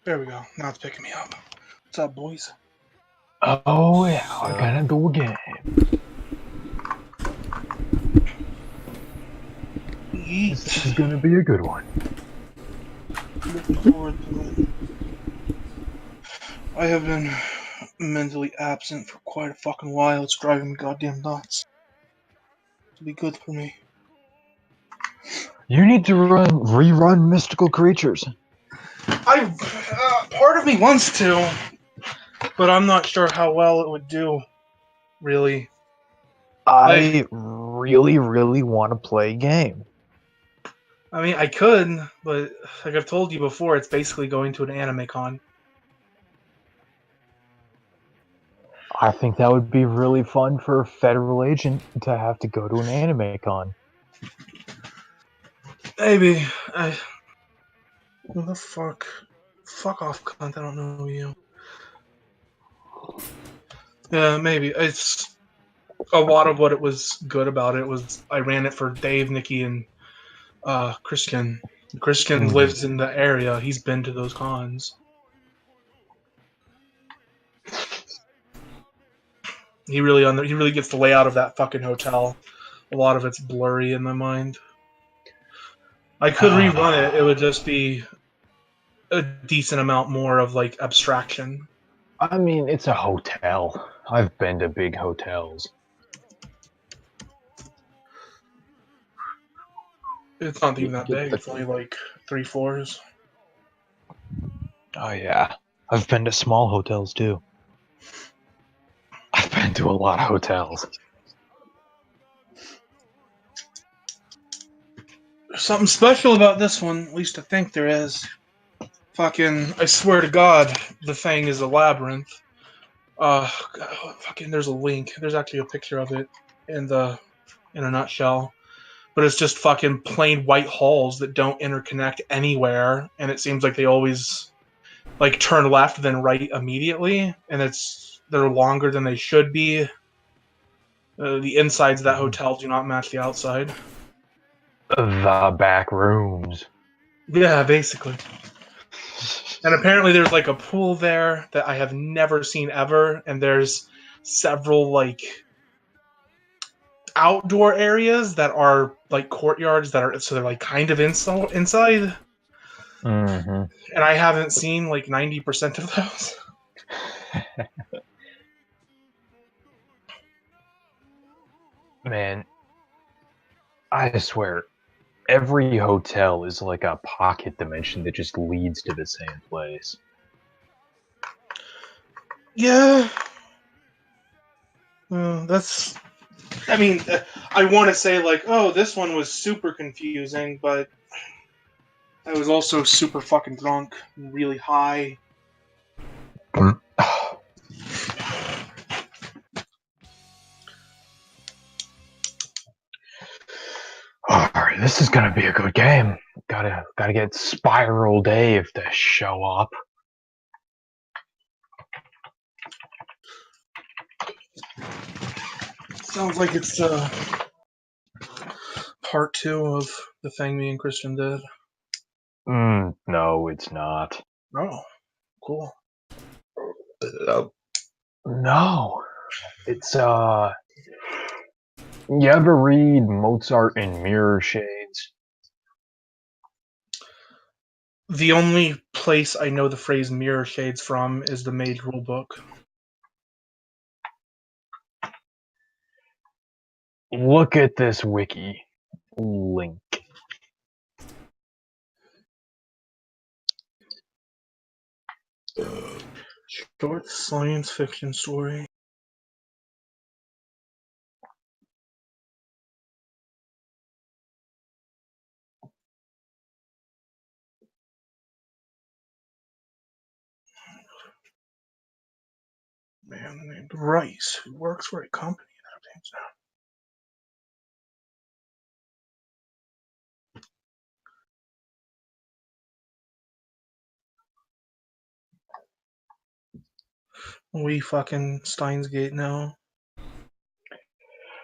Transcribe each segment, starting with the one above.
There we go. Now it's picking me up. What's up, boys? Oh yeah, we're gonna go again. This is gonna be a good one. Looking forward to it. I have been mentally absent for quite a fucking while. It's driving me goddamn nuts. It'll be good for me. You need to rerun Mystical Creatures. Part of me wants to, but I'm not sure how well it would do. Really, I really want to play a game. I mean, I could, but like I've told you before, it's basically going to an anime con. I think that would be really fun for a federal agent to have to go to an anime con. Maybe. What the fuck? Fuck off, cunt. I don't know you. Yeah, maybe. It's a lot of what it was good about it was I ran it for Dave, Nikki, and Christian. Christian lives in the area. He's been to those cons. He really gets the layout of that fucking hotel. A lot of it's blurry in my mind. I could rerun it. It would just be a decent amount more of like abstraction. I mean, it's a hotel. I've been to big hotels. It's not even that big. It's only like 3 floors. Oh yeah, I've been to small hotels too. I've been to a lot of hotels. There's something special about this one. At least I think there is. Fucking, I swear to God, the thing is a labyrinth. Fucking, there's a link. There's actually a picture of it in a nutshell. But it's just fucking plain white halls that don't interconnect anywhere, and it seems like they always like turn left then right immediately, and they're longer than they should be. The insides of that hotel do not match the outside. The back rooms. Yeah, basically. And apparently there's like a pool there that I have never seen ever, and there's several like outdoor areas that are like courtyards that are so they're like kind of inside. Mm-hmm. And I haven't seen like 90% of those. Man, I swear, every hotel is like a pocket dimension that just leads to the same place. Yeah. That's. I mean, I want to say like, oh, this one was super confusing, but I was also super fucking drunk, and really high. Alright, this is gonna be a good game. Gotta get Spiral Dave to show up. Sounds like it's part 2 of the thing me and Christian did. No, it's not. Oh, cool. No. It's, you ever read Mozart and Mirror Shades? The only place I know the phrase mirror shades from is the Mage rulebook. Look at this wiki link. Short science fiction story. Man named Rice who works for a company that obtains now. We fucking Steins Gate now.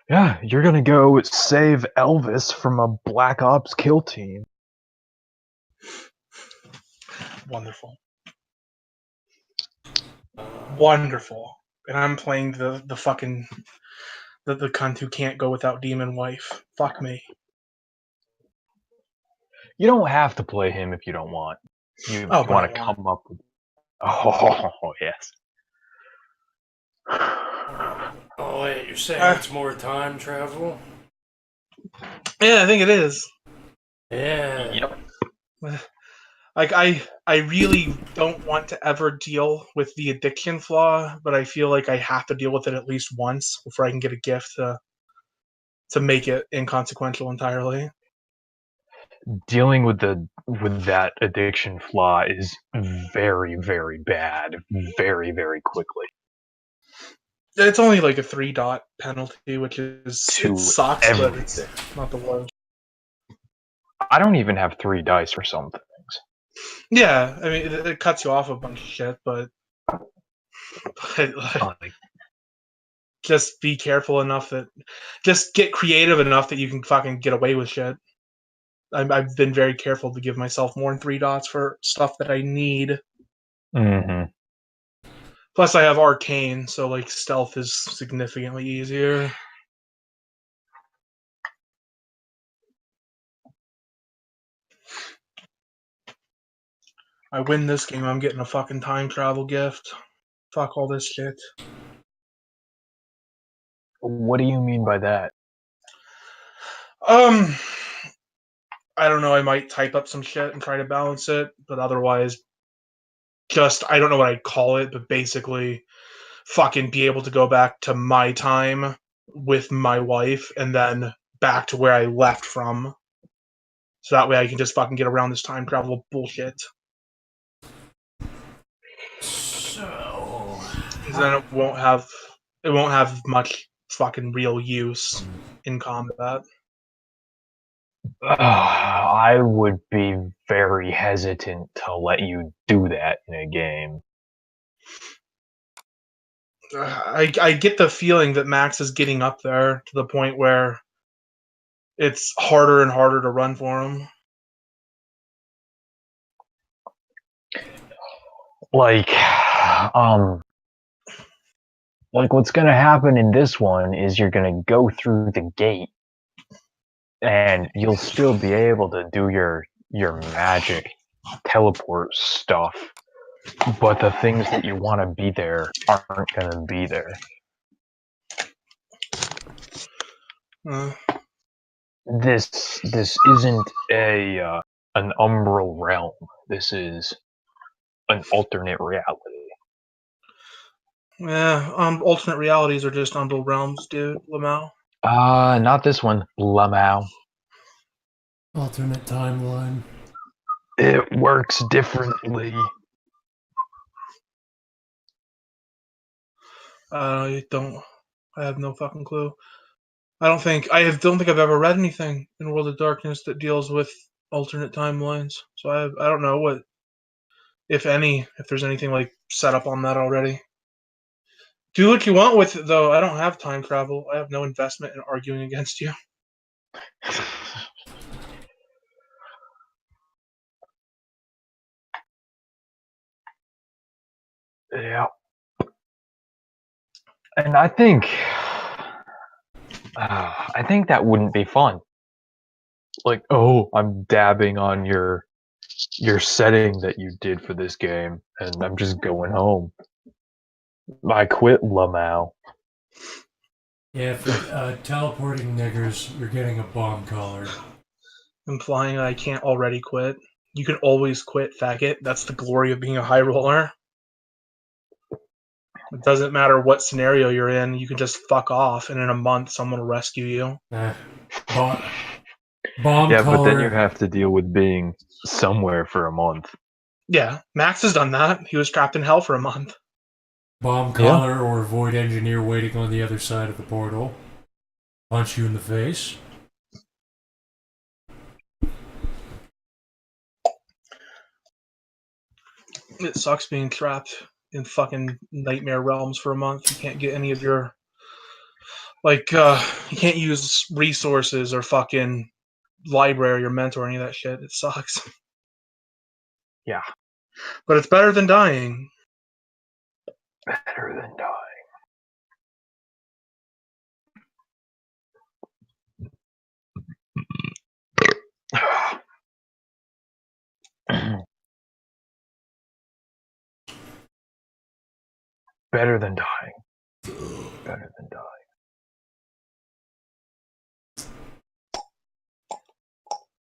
Yeah, you're gonna go save Elvis from a Black Ops kill team. Wonderful. wonderful. And I'm playing the fucking the cunt who can't go without demon wife. Fuck me. You don't have to play him if you don't want. You Oh, but want I to want. come up with. Oh, yes. Oh wait, you're saying Uh, it's more time travel? yeah, I think it is. Yeah. Yep. Like I really don't want to ever deal with the addiction flaw, but I feel like I have to deal with it at least once before I can get a gift to make it inconsequential entirely. Dealing with that addiction flaw is very, very bad. Very, very quickly. It's only like a 3 dot penalty, which is it To sucks, but it's everything. not the worst. I don't even have 3 dice for some things. Yeah, I mean it cuts you off a bunch of shit, but Like, just be careful enough that just get creative enough that you can fucking get away with shit. I've been very careful to give myself more than 3 dots for stuff that I need. mm-hmm. Plus, I have arcane, so like stealth is significantly easier. I win this game, I'm getting a fucking time travel gift. Fuck all this shit. What do you mean by that? Um, I don't know. I might type up some shit and try to balance it, but otherwise, just I don't know what I'd call it, but basically, fucking be able to go back to my time with my wife and then back to where I left from. So that way I can just fucking get around this time travel bullshit. So. Because then it won't have much fucking real use in combat. I would be very hesitant to let you do that in a game. I get the feeling that Max is getting up there to the point where it's harder and harder to run for him. Like, um, like what's gonna happen in this one is you're gonna go through the gate, and you'll still be able to do your magic teleport stuff, but the things that you want to be there aren't gonna be there. Uh, This isn't a an umbral realm. This is an alternate reality. yeah, alternate realities are just umbral realms, dude, Lamau. Not this one, Lamau. Alternate timeline. It works differently. I don't. I have no fucking clue. Don't think I've ever read anything in World of Darkness that deals with alternate timelines. So I don't know what, if any, if there's anything like set up on that already. Do what you want with it, though. I don't have time travel. I have no investment in arguing against you. Yeah. And I think that wouldn't be fun. Like, oh, I'm dabbing on your setting that you did for this game, and I'm just going home. I quit Lamau. Yeah, for teleporting niggers, you're getting a bomb collar. Implying I can't already quit. You can always quit, faggot. That's the glory of being a high roller. It doesn't matter what scenario you're in, you can just fuck off, and in a month, someone will rescue you. Bomb, bomb Yeah, but then you collar. have to deal with being somewhere for a month. Yeah, Max has done that. He was trapped in hell for a month. Bomb Yeah. collar or void engineer waiting on the other side of the portal. Punch you in the face. It sucks being trapped in fucking nightmare realms for a month. You can't get any of your you can't use resources or fucking library or mentor or any of that shit. It sucks. Yeah. But it's better than dying. Better than dying. Better than dying. Better than dying.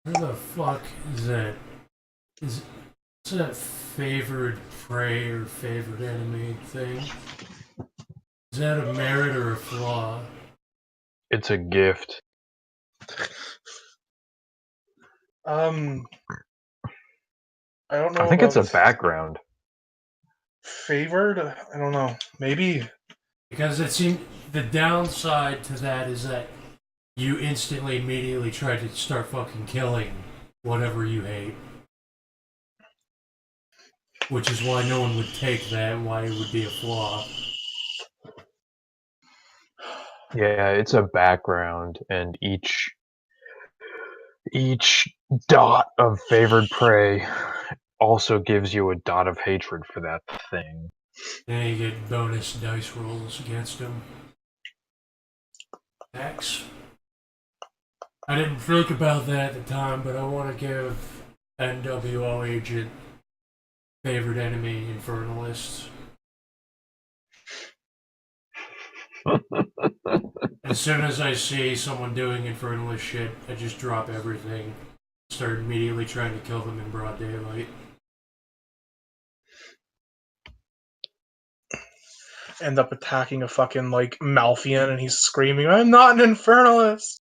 Where the fuck is that? Is that favored prey or favored enemy thing? Is that a merit or a flaw? It's a gift. I don't know. I think it's a about background. favored. I don't know. Maybe. Because it seems the downside to that is that you instantly, immediately try to start fucking killing whatever you hate. Which is why no one would take that, and why it would be a flaw. Yeah, it's a background, and each dot of favored prey also gives you a dot of hatred for that thing. Then you get bonus dice rolls against them. X. I didn't think about that at the time, but I want to give NWO agent favorite enemy infernalists. As soon as I see someone doing infernalist shit, I just drop everything. Start immediately trying to kill them in broad daylight. End up attacking a fucking like Malfian, and he's screaming, "I'm not an infernalist."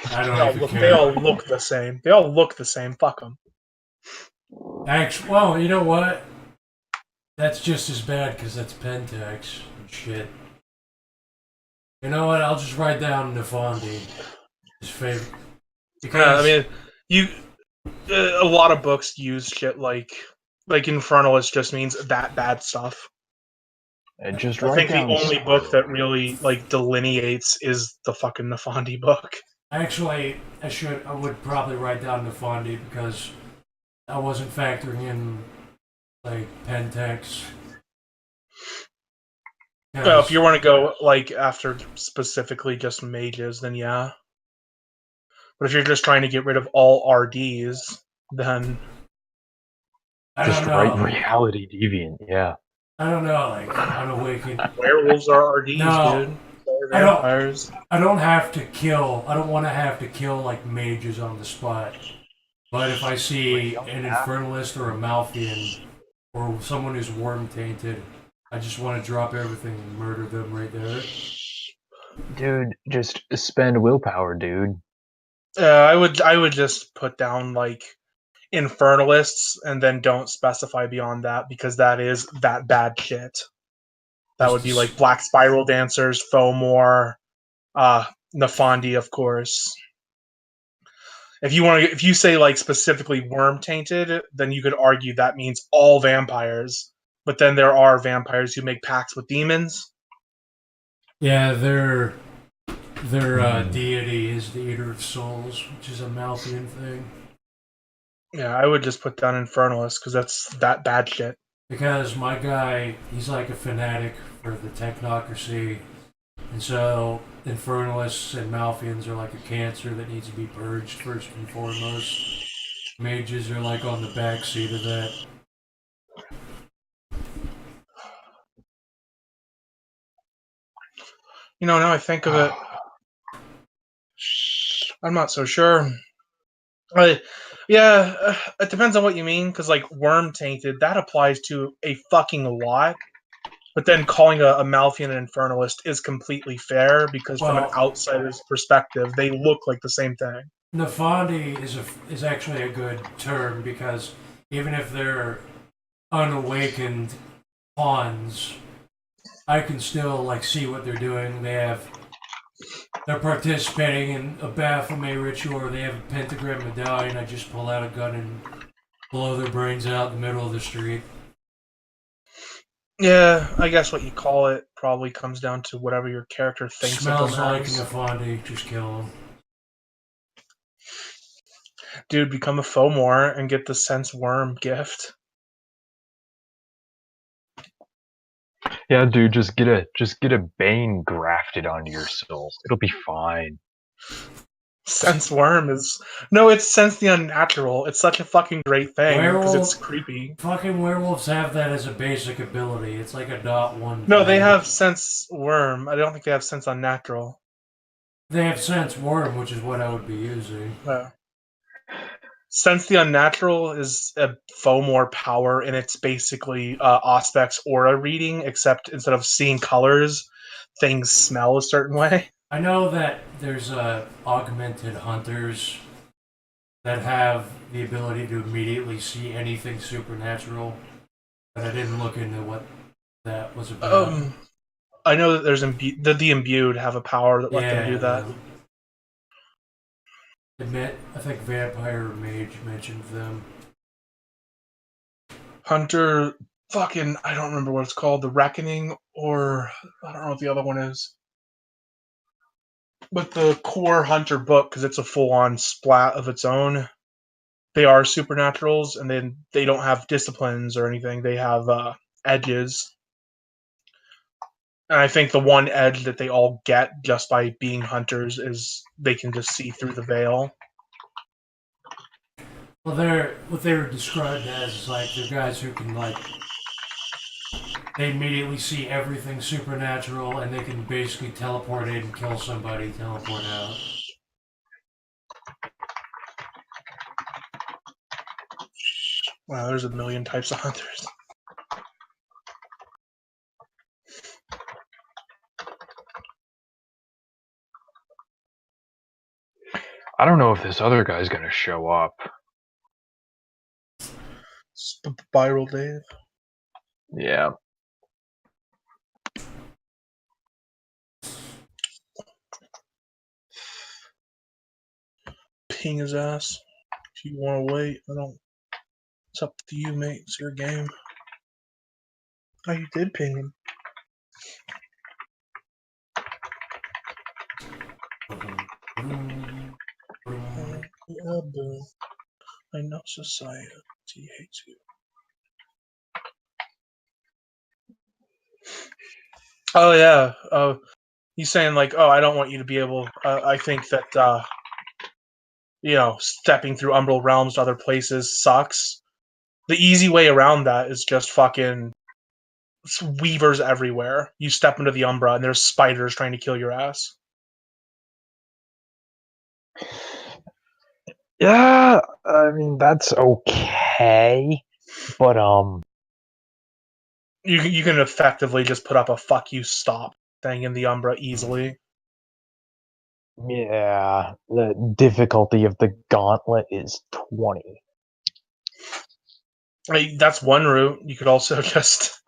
I They don't all even look. care. They all look the same. They all look the same. Fuck them. Actually, well, you know what? That's just as bad because that's Pentax and shit. You know what? I'll just write down Nefandi. His favorite. Yeah, I mean, you. A lot of books use shit like infernalist just means that bad stuff. And just I write think the down only book that really like delineates is the fucking Nefandi book. Actually, I would probably write down Nefandi because I wasn't factoring in like Pentex. Well, if you want to go like after specifically just mages, then yeah. But if you're just trying to get rid of all RDs, then I just don't write know. reality deviant, yeah. I don't know. Like unawakened. werewolves are RDs, No, dude. They're I don't. vampires. I don't have to kill. I don't want to have to kill like mages on the spot. But if I see an infernalist or a Malfian or someone who's worm tainted, I just want to drop everything and murder them right there. Dude, just spend willpower, dude. I would just put down like infernalists and then don't specify beyond that because that is that bad shit. That would be like Black Spiral Dancers, Fomor, Nefandi, of course. If you say like specifically worm tainted, then you could argue that means all vampires. But then there are vampires who make pacts with demons. Yeah, their deity is the Eater of Souls, which is a Malthian thing. Yeah, I would just put down Infernalist because that's that bad shit. Because my guy, he's like a fanatic for the technocracy, and so Infernalists and Malfians are like a cancer that needs to be purged first and foremost. Mages are like on the back seat of that. You know, now I think of it, I'm not so sure. Yeah, it depends on what you mean, because like worm tainted, that applies to a fucking lot. But then calling a Malfian an Infernalist is completely fair because from an outsider's perspective, they look like the same thing. Nefandi is actually a good term because even if they're unawakened pawns, I can still like see what they're doing. They're participating in a Baphomet ritual, or they have a pentagram medallion. I just pull out a gun and blow their brains out in the middle of the street. Yeah, I guess what you call it probably comes down to whatever your character thinks Smells of them like as. Nefandi. Just kill them. Dude, become a Fomor and get the Sense Worm gift. Yeah, dude, just get a bane grafted onto your soul. It'll be fine. Sense worm is no, it's sense the unnatural. It's such a fucking great thing because it's Werewolf, creepy. fucking werewolves have that as a basic ability. It's like a .1 No, they thing. have sense worm. I don't think they have sense unnatural. They have sense worm, which is what I would be using. Sense the unnatural is a more power, and it's basically Auspex aura reading, except instead of seeing colors, things smell a certain way. I know that there's augmented hunters that have the ability to immediately see anything supernatural, but I didn't look into what that was about. I know that there's the imbued have a power that let them do that. I think Vampire Mage mentioned them. Hunter, fucking, I don't remember what it's called, the Reckoning, or I don't know what the other one is. But the core Hunter book, because it's a full-on splat of its own, they are supernaturals, and then they don't have disciplines or anything. They have edges. And I think the one edge that they all get just by being hunters is they can just see through the veil. Well, what they were described as is like they're guys who can they immediately see everything supernatural and they can basically teleport in, kill somebody, teleport out. Wow, there's a million types of hunters. I don't know if this other guy's gonna show up. Spiral Dave. Yeah. Ping his ass. If you want to wait, I don't. It's up to you, mate. It's your game. Oh, you did ping him. Yeah, boo. I know society hates you. Oh yeah. He's saying like, oh, I don't want you to be able. I think that stepping through Umbral realms to other places sucks. The easy way around that is just fucking weavers everywhere. You step into the Umbra and there's spiders trying to kill your ass. Yeah, I mean that's okay, but You can effectively just put up a fuck you stop thing in the Umbra easily. yeah, the difficulty of the gauntlet is 20. That's one route. You could also just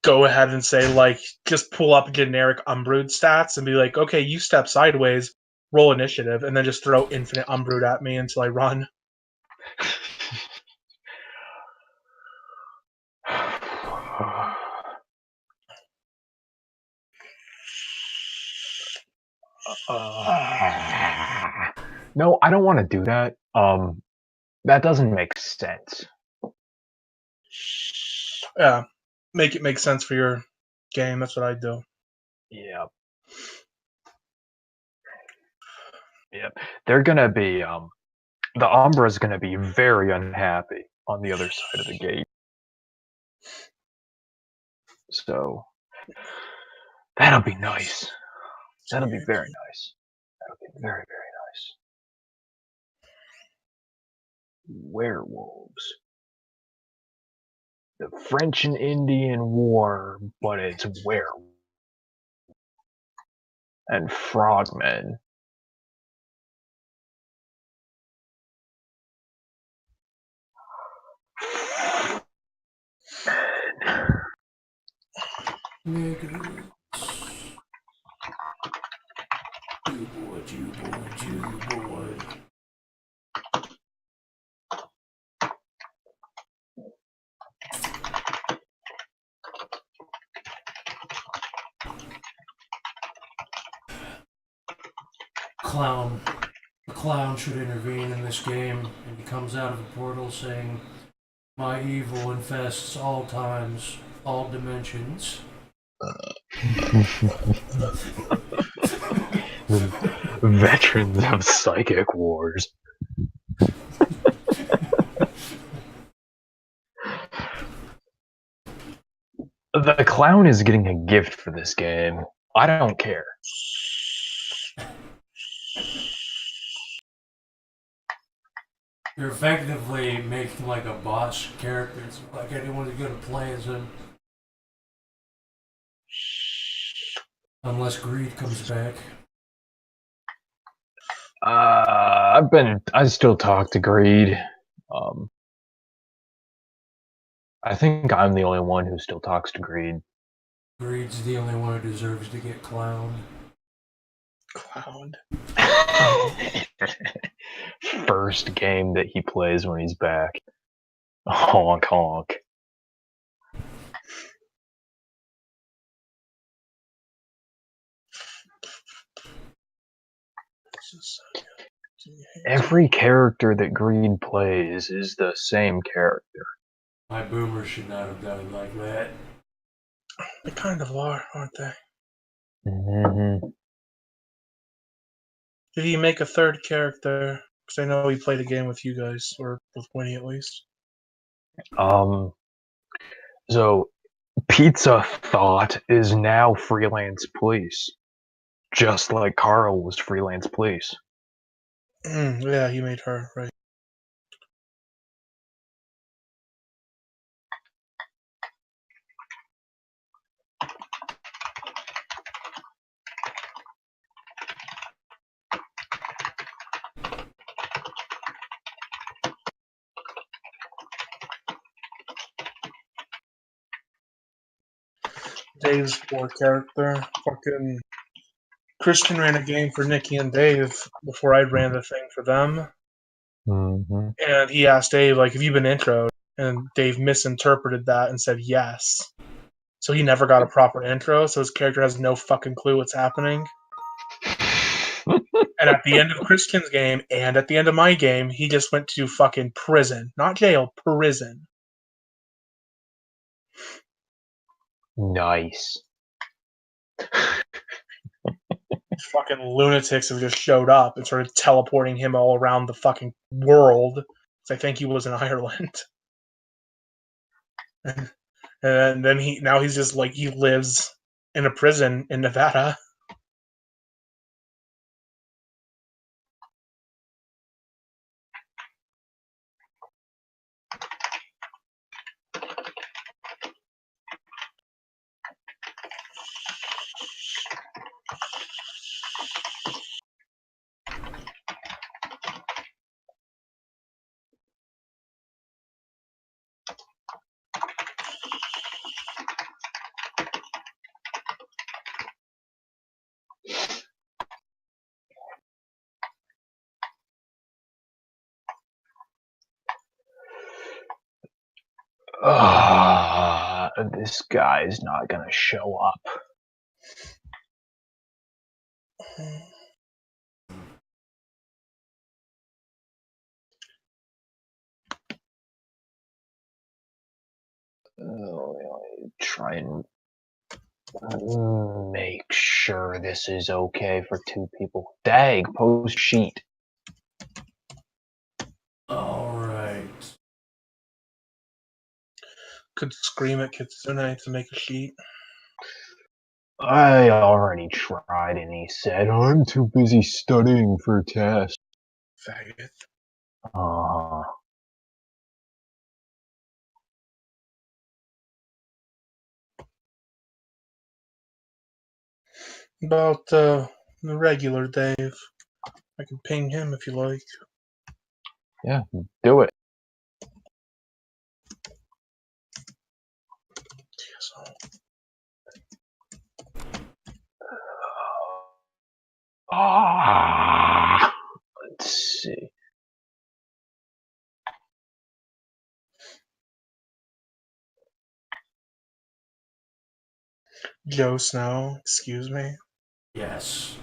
go ahead and say like, just pull up generic Umbrood stats and be like, okay, you step sideways, roll initiative, and then just throw infinite Umbrood at me until I run. No, I don't want to do that. That doesn't make sense. Yeah, make it make sense for your game. That's what I do. Yeah. Yep. They're gonna be the Umbra's gonna be very unhappy on the other side of the gate. So that'll be nice. That'll be very nice. That'll be very, very nice. Werewolves. The French and Indian War, but it's werewolves. And frogmen. Niggas. Jew boy, Jew boy, Jew boy. Clown. The clown should intervene in this game, and he comes out of a portal saying, "My evil infests all times." all dimensions. Veterans of Psychic Wars. The clown is getting a gift for this game. I don't care. You're effectively making like a boss character, so like anyone's gonna play as him. Unless Greed comes back. I still talk to Greed. I think I'm the only one who still talks to Greed. Greed's the only one who deserves to get clowned. Clowned. First game that he plays when he's back. Honk honk. Every character that Greed plays is the same character. My boomers should not have done it like that. They kind of are, aren't they? Mm-hmm. Did he make a third character? Because I know he played a game with you guys, or with Winnie at least. So Pizza Thought is now freelance police. Just like Carl was freelance police. Yeah, he made her, right. Dave's poor character. Fucking Christian ran a game for Nikki and Dave before I ran the thing for them. Mm-hmm. And he asked Dave, like, have you been introed? And Dave misinterpreted that and said yes. So he never got a proper intro, so his character has no fucking clue what's happening. And at the end of Christian's game and at the end of my game, he just went to fucking prison. Not jail, prison. Nice. Fucking lunatics have just showed up and started teleporting him all around the fucking world. I think he was in Ireland. And then he's just like, he lives in a prison in Nevada. This guy's not gonna show up. Try and make sure this is okay for two people. Dag, post sheet. Alright. Could scream at Kitsune to make a sheet. I already tried and he said, I'm too busy studying for a test. Faggot. About the regular Dave. I can ping him if you like. Yeah, do it. Let's see. Joe Snow, excuse me. Yes.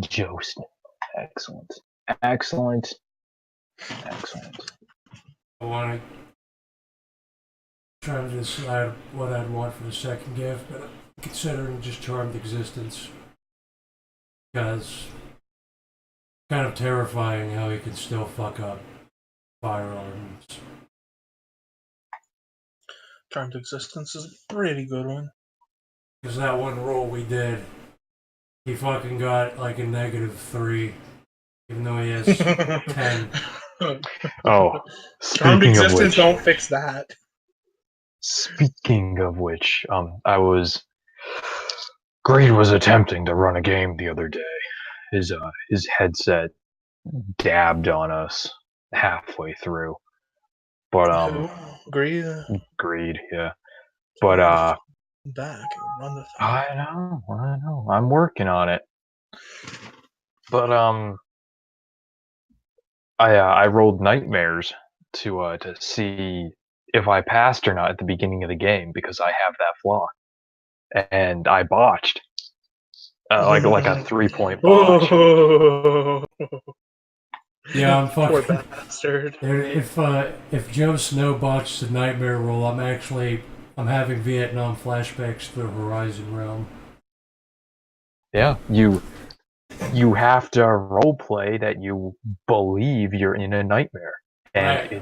Joe Snow. Excellent. Excellent. I want to trying to decide what I'd want for the second gift, but I'm considering just Charmed Existence. Because kind of terrifying how he can still fuck up firearms. Charmed Existence is a pretty good one. Because that one roll we did, he fucking got like a -3, even though he has 10. Oh, Charmed speaking of Existence which, don't fix that. Greed was attempting to run a game the other day. His headset dabbed on us halfway through. But Who? Agree? Greed, yeah. But Back and run the thing. I know. I'm working on it. But I rolled nightmares to see if I passed or not at the beginning of the game because I have that flaw, and I botched. Like a 3-point botch. Oh, Yeah, I'm poor fucking. bastard. If Joe Snow botched the nightmare roll, I'm having Vietnam flashbacks to the Horizon realm. Yeah, you have to role play that you believe you're in a nightmare, and Right.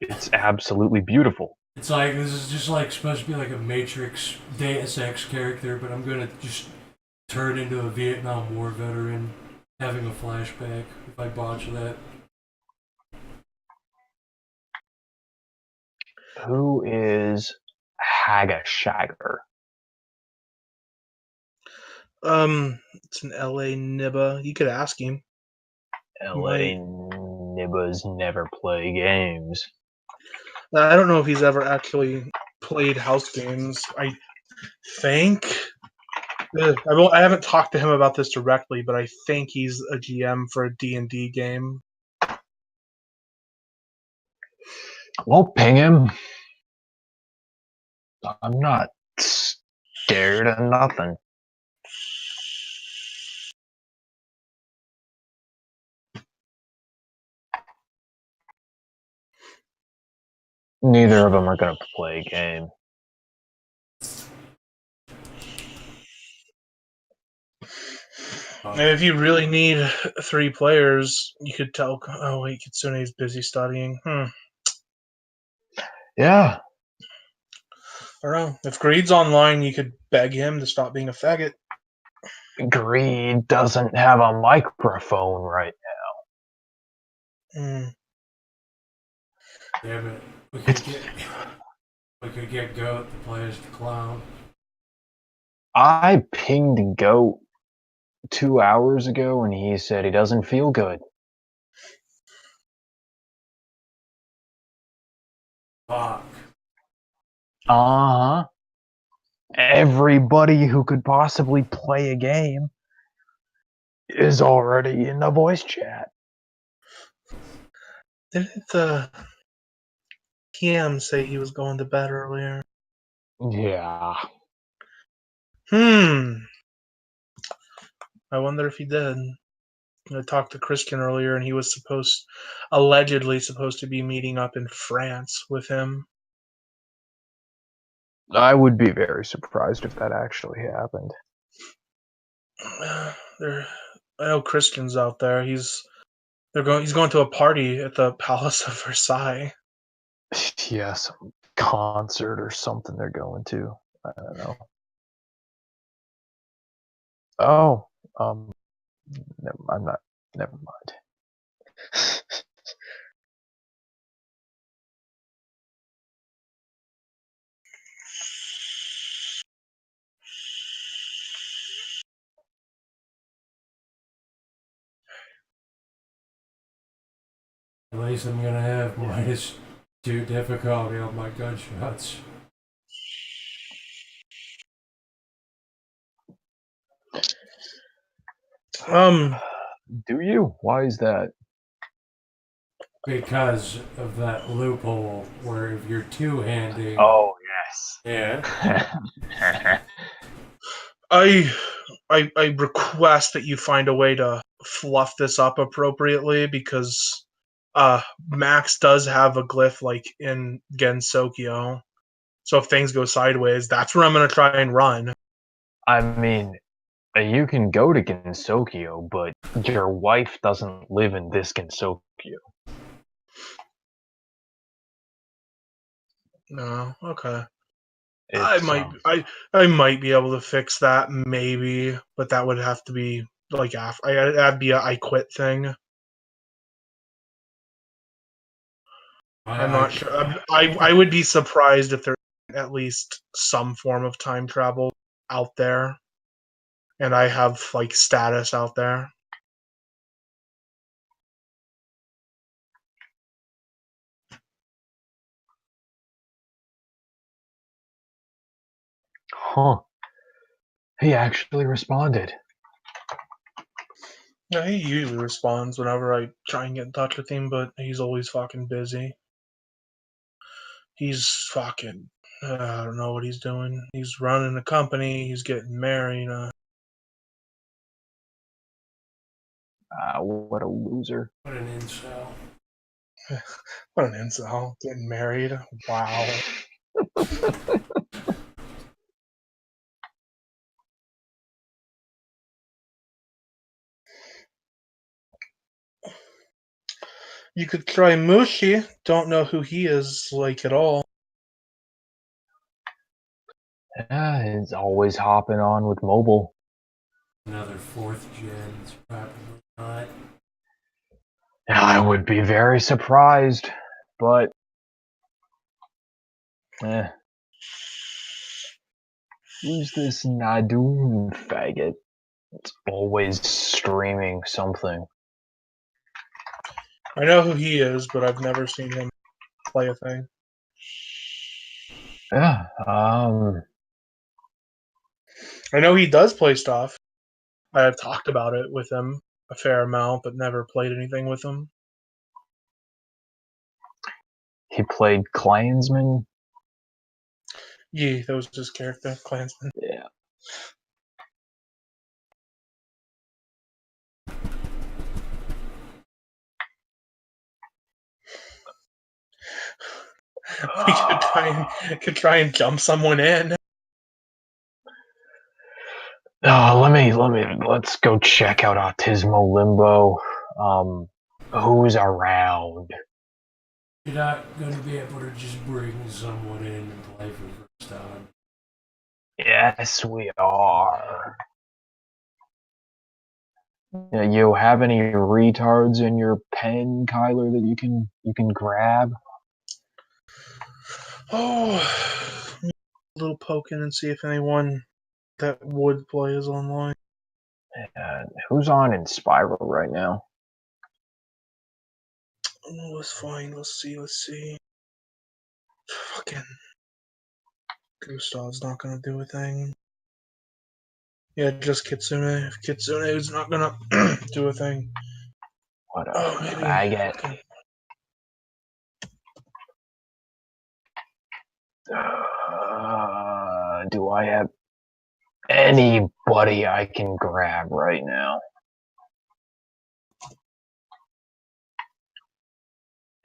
it's absolutely beautiful. It's like this is just like supposed to be like a Matrix Deus Ex character, but I'm gonna just turn into a Vietnam War veteran having a flashback if I botch that. Who is Hagashagger? It's an LA Nibba. You could ask him. LA Nibbas never play games. I don't know if he's ever actually played house games. I think. I haven't talked to him about this directly, but I think he's a GM for a D&D game. Well, ping him. I'm not scared of nothing. Neither of them are going to play a game. And if you really need 3 players, you could tell. Oh wait, Kitsune's busy studying. Yeah. I don't know. If Greed's online, you could beg him to stop being a faggot. Greed doesn't have a microphone right Hmm. Damn it. We could get Goat to play as the clown. I pinged Goat 2 hours ago and he said he doesn't feel good. Fuck. Uh-huh. Everybody who could possibly play a game is already in the voice chat. Didn't PM say he was going to bed earlier? Yeah. I wonder if he did. I talked to Christian earlier, and he was allegedly supposed to be meeting up in France with him. I would be very surprised if that actually happened. I know Christian's out there. He's going to a party at the Palace of Versailles. Yeah, some concert or something they're going to. I don't know. Oh, never mind. At least I'm gonna have -2 difficulty on my gunshots. Do you? Why is that? Because of that loophole where if you're two-handing. Oh, Yeah. yes. I request that you find a way to fluff this up appropriately because Max does have a glyph like in Gensokyo So if things go sideways, that's where I'm gonna try and run. I mean, you can go to Gensokyo, but your wife doesn't live in this Gensokyo. No, okay. It's I might be able to fix that, maybe, but that would have to be like after. That'd be a I quit thing. I'm not sure. I would be surprised if there's at least some form of time travel out there, and I have like status out there. huh. He actually responded. Yeah, he usually responds whenever I try and get in touch with him, but he's always fucking busy. He's fucking. I don't know what he's doing. He's running a company. He's getting married. What a loser. What an incel. What an incel. Getting married. Wow. You could try Mushi. Don't know who he is like at all. Yeah, he's always hopping on with mobile. Another 4th gen. It's probably not. I would be very surprised, but who's this Nadun faggot? It's always streaming something. I know who he is, but I've never seen him play a thing. Yeah, I know he does play stuff. I have talked about it with him a fair amount, but never played anything with him. he played Klansman. Yeah, that was his character, Klansman. Yeah. We could try and jump someone in. Let's go check out Autismo Limbo. Who's around? You're not going to be able to just bring someone in and play for the first time. Yes, we are. Yeah, you have any retards in your pen, Kyler, that you can grab? Oh, a little poking and see if anyone that would play is online. Who's on in Spiral right now? Oh, let's find. Let's see. Fucking Gustav's not gonna do a thing. Yeah, just Kitsune. If Kitsune is not gonna do a thing. What Oh, maybe. I get. Okay. Do I have anybody I can grab right now?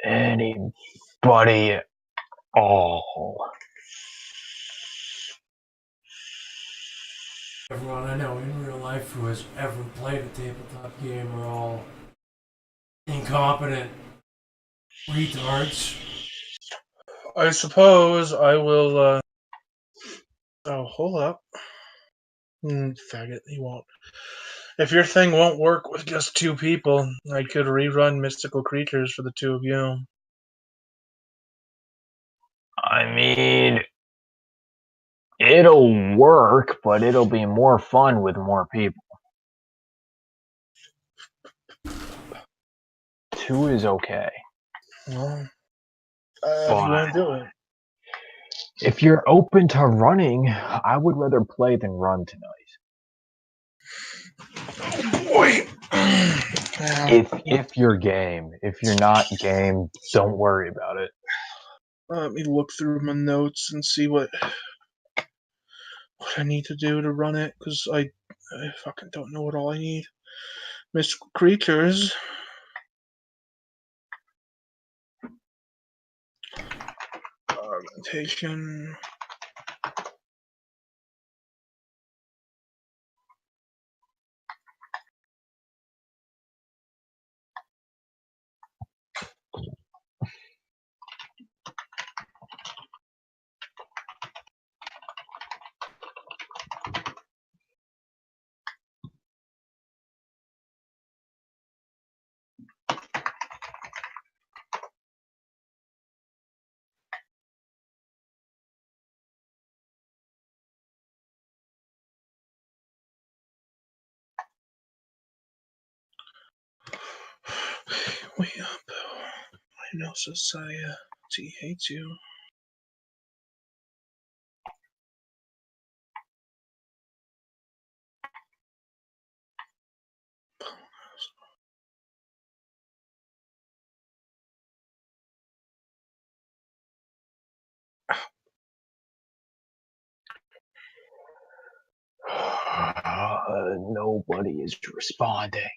Anybody at all? Everyone I know in real life who has ever played a tabletop game are all incompetent retards. I suppose I will. Oh, hold up. Faggot, he won't. If your thing won't work with just 2 people, I could rerun Mystical Creatures for the 2 of you. I mean, it'll work, but it'll be more fun with more people. 2 is okay. Well, if you want to do it. If you're open to running, I would rather play than run tonight. Boy. If you're game. If you're not game, don't worry about it. Let me look through my notes and see what I need to do to run it, because I fucking don't know what all I need. Mystical Creatures. Augmentation. Wake up. I know society hates you. Nobody is responding.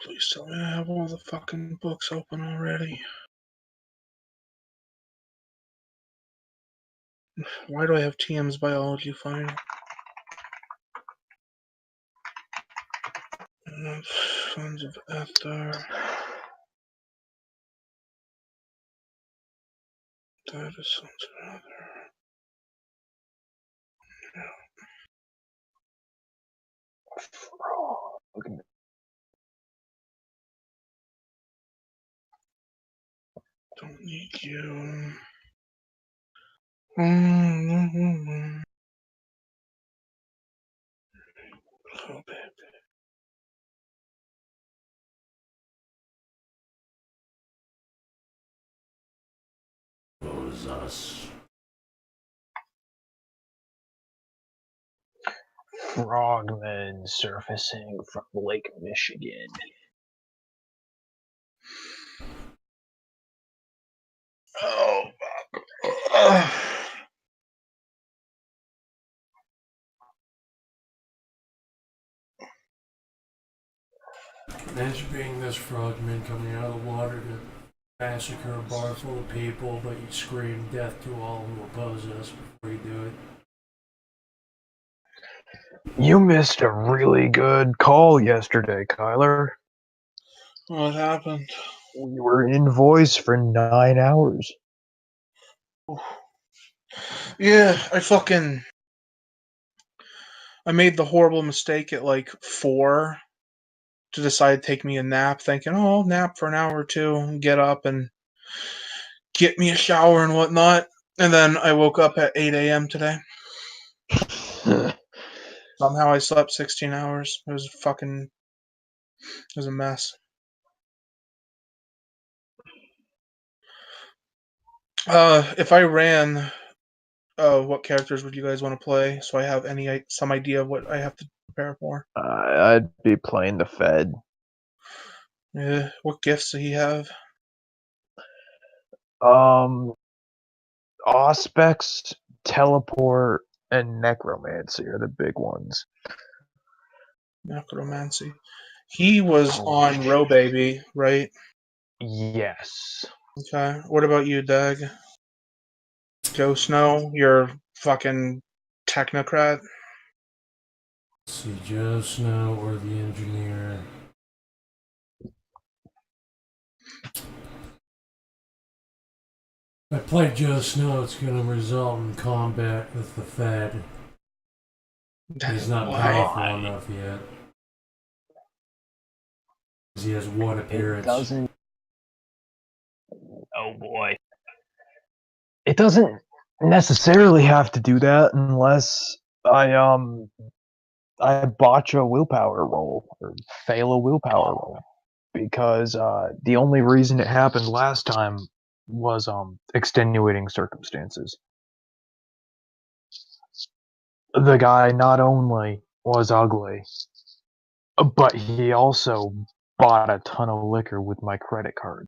Please tell me I have all the fucking books open already. Why do I have TM's biology final? Sons of Ether. That is Sons of Ether. Don't need you. Oh, baby. Was us. Frogmen surfacing from Lake Michigan. Oh, Imagine being this frogman coming out of the water to massacre a bar full of people, but you scream death to all who oppose us before you do it. You missed a really good call yesterday, Kyler. what happened? We were in voice for 9 hours. Yeah, I made the horrible mistake at like 4 to decide to take me a nap, thinking, oh, I'll nap for an hour or two and get up and get me a shower and whatnot. And then I woke up at 8 a.m. today. Somehow I slept 16 hours. It was a mess. If I ran, what characters would you guys want to play? So I have some idea of what I have to prepare for. I'd be playing the Fed. Yeah, what gifts do he have? Auspex, Teleport, and Necromancy are the big ones. Necromancy. He was on Row Baby, right? Yes. Okay. What about you, Dag? Joe Snow, you're fucking technocrat. See, Joe Snow or the engineer. If I play Joe Snow, it's going to result in combat with the Fed. He's not powerful enough yet. Because he has one appearance. It doesn't. Oh boy. It doesn't necessarily have to do that unless I botch a willpower roll or fail a willpower roll. Because the only reason it happened last time was extenuating circumstances. The guy not only was ugly, but he also bought a ton of liquor with my credit card.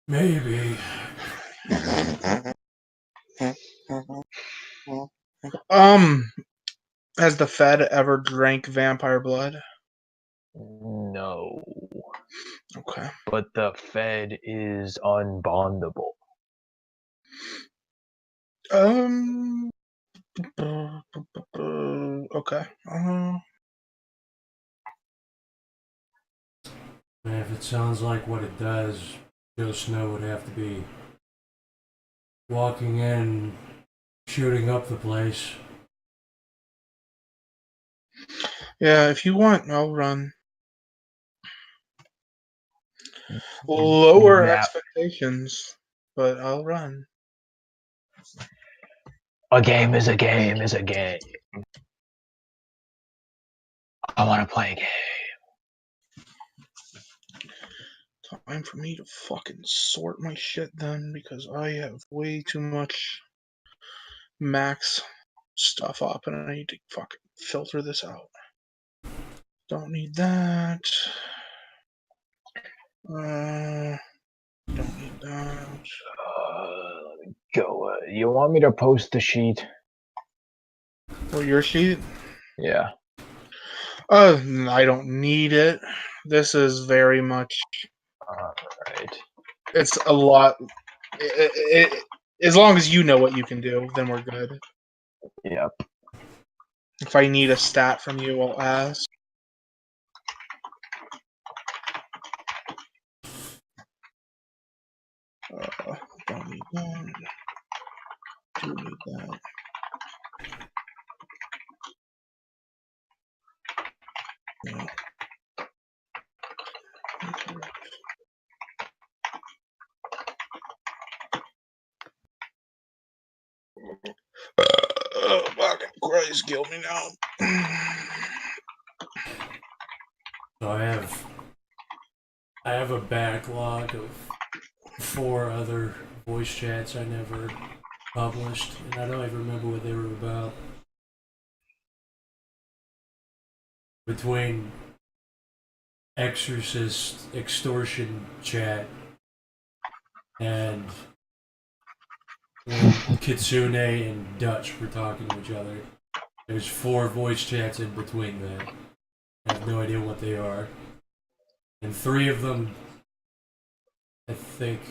Maybe. Has the Fed ever drank vampire blood? No. Okay. But the Fed is unbondable. Okay. And if it sounds like what it does, Joe Snow would have to be walking in, shooting up the place. Yeah, if you want, I'll run. Lower expectations, but I'll run. A game is a game is a game. I want to play a game. Time for me to fucking sort my shit then, because I have way too much max stuff up and I need to fucking filter this out. Don't need that. Don't need that. Let me go. You want me to post the sheet? Or your sheet? Yeah. I don't need it. This is very much. Alright. It's a lot. As long as you know what you can do, then we're good. Yep. If I need a stat from you, I'll ask. Don't need that. Do need that. No. Fucking Christ, kill me now. So I have a backlog of 4 other voice chats I never published, and I don't even remember what they were about. Between Exorcist extortion chat and when Kitsune and Dutch were talking to each other, there's 4 voice chats in between that. I have no idea what they are. And 3 of them, I think.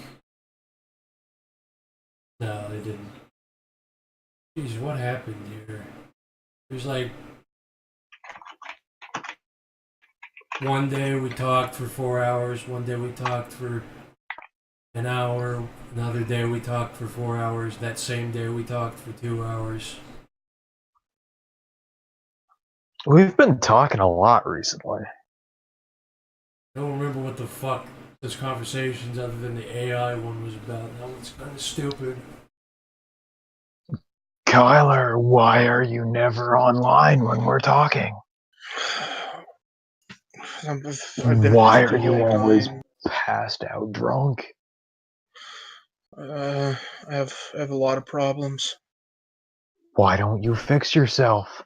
No, they didn't. Jeez, what happened here? There's like. One day we talked for 4 hours, one day we talked for an hour, another day we talked for 4 hours, that same day we talked for 2 hours. We've been talking a lot recently. I don't remember what the fuck those conversations other than the AI one was about. That one's kind of stupid. Kyler, why are you never online when we're talking? Why are you always passed out drunk? I have a lot of problems. Why don't you fix yourself?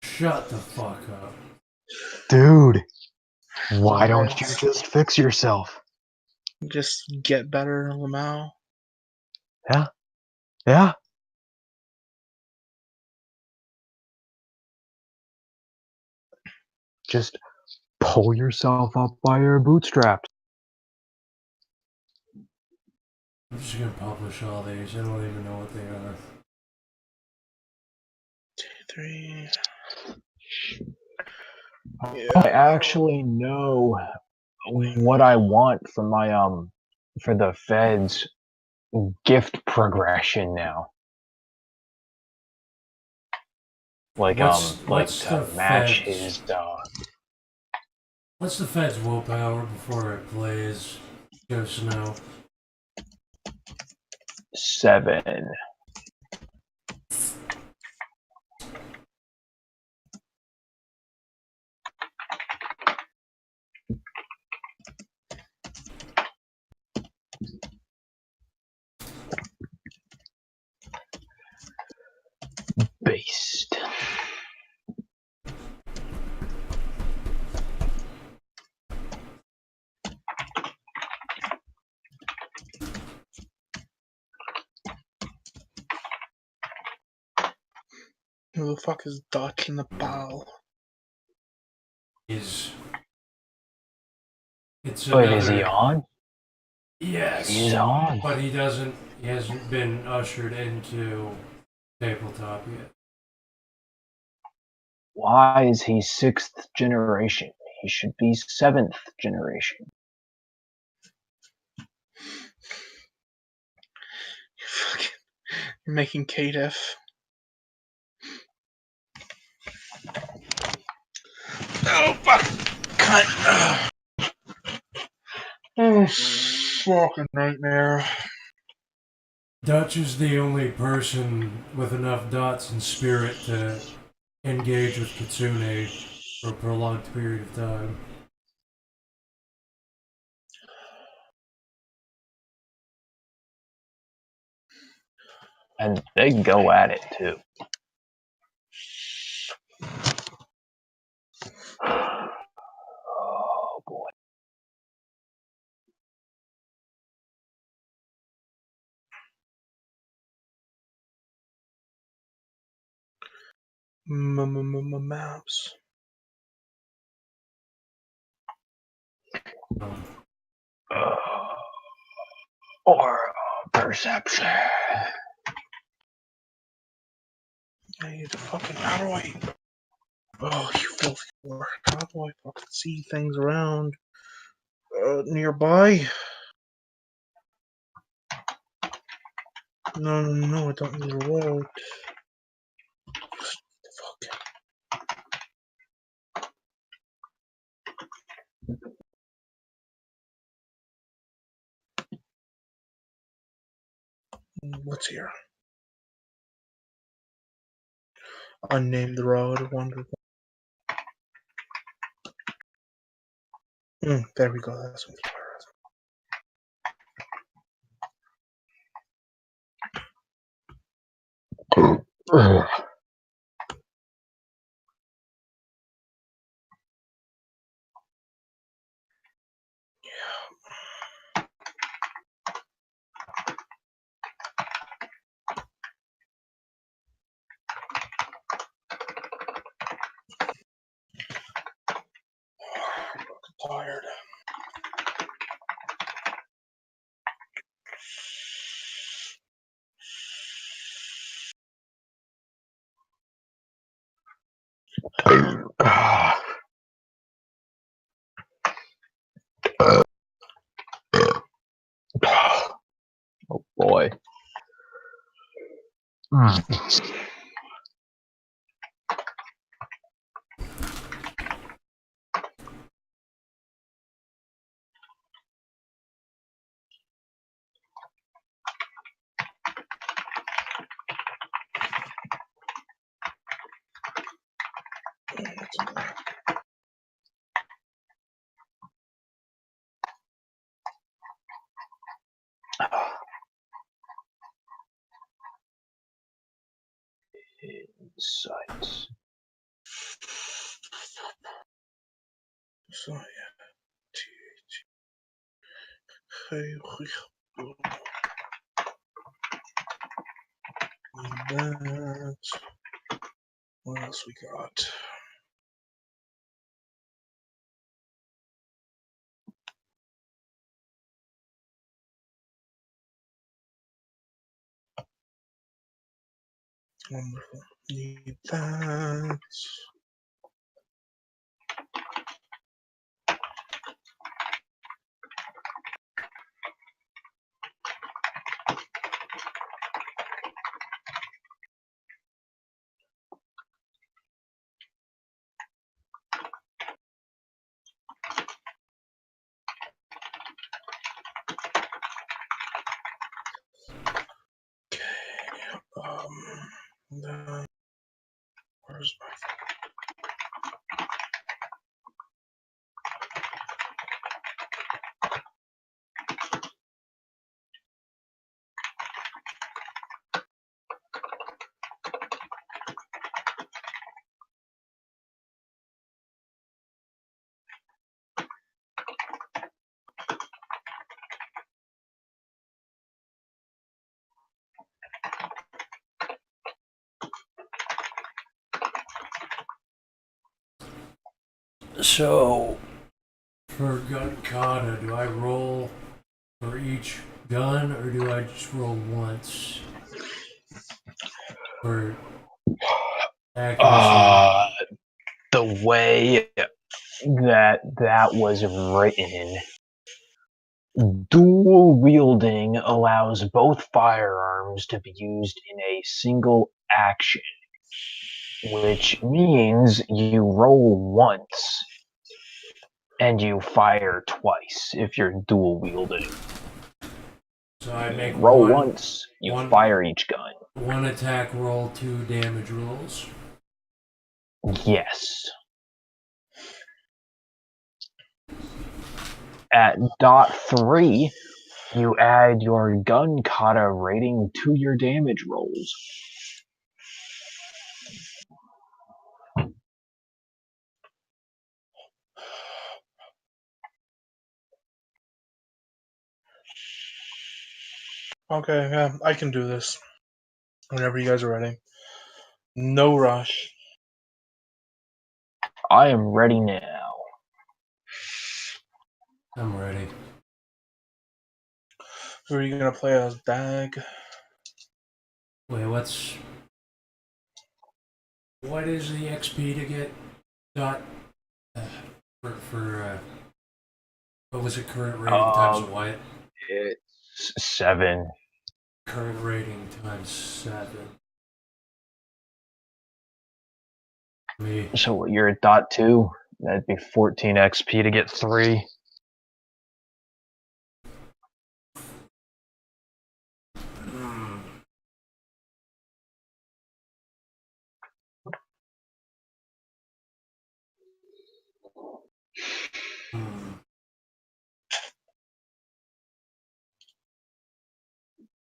Shut the fuck up. Dude, why don't you just fix yourself? Just get better, Lamau. Yeah? Yeah? Just Pull yourself up by your bootstraps. I'm just gonna publish all these. I don't even know what they are. 3. I actually know what I want for my for the Fed's gift progression now. Like what's to the match Fed's his what's the Fed's willpower before it plays Joe Snow? 7. Based. Who the fuck is Dutch in the bow? It's Wait, is he another. on? Yes, He's on. but he doesn't. He hasn't been ushered into tabletop yet. Why is he 6th generation? He should be 7th generation. You're making KDF. Oh fuck! Cunt! Oh, fucking nightmare. Dutch is the only person with enough dots and spirit to engage with Kitsune for a prolonged period of time. And they go at it too. Oh boy. Maps. Or perception. I need to fucking. How do I? Oh, you filthy whore. How do I fucking see things around nearby? No, I don't need a road. Fuck. What's here? Unnamed road, wonder. There we go. That's what I'm tired. Oh boy. Insights. So yeah. That. What else we got? Wonderful. Need that. Then where's my? So, for gun kata, do I roll for each gun, or do I just roll once for accuracy? The way that was written, dual wielding allows both firearms to be used in a single action, which means you roll once and you fire twice if you're dual wielding. So I make Roll once, you fire each gun. one attack roll, 2 damage rolls. Yes. At dot 3, you add your gun kata rating to your damage rolls. Okay, yeah, I can do this. Whenever you guys are ready. No rush. I am ready now. I'm ready. Who are you gonna play as? Dag? Wait, what is the XP to get dot for what was it, current rating times what? It's 7. Current rating times 7. Me. So you're at dot 2. That'd be 14 XP to get 3.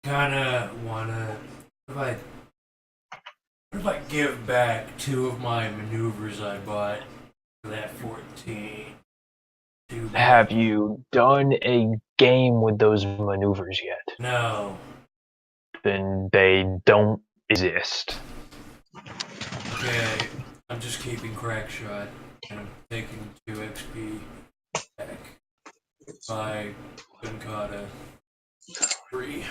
Kinda wanna. What if I give back 2 of my maneuvers I bought for that 14? Have you done a game with those maneuvers yet? No. Then they don't exist. Okay, I'm just keeping crack shot and I'm taking 2 XP back by Gunkata 3.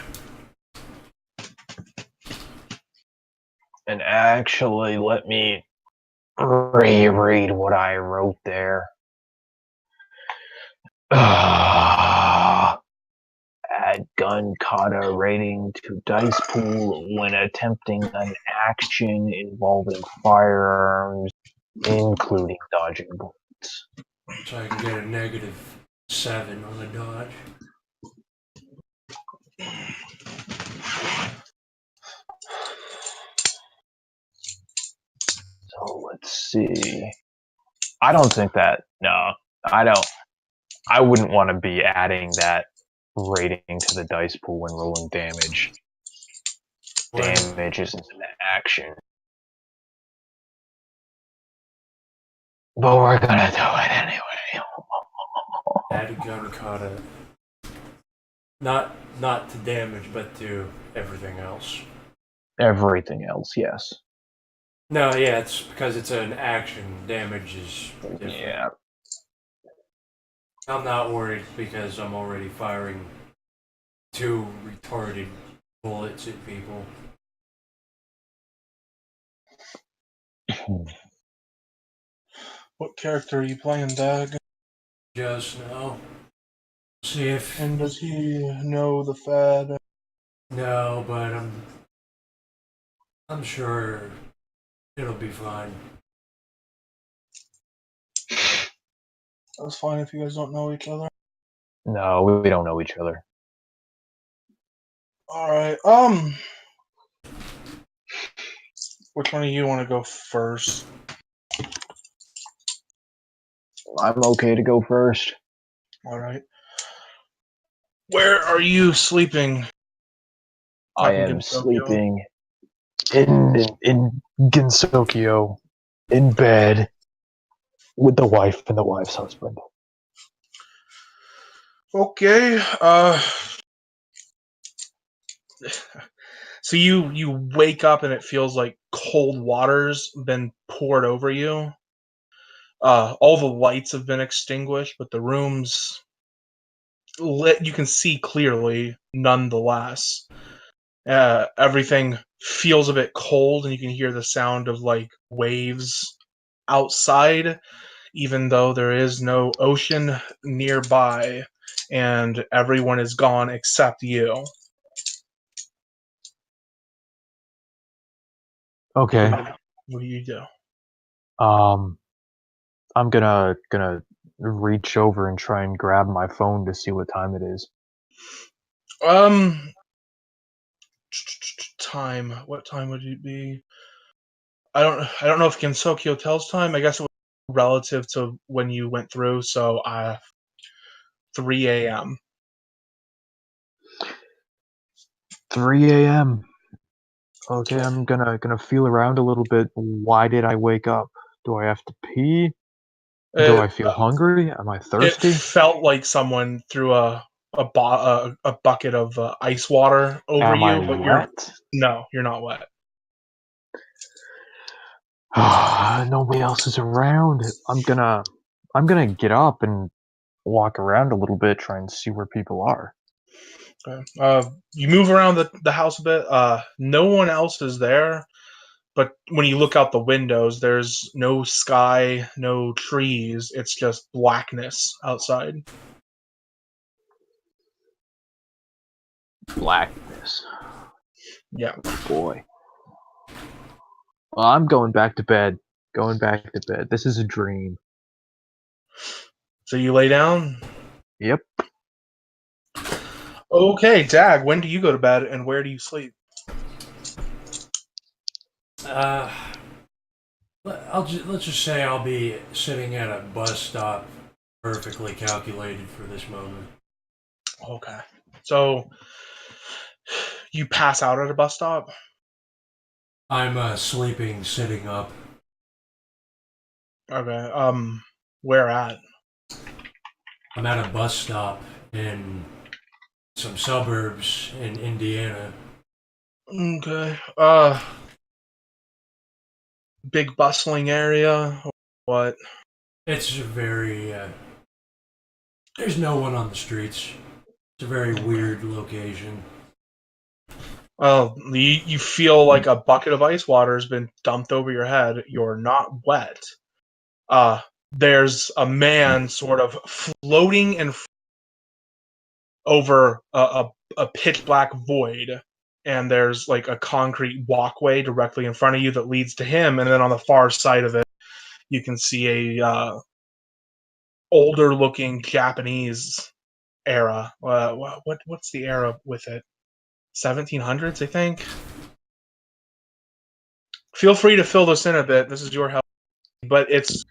And actually, let me reread what I wrote there. Add gun kata rating to dice pool when attempting an action involving firearms, including dodging bullets. So I can get a -7 on a dodge. So let's see. I don't think that. No, I don't. I wouldn't want to be adding that rating to the dice pool when rolling damage. Damage isn't an action. But we're gonna do it anyway. Add gun kata. Not to damage, but to everything else. Everything else, yes. No, yeah, it's because it's an action. Damage is different. Yeah. I'm not worried because I'm already firing 2 retarded bullets at people. What character are you playing, Dag? Just now. See if. And does he know the fad? No, but I'm sure it'll be fine. That's fine if you guys don't know each other. No, we don't know each other. Alright, which one of you want to go first? I'm okay to go first. Alright. Where are you sleeping? I am sleeping in Ginsokyo, in bed, with the wife and the wife's husband. Okay, so you wake up and it feels like cold water's been poured over you. All the lights have been extinguished, but the room's lit. You can see clearly, nonetheless. Everything feels a bit cold, and you can hear the sound of like waves outside, even though there is no ocean nearby, and everyone is gone except you. Okay. What do you do? I'm gonna reach over and try and grab my phone to see what time it is. Time. What time would it be? I don't know if Gensokyo tells time. I guess it was relative to when you went through. So 3 a.m. 3 a.m. Okay, I'm gonna feel around a little bit. Why did I wake up? Do I have to pee? Do I feel hungry? Am I It thirsty? felt like someone threw a bucket of ice water over Am I you, but wet? you're not wet. Nobody else is around. I'm gonna get up and walk around a little bit, try and see where people are. Okay. You move around the house a bit. No one else is there, but when you look out the windows, there's no sky, no trees. It's just blackness outside. Blackness. Yeah. Oh boy. Well, I'm going back to bed. Going back to bed. This is a dream. So you lay down. Yep. Okay, Dag. When do you go to bed, and where do you sleep? Let's just say I'll be sitting at a bus stop, perfectly calculated for this moment. Okay. So you pass out at a bus stop. I'm sleeping, sitting up. Okay. Where at? I'm at a bus stop in some suburbs in Indiana. Okay. Big bustling area. Or what? It's a very there's no one on the streets. It's a very weird location. Well, you feel like a bucket of ice water has been dumped over your head. You're not wet. There's a man sort of floating over a pitch black void, and there's like a concrete walkway directly in front of you that leads to him, and then on the far side of it, you can see a older looking Japanese era. What's the era with it? 1700s, I think. Feel free to fill this in a bit. This is your house, but it's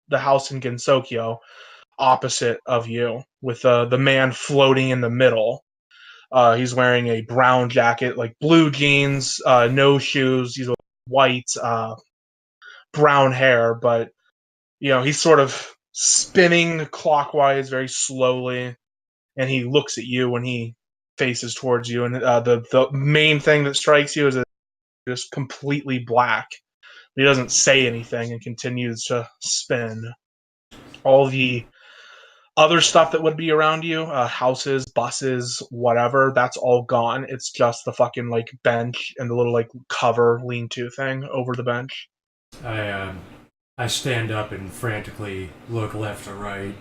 the house in Gensokyo, opposite of you, with the man floating in the middle. He's wearing a brown jacket, like blue jeans, no shoes. He's white, brown hair, but he's sort of spinning clockwise very slowly, and he looks at you when he faces towards you. And the main thing that strikes you is that it's just completely black. He doesn't say anything and continues to spin. All the Other stuff that would be around you, houses, buses, whatever, that's all gone. It's just the fucking like bench and the little like cover lean-to thing over the bench. I stand up and frantically look left or right,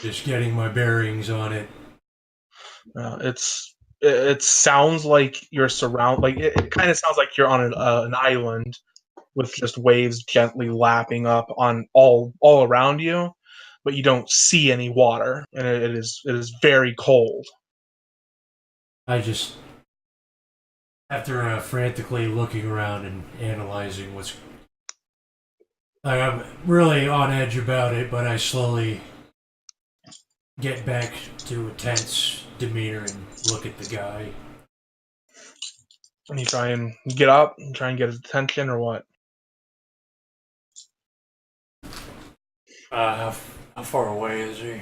just getting my bearings on it. It sounds like you're surrounded. Like it kind of sounds like you're on an island with just waves gently lapping up on all around you, but you don't see any water, and it is very cold. I just, after frantically looking around and analyzing what's, like, I'm really on edge about it, but I slowly get back to a tense demeanor and look at the guy. And you try and get up and try and get his attention, or what? How far away is he?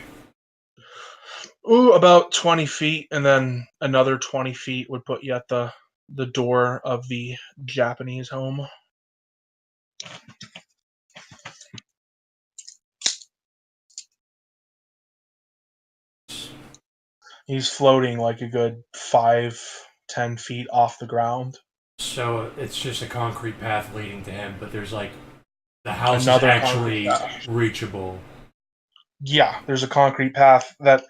Ooh, about 20 feet, and then another 20 feet would put you at the door of the Japanese home. He's floating like a good 5-10 feet off the ground. So it's just a concrete path leading to him, but there's like the house is Another actually concrete path. reachable. Yeah, there's a concrete path that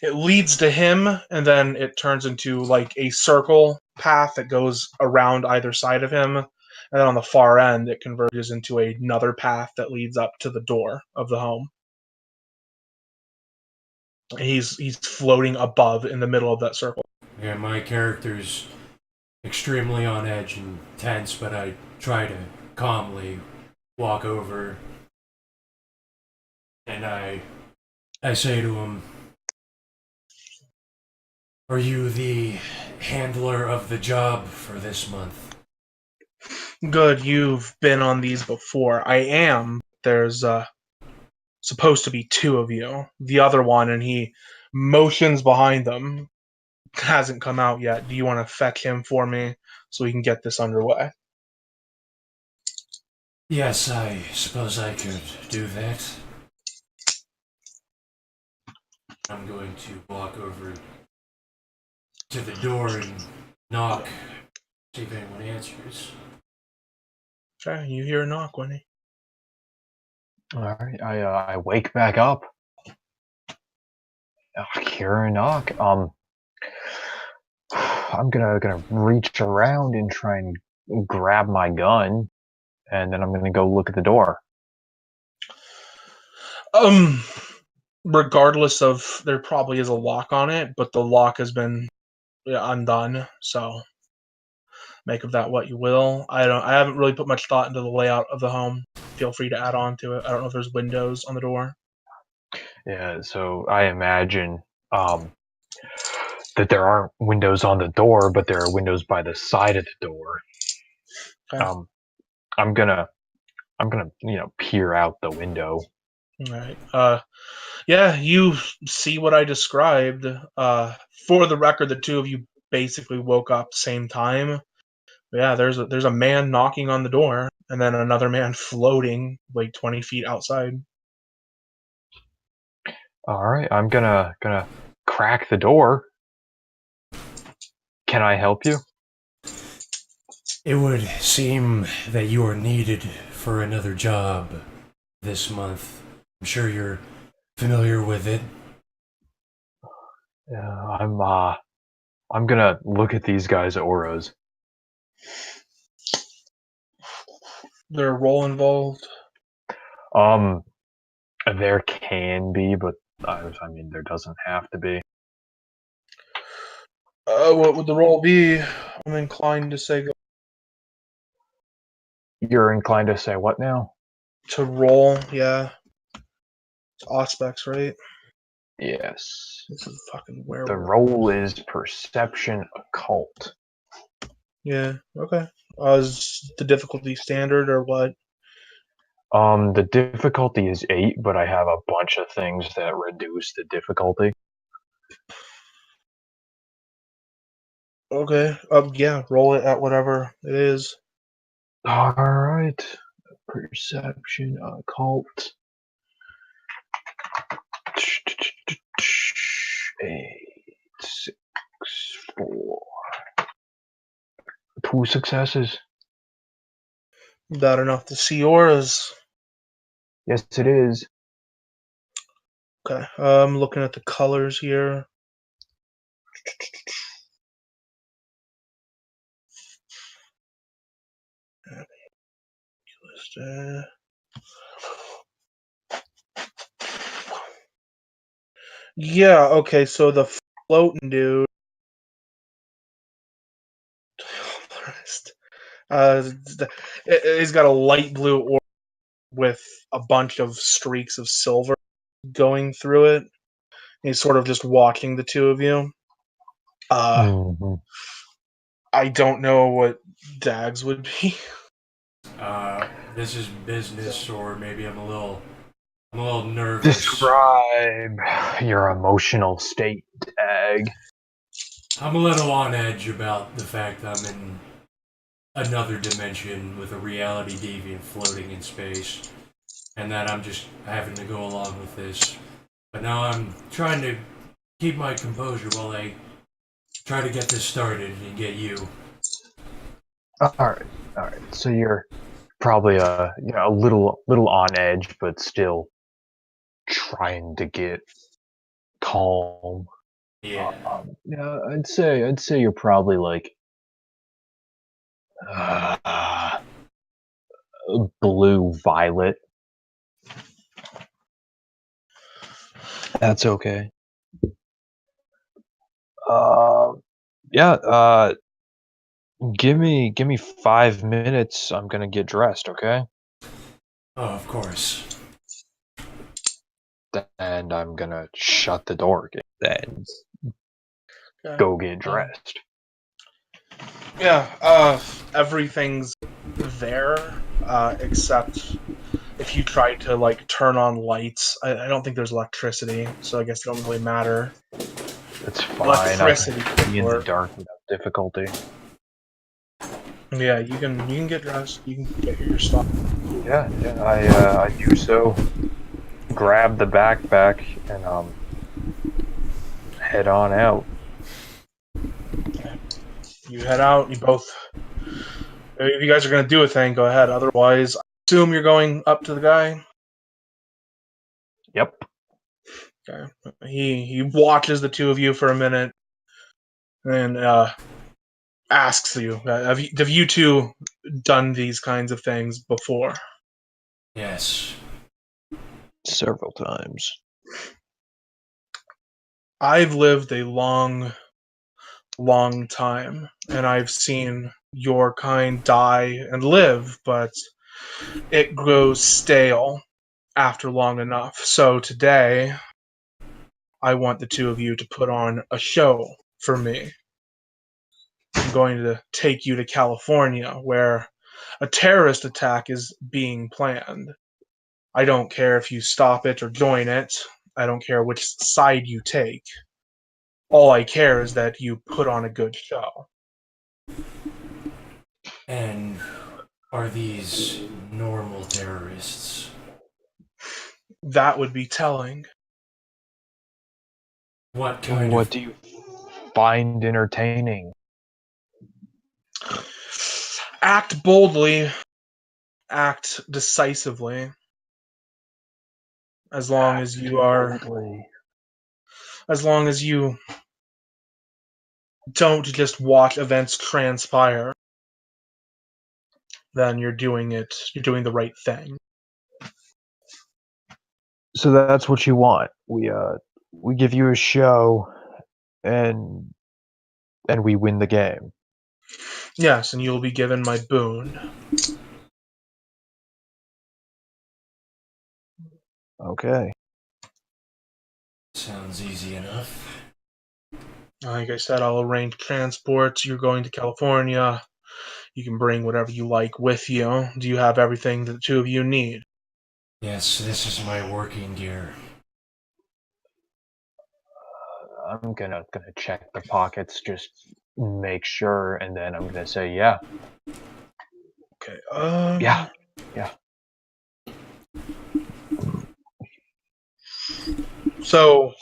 it leads to him, and then it turns into like a circle path that goes around either side of him. And then on the far end, it converges into another path that leads up to the door of the home. He's floating above in the middle of that circle. Yeah, my character's extremely on edge and tense, but I try to calmly walk over and I say to him, "Are you the handler of the job for this month?" Good, you've been on these before. I am. There's supposed to be two of you. The other one, and he motions behind them, hasn't come out yet. Do you want to fetch him for me so we can get this underway? Yes, I suppose I could do that. I'm going to walk over to the door and knock, see if anyone answers. Okay, you hear a knock, Winnie. All right, I wake back up. Hear a knock. I'm gonna reach around and try and grab my gun, and then I'm gonna go look at the door. Um, Regardless of, there probably is a lock on it, but the lock has been undone. So make of that what you will. I haven't really put much thought into the layout of the home. Feel free to add on to it. I don't know if there's windows on the door. Yeah, so I imagine that there aren't windows on the door, but there are windows by the side of the door. Okay. I'm gonna peer out the window. All right. Yeah, you see what I described. For the record, the two of you basically woke up same time. Yeah, there's a man knocking on the door, and then another man floating like 20 feet outside. All right, I'm gonna crack the door. Can I help you? It would seem that you are needed for another job this month. I'm sure you're familiar with it. I'm gonna look at these guys' auras. There a role involved? There can be, but I mean, there doesn't have to be. What would the role be? I'm inclined to say go You're inclined to say what now? to roll. Yeah, it's Auspex, right? Yes. This is fucking The werewolf. role is perception occult. Yeah. Okay. Is the difficulty standard or what? The difficulty is 8, but I have a bunch of things that reduce the difficulty. Okay. Yeah. Roll it at whatever it is. All right. Perception occult. 8, 6, 4. 2 successes. That enough to see auras. Yes, it is. Okay, I'm looking at the colors here. Yeah, okay, so the floating dude. He's got a light blue orb with a bunch of streaks of silver going through it. He's sort of just watching the two of you. Mm-hmm. I don't know what Dags would be. This is business, or maybe I'm a little nervous. Describe your emotional state, Dag. I'm a little on edge about the fact I'm in another dimension with a reality deviant floating in space, and that I'm just having to go along with this. But now I'm trying to keep my composure while I try to get this started and get you. All right. So you're probably a little on edge, but still trying to get calm. Yeah. Yeah, I'd say you're probably like blue violet. That's okay. Yeah. Give me 5 minutes. I'm gonna get dressed. Okay. Oh, of course. And I'm gonna shut the door again. Then Okay. go get dressed. Yeah, everything's there, except if you try to like turn on lights. I don't think there's electricity, so I guess it don't really matter. It's fine. Electricity I can be in the work. dark without difficulty. Yeah, you can get dressed. You can get your stuff. Yeah. I do so. Grab the backpack and head on out. You head out. You both. If you guys are gonna do a thing, go ahead. Otherwise, I assume you're going up to the guy. Yep. Okay. He watches the two of you for a minute, and asks you, have you two done these kinds of things before? Yes. Several times. I've lived a long time, and I've seen your kind die and live, but it grows stale after long enough. So today, I want the two of you to put on a show for me. I'm going to take you to California, where a terrorist attack is being planned. I don't care if you stop it or join it. I don't care which side you take. All I care is that you put on a good show. And are these normal terrorists? That would be telling. What kind What of... do you find entertaining? Act boldly. Act decisively. As long as you are... Boldly. As long as you don't just watch events transpire, then you're doing the right thing. So that's what you want. We give you a show, and we win the game. Yes, and you'll be given my boon. Okay. Sounds easy enough. Like I said, I'll arrange transports. You're going to California. You can bring whatever you like with you. Do you have everything that the two of you need? Yes, this is my working gear. I'm gonna check the pockets, just make sure, and then I'm gonna say, yeah. Okay. Yeah. So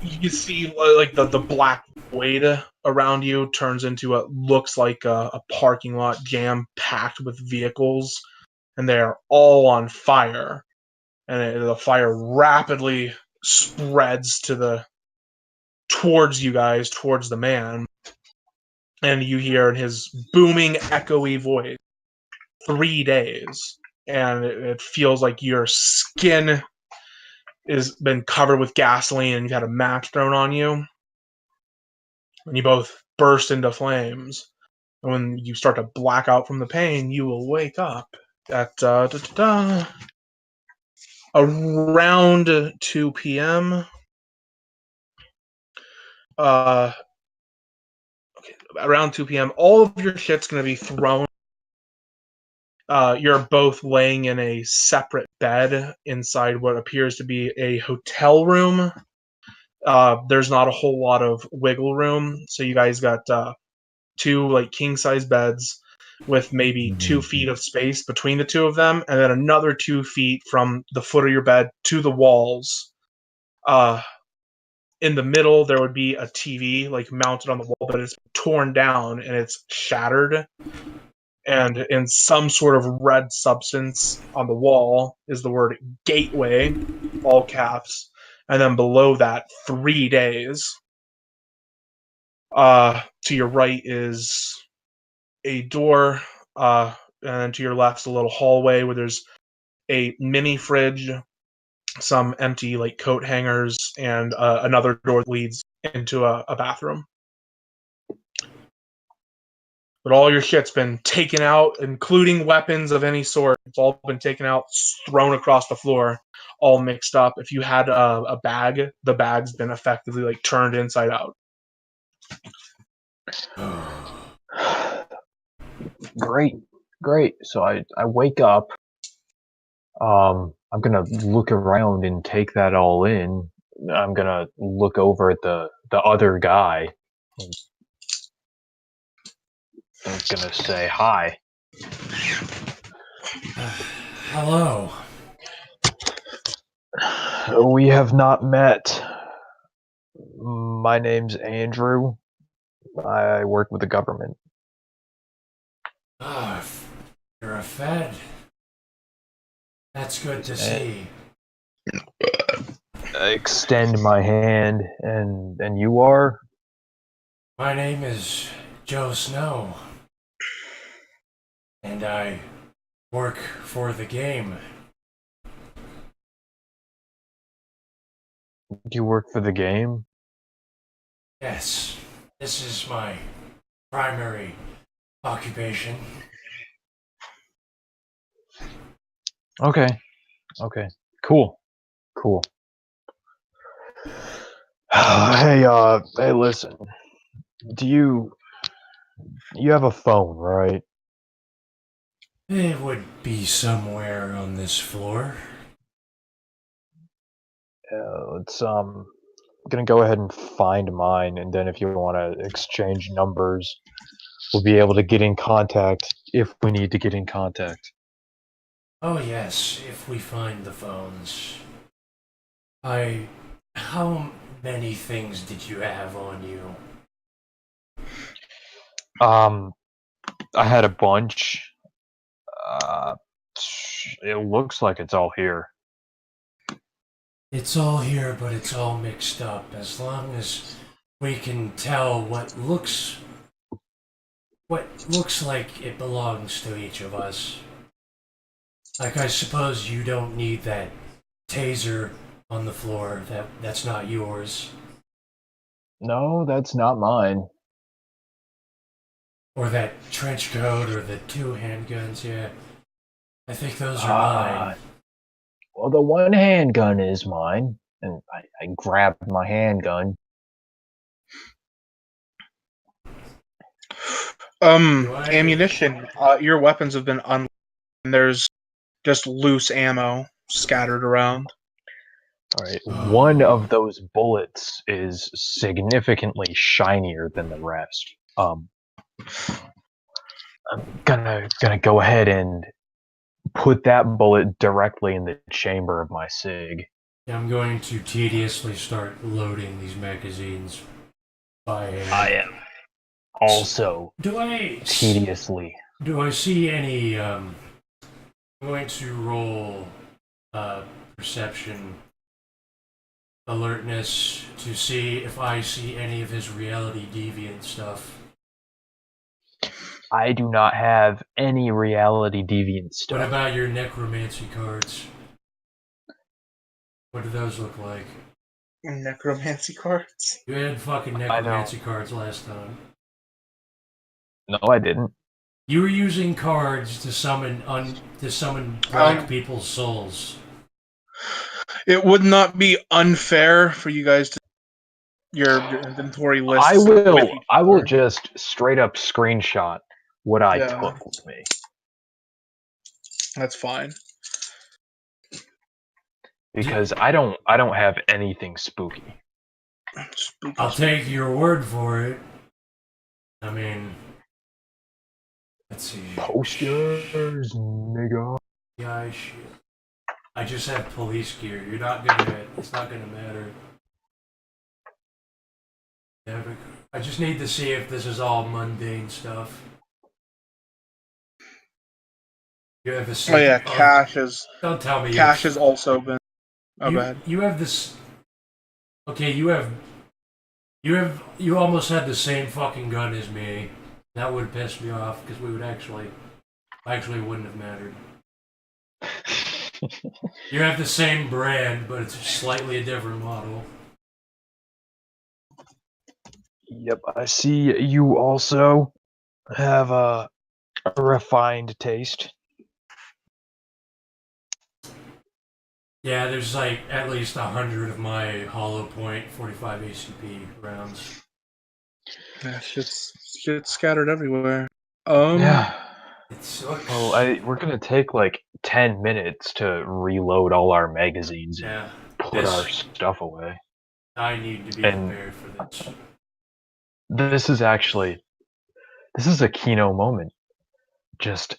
you see like the black void around you turns into what looks like a parking lot jam packed with vehicles, and they're all on fire. And the fire rapidly spreads towards you guys, towards the man, and you hear in his booming, echoey voice, 3 days, and it feels like your skin has been covered with gasoline, and you've had a match thrown on you, and you both burst into flames. And when you start to black out from the pain, you will wake up at around 2 p.m. Uh, around 2 p.m. All of your shit's going to be thrown. You're both laying in a separate bed inside what appears to be a hotel room. There's not a whole lot of wiggle room, so you guys got two like king size beds with maybe 2 feet of space between the two of them, and then another 2 feet from the foot of your bed to the walls. In the middle, there would be a TV like mounted on the wall, but it's torn down and it's shattered. And in some sort of red substance on the wall is the word gateway, all caps. And then below that, 3 days. To your right is a door, and then to your left is a little hallway where there's a mini fridge, some empty like coat hangers, and another door that leads into a bathroom. But all your shit's been taken out, including weapons of any sort. It's all been taken out, thrown across the floor, all mixed up. If you had a bag, the bag's been effectively like turned inside out. Great. So I wake up. I'm gonna look around and take that all in. I'm gonna look over at the other guy. I'm gonna say hi. Hello. We have not met. My name's Andrew. I work with the government. Ah, you're a Fed. That's good to see. I extend my hand, and you are? My name is Joe Snow, and I work for the game. Do you work for the game? Yes, this is my primary occupation. Okay. Cool. Hey, listen. Do you have a phone, right? It would be somewhere on this floor. Let's gonna go ahead and find mine, and then if you want to exchange numbers, we'll be able to get in contact if we need to get in contact. Oh yes, if we find the phones. How many things did you have on you? I had a bunch. Uh, it looks like it's all here. It's all here, but it's all mixed up. As long as we can tell what looks like it belongs to each of us. Like, I suppose you don't need that taser on the floor. That's not yours. No, that's not mine. Or that trench coat, or the 2 handguns. Yeah, I think those are mine. Well, the one handgun is mine, and I grabbed my handgun. Ammunition. Your weapons have been unloaded, and there's just loose ammo scattered around. All right, one of those bullets is significantly shinier than the rest. I'm gonna go ahead and put that bullet directly in the chamber of my SIG. I'm going to tediously start loading these magazines by hand. I am also Do I tediously. do I see any? I'm going to roll perception alertness to see if I see any of his reality deviant stuff. I do not have any reality deviant stuff. What about your necromancy cards? What do those look like? Necromancy cards. You had fucking necromancy cards last time. No, I didn't. You were using cards to summon black people's souls. It would not be unfair for you guys to your inventory list. I will just straight up screenshot what I took with me. That's fine. Because I don't have anything spooky. I'll take your word for it. I mean, let's see. Posters, nigga. Yeah, I just have police gear. It's not gonna matter. I just need to see if this is all mundane stuff. You have this. Oh yeah, cash is. Don't tell me. Cash has also been. Oh, go ahead. You have this. Okay, you almost had the same fucking gun as me. That would piss me off because we would actually wouldn't have mattered. You have the same brand, but it's slightly a different model. Yep, I see you also have a refined taste. Yeah, there's like at least 100 of my hollow point 45 ACP rounds. Yeah, shit's scattered everywhere. Yeah. It sucks. Well, we're gonna take like 10 minutes to reload all our magazines and put our stuff away. I need to be prepared for this. This is a Kino moment. Just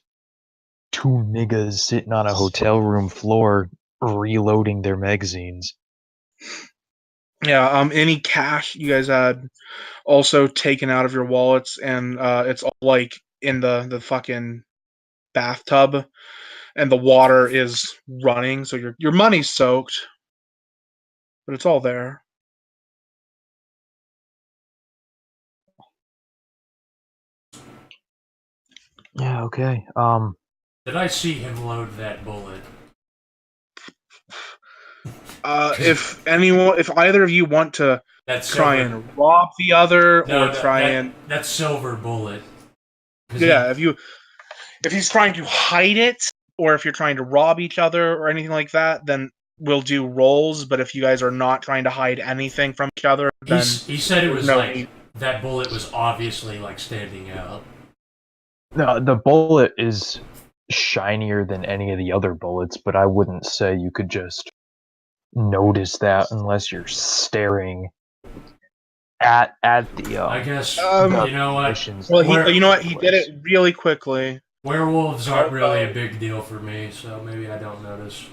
two niggas sitting on a hotel room floor reloading their magazines. Yeah, any cash you guys had also taken out of your wallets, and it's all like in the fucking bathtub, and the water is running, so your money's soaked, but it's all there. Yeah, okay. Did I see him load that bullet? If either of you want to try and rob the other, or that silver bullet. Yeah, if he's trying to hide it, or if you're trying to rob each other or anything like that, then we'll do rolls. But if you guys are not trying to hide anything from each other, then he said it was that bullet was obviously like standing out. No, the bullet is shinier than any of the other bullets, but I wouldn't say you could just notice that unless you're staring at the. I guess you know what. Well, you know what? He did it really quickly. Werewolves aren't really a big deal for me, so maybe I don't notice.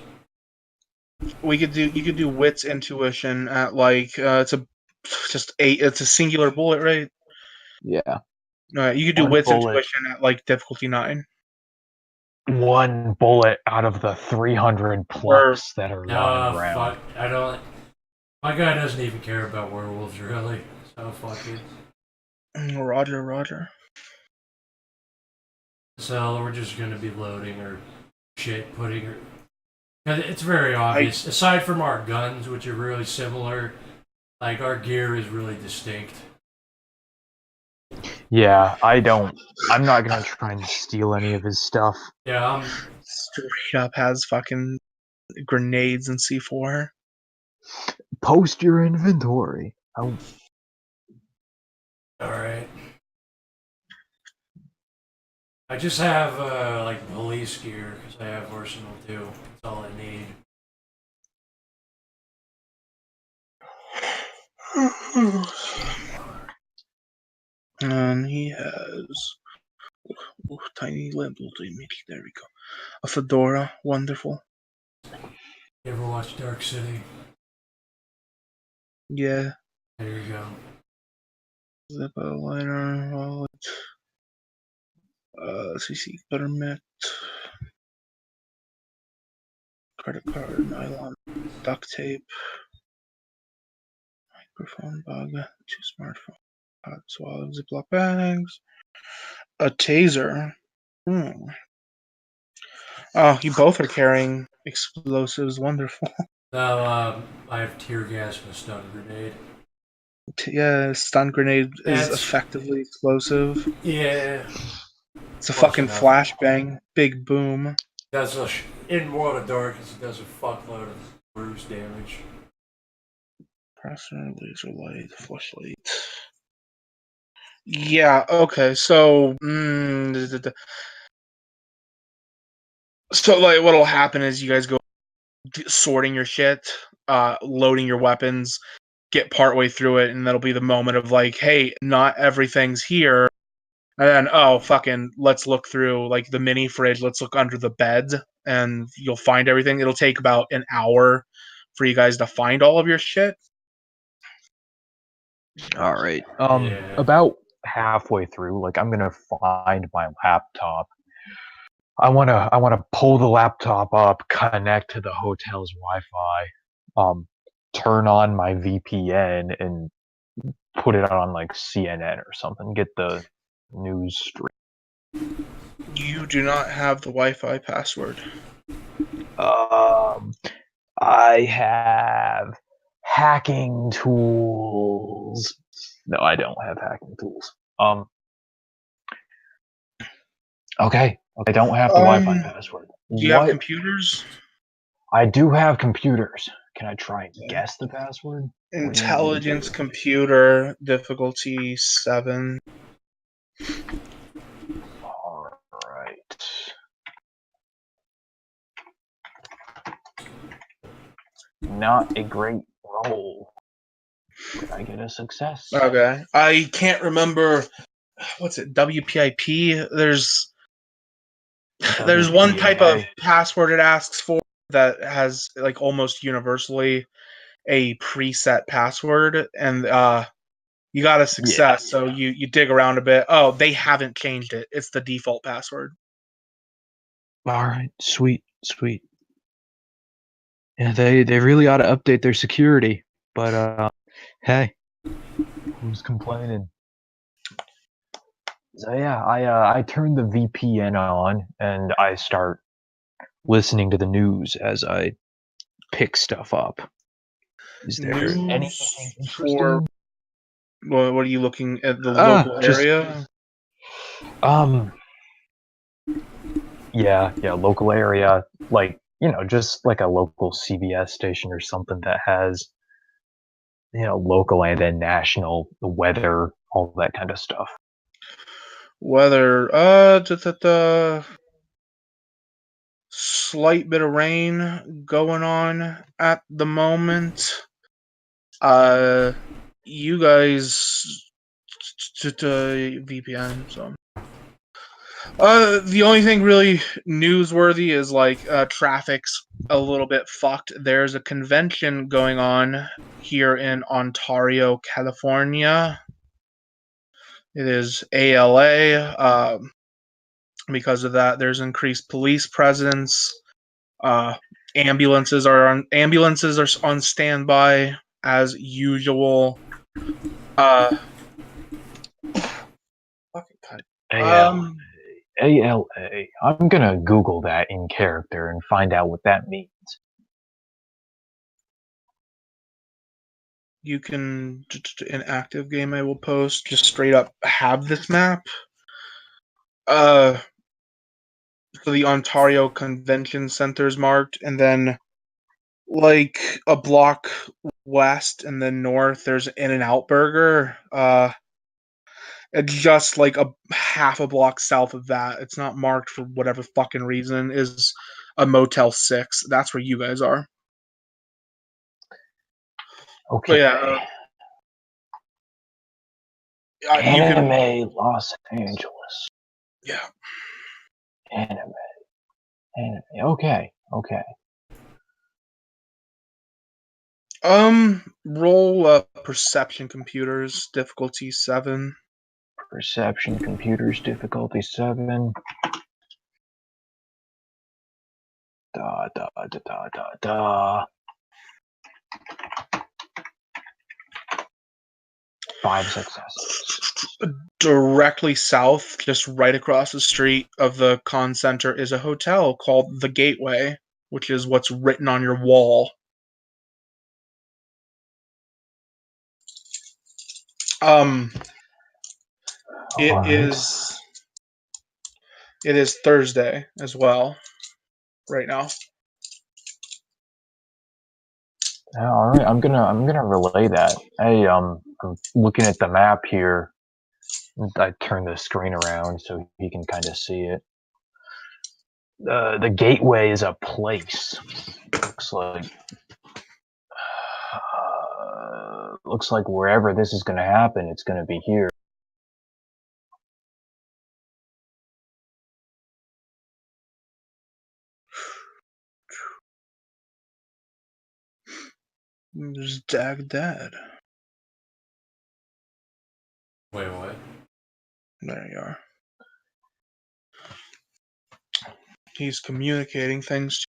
You could do wits intuition at like it's a singular bullet, right? Yeah. You could do wits intuition at like difficulty 9. One bullet out of the 300 plus that are running around. Fuck, I don't. My guy doesn't even care about werewolves, really. So fuck it. Roger. So we're just gonna be loading or putting her. It's very obvious. Aside from our guns, which are really similar, like our gear is really distinct. Yeah, I'm not gonna try and steal any of his stuff. Yeah, straight up has fucking grenades and C4. Post your inventory. Alright. I just have like police gear because I have arsenal too. That's all I need. And he has tiny little image. There we go. A fedora, wonderful. You ever watch Dark City? Yeah. There you go. Zippo liner, wallet, CC Buttermint, credit card, nylon, duct tape, microphone bug, 2 smartphone, hot swallow, Ziploc bags, a taser. Oh, you both are carrying explosives. Wonderful. So, I have tear gas and a stun grenade. Yeah, stun grenade is That's effectively explosive. yeah, It's a close fucking enough. flashbang. Big boom. Does in World of Darkness, it does a fuckload of bruise damage. Compressor, laser light, flashlight. Yeah, okay, so so like what'll happen is you guys go sorting your shit, loading your weapons, get partway through it, and that'll be the moment of like, hey, not everything's here. And then, oh, fucking, let's look through like the mini fridge. Let's look under the bed, and you'll find everything. It'll take about an hour for you guys to find all of your shit. All right. Yeah. About halfway through, like I'm gonna find my laptop. I wanna pull the laptop up, connect to the hotel's Wi-Fi, turn on my VPN, and put it on like CNN or something. Get the news stream. You do not have the Wi-Fi password. I have hacking tools. No, I don't have hacking tools. Okay. I don't have the Wi-Fi password. Do you have What? computers? I do have computers. Can I try and guess the password? What do you want me to Intelligence do? computer, difficulty 7. All right. Not a great roll. Did I get a success? Okay. I can't remember. What's it? WPIP? There's one type of WPA. password it asks for that has like almost universally a preset password, and you got a success. So you dig around a bit. Oh, they haven't changed it. It's the default password. All right, sweet. Yeah, they really ought to update their security. But hey, Who's complaining? So yeah, I turn the VPN on and I start listening to the news as I pick stuff up. Is there anything News for interesting? what are you looking at the local just area? Yeah, local area, like just like a local CBS station or something that has local and then national, the weather, all that kind of stuff. Weather. Slight bit of rain going on at the moment. You guys VPN. So, the only thing really newsworthy is like traffic's a little bit fucked. There's a convention going on here in Ontario, California. It is ALA. Because of that, there's increased police presence. Uh, ambulances are on standby as usual. Fucking cut. ALA. ALA. I'm gonna Google that in character and find out what that means. You can in active game. I will post just straight up have this map. So the Ontario Convention Center is marked, and then like a block west and then north, there's In-N-Out Burger. It's just like a half a block south of that. It's not marked for whatever fucking reason. Is a Motel 6. That's where you guys are. Okay. But yeah, you can. Anime Los Angeles. Yeah. Anime. Okay. Roll perception computers, difficulty 7. Perception computers, difficulty 7. Da da da da da da. 5 successes. Directly south, just right across the street of the con center, is a hotel called The Gateway, which is what's written on your wall. It All right. is Thursday as well, right now. All right, I'm gonna relay that. Hey, I'm looking at the map here. I turn the screen around so he can kind of see it. The gateway is a place. Looks like wherever this is gonna happen, it's gonna be here. There's Dag Dad. Wait, what? There you are. He's communicating things.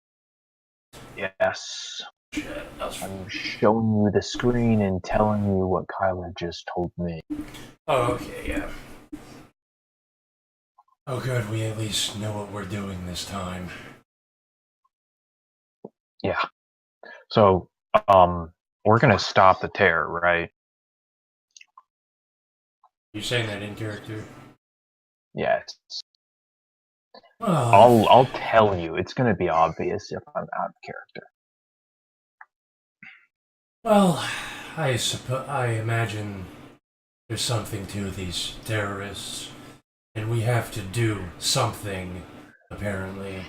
Yes. Shit, I'm showing you the screen and telling you what Kyler just told me. Oh, okay, yeah. Oh, good. We at least know what we're doing this time. Yeah. So, we're gonna stop the terror, right? You saying that in character? Yes. Well, I'll tell you. It's gonna be obvious if I'm out of character. well, I imagine there's something to these terrorists, and we have to do something, apparently.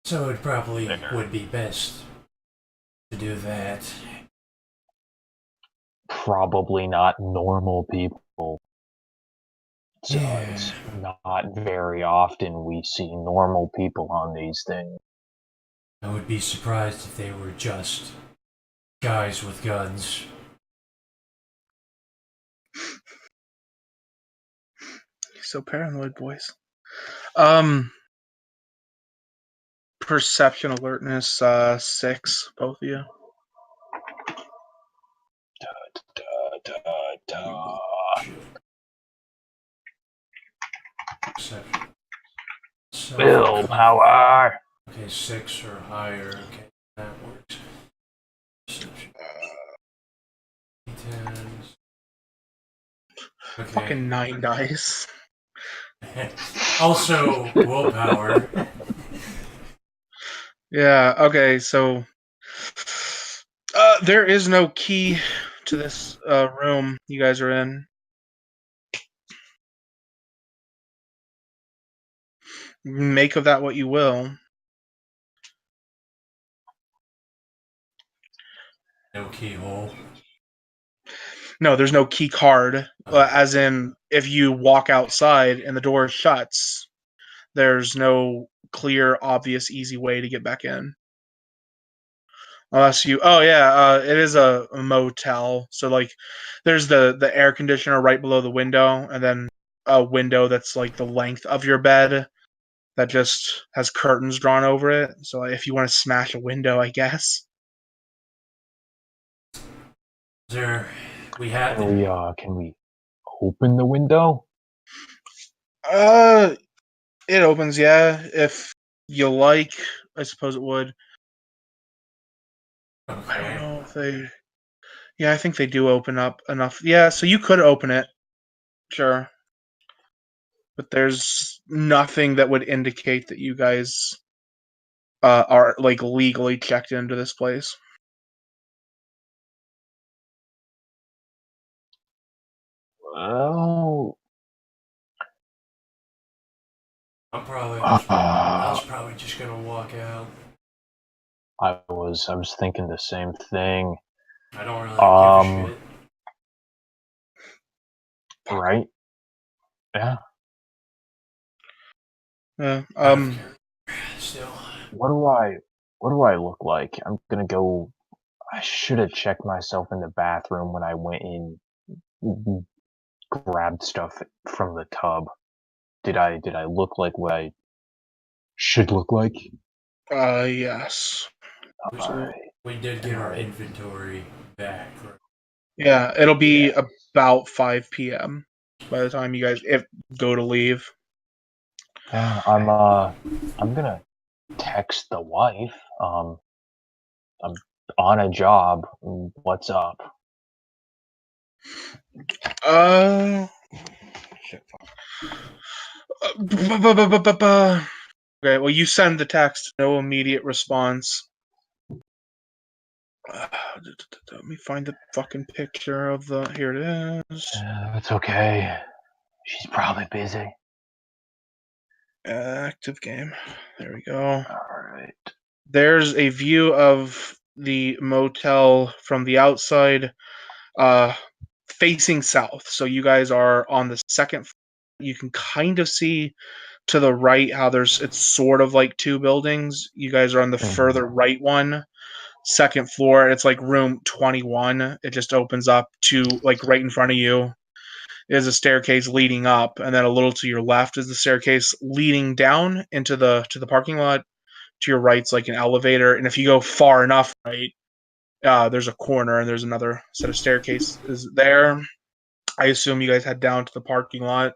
So it probably would be best to do that. Probably not normal people. So Yeah. it's not very often we see normal people on these things. I would be surprised if they were just guys with guns. He's so paranoid, boys. Perception alertness 6, both of you. Perception. Willpower. Okay, 6 or higher. Okay, that works. Perception. 10s. Okay. Fucking 9 dice. Also, willpower. Yeah, okay, so there is no key to this room you guys are in. Make of that what you will. No keyhole. No, there's no key card. As in, if you walk outside and the door shuts, there's no clear, obvious, easy way to get back in. Unless you, it is a motel. So like, there's the air conditioner right below the window, and then a window that's like the length of your bed that just has curtains drawn over it. So if you want to smash a window, I guess. There, we have. Can we open the window? It opens, yeah. If you like, I suppose it would. Okay. I don't know if they. Yeah, I think they do open up enough. Yeah, so you could open it, sure. But there's nothing that would indicate that you guys are like legally checked into this place. Well, I was probably just gonna walk out. I was thinking the same thing. I don't really give a shit. Right? Yeah. Still. What do I look like? I'm gonna go I should have checked myself in the bathroom when I went in, grabbed stuff from the tub. Did I look like what I should look like? Yes. We, Alright. we did get our Alright. inventory back. Yeah, it'll be about 5 p.m. by the time you guys go to leave. Yeah, I'm gonna text the wife. I'm on a job. What's up? Shit. Okay, well, you send the text, no immediate response. Let me find the fucking picture of the. Here it is. It's okay. She's probably busy. Active game. There we go. Alright. There's a view of the motel from the outside, facing south. So you guys are on the second. You can kind of see to the right how it's sort of like two buildings. You guys are on the further right one, second floor. It's like room 21. It just opens up to like right in front of you is a staircase leading up, and then a little to your left is the staircase leading down into the parking lot. To your right's like an elevator, and if you go far enough right, there's a corner and there's another set of staircases there. I assume you guys head down to the parking lot.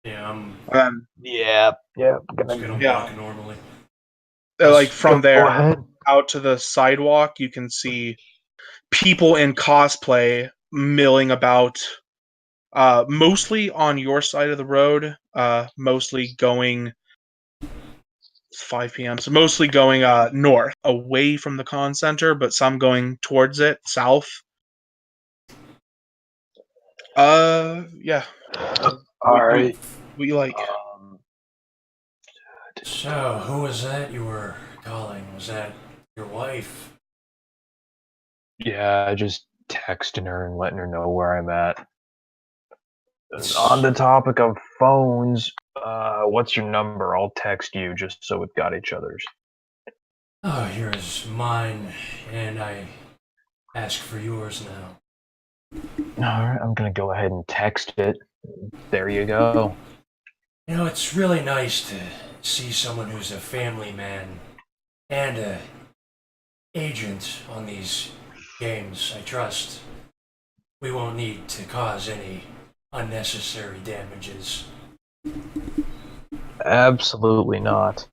Yeah, I'm Yeah. just gonna Yeah. walk normally. Like from Go there ahead. out to the sidewalk, you can see people in cosplay milling about, mostly on your side of the road, mostly going. It's 5 p.m. So mostly going north, away from the con center, but some going towards it, south. Yeah. Alright. What you like? So, who was that you were calling? Was that your wife? Yeah, just texting her and letting her know where I'm at. On the topic of phones, what's your number? I'll text you just so we've got each other's. Oh, here's mine, and I ask for yours now. Alright, I'm gonna go ahead and text it. There you go. You know, it's really nice to see someone who's a family man and a agent on these games. I trust we won't need to cause any unnecessary damages. Absolutely not.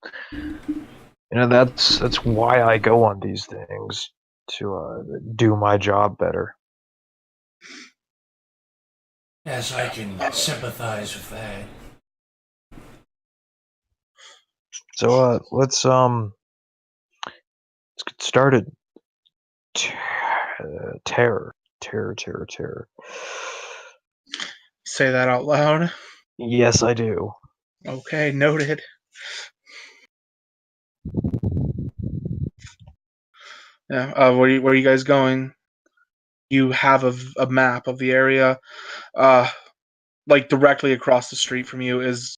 That's why I go on these things, to do my job better. Yes, I can sympathize with that. So let's get started. Terror. Say that out loud. Yes, I do. Okay, noted. Yeah. Where are you guys going? You have a map of the area. Like directly across the street from you is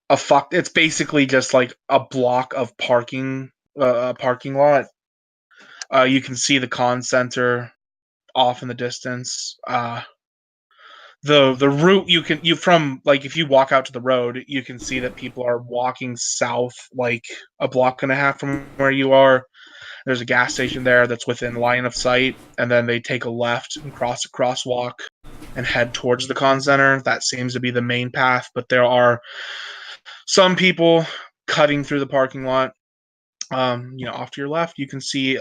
It's basically just like a block of a parking lot. You can see the con center off in the distance. The route you from, like, if you walk out to the road, you can see that people are walking south like a block and a half from where you are. There's a gas station there that's within line of sight, and then they take a left and cross a crosswalk and head towards the con center. That seems to be the main path, but there are some people cutting through the parking lot. Off to your left, you can see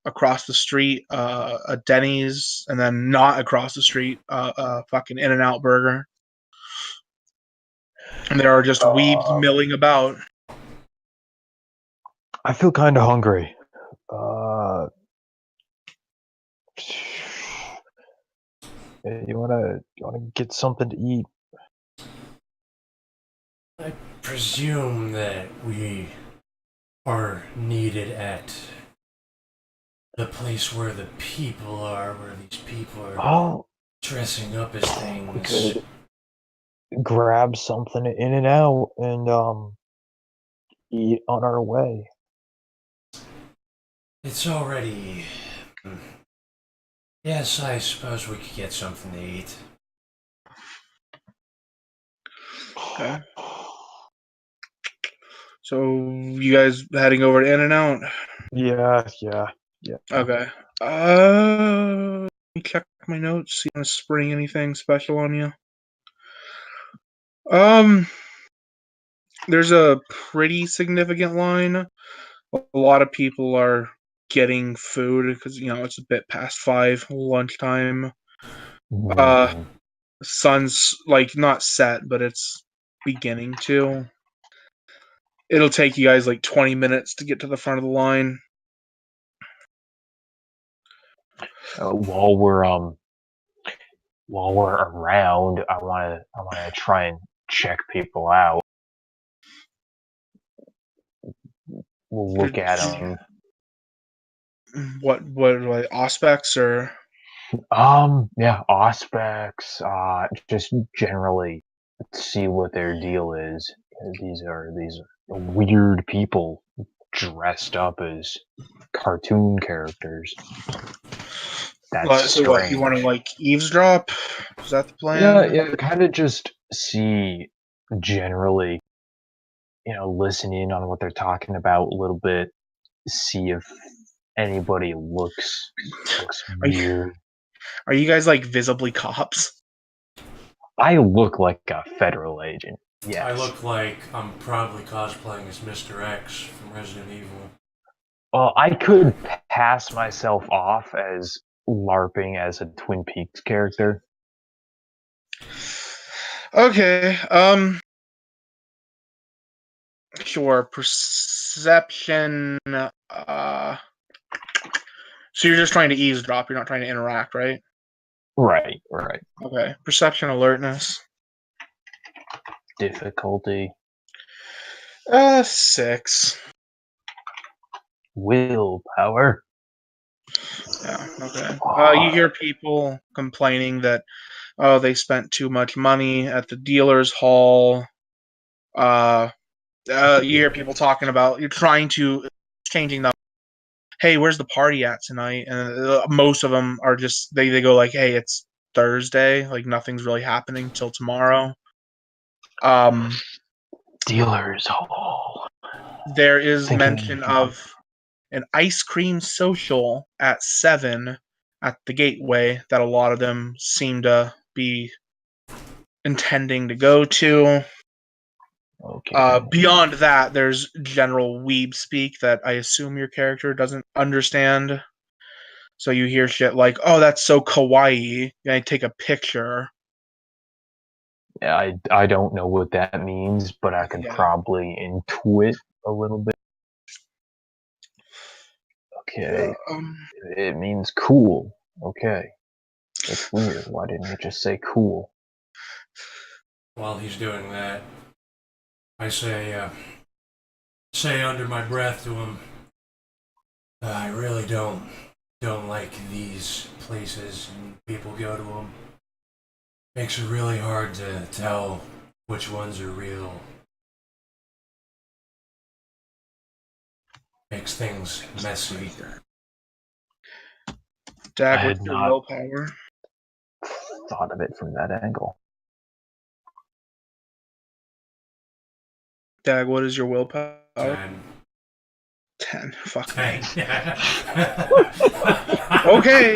across the street a Denny's, and then not across the street a fucking In-N-Out Burger. And there are just weebs milling about. I feel kind of hungry. You wanna get something to eat? I presume that we are needed at the place where the people are, where these people are Oh, dressing up as we things. could grab something at In-N-Out and eat on our way. It's already Yes, I suppose we could get something to eat. Okay. So you guys heading over to In-N-Out? Yeah. Okay. Let me check my notes. See if I'm spring anything special on you. There's a pretty significant line. A lot of people are getting food because it's a bit past 5 lunchtime. Mhm. Sun's like not set, but it's beginning to. It'll take you guys like 20 minutes to get to the front of the line. While we're around, I wanna try and check people out. We'll look at them. What like aspects or Yeah, aspects. Just generally see what their deal is. These are weird people dressed up as cartoon characters. That's so what you want to strange. like eavesdrop? Is that the Yeah, plan? yeah, kind of just see generally, listen in on what they're talking about a little bit, see if anybody looks Are you weird. are you guys like visibly cops? I look like a federal agent. I Yes. look like I'm probably cosplaying as Mr. X from Resident Evil. Well, I could pass myself off as LARPing as a Twin Peaks character. Okay. Sure. Perception. So you're just trying to eavesdrop. You're not trying to interact, right? Right, right. Okay. Perception alertness. Difficulty, 6. willpower. Yeah. Okay. You Ah, hear people complaining that they spent too much money at the dealer's hall. Uh, you hear people talking about you're trying to changing the hey, where's the party at tonight? And most of them are just they go like, hey, it's Thursday, like nothing's really happening till tomorrow. Um, dealer's hall. there is Thinking, mention of an ice cream social at 7 at the gateway that a lot of them seem to be intending to go to. okay. Beyond that, there's general weeb speak that I assume your character doesn't understand. So you hear shit like, "Oh, that's so kawaii." And I take a picture. Yeah, I don't know what that means, but I can Yeah. probably intuit a little bit. Yeah. Okay, it means cool. Okay, that's weird. Why didn't it just say cool? While he's doing that, I say under my breath to him, I really don't like these places and people go to them. Makes it really hard to tell which ones are real. Makes things messy. Dag, I what's had your not willpower? thought of it from that angle. Dag, what is your willpower? 10. 10. Fuck me. 10. Okay,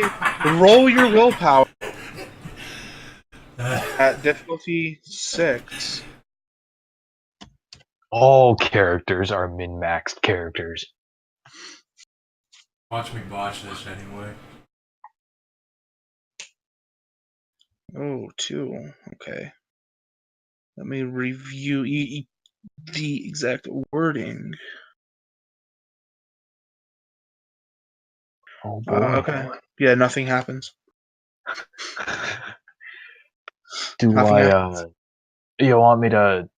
roll your willpower at difficulty 6. All characters are min-maxed characters. Watch me botch this anyway. Oh, 2. Okay. Let me review the exact wording. Oh boy. Okay. Yeah, nothing happens. Do Nothing happens. you want me to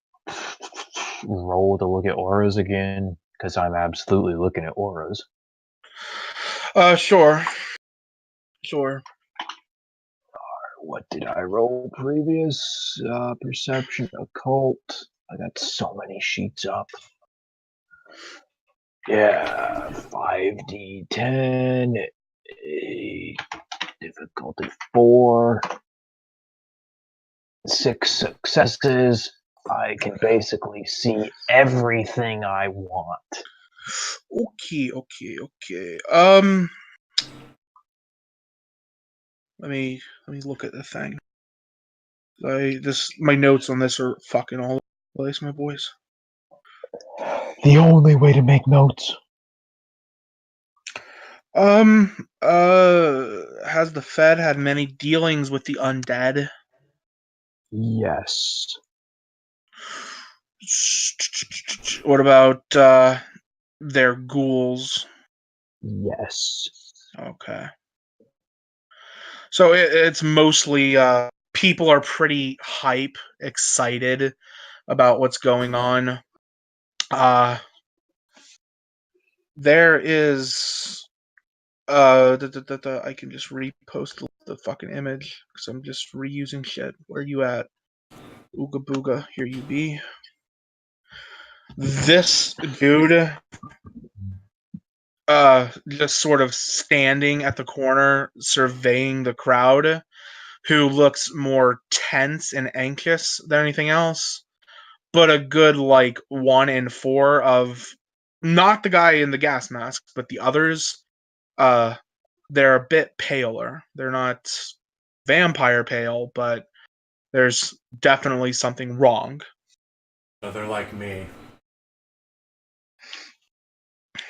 roll to look at auras again? Because I'm absolutely looking at auras. Sure. Sure. What did I roll previous? Perception, occult. I got so many sheets up. Yeah, 5d10, Difficulty 4. 6 successes. I can basically see everything I want. Okay. Let me look at the thing. My notes on this are fucking all over the place, my boys. The only way to make notes. Has the Fed had many dealings with the undead? Yes. What about their ghouls? Yes. Okay. So it's mostly people are pretty excited about what's going on. There is I can just repost the fucking image because I'm just reusing shit. Where you at? Ooga booga, here you be. This dude just sort of standing at the corner surveying the crowd, who looks more tense and anxious than anything else, but a good like 1 in 4 of not the guy in the gas mask but the others, they're a bit paler. They're not vampire pale, but there's definitely something wrong. So they're like me.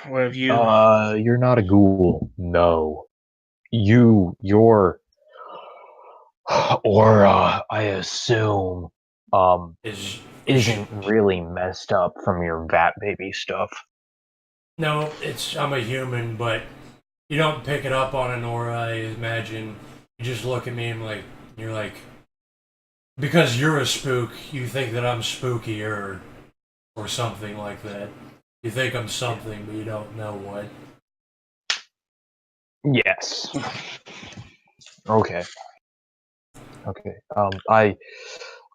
What have you? You're not a ghoul. No. Your aura, I assume, Is isn't really messed up from your vat baby stuff. No, I'm a human, but you don't pick it up on an aura. I imagine you just look at me and you're like, because you're a spook, you think that I'm spookier or something like that. You think I'm something, but you don't know what. Yes. Okay.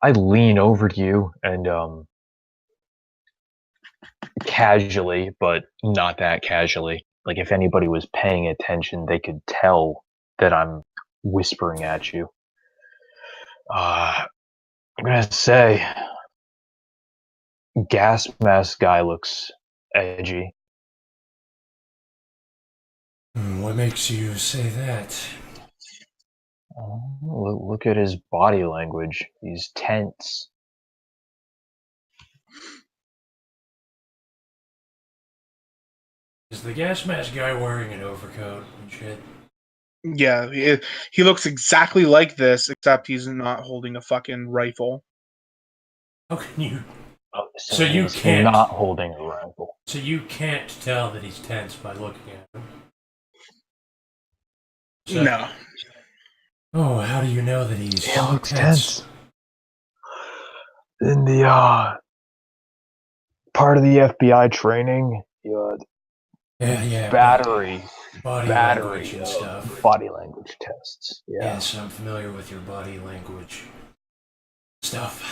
I lean over to you and casually, but not that casually. Like if anybody was paying attention, they could tell that I'm whispering at you. I'm gonna say, gas mask guy looks edgy. What makes you say that? Look at his body language. He's tense. Is the gas mask guy wearing an overcoat and shit? Yeah, he looks exactly like this, except he's not holding a fucking rifle. How can you? Oh, So you he's can't. not holding a rifle. So you can't tell that he's tense by looking at him. So, No. Oh, how do you know that he's He looks tense. In the part of the FBI training, Yeah. battery Language and stuff. body language tests. Yeah. Yes, I'm familiar with your body language stuff.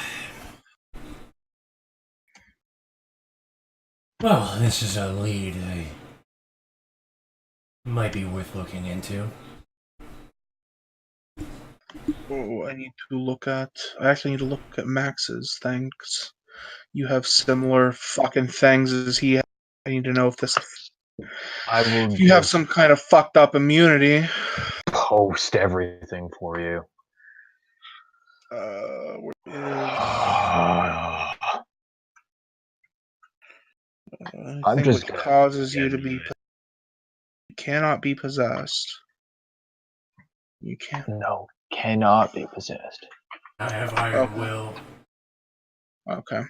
Well, this is a lead I might be worth looking into. Oh, I actually need to look at Max's things. You have similar fucking things as he has. I need to know if you have some kind of fucked up immunity. Post everything for you. Where is I'm just which causes you to be cannot be possessed. You can't. No, cannot be possessed. I have iron will. Okay.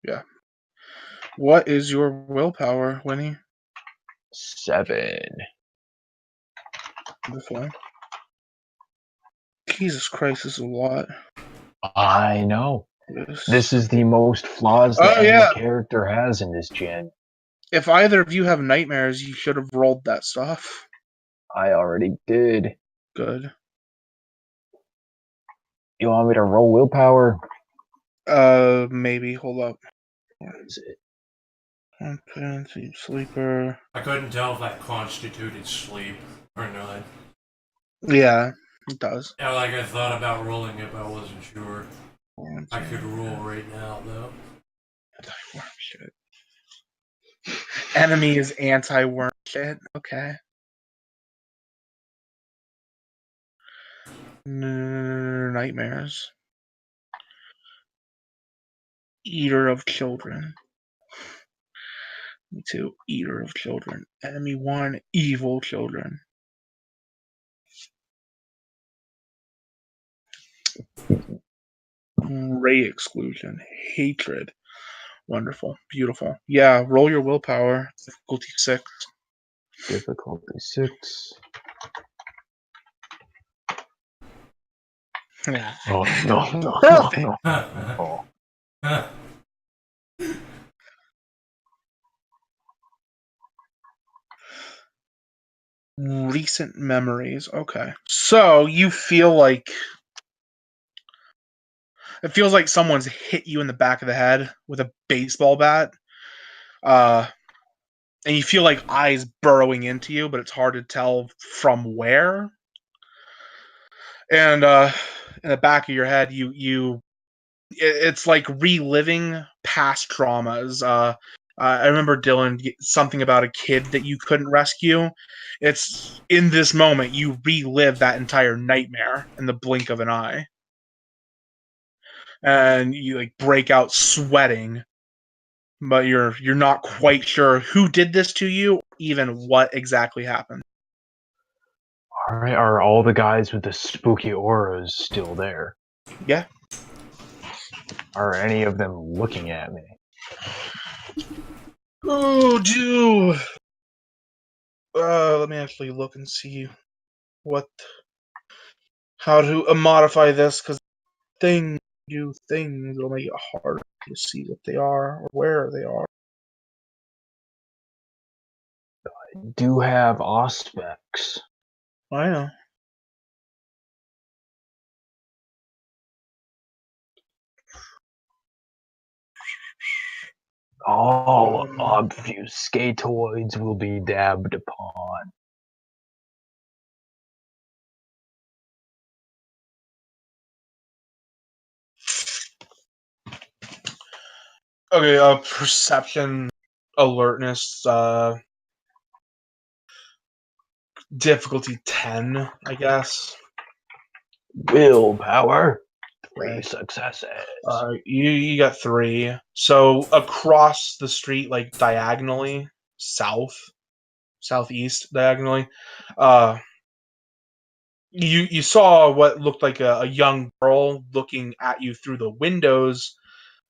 Yeah. What is your willpower, Winnie? 7. Before. Jesus Christ, this is a lot. I know. This is the most flaws that any character has in this gen. If either of you have nightmares, you should have rolled that stuff. I already did. Good. You want me to roll willpower? Maybe. Hold up. Where is it? Deep sleeper. I couldn't tell if that constituted sleep or not. Yeah, it does. Yeah, like I thought about rolling it, but I wasn't sure. I could roll right now, though. Anti-worm shit. Enemy is anti-worm shit. Okay. Nightmares. Eater of children. Me too. Eater of children. Enemy 1, evil children. Ray exclusion. Hatred. Wonderful. Beautiful. Yeah, roll your willpower. Difficulty 6. Difficulty 6. Yeah. Oh no! Perfect. Oh. Recent memories. Okay. So you feel like it feels like someone's hit you in the back of the head with a baseball bat. And you feel like eyes burrowing into you, but it's hard to tell from where. And in the back of your head, it's like reliving past traumas. I remember Dylan something about a kid that you couldn't rescue. It's in this moment you relive that entire nightmare in the blink of an eye, and you like break out sweating, but you're not quite sure who did this to you, even what exactly happened. Alright, are all the guys with the spooky auras still there? Yeah. Are any of them looking at me? Oh, dude. Let me actually look and see how to modify this, because things do things will make it harder to see what they are or where they are. Do have Auspex. I know. All obfuscatoids will be dabbed upon. Okay, perception, alertness, difficulty 10, I guess. Willpower. 3 Okay. successes. You got 3. So across the street, like diagonally, southeast diagonally, you saw what looked like a young girl looking at you through the windows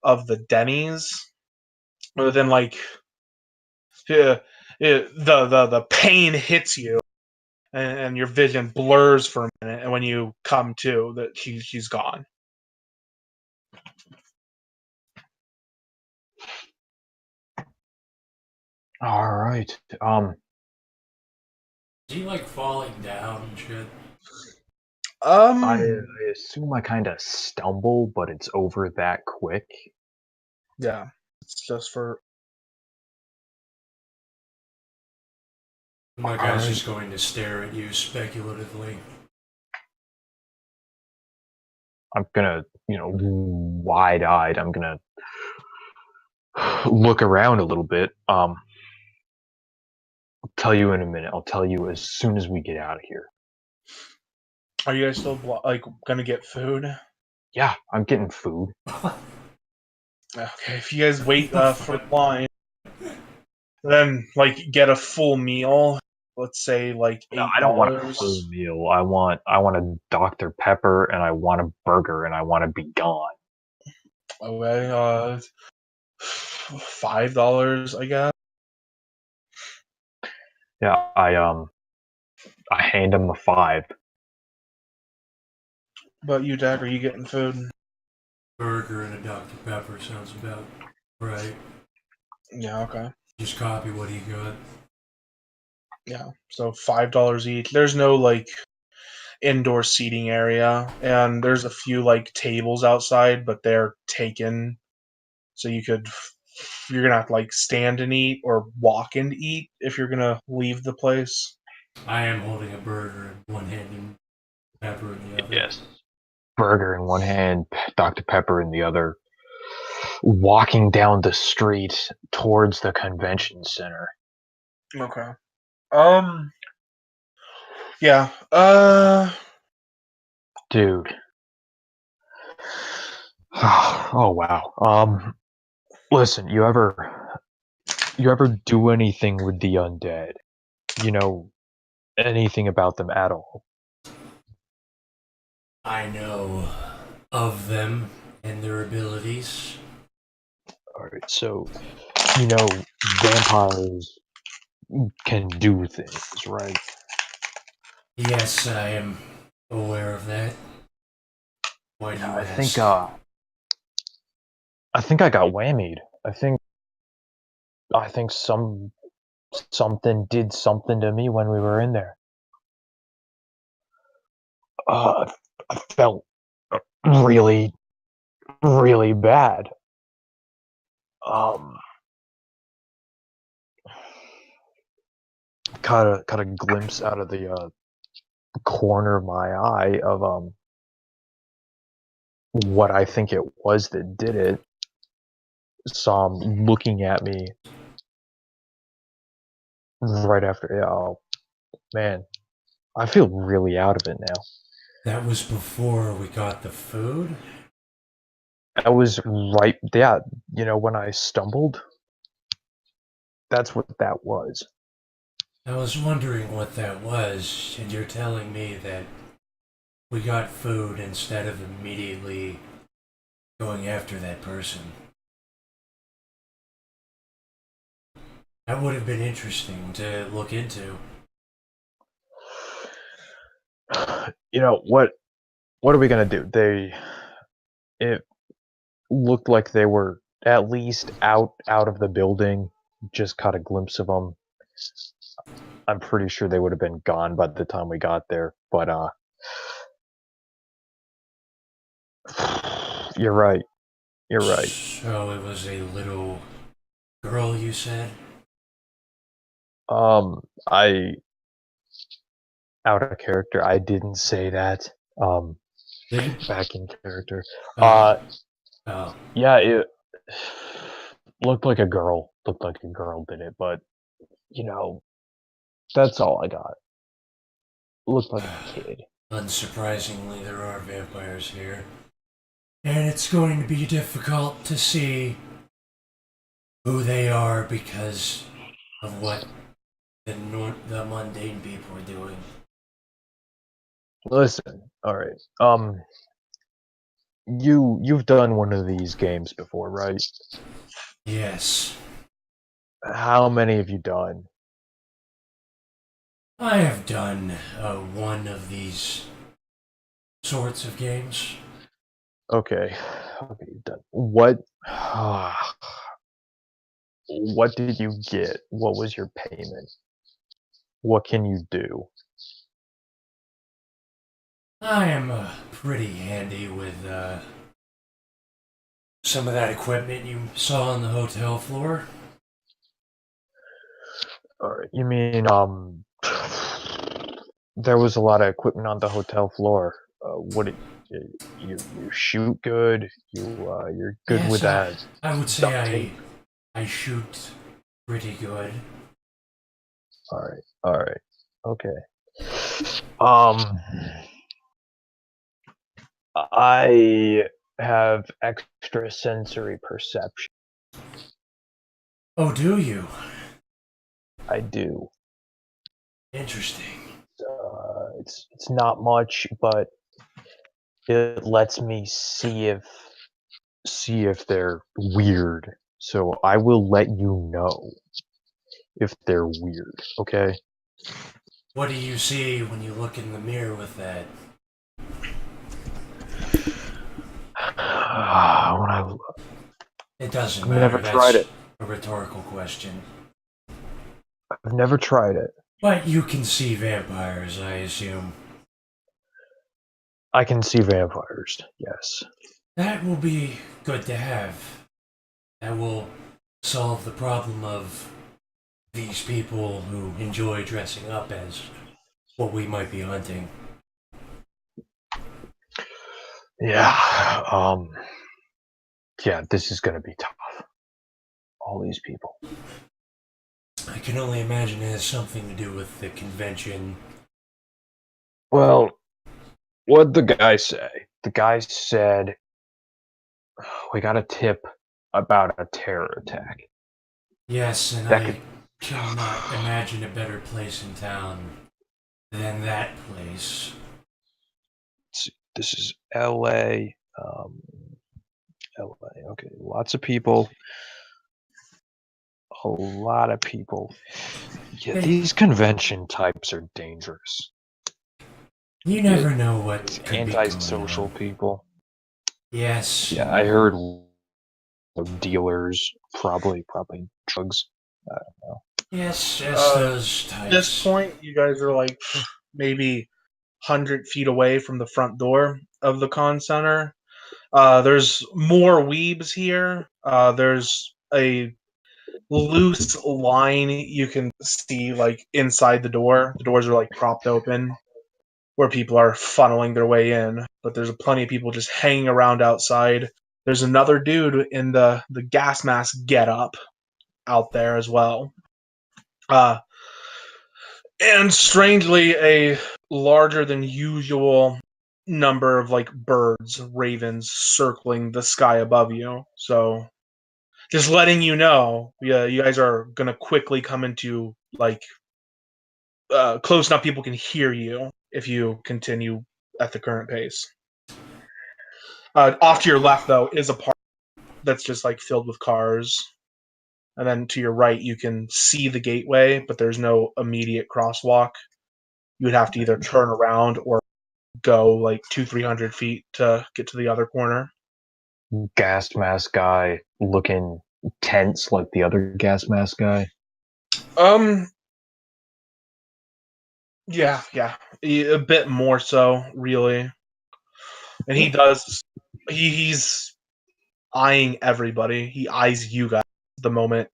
of the Denny's. But then, like, the pain hits you, and your vision blurs for a minute, and when you come to, that she's gone. Alright. Is he like falling down and shit? I assume I kind of stumble, but it's over that quick. Yeah, it's just for. My guy's just going to stare at you speculatively. I'm gonna, wide-eyed, I'm gonna look around a little bit. I'll tell you in a minute. I'll tell you as soon as we get out of here. Are you guys still gonna get food? Yeah, I'm getting food. Okay, if you guys wait for line, then get a full meal. Let's say $8. No, I don't want a full meal. I want a Dr. Pepper, and I want a burger, and I want to be gone. Okay, $5, I guess. Yeah, I hand him a 5. But you, Dak, are you getting food? Burger and a Dr. Pepper sounds about right. Yeah, okay. Just copy what he got. Yeah, so $5 each. There's no indoor seating area, and there's a few tables outside, but they're taken. So you could you're gonna have to like stand and eat or walk and eat if you're gonna leave the place. I am holding a burger in one hand and pepper in the other. Yes. Burger in one hand, Dr. Pepper in the other, walking down the street towards the convention center. Okay. Yeah. Dude. Oh wow. Listen, you ever do anything with the undead? You know anything about them at all? I know of them and their abilities. Alright, so you know vampires can do things, right? Yes, I am aware of that. Why do you I ask? think I got whammied. I think something did something to me when we were in there. I felt really, really bad. Um, caught a glimpse out of the corner of my eye of what I think it was that did it. Saw him looking at me right after. Yeah, oh man, I feel really out of it now. That was before we got the food? I was right. Yeah, you know when I stumbled. That's what that was. I was wondering what that was, and you're telling me that we got food instead of immediately going after that person. That would have been interesting to look into. You know what? What are we gonna do? It looked like they were at least out of the building. Just caught a glimpse of them. I'm pretty sure they would have been gone by the time we got there. But you're right. You're right. So it was a little girl, you said? I out of character. I didn't say that. Back in character. Oh, oh. Yeah, it looked like a girl. Looked like a girl did it, but you know, that's all I got. Looked like a kid. Unsurprisingly, there are vampires here. And it's going to be difficult to see who they are because of what the mundane people are doing. Listen, all right. You've done one of these games before, right? Yes, How many have you done? I have done one of these sorts of games. Okay, okay, you've done. What? What did you get? What was your payment? What can you do? I am pretty handy with some of that equipment you saw on the hotel floor. All right, you mean there was a lot of equipment on the hotel floor. What did you shoot good? You're good Yes, with that I would duct say tape. I shoot pretty good. All right, okay. Um, I have extrasensory perception. Oh, do you? I do. Interesting. It's not much, but it lets me see if they're weird. So I will let you know if they're weird. Okay. What do you see when you look in the mirror with that? When It doesn't I've never matter. tried That's it. a rhetorical question. I've never tried it. But you can see vampires, I assume. I can see vampires. Yes. That will be good to have. That will solve the problem of these people who enjoy dressing up as what we might be hunting. Yeah, yeah, this is gonna be tough. All these people. I can only imagine it has something to do with the convention. Well, what'd the guy say? The guy said we got a tip about a terror attack. Yes, and That I could. cannot imagine a better place in town than that place. This is L.A. L.A. Okay, lots of people. A lot of people. Yeah, Hey. these convention types are dangerous. You never know what These could be going antisocial on. people. Yes. Yeah, I heard dealers, probably drugs. I don't know. Yes, those At this types. point, you guys are like maybe 100 feet away from the front door of the con center. There's more weebs here. There's a loose line you can see like inside the door. The doors are like propped open where people are funneling their way in, but there's plenty of people just hanging around outside. There's another dude in the gas mask getup out there as well. Uh, and strangely, a larger than usual number of like birds, ravens circling the sky above you. So just letting you know, yeah, you guys are gonna quickly come into like close enough people can hear you if you continue at the current pace. Off to your left, though, is a park that's just like filled with cars, and then to your right, you can see the gateway, but there's no immediate crosswalk. You would have to either turn around or go like 200-300 feet to get to the other corner. Gas mask guy looking tense like the other gas mask guy. Um, yeah, a bit more so, really. And he does. He's eyeing everybody. He eyes you guys the moment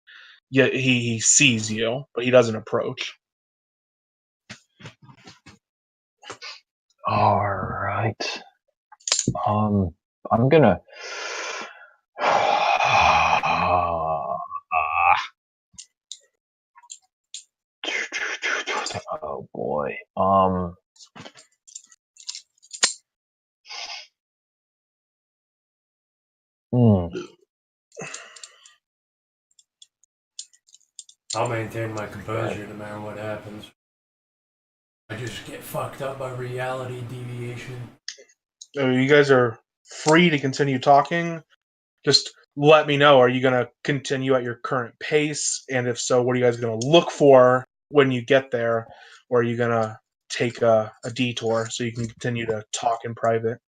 he sees you, but he doesn't approach. All right. I'm gonna. Oh boy. Hmm. I'll maintain my composure no matter what happens. I just get fucked up by reality deviation. You guys are free to continue talking. Just let me know. Are you going to continue at your current pace? And if so, what are you guys going to look for when you get there? Or are you going to take a detour so you can continue to talk in private?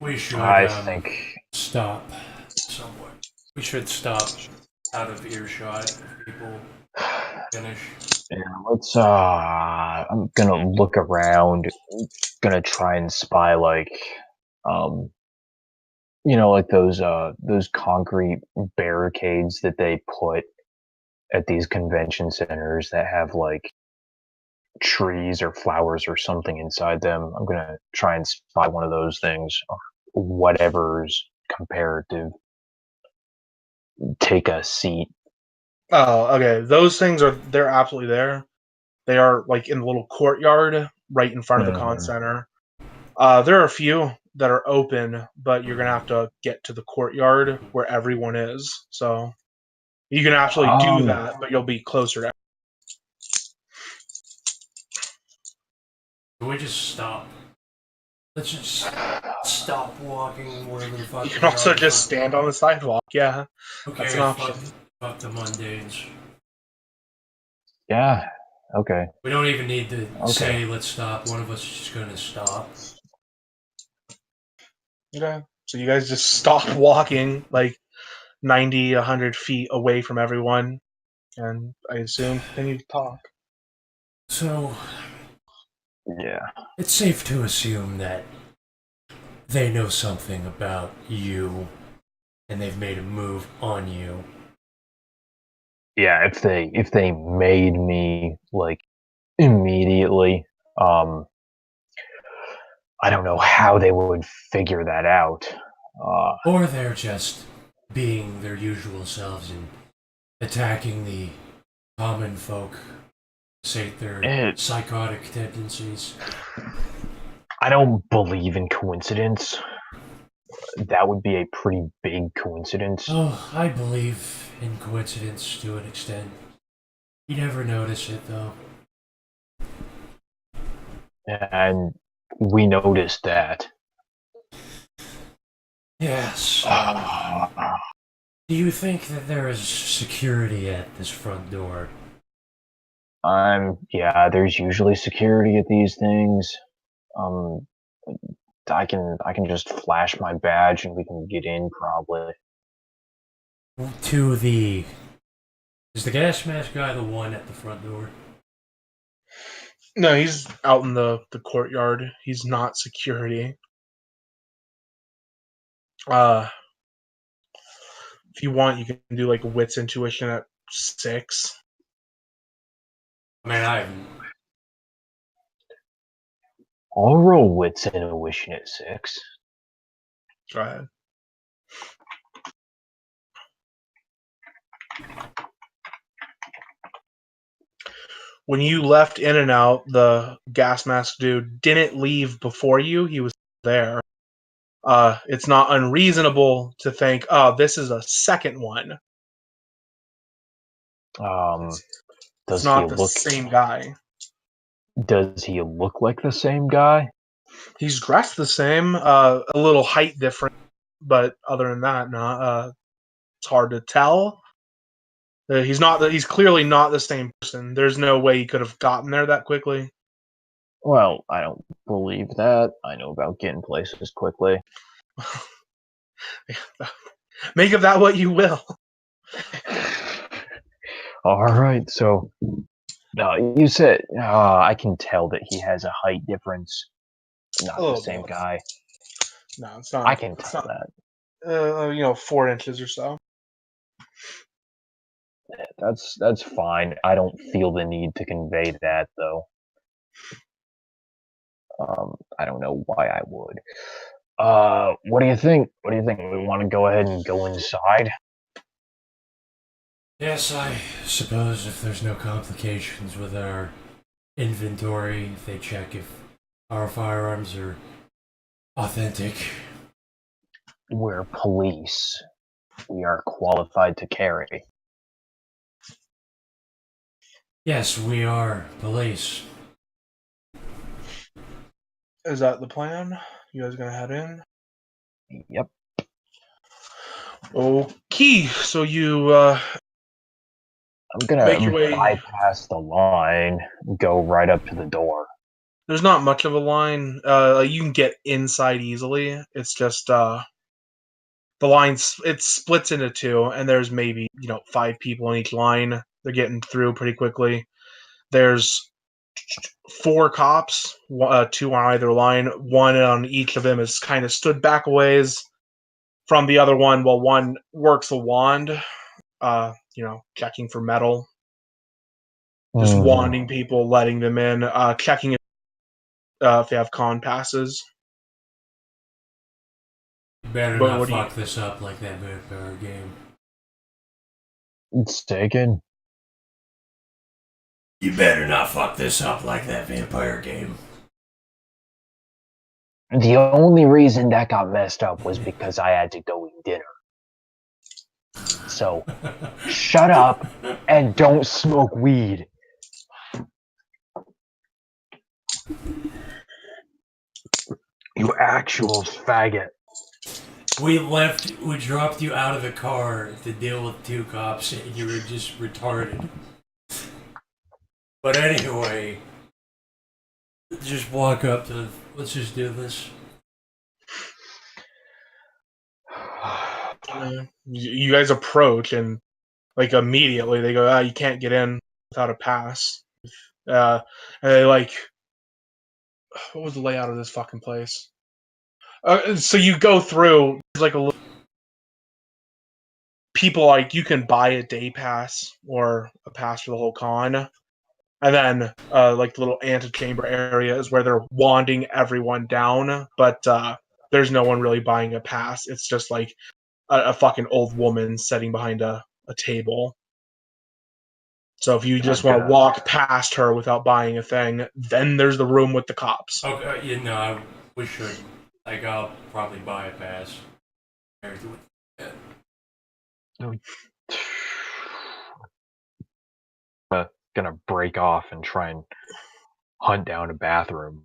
We should I think. stop somewhere. We should stop out of earshot if people finish. Yeah, let's. I'm gonna look around. Gonna try and spy um, like those concrete barricades that they put at these convention centers that have like trees or flowers or something inside them. I'm gonna try and spy one of those things, or whatever's comparative. Take a seat. Oh, okay. Those things they're absolutely there. They are like in the little courtyard right in front of the con center. There are a few that are open, but you're gonna have to get to the courtyard where everyone is. So you can actually do that, but you'll be closer to. Can we just stop? Let's just stop walking wherever the fuck You can we also are. just stand on the sidewalk. Yeah, Okay, that's an option. fuck the mundanes. Yeah. Okay. We don't even need to Okay. say let's stop. One of us is just gonna stop. Okay, so you guys just stop walking like 90, 100 feet away from everyone, and I assume continue to talk. So Yeah. it's safe to assume that they know something about you and they've made a move on you. Yeah, if they made me like immediately, I don't know how they would figure that out. Or they're just being their usual selves and attacking the common folk, sate their it, psychotic tendencies. I don't believe in coincidence. That would be a pretty big coincidence. Oh, I believe in coincidence to an extent. You never notice it, though. And we noticed that. Yes. Do you think that there is security at this front door? Yeah, there's usually security at these things. Um, I can just flash my badge and we can get in probably. To the. Is the gas mask guy the one at the front door? No, he's out in the courtyard. He's not security. If you want, you can do like wits intuition at 6. I mean, I haven't. I'll roll wits intuition at 6. Go ahead. When you left In and Out, the gas mask dude didn't leave before you. He was there. It's not unreasonable to think, oh, this is a second one. Does It's he not the look? same guy. Does he look like the same guy? He's dressed the same, a little height different, but other than that, not. It's hard to tell. He's not. He's clearly not the same person. There's no way he could have gotten there that quickly. Well, I don't believe that. I know about getting places quickly. Make of that what you will. All right, so you said I can tell that he has a height difference. Not the same Bit. guy. No, it's not. I can tell that. 4 inches or so. That's fine. I don't feel the need to convey that though. I don't know why I would. What do you think? What do you think? We want to go ahead and go inside? Yes, I suppose if there's no complications with our inventory, if they check if our firearms are authentic. We're police. We are qualified to carry. Yes, we are police. Is that the plan? You guys gonna head in? Yep. Okay, so you I'm gonna make your way. bypass the line, go right up to the door. There's not much of a line. You can get inside easily. It's just the line. It splits into 2, and there's maybe 5 people in each line. They're getting through pretty quickly. There's 4 cops, 2 on either line. One on each of them is kind of stood back a ways from the other one, while one works a wand. Checking for metal. Just wanding people, letting them in, checking if they have con passes. You better not fuck this up like that vampire game. It's taken. You better not fuck this up like that vampire game. The only reason that got messed up was because I had to go eat dinner. So, shut up and don't smoke weed. You actual faggot. We dropped you out of the car to deal with 2 cops and you were just retarded. But anyway, just walk up to, let's just do this. You guys approach and immediately they go, you can't get in without a pass. And they what was the layout of this fucking place? So you go through, there's a little people like you can buy a day pass or a pass for the whole con, and then like the little antechamber area is where they're wanding everyone down, but there's no one really buying a pass. It's just like a fucking old woman sitting behind a table. So if you just want to walk past her without buying a thing, then there's the room with the cops. Okay, you know, we should. Like, I'll probably buy a pass. Gonna break off and try and hunt down a bathroom.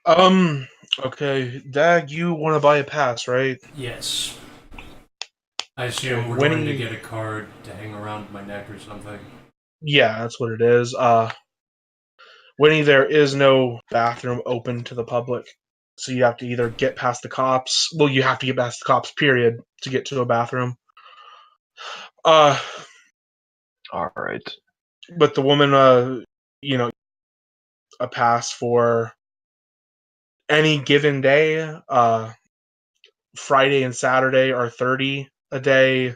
Okay, Dag, you want to buy a pass, right? Yes. I assume we're going to get a card to hang around my neck or something. Yeah, that's what it is. Winnie, there is no bathroom open to the public, so you have to either get past the cops. Well, you have to get past the cops, period, to get to a bathroom. All right. But the woman, you know, a pass for any given day. Friday and Saturday are 30 a day.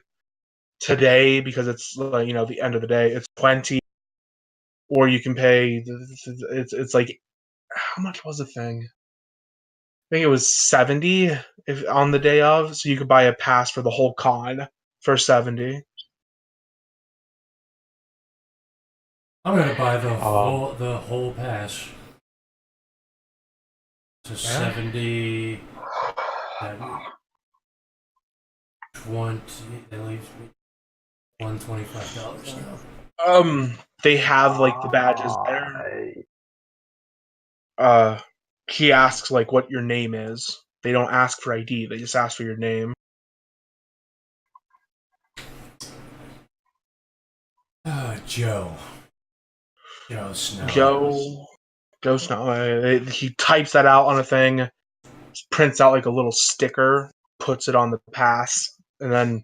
Today, because it's the end of the day, it's 20. Or you can pay. It's like, how much was the thing? I think it was 70 if on the day of, so you could buy a pass for the whole con for 70. I'm gonna buy the whole pass. To 70. 20. That leaves me $125 now. They have like the badges there. He asks like what your name is. They don't ask for ID. They just ask for your name. Joe. Joe Snow. Joe Snow. He types that out on a thing, prints out like a little sticker, puts it on the pass, and then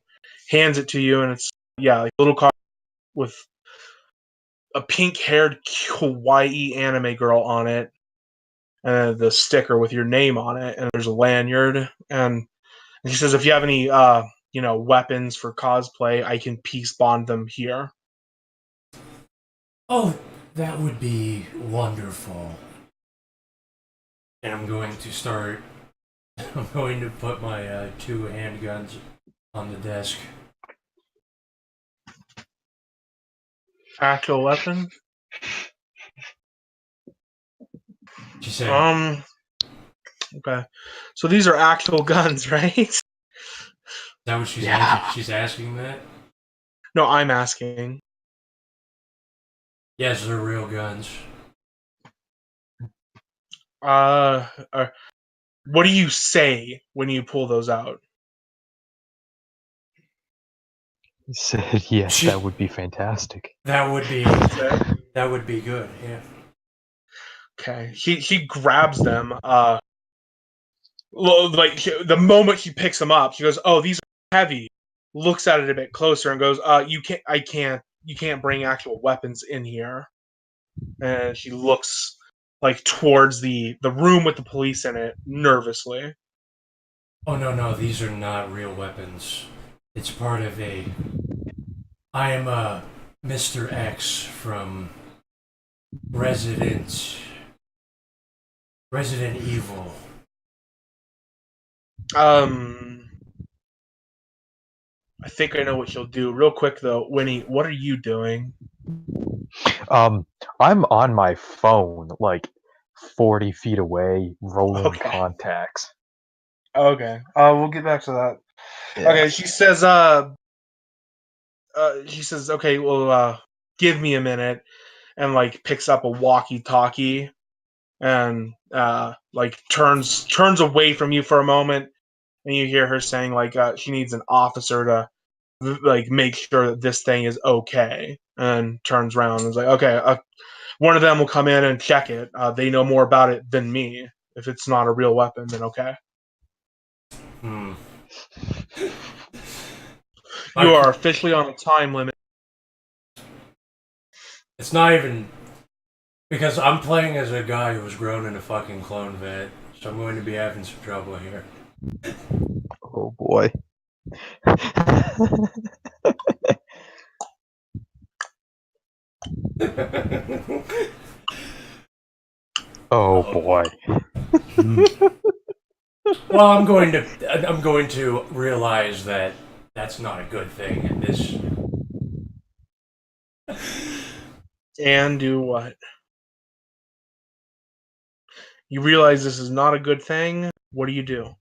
hands it to you. And it's like a little card with a pink-haired kawaii anime girl on it, and the sticker with your name on it. And there's a lanyard. And he says, if you have any, weapons for cosplay, I can peace bond them here. Oh, that would be wonderful. And I'm going to put my 2 handguns on the desk. Actual weapon? She said, okay. So these are actual guns, right? Is that what she's asking? She's asking that? No, I'm asking. Yes, they're real guns. What do you say when you pull those out? He said, yes, that would be fantastic. That would be good, yeah. Okay. He grabs them. Like the moment he picks them up, he goes, "Oh, these are heavy." Looks at it a bit closer and goes, you can't bring actual weapons in here." And she looks like towards the room with the police in it, nervously. Oh, no, these are not real weapons. It's part of I am Mr. X from Resident Evil. I think I know what she'll do. Real quick though, Winnie, what are you doing? I'm on my phone, like 40 feet away, rolling contacts. Okay. We'll get back to that. Yeah. Okay, she says, okay, well, give me a minute, and like picks up a walkie-talkie, and like turns away from you for a moment, and you hear her saying like she needs an officer to like make sure that this thing is okay, and turns around and is like, okay, one of them will come in and check it. They know more about it than me. If it's not a real weapon, then okay. You are officially on a time limit. It's not even because I'm playing as a guy who was grown in a fucking clone vet, so I'm going to be having some trouble here. Oh boy. Oh boy. Well, I'm going to realize that that's not a good thing, and this. And do what? You realize this is not a good thing. What do?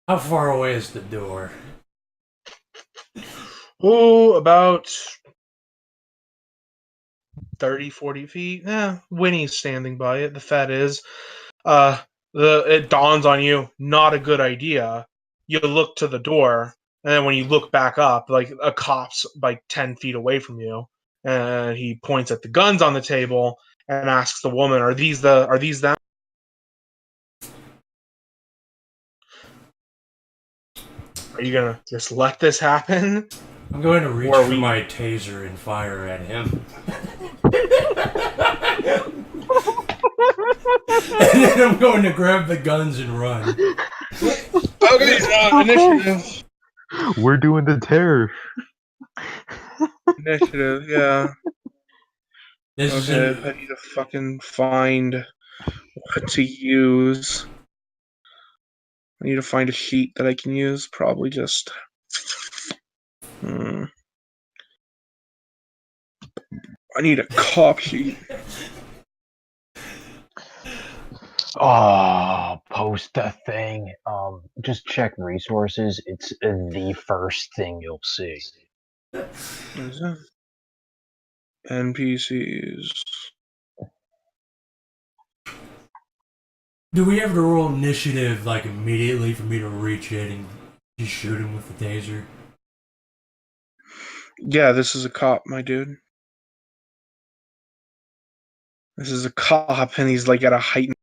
How far away is the door? Oh, about 30, 40 feet. Winnie's standing by it. The Fed is. It dawns on you, not a good idea. You look to the door, and then when you look back up, like a cop's like 10 feet away from you, and he points at the guns on the table and asks the woman, are these them? Are you gonna just let this happen? I'm going to reach for my taser and fire at him. And then I'm going to grab the guns and run. Okay, initiative. We're doing the terror. Initiative, yeah. Okay, I need to fucking find what to use. I need to find a sheet that I can use. Probably just. I need a cop sheet. Oh, post a thing. Just check resources. It's the first thing you'll see. Is it? NPCs. do we have to roll initiative like immediately for me to reach in and just shoot him with the taser? Yeah, this is a cop, my dude. This is a cop, and he's like at a heightened.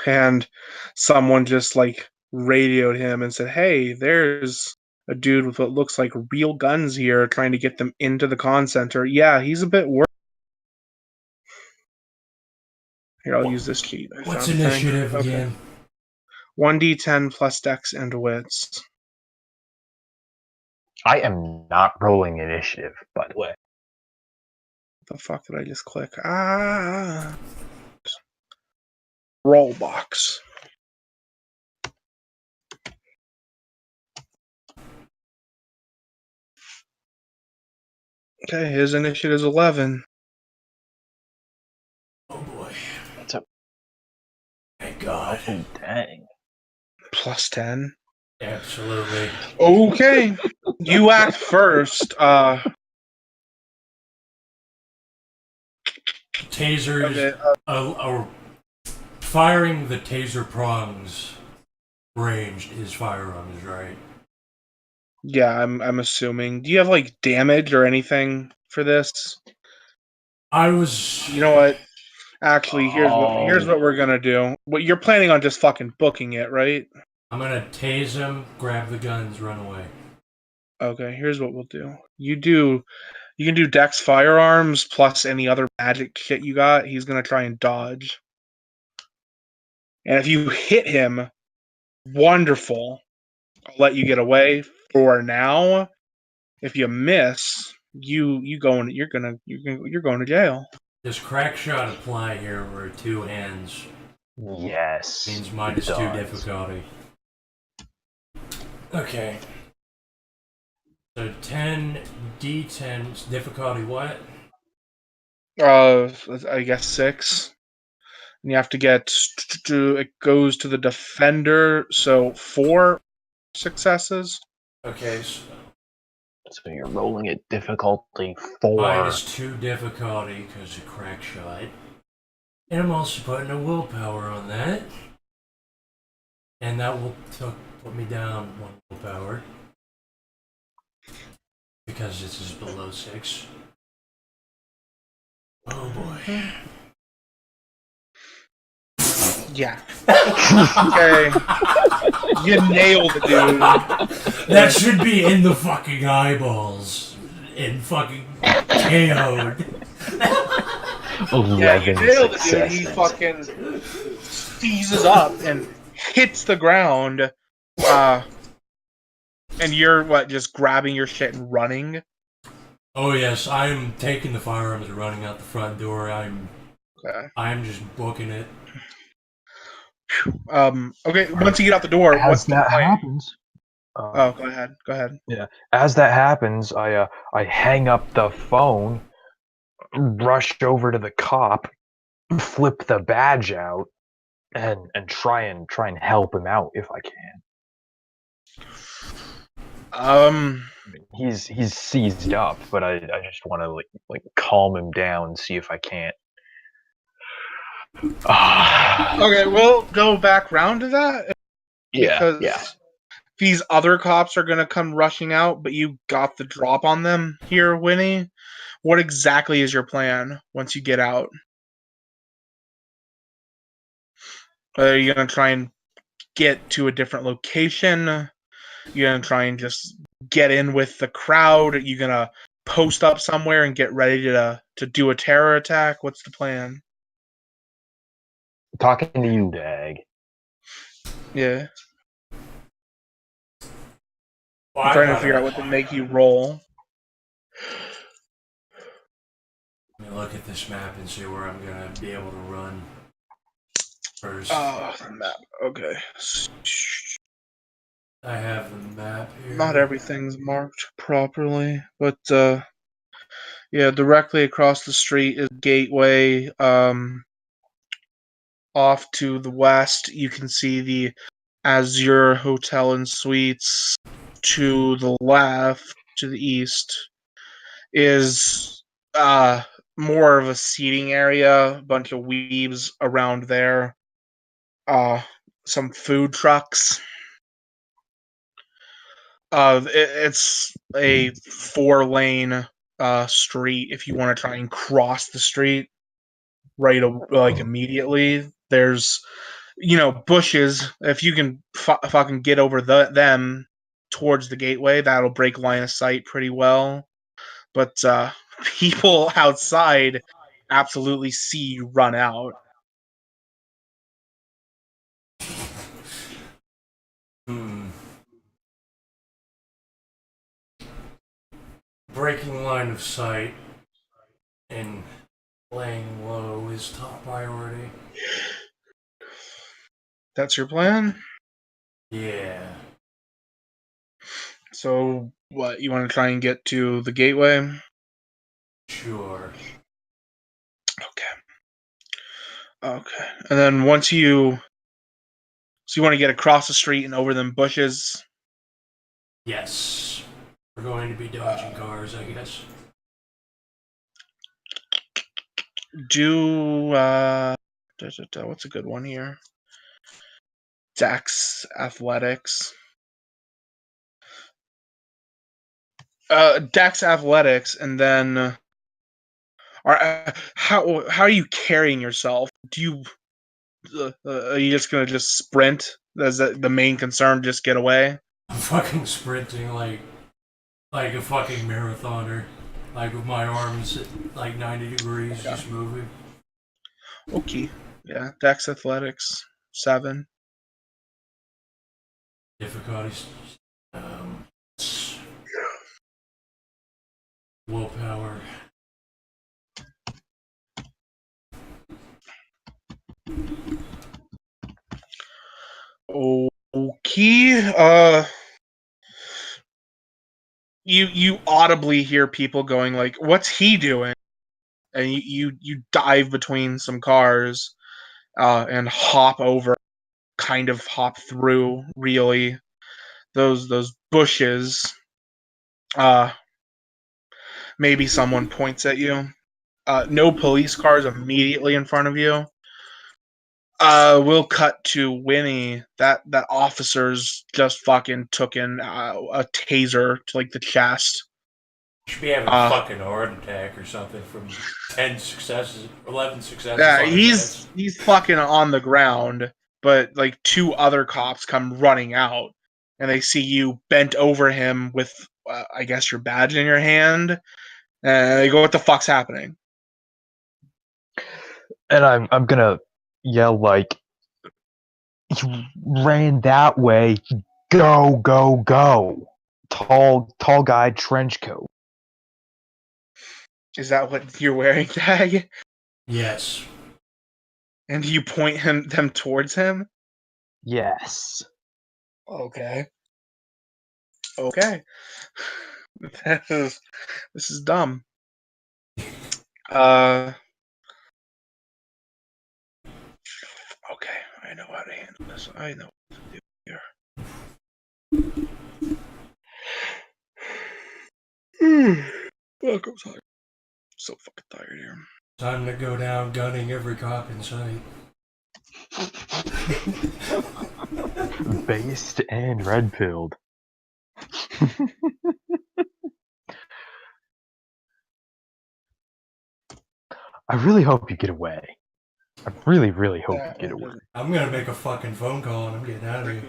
And someone just like radioed him and said, "Hey, there's a dude with what looks like real guns here, trying to get them into the con center." Yeah, he's a bit worried. Here, I'll use this sheet. What's initiative again? 1d10 plus dex and wits. I am not rolling initiative, by the way. The fuck did I just click? Roll box. Okay, his initiative is 11. Oh boy. That's a Thank God. oh dang. Plus 10. Absolutely. Okay. You act first. Tasers. Okay, firing the taser prongs ranged is firearms, right? yeah, I'm assuming. Do you have like damage or anything for this? I was. You know what? Actually, here's what we're gonna do. What you're planning on just fucking booking it, right? I'm gonna tase him, grab the guns, run away. Okay, here's what we'll do. You can do Dex firearms plus any other magic shit you got. He's gonna try and dodge. And if you hit him, wonderful. I'll let you get away for now. If you miss, you're going to jail. Does crack shot apply here where two hands Yes. means -2 difficulty? Okay. So 10 D10 difficulty what? I guess 6. And you have to get it goes to the defender, so 4 successes. Okay, So you're rolling at difficulty 4. -2 difficulty because of crack shot. And I'm also putting a willpower on that. And that will put me down 1 willpower. Because this is below 6. Oh boy. Yeah. Okay. You nailed it, dude. That should be in the fucking eyeballs. And fucking KO'd. 11 Yeah, you nailed it, dude. successes. He fucking seizes up and hits the ground. And you're just grabbing your shit and running? Oh yes, I'm taking the firearms and running out the front door. I'm just booking it. Okay, once you get out the door, what's As the that plan? happens, Oh, go ahead. yeah. As that happens, I hang up the phone, rush over to the cop, flip the badge out, and try and help him out if I can. He's seized up, but I just want to like calm him down, see if I can't. Okay, we'll go back round to that because these other cops are gonna come rushing out, but you got the drop on them here, Winnie. What exactly is your plan once you get out? Are you gonna try and get to a different location? You're gonna try and just get in with the crowd? Are you gonna post up somewhere and get ready to do a terror attack? What's the plan? Talking to you, Dag. Yeah. Well, I'm trying to figure out what to make you roll. Let me look at this map and see where I'm gonna be able to run first. Oh, the map. Okay. I have the map here. Not everything's marked properly, but yeah, directly across the street is Gateway. Off to the west, you can see the Azure Hotel and Suites. To the left, to the east, is more of a seating area. A bunch of weebs around there. Some food trucks. It's a 4-lane street. If you want to try and cross the street right immediately, there's bushes. If you can fucking get over them towards the gateway, that'll break line of sight pretty well. But people outside absolutely see you run out. Breaking line of sight and laying low is top priority. That's your plan? Yeah. So, what, you want to try and get to the gateway? Sure. Okay. And then once you... So you want to get across the street and over them bushes? Yes. We're going to be dodging cars, I guess. What's a good one here? Dex Athletics. Dex Athletics, and then... how are you carrying yourself? Are you just gonna sprint? Is that the main concern? Just get away? I'm fucking sprinting like a fucking marathoner. Like with my arms at like 90 degrees, just moving. Okay. Yeah. Dex Athletics 7. Difficulties. Willpower. Okay. You audibly hear people going like, "What's he doing?" And you dive between some cars, and hop over, kind of hop through, really, those bushes. Maybe someone points at you. No police cars immediately in front of you. We'll cut to Winnie. That officer's just fucking took in a taser to like the chest. Should be having a fucking heart attack or something from 11 successes. Yeah, he's fucking on the ground, but like 2 other cops come running out, and they see you bent over him with, I guess, your badge in your hand, and they go, "What the fuck's happening?" And I'm gonna yell like, You ran that way. Go, go, go. Tall guy, trench coat. Is that what you're wearing, Tag? Yes. And you point them towards him? Yes. Okay. Okay. This is dumb. Okay, I know how to handle this. I know what to do here. Fuck, I'm tired. So fucking tired here. Time to go down gunning every cop in sight. Based and red pilled. I really hope you get away. I really, really hope you get away. I'm gonna make a fucking phone call and I'm getting out of here.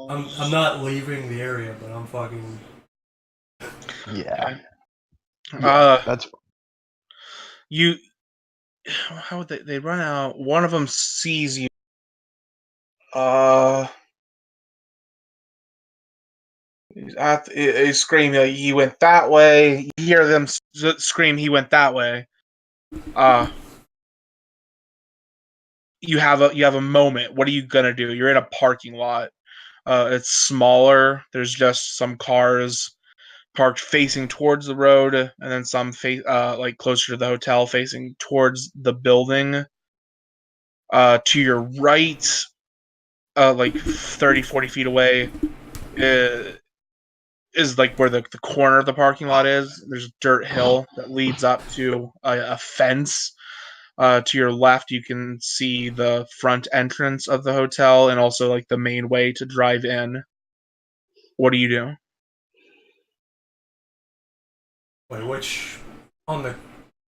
I'm not leaving the area, but I'm fucking. Yeah. Okay. That's You. How would they run out? One of them sees you. He scream like he went that way. You hear them scream he went that way. You have a moment. What are you gonna do? You're in a parking lot. It's smaller. There's just some cars parked facing towards the road, and then some like closer to the hotel facing towards the building. To your right, like 30, 40 feet away, is like where the corner of the parking lot is. There's a dirt hill that leads up to a fence. To your left, you can see the front entrance of the hotel and also like the main way to drive in. What do you do? Wait, which on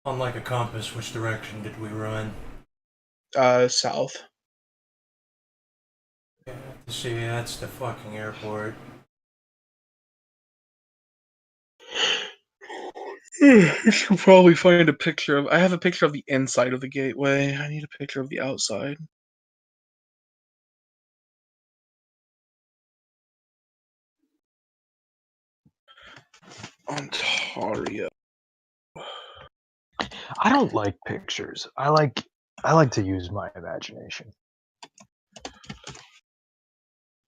like a compass? Which direction did we run? South. Yeah, see, that's the fucking airport. You should probably find a picture of. I have a picture of the inside of the gateway. I need a picture of the outside. Ontario. I don't like pictures. I like to use my imagination.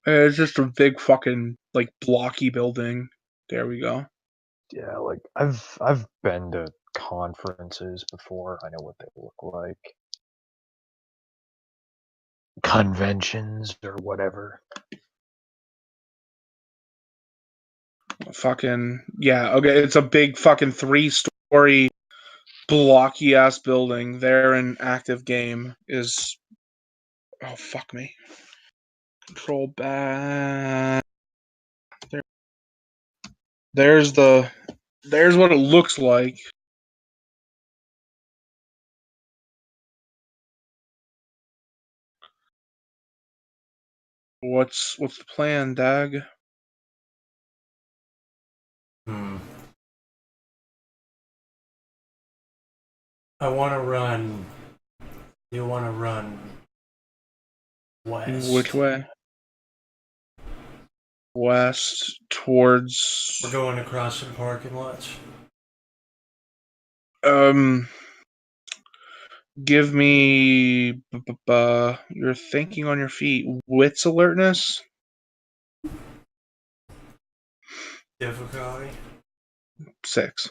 It's just a big fucking like blocky building. There we go. Yeah, like I've been to conferences before. I know what they look like. Conventions or whatever. Fucking yeah. Okay, it's a big fucking 3-story blocky ass building. There in active game is. Oh fuck me. Control back. There's what it looks like. What's the plan, Dag? I want to run. You want to run west. Which way? West towards. We're going across some parking lots. Give me. You're thinking on your feet. Wits alertness. Difficulty. 6.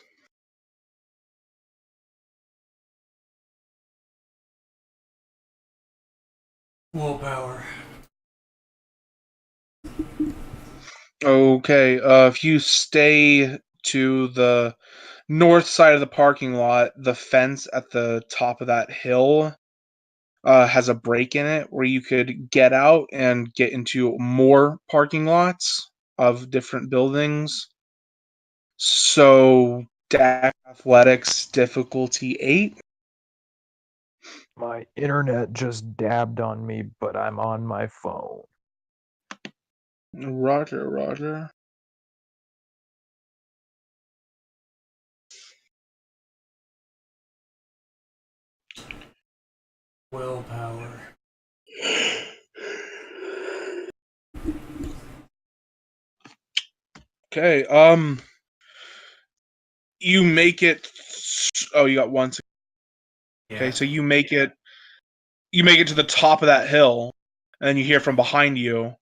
Willpower. Okay. If you stay to the north side of the parking lot, the fence at the top of that hill has a break in it where you could get out and get into more parking lots of different buildings. So, DAC Athletics difficulty 8. My internet just dabbed on me, but I'm on my phone. Roger, roger. Willpower. Okay. You make it. Oh, you got one. Okay, Yeah. so you make it. You make it to the top of that hill, and then you hear from behind you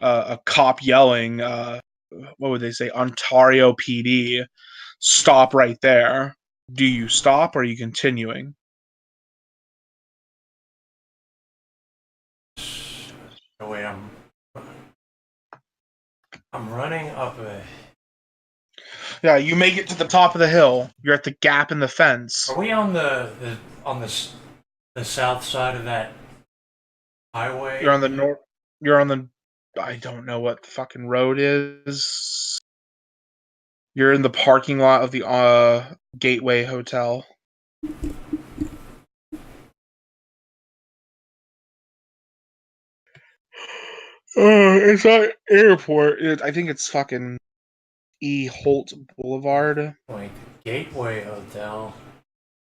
a cop yelling. What would they say? Ontario PD. Stop right there. Do you stop or are you continuing? Oh wait, I'm running up a. Yeah, you make it to the top of the hill. You're at the gap in the fence. Are we on the south side of that highway? You're on the north. You're on the. I don't know what the fucking road is. You're in the parking lot of the Gateway Hotel. It's not airport. I think it's fucking E. Holt Boulevard. Wait, Gateway Hotel.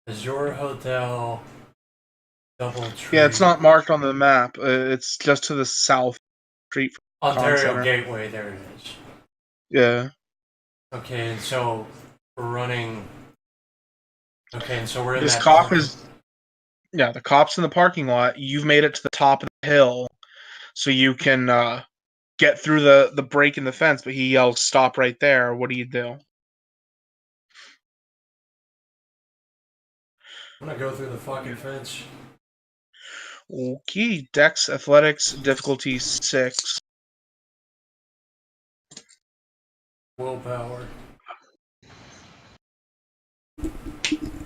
Is your hotel DoubleTree? Yeah, it's not marked on the map. It's just to the south street from the Con Ontario Center. Gateway. There it is. Yeah. Okay, and so we're running. Okay, and so we're in This that. cop is. Yeah, the cop's in the parking lot. You've made it to the top of the hill, so you can get through the break in the fence. But he yells, "Stop right there!" What do you do? I'm gonna go through the fucking fence. Okay, Dex Athletics difficulty 6. Willpower.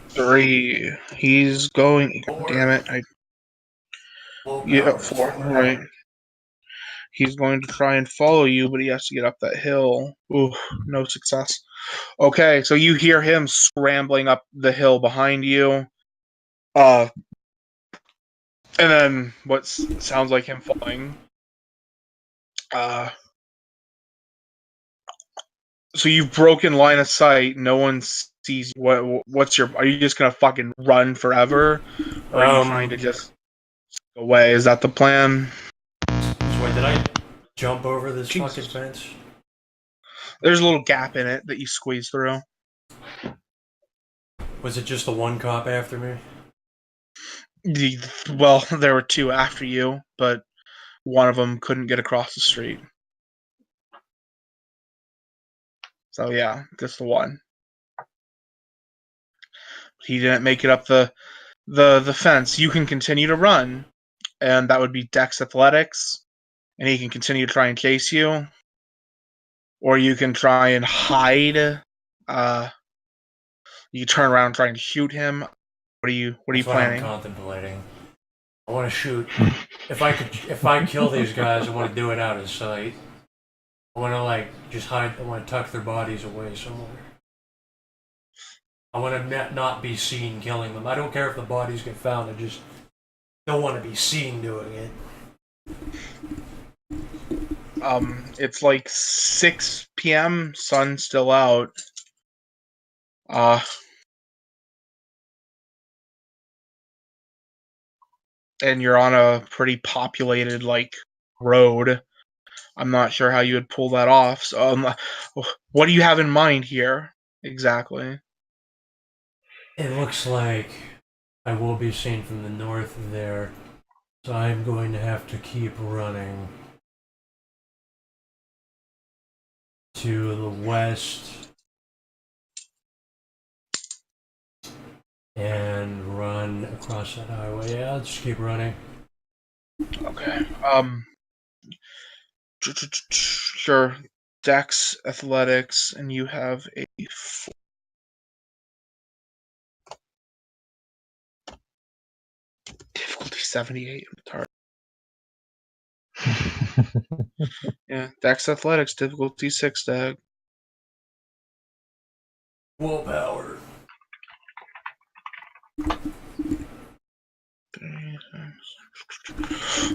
3. He's going. Four. Damn it! Willpower. 4. Right. He's going to try and follow you, but he has to get up that hill. Ooh, no success. Okay, so you hear him scrambling up the hill behind you. And then what sounds like him falling. So you've broken line of sight. No one sees what's your. Are you just gonna fucking run forever, or are you trying to just go away? Is that the plan? So wait, did I jump over this Jesus. fucking fence? There's a little gap in it that you squeeze through. Was it just the one cop after me? Well, there were 2 after you, but one of them couldn't get across the street. So yeah, just the one. He didn't make it up the fence. You can continue to run, and that would be Dex Athletics, and he can continue to try and chase you, or you can try and hide. You turn around and try and shoot him. What are you planning? I'm contemplating. I want to shoot. If I kill these guys, I want to do it out of sight. I want to just hide. I want to tuck their bodies away somewhere. I want to not be seen killing them. I don't care if the bodies get found. I just don't want to be seen doing it. It's like 6 p.m. Sun's still out. And you're on a pretty populated road. I'm not sure how you would pull that off. So, what do you have in mind here exactly? It looks like I will be seen from the north there, so I'm going to have to keep running to the west and run across that highway. Yeah, I'll just keep running. Okay. Sure. Dex Athletics, and you have a 4. Difficulty 78. Yeah, Dex Athletics, difficulty 6, Dag. Willpower.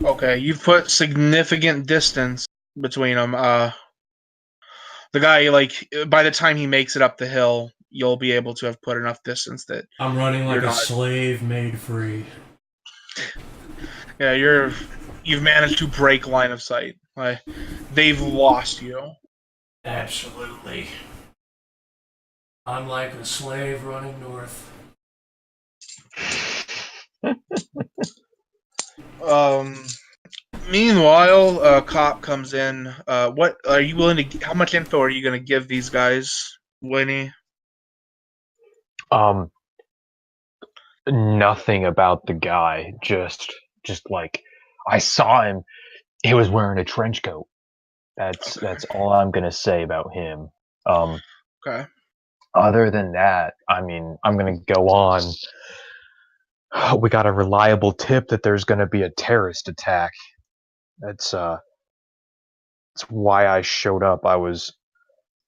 Okay, you've put significant distance between them. The guy, by the time he makes it up the hill, you'll be able to have put enough distance that I'm running like a slave made free. Yeah, you've managed to break line of sight. They've lost you. Absolutely. I'm like a slave running north. Um. Meanwhile, a cop comes in. What are you willing to? How much info are you going to give these guys, Winnie? Um, nothing about the guy. Just like I saw him. He was wearing a trench coat. That's all I'm gonna say about him. Um, Okay. other than that, I mean, I'm gonna go on. We got a reliable tip that there's gonna be a terrorist attack. That's why I showed up. I was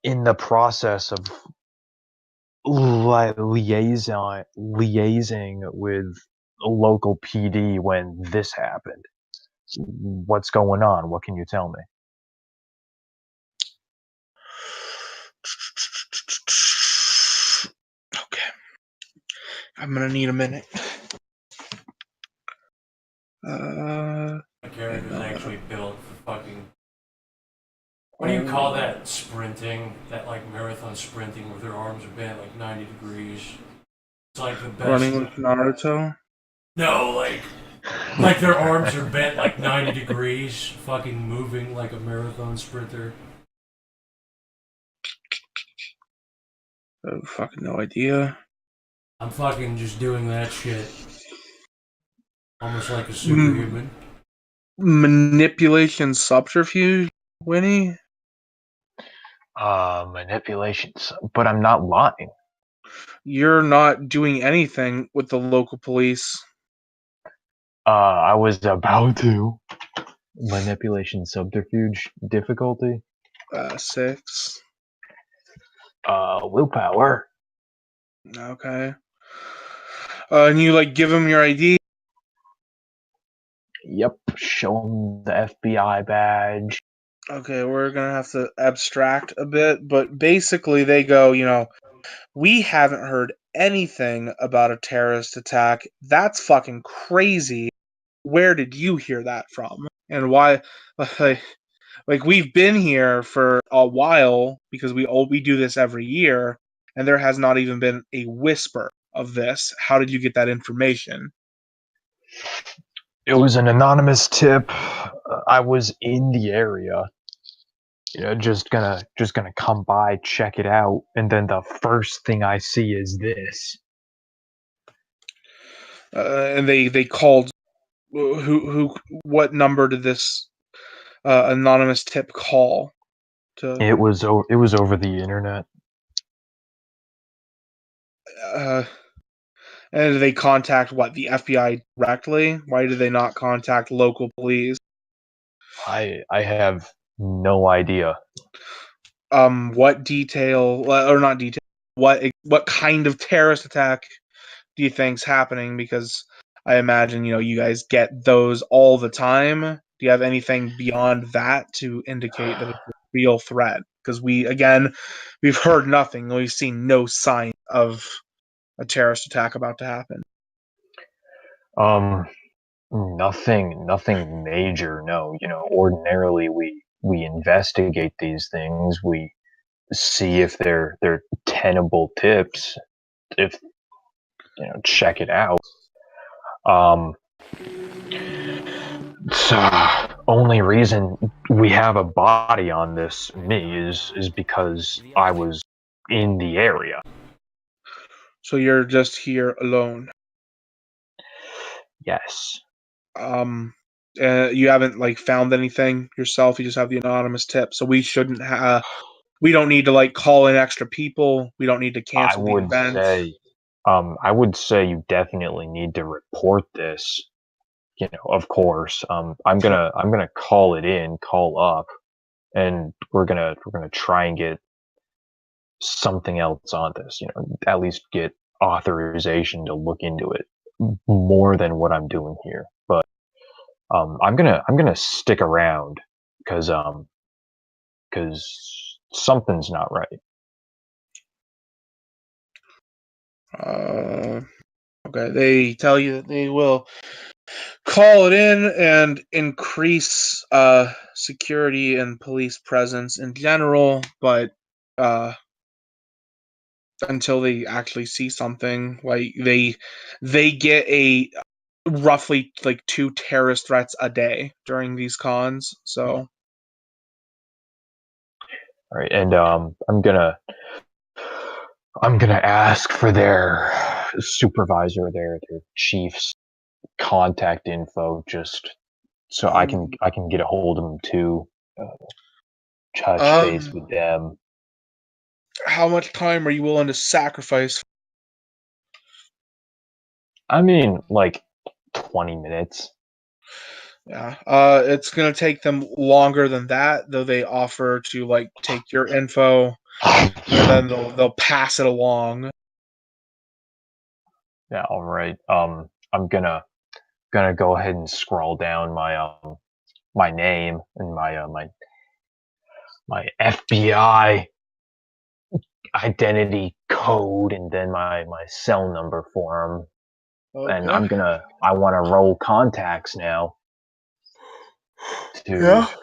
in the process of liaising with local PD when this happened. What's going on? What can you tell me? Okay. I'm gonna need a minute. My character's actually built for fucking. What do you call that sprinting? That like marathon sprinting where their arms are bent like 90 degrees. It's like the best. Running with Naruto? No, like their arms are bent like 90 degrees, fucking moving like a marathon sprinter. Oh, fucking no idea. I'm fucking just doing that shit. Almost like a Mm, superhuman. manipulation subterfuge, Winnie? Manipulations, but I'm not lying. You're not doing anything with the local police. I was about to. Manipulation subterfuge difficulty. 6. Willpower. Okay. And you like give them your ID. Yep. Show them the FBI badge. Okay, we're gonna have to abstract a bit, but basically they go, we haven't heard anything about a terrorist attack. That's fucking crazy. Where did you hear that from? And why? Like we've been here for a while because we do this every year, and there has not even been a whisper of this. How did you get that information? It was an anonymous tip. I was in the area. Just gonna come by, check it out, and then the first thing I see is this. And they called. What number did this anonymous tip call to? It was over the internet. Uh, and did they contact what, the FBI directly? Why did they not contact local police? I have no idea. What detail or not detail? What kind of terrorist attack do you think's happening? Because I imagine you guys get those all the time. Do you have anything beyond that to indicate that it's a real threat? Because we've heard nothing. We've seen no sign of a terrorist attack about to happen. Um, nothing major. No, ordinarily we investigate these things. We see if they're tenable tips. If check it out. Um, so only reason we have a body on this me is because I was in the area. So you're just here alone. Yes. You haven't found anything yourself. You just have the anonymous tip. So we shouldn't have. We don't need to call in extra people. We don't need to I cancel the would event. say I would say you definitely need to report this. Of course. I'm gonna call up, and we're gonna try and get something else on this. At least get authorization to look into it more than what I'm doing here. But I'm gonna stick around because something's not right. Uh, Okay, they tell you that they will call it in and increase security and police presence in general, but until they actually see something, like they get a roughly like 2 terrorist threats a day during these cons. So All right, and I'm gonna ask for their supervisor, their chief's contact info, just so I can get a hold of them too. Touch base with them. how much time are you willing to sacrifice? I mean, like 20 minutes. Yeah, it's gonna take them longer than that, though they offer to like take your info and then they'll pass it along. Yeah, all right. I'm gonna go ahead and scroll down my name and my FBI identity code, and then my cell number for them. And Okay. I want to roll contacts now Yeah. to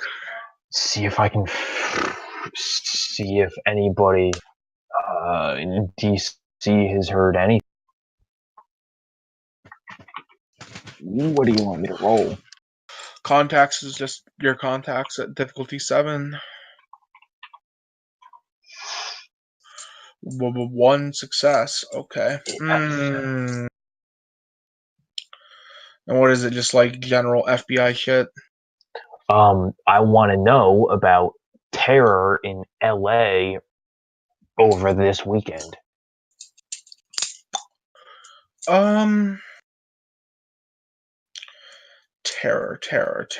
see if I can see if anybody in DC has heard anything. What do you want me to roll? Contacts is just your contacts at difficulty 7. 1 success. Okay. And what is it? Just like general FBI shit? I want to know about terror in LA over this weekend. Terror. Terror.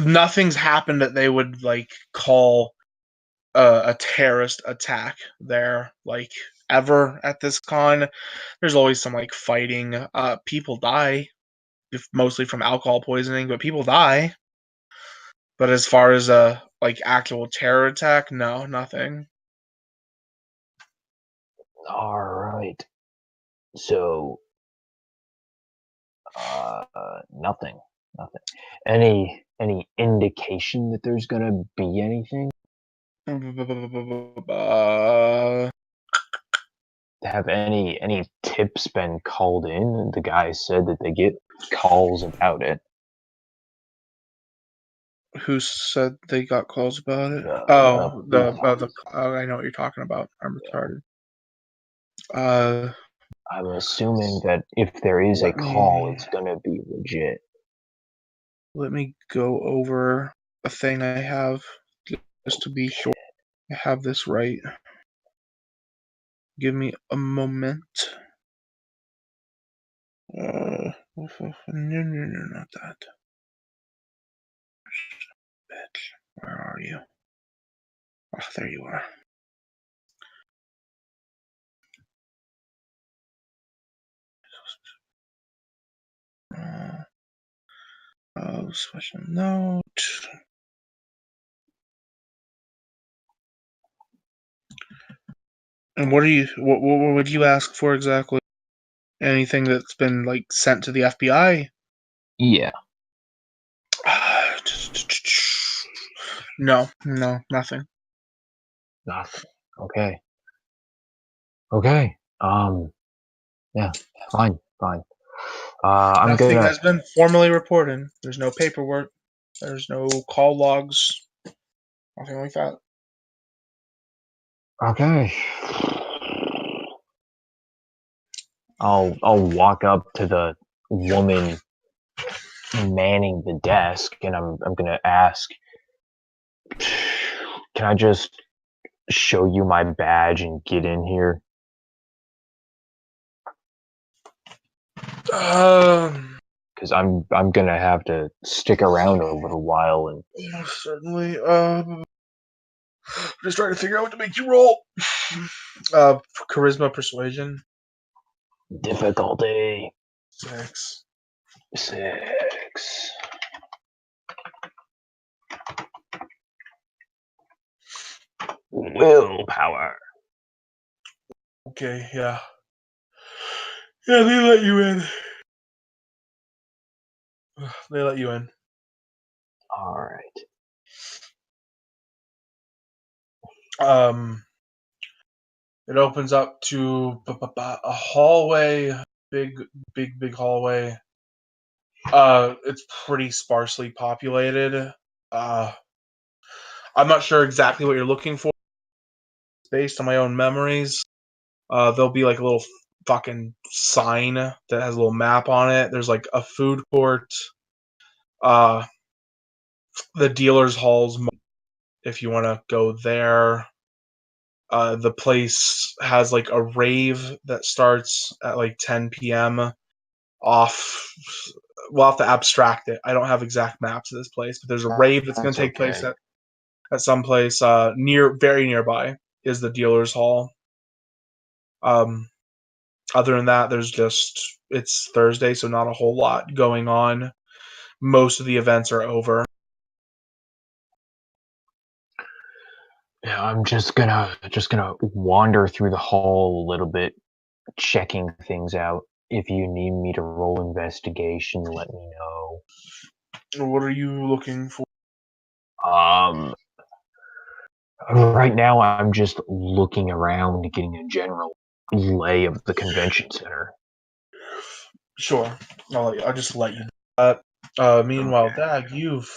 Nothing's happened that they would like call a terrorist attack there, like ever at this con. There's always some like fighting. People die, mostly from alcohol poisoning, but people die. But as far as a like actual terror attack, no, nothing. All right. So, nothing. Any indication that there's gonna be anything? Have any tips been called in? The guy said that they get calls about it. Who said they got calls about it? The I know what you're talking about. I'm yeah. retarded. I'm assuming that if there is a Let call, me it's gonna be legit. let me go over a thing I have just to be sure I have this right. Give me a moment. No, not that. Bitch, where are you? Oh, there you are. Special note. And what would you ask for exactly? Anything that's been like sent to the FBI? Yeah. No, nothing. Nothing. Okay. Okay. Yeah. Fine. I'm Nothing gonna. has been formally reported. There's no paperwork. There's no call logs. Nothing like that. Okay. I'll walk up to the woman manning the desk, and I'm gonna ask, can I just show you my badge and get in here? Because I'm gonna have to stick around a little while. And Certainly. Just trying to figure out what to make you roll. Charisma, persuasion. difficulty 6. 6. Willpower. Okay, yeah. Yeah, they let you in. They let you in. All right. It opens up to a hallway, big hallway. It's pretty sparsely populated. I'm not sure exactly what you're looking for. Based on my own memories, there'll be like a little fucking sign that has a little map on it. There's like a food court, uh, the dealer's halls. If you want to go there, the place has like a rave that starts at like 10 p.m. off. We'll have to abstract it. I don't have exact maps of this place, but there's a rave that's going to take place at some place very nearby is the dealer's hall. Other than that, it's Thursday, so not a whole lot going on. Most of the events are over. Yeah, I'm just gonna wander through the hall a little bit, checking things out. If you need me to roll investigation, let me know. What are you looking for? Right now I'm just looking around, getting a general lay of the convention center. Sure, I'll just let you know that. Meanwhile, Okay. Dag, you've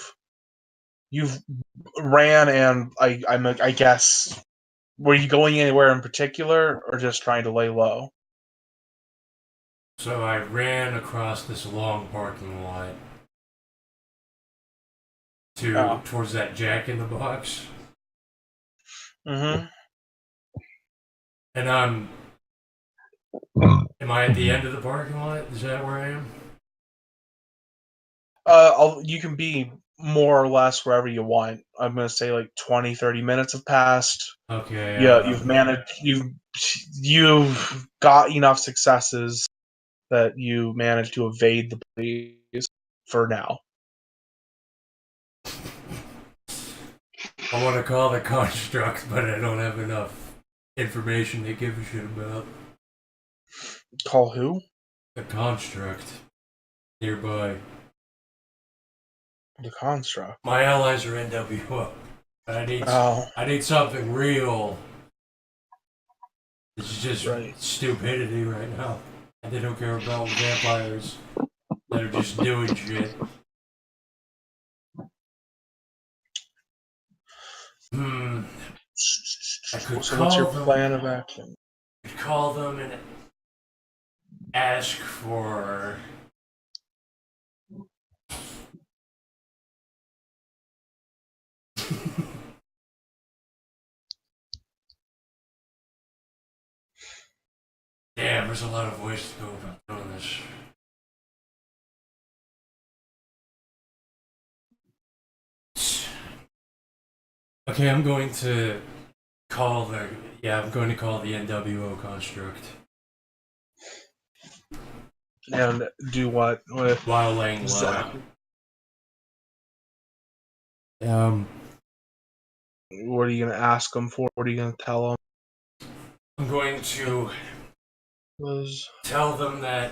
ran, and I guess, were you going anywhere in particular, or just trying to lay low? So I ran across this long parking lot Oh. towards that Jack in the Box, Mm-hmm. and am I at the end of the parking lot? Is that where I am? You can be more or less wherever you want. I'm gonna say like 20, 30 minutes have passed. Okay. Yeah, you've got enough successes that you managed to evade the police for now. I want to call the construct, but I don't have enough information to give a shit about. Call who? The construct nearby. The construct. My allies are NWO. But Oh, I need something real. It's just right. stupidity right now. And they don't care about vampires that are just doing shit. I could So what's your call them. plan of action? Could call them and ask for. Damn, there's a lot of ways to go about doing this. Okay, I'm going to call the NWO construct And do what with while laying low. Zach? What are you gonna ask them for? What are you gonna tell them? I'm going to tell them that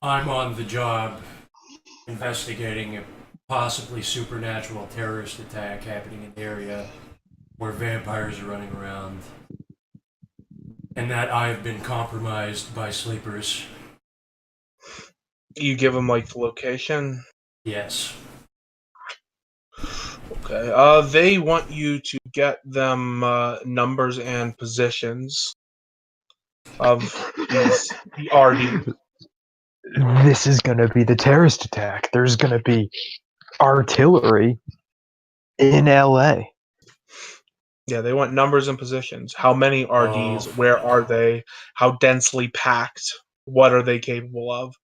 I'm on the job investigating a possibly supernatural terrorist attack happening in the area where vampires are running around, and that I've been compromised by sleepers. You give them like the location. Yes. Okay. They want you to get them numbers and positions of the RD. This is gonna be the terrorist attack. There's gonna be artillery in LA. Yeah, they want numbers and positions. How many RDs? Where are they? How densely packed? What are they capable of?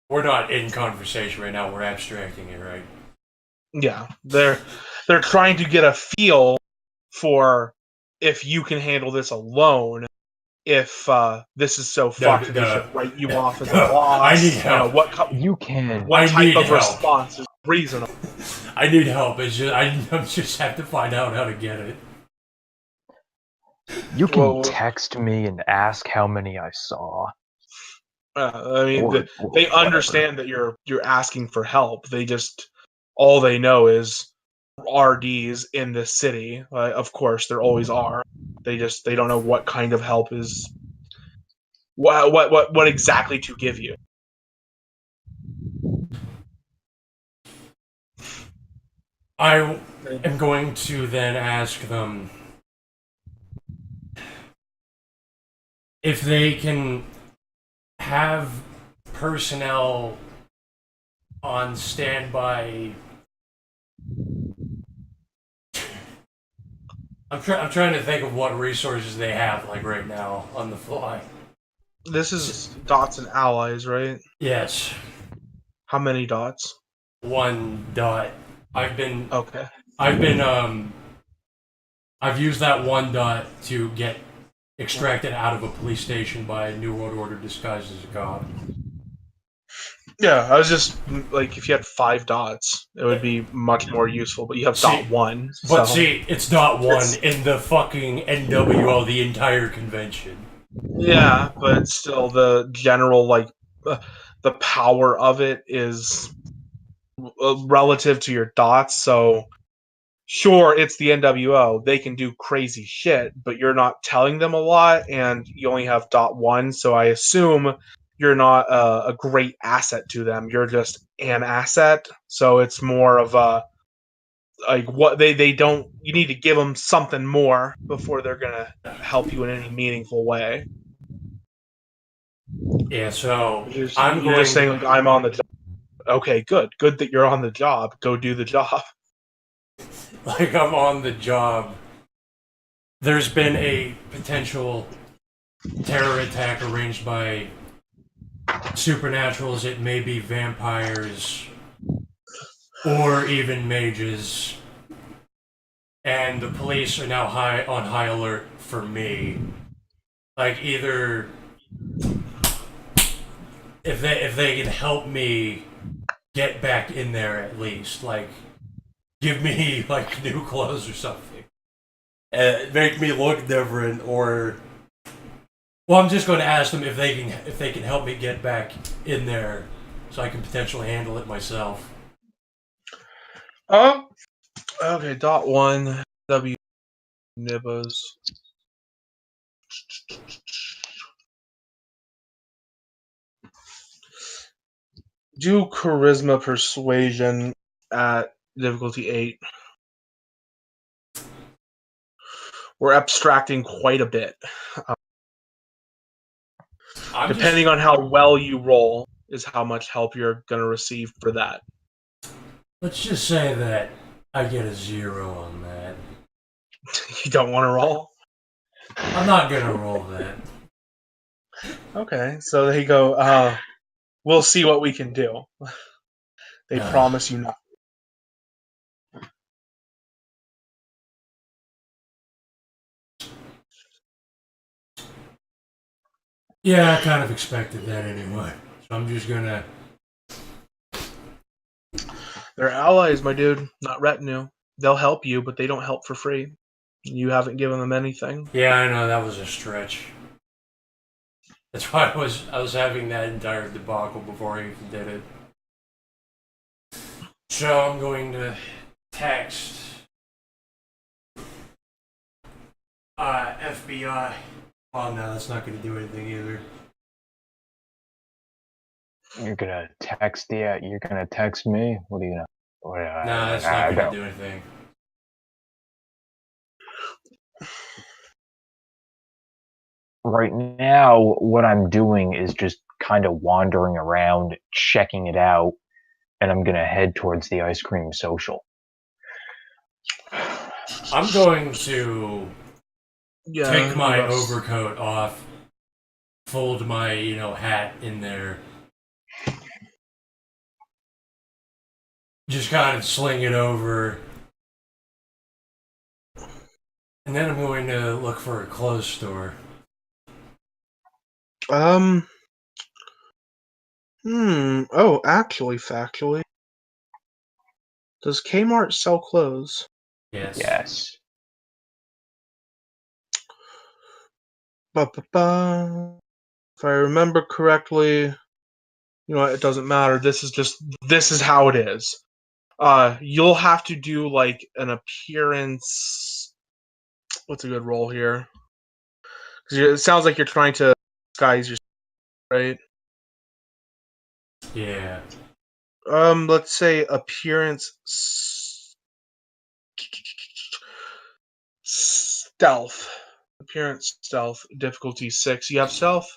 We're not in conversation right now, we're abstracting it, right? Yeah, they're trying to get a feel for if you can handle this alone. If this is so fucked, they should write you off as a boss. I need help. You can. What type of response is reasonable? I need help. It's just I just have to find out how to get it. You can Well, text me and ask how many I saw. I mean, Or they whatever. understand that you're asking for help. They just all they know is RDs in this city. Of course, there always are. They don't know what kind of help is what exactly to give you. I am going to then ask them if they can have personnel on standby. I'm trying to think of what resources they have like right now on the fly. This is dots and allies, right? Yes, How many dots? 1 dot. I've been Okay. I've been I've used that 1 dot to get extracted out of a police station by a New World Order disguised as a cop. Yeah, I was just like, if you had 5 dots, it would be much more useful. But you have See, dot one, but so see, it's dot one it's in the fucking NWO, the entire convention. yeah, but still, the general the power of it is relative to your dots. So sure, it's the NWO. They can do crazy shit, but you're not telling them a lot, and you only have dot one. So I assume you're not a great asset to them. You're just an asset. So it's more of a like what they don't. You need to give them something more before they're gonna help you in any meaningful way. Yeah, so I'm You're just going saying to like I'm on the job. Okay, good that you're on the job. Go do the job. like I'm on the job. There's been a potential terror attack arranged by supernaturals. It may be vampires or even mages, and the police are now on high alert for me. Like either if they can help me get back in there at least, like give me like new clothes or something, make me look different, or well, I'm just going to ask them if they can help me get back in there, so I can potentially handle it myself. Oh, okay. Dot one. W Nibbles. Do charisma persuasion at difficulty 8. We're abstracting quite a bit. I'm just Depending on how well you roll, is how much help you're going to receive for that. let's just say that I get a 0 on that. You don't want to roll? I'm not gonna roll that. Okay, so they go, we'll see what we can do. They promise you nothing. Yeah, I kind of expected that anyway. So I'm just gonna. They're allies, my dude, not retinue. They'll help you, but they don't help for free. You haven't given them anything. Yeah, I know that was a stretch. That's why I was having that entire debacle before I even did it. So I'm going to text FBI. Oh no, that's not going to do anything either. You're gonna text the. You're gonna text me. What are you gonna? What, No, that's not going to do anything. Right now, what I'm doing is just kind of wandering around, checking it out, and I'm gonna head towards the ice cream social. I'm going to Yeah, take my yes. overcoat off, fold my hat in there, just kind of sling it over, and then I'm going to look for a clothes store. Oh, actually, factually, does Kmart sell clothes? Yes. Yes. Ba-ba-ba. If I remember correctly, you know what, it doesn't matter. This is how it is. You'll have to do like an appearance. What's a good roll here? Because it sounds like you're trying to disguise yourself, right? Yeah. Let's say appearance stealth. Appearance stealth difficulty 6. You have stealth?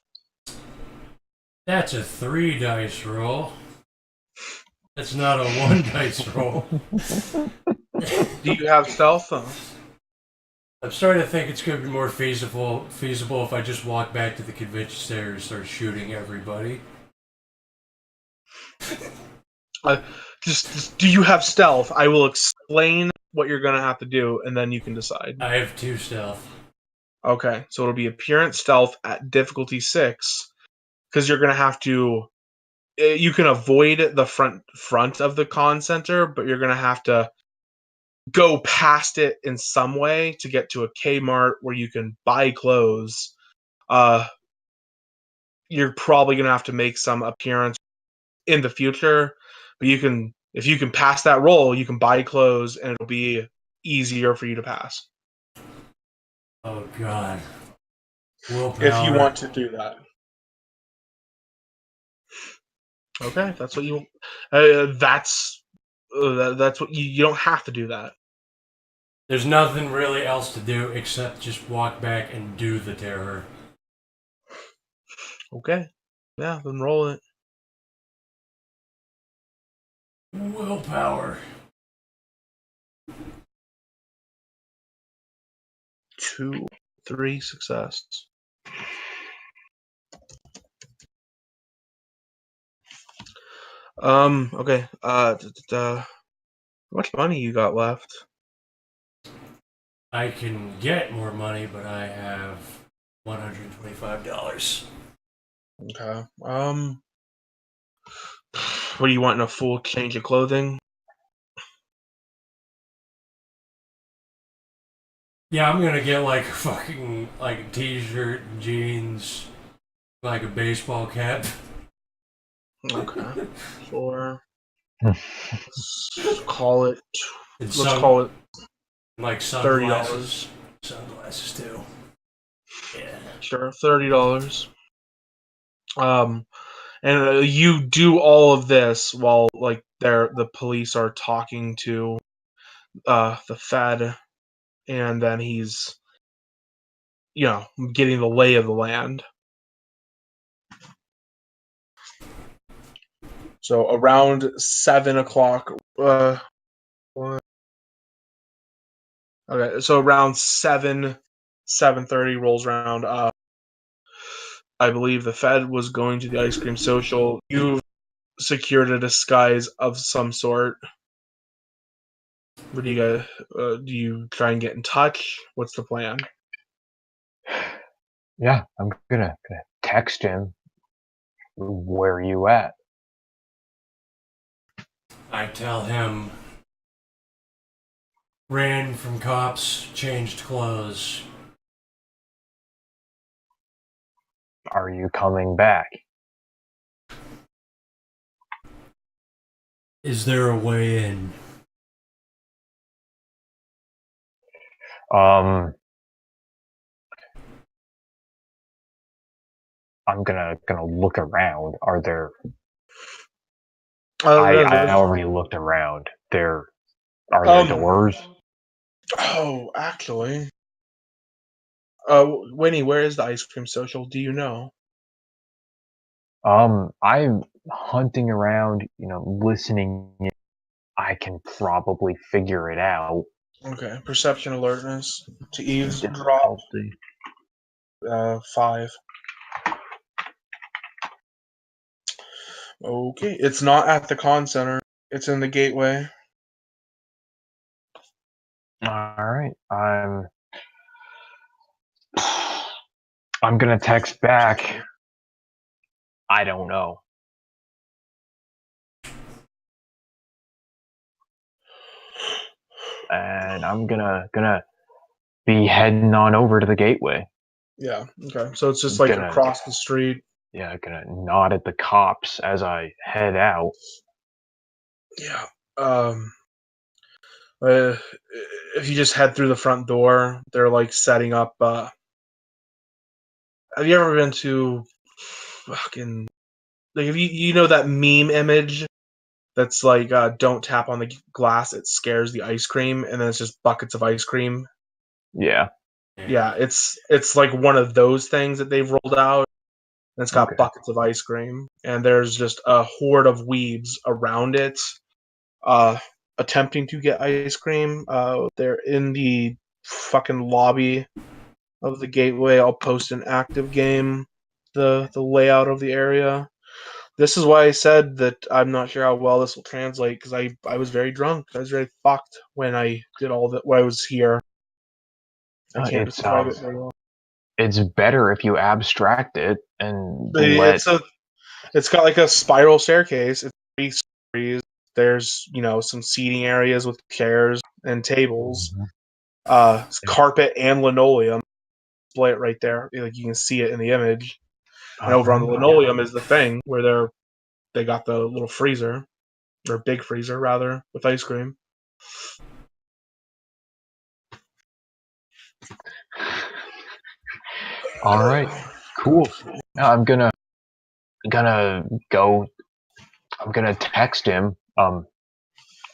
That's a 3 dice roll. That's not a 1 dice roll. Do you have stealth? I'm starting to think it's going to be more feasible if I just walk back to the convention center and start shooting everybody. Just do you have stealth? I will explain what you're gonna have to do, and then you can decide. I have 2 stealth. Okay, so it'll be appearance stealth at difficulty 6, because you're gonna have to. You can avoid the front of the con center, but you're gonna have to go past it in some way to get to a Kmart where you can buy clothes. You're probably gonna have to make some appearance in the future, but if you can pass that roll, you can buy clothes and it'll be easier for you to pass. Oh god. If you Willpower. want to do that. Okay, that's what you. That's what you don't have to do that. There's nothing really else to do except just walk back and do the terror. Okay, yeah, then roll it. Willpower. 2, 3 success. Okay. How much money you got left? I can get more money, but I have $125. Okay. What do you want in a full change of clothing? Yeah, I'm gonna get like fucking like a t-shirt, jeans, like a baseball cap. Okay. For let's call it. And Let's call it like $30. Sunglasses too. Yeah. Sure, $30. And you do all of this while like the police are talking to the Fed, and then he's getting the lay of the land. So around 7 o'clock. Okay, so around 7:30 rolls around. I believe the Fed was going to the ice cream social. You secured a disguise of some sort. What do you guys? Do you try and get in touch? What's the plan? Yeah, I'm gonna text him. Where are you at? I tell him ran from cops, changed clothes. Are you coming back? Is there a way in? I'm gonna look around. Are there? Uh, I already looked around. Are there doors? Oh, actually. Winnie, where is the ice cream social? Do you know? I'm hunting around. Listening. I can probably figure it out. Okay, perception alertness to eavesdrop. Difficulty. 5. Okay, it's not at the con center. It's in the gateway. All right. I'm gonna text back. I don't know. And I'm gonna be heading on over to the gateway. Yeah. Okay. So it's just like Gonna across the street. gonna nod at the cops as I head out. Yeah. Uh, if you just head through the front door, they're like setting up. Have you ever been to fucking like if you know that meme image that's like don't tap on the glass, it scares the ice cream, and then it's just buckets of ice cream. Yeah. Yeah, it's like one of those things that they've rolled out, and it's got Okay. buckets of ice cream, and there's just a horde of weebs around it, uh, attempting to get ice cream. They're in the fucking lobby of the gateway. I'll post an active game, the layout of the area. This is why I said that I'm not sure how well this will translate because I was very drunk. I was very fucked when I did all that when I was here. I can't It's describe it very well. it's better if you abstract it and But let. it's got like a spiral staircase. It's 3 stories. There's some seating areas with chairs and tables. Mhm. Carpet and linoleum. Display it right there. Like you can see it in the image. And over on the Alright. linoleum is the thing where they got the little freezer or big freezer rather with ice cream. All right. Cool. I'm gonna go. I'm gonna text him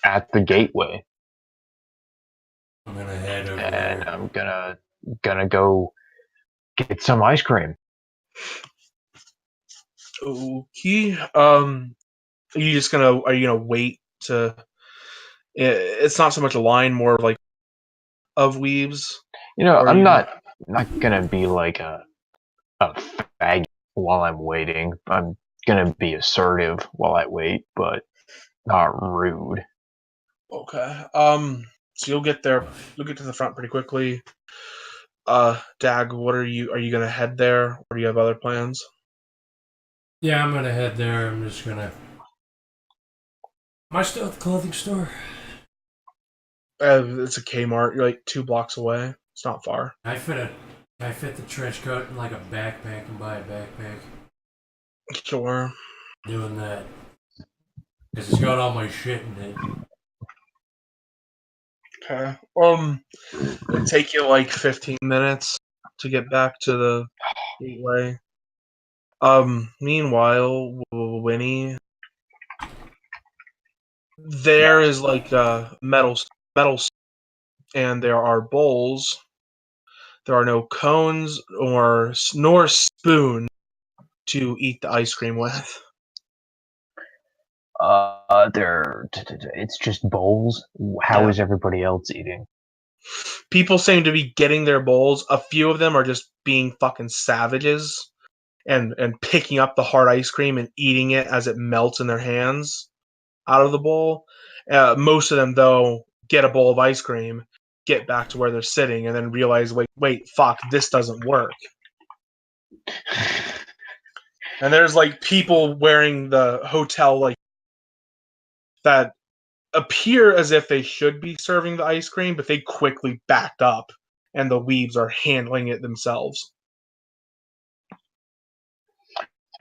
at the gateway, I'm gonna head over and there. I'm gonna go get some ice cream. Okay. Are you gonna wait to? It's not so much a line, more of like of weaves. Or are I'm you gonna? not gonna be like a fag while I'm waiting. I'm gonna be assertive while I wait, but not rude. Okay. So you'll get there. You'll get to the front pretty quickly. Dag, what are you gonna head there, or do you have other plans? Yeah, I'm gonna head there. I'm just gonna. Am I still at the clothing store? It's a Kmart. You're like 2 blocks away. It's not far. I fit the trench coat in like a backpack and buy a backpack. Sure. Doing that because it's got all my shit in it. Okay. It'll take you like 15 minutes to get back to the gateway. Meanwhile, Winnie, there Yes. is like metal, and there are bowls. There are no cones nor spoon to eat the ice cream with. It's just bowls. How Yeah. is everybody else eating? People seem to be getting their bowls. A few of them are just being fucking savages and picking up the hard ice cream and eating it as it melts in their hands out of the bowl. Most of them, though, get a bowl of ice cream, get back to where they're sitting, and then realize, wait, fuck, this doesn't work. And there's like people wearing the hotel like that appear as if they should be serving the ice cream, but they quickly backed up, and the weebs are handling it themselves.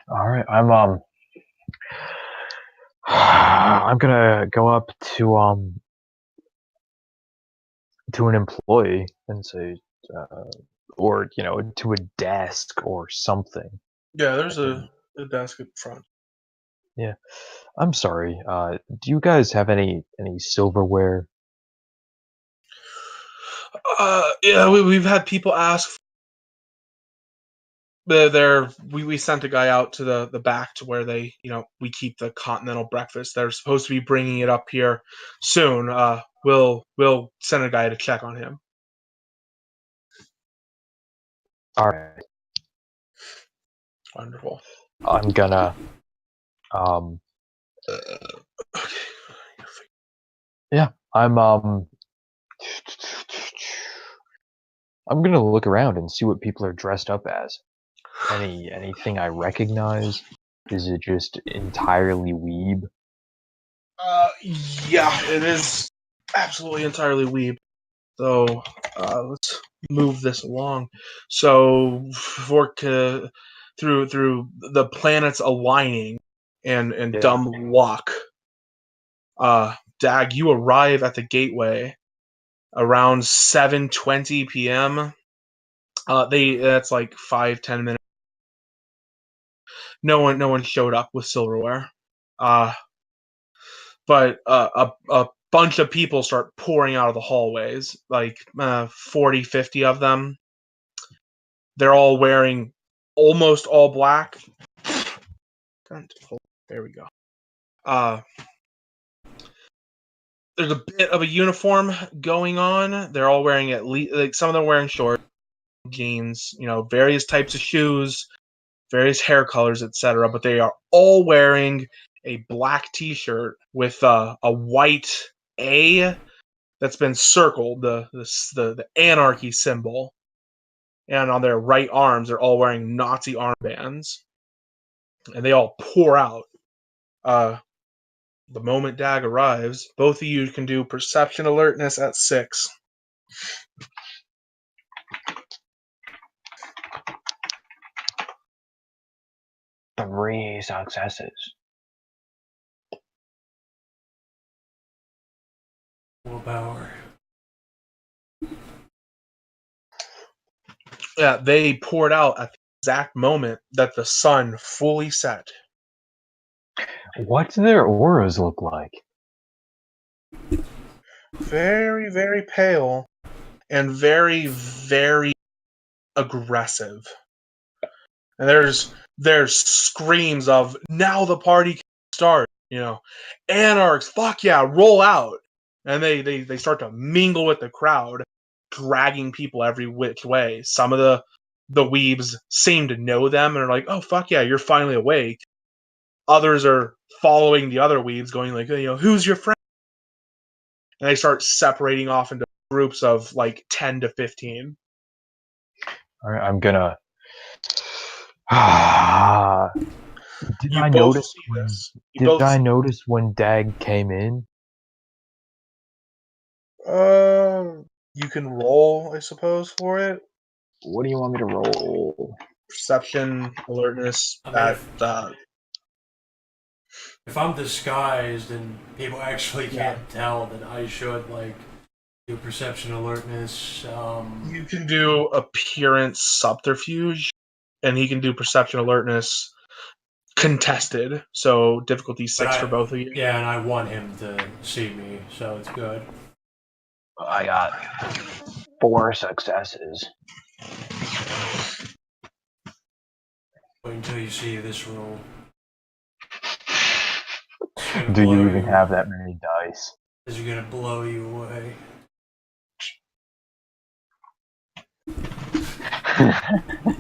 All right, I'm gonna go up to an employee and say, or to a desk or something. Yeah, there's And, a desk at the front. yeah, I'm sorry. Do you guys have any silverware? Yeah, we've had people ask. We sent a guy out to the back to where they we keep the continental breakfast. They're supposed to be bringing it up here soon. We'll send a guy to check on him. All right, Wonderful. I'm gonna Okay. yeah, I'm gonna look around and see what people are dressed up as. Anything I recognize? Is it just entirely weeb? Uh, yeah, it is absolutely entirely weeb. So let's move this along. So through the planets aligning and Yeah. dumb luck, Dag, you arrive at the gateway around 7:20 p.m. That's like 5-10 minutes. No one showed up with silverware. But a bunch of people start pouring out of the hallways, like 40, 50 of them. They're all wearing almost all black. There we go. There's a bit of a uniform going on. They're all wearing at least, like, some of them are wearing shorts, jeans, various types of shoes, various hair colors, etc. But they are all wearing a black T-shirt with a white A that's been circled, the anarchy symbol, and on their right arms they're all wearing Nazi armbands, and they all pour out. The moment Dag arrives, both of you can do perception alertness at 6. 3 successes. Willpower. Yeah, they poured out at the exact moment that the sun fully set. What do their auras look like? Very, very pale and very, very aggressive. And there's screams of, now the party can start, anarchs, fuck yeah, roll out. And they start to mingle with the crowd, dragging people every which way. Some of the weebs seem to know them and are like, oh fuck yeah, you're finally awake. Others are following the other weebs, going like, who's your friend? And they start separating off into groups of like 10 to 15. All right, I'm gonna. Did You I both notice? see this. Did I notice when Dag came in? You can roll, I suppose, for it. What do you want me to roll? Perception, alertness. I mean, if I'm disguised and people actually can't tell, then I should do perception alertness. You can do appearance subterfuge, and he can do perception alertness contested. So difficulty 6 for both of you. Yeah, and I want him to see me, so it's good. I got 4 successes. Wait until you see this roll. Do you even have that many dice? This is gonna blow you away.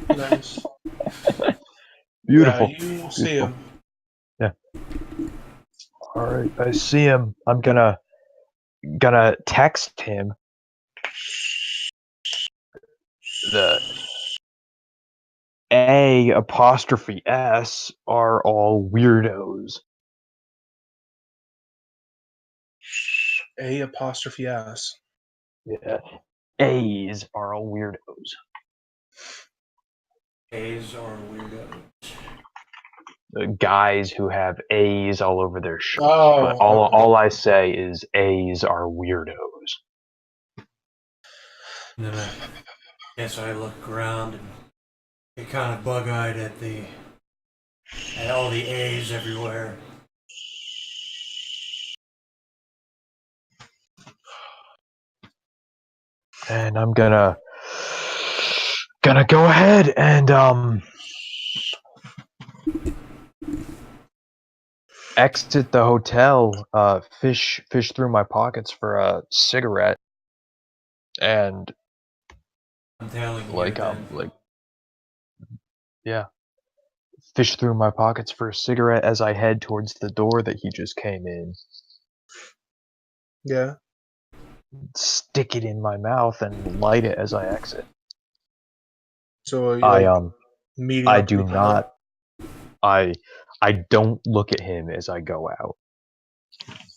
Nice. Beautiful. Yeah, you see him. Yeah. All right, I see him. I'm gonna text him. The A''S are all weirdos. A''S. Yeah. A's are all weirdos. A's are weirdos. The guys who have A's all over their shirt. Oh, But all I say is A's are weirdos. And then I guess I look around and get kind of bug-eyed at all the A's everywhere. And I'm gonna go ahead and exit the hotel, fish through my pockets for a cigarette, and I'm telling you, fish through my pockets for a cigarette as I head towards the door that he just came in. Yeah. Stick it in my mouth and light it as I exit. So meeting I up do with each not. other? I don't look at him as I go out.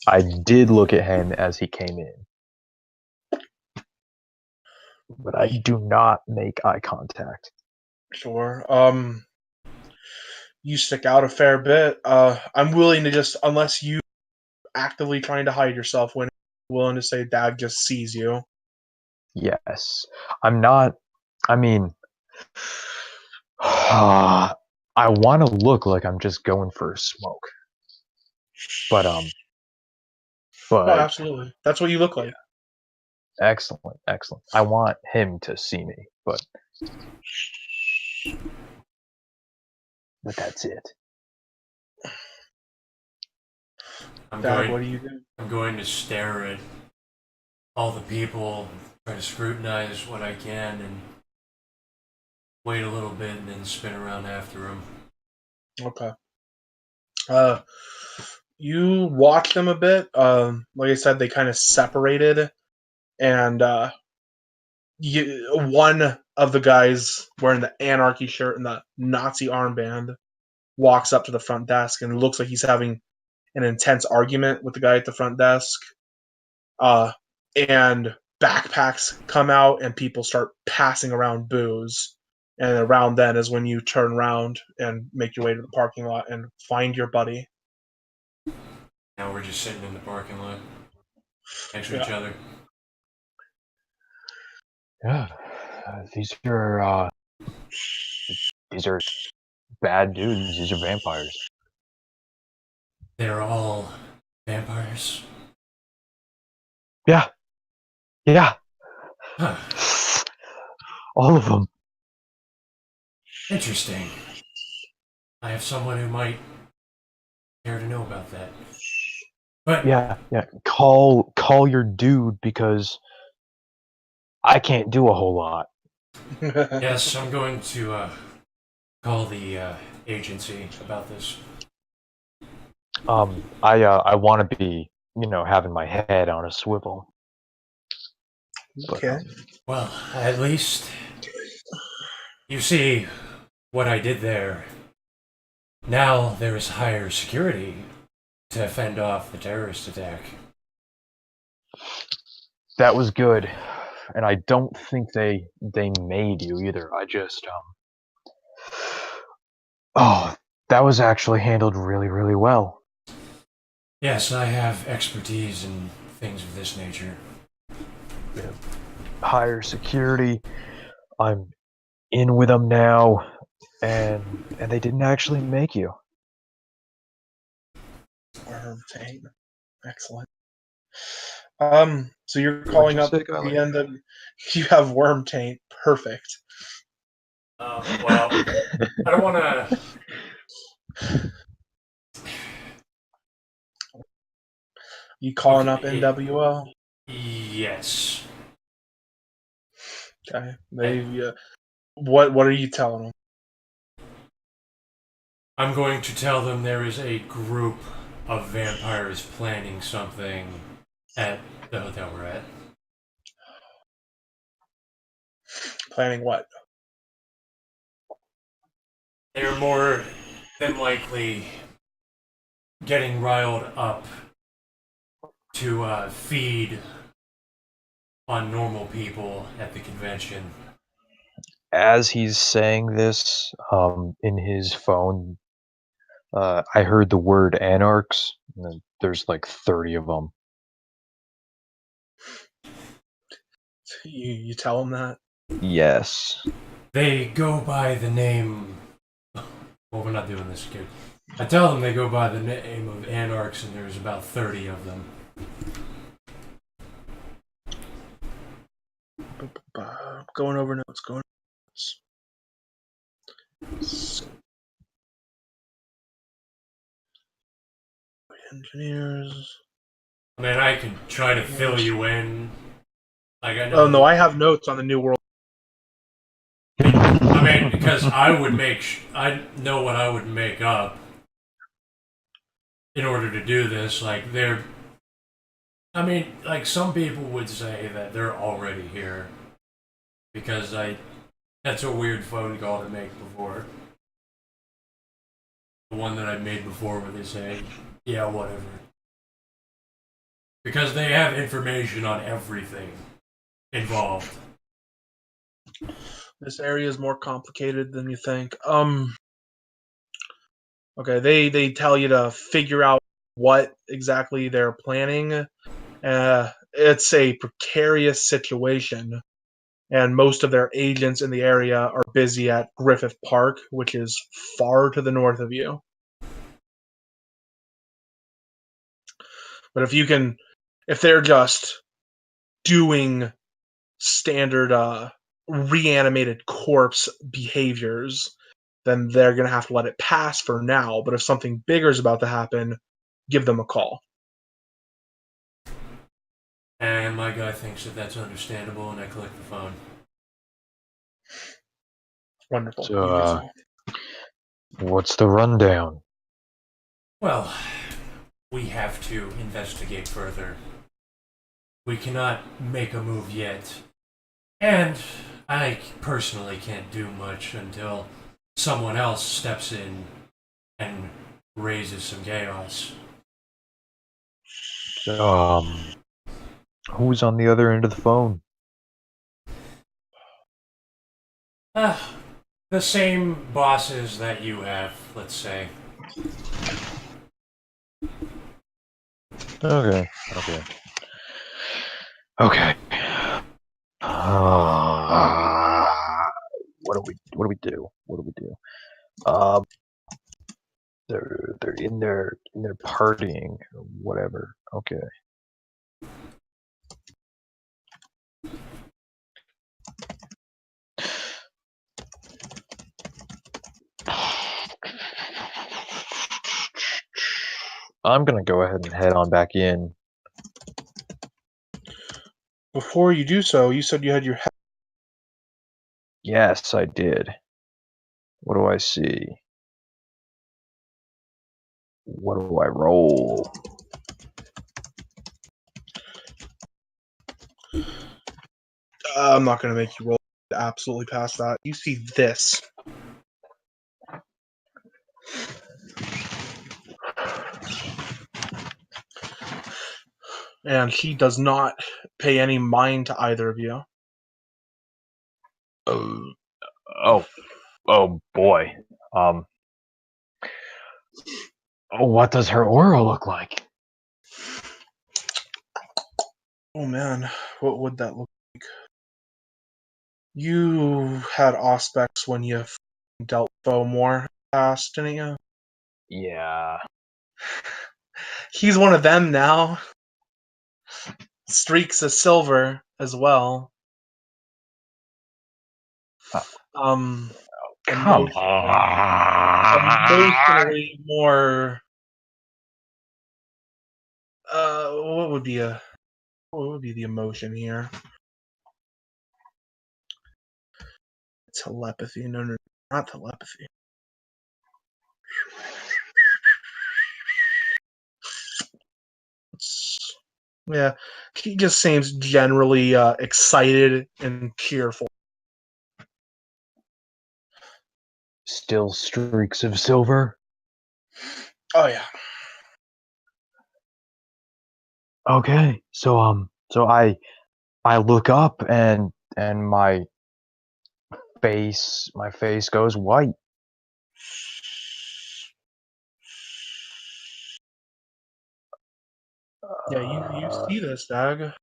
I did look at him as he came in. but I do not make eye contact. Sure. You stick out a fair bit. I'm willing to just, unless you actively trying to hide yourself, when willing to say Dag just sees you. Yes. I'm not. I mean, I want to look like I'm just going for a smoke. But Oh, but absolutely. That's what you look like. excellent, excellent. I want him to see me, but that's it. Dag, what do you do? I'm going to stare at all the people, try to scrutinize what I can, and wait a little bit, and then spin around after them. Okay. You watch them a bit. Like I said, they kind of separated, and one of the guys wearing the anarchy shirt and the Nazi armband walks up to the front desk and looks like he's having an intense argument with the guy at the front desk. And backpacks come out and people start passing around booze. And around then is when you turn around and make your way to the parking lot and find your buddy. Now we're just sitting in the parking lot next to Yeah. each other. Yeah, these are bad dudes. These are vampires. They're all vampires. Yeah, yeah, Huh. all of them. Interesting. I have someone who might care to know about that. But Yeah, yeah. Call your dude because I can't do a whole lot. yes, I'm going to call the agency about this. I want to be, having my head on a swivel. But, Okay. Well, at least you see what I did there. Now there is higher security to fend off the terrorist attack. that was good, and I don't think they made you either. I just oh, that was actually handled really, really well. Yes, I have expertise in things of this nature. Yeah. Higher security. I'm in with them now, and they didn't actually make you. Worm taint. Excellent. So you're What'd calling you up say, the Kyler? end of you have worm taint. Perfect. Well, I don't want to. You calling up Okay, NWO? yes. Okay. They what are you telling them? I'm going to tell them there is a group of vampires planning something at the hotel we're at. Planning what? They're more than likely getting riled up to feed on normal people at the convention. As he's saying this, in his phone, I heard the word anarchs. And there's like 30 of them. You tell them that? Yes. They go by the name. Well, we're not doing this, kid. I tell them they go by the name of anarchs, and there's about 30 of them. Going over notes. Going over notes. Engineers. I mean, I can try to fill you in. Like I know. Oh no, I have notes on the New World. I mean, because I know what I would make up in order to do this. Like I mean, like some people would say that they're already here because that's a weird phone call to make before. The one that I made before where they say, yeah, whatever. Because they have information on everything involved. This area is more complicated than you think. Okay, they tell you to figure out what exactly they're planning. It's a precarious situation, and most of their agents in the area are busy at Griffith Park, which is far to the north of you. But if they're just doing standard reanimated corpse behaviors, then they're going to have to let it pass for now. But if something bigger is about to happen, give them a call. And my guy thinks that that's understandable, and I collect the phone. Wonderful. So, what's the rundown? Well, we have to investigate further. We cannot make a move yet. And I personally can't do much until someone else steps in and raises some chaos. Who's on the other end of the phone? The same bosses that you have, let's say. Okay. Okay. What do we do? They're in there partying or whatever. Okay. I'm gonna go ahead and head on back in. Before you do so, you said you had your head. Yes, I did. What do I see? What do I roll? I'm not going to make you roll absolutely past that. You see this. And he does not pay any mind to either of you. Oh boy. What does her aura look like? Oh man, what would that look like? You had Auspex when you dealt Foe more fast, didn't you? Yeah. He's one of them now. Streaks of silver as well. Come Emotionally more. What would be the emotion here? Telepathy? No, not telepathy. Yeah, he just seems generally excited and cheerful. Still streaks of silver? Oh yeah. Okay. So I look up and my face goes white. Yeah, you see this, Dag. It's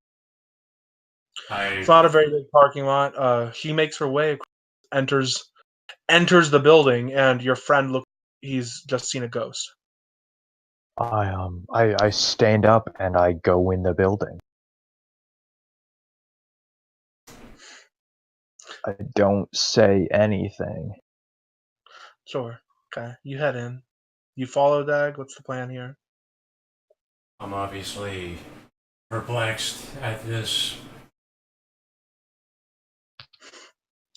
I not a very big parking lot. She makes her way, enters the building, and your friend he's just seen a ghost. I stand up and I go in the building. I don't say anything. Sure. Okay. You head in. You follow Dag. What's the plan here? I'm obviously perplexed at this.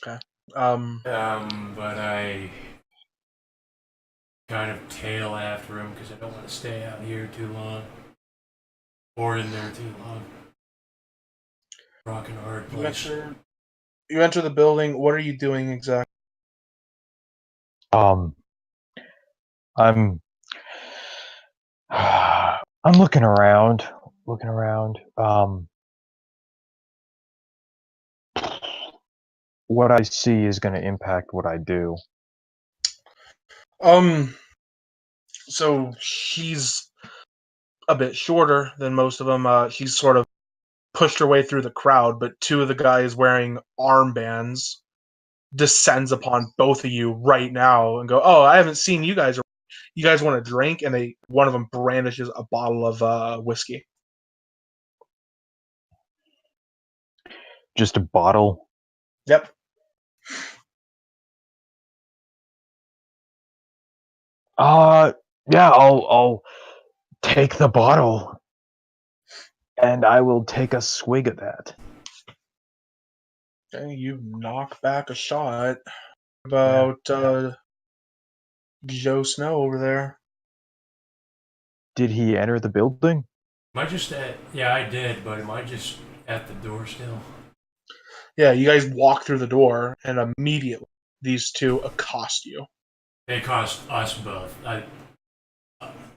Okay. But I kind of tail after him because I don't want to stay out here too long. Or in there too long. Rock and hard place. You enter the building. What are you doing exactly? I'm I'm looking around. what I see is going to impact what I do. So she's a bit shorter than most of them. She's sort of pushed her way through the crowd, but two of the guys wearing armbands descends upon both of you right now and go, "Oh, I haven't seen you guys. You guys want a drink?" And one of them brandishes a bottle of whiskey. Just a bottle. Yep. Yeah, I'll take the bottle, and I will take a swig of that. Okay, you knock back a shot. About Joe Snow over there. Did he enter the building? Am I just at? Yeah, I did, but am I just at the door still? Yeah, you guys walk through the door, and immediately these two accost you. They cost us both.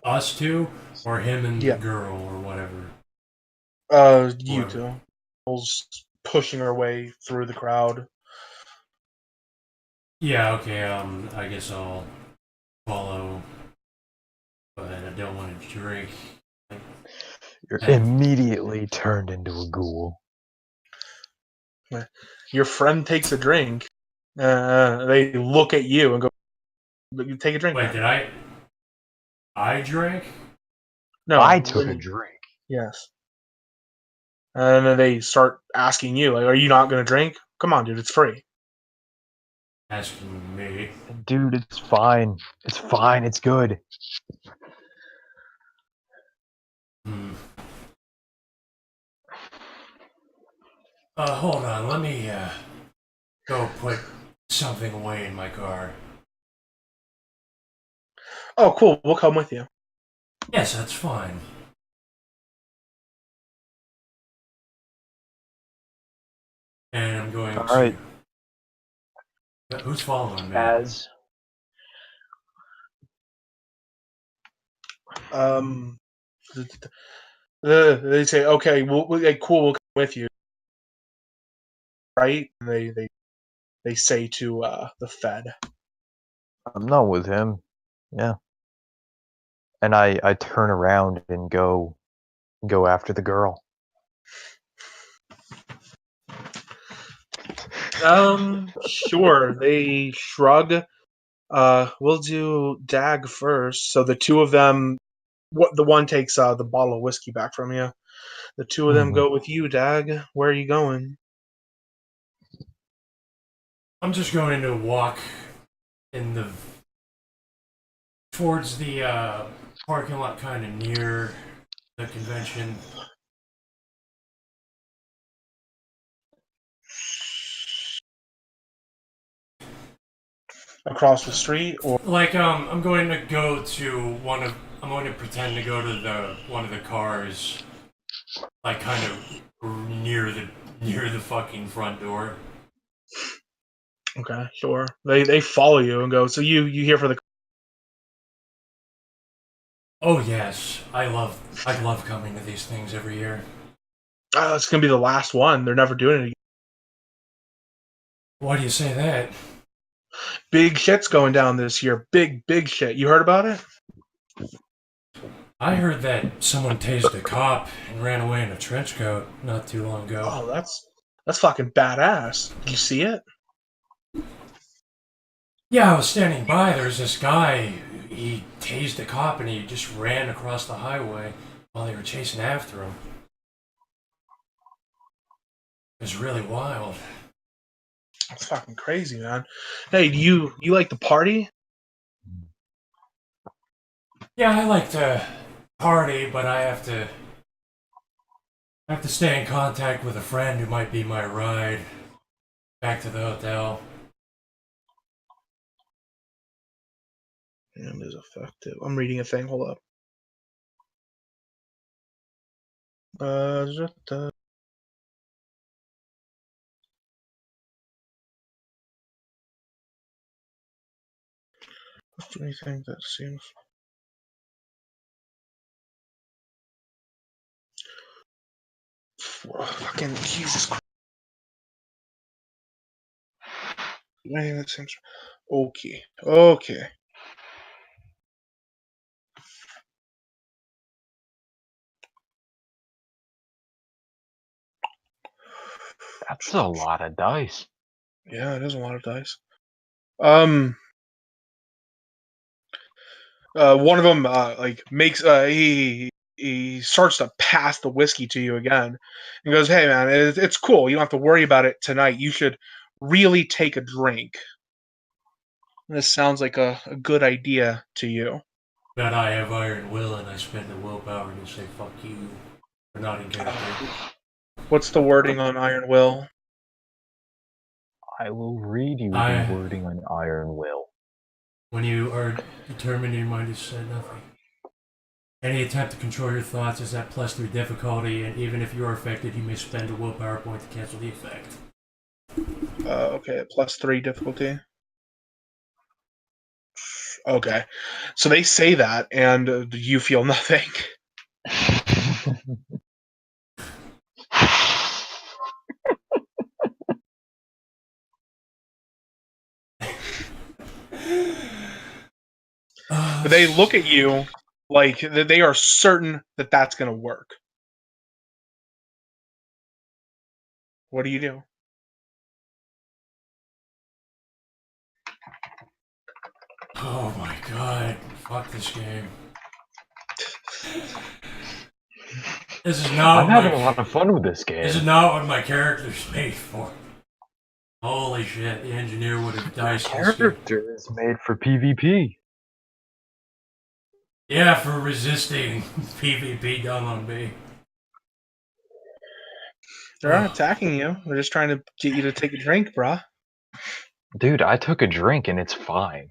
Us two, or him and Yeah. the girl, or whatever. You two. Girl's pushing her way through the crowd. Yeah, okay. I guess I'll follow, but I don't want to drink. You're immediately turned into a ghoul. Your friend takes a drink. They look at you and go, "You take a drink." Wait, man." did I drink? No, I took a drink. Yes. And then they start asking you, like, "Are you not going to drink? Come on, dude, it's free." Asking me. Dude, it's fine. It's fine. It's good. Hmm. Hold on. Let me go put something away in my car. Oh, cool. We'll come with you. Yes, that's fine. And I'm going All to. right. Who's following me? As They say, "Okay, cool, we'll come with you." Right? And they say to the Fed. I'm not with him. Yeah. And I turn around and go after the girl. Sure. They shrug. We'll do Dag first. So the two of them, the one takes the bottle of whiskey back from you. The two of them Mhm. go with you, Dag. Where are you going? I'm just going to walk in the towards the parking lot, kind of near the convention. Across the street, or Like I'm going to go to one of. I'm going to pretend to go to the one of the cars, like kind of near the fucking front door. okay, sure. They follow you and go. So you here for the? Oh yes, I love coming to these things every year. It's gonna be the last one. They're never doing it again. Why do you say that? Big shit's going down this year. Big shit. You heard about it? I heard that someone tased a cop and ran away in a trench coat not too long ago. Oh, that's fucking badass. Did you see it? Yeah, I was standing by. There was this guy. He tased a cop and he just ran across the highway while they were chasing after him. It was really wild. That's fucking crazy, man. Hey, do you like the party? Yeah, I like to party, but I have to stay in contact with a friend who might be my ride back to the hotel. Damn, is effective. I'm reading a thing. Hold up. Anything that seems. Fucking Jesus Christ. That seems okay. Okay. That's a lot of dice. Yeah, it is a lot of dice. One of them makes he starts to pass the whiskey to you again, and goes, "Hey man, it's cool. You don't have to worry about it tonight. You should really take a drink. This sounds like a good idea to you." But I have iron will, and I spend the willpower to say fuck you for not in character. What's the wording on Iron Will? I will read you the wording on Iron Will. When you are determined, your mind is set nothing. Any attempt to control your thoughts is at +3 difficulty, and even if you are affected, you may spend a willpower point to cancel the effect. Okay, +3 difficulty. Okay, so they say that, and you feel nothing. But they look at you like they are certain that that's going to work. What do you do? Oh my god. Fuck this game. This is not I'm having a lot of fun with this game. This is not what my character's made for. Holy shit, the engineer would have diced this game. Character is made for PvP. Yeah, for resisting PvP done on me. They're not attacking you. They're just trying to get you to take a drink, brah. Dude, I took a drink and it's fine.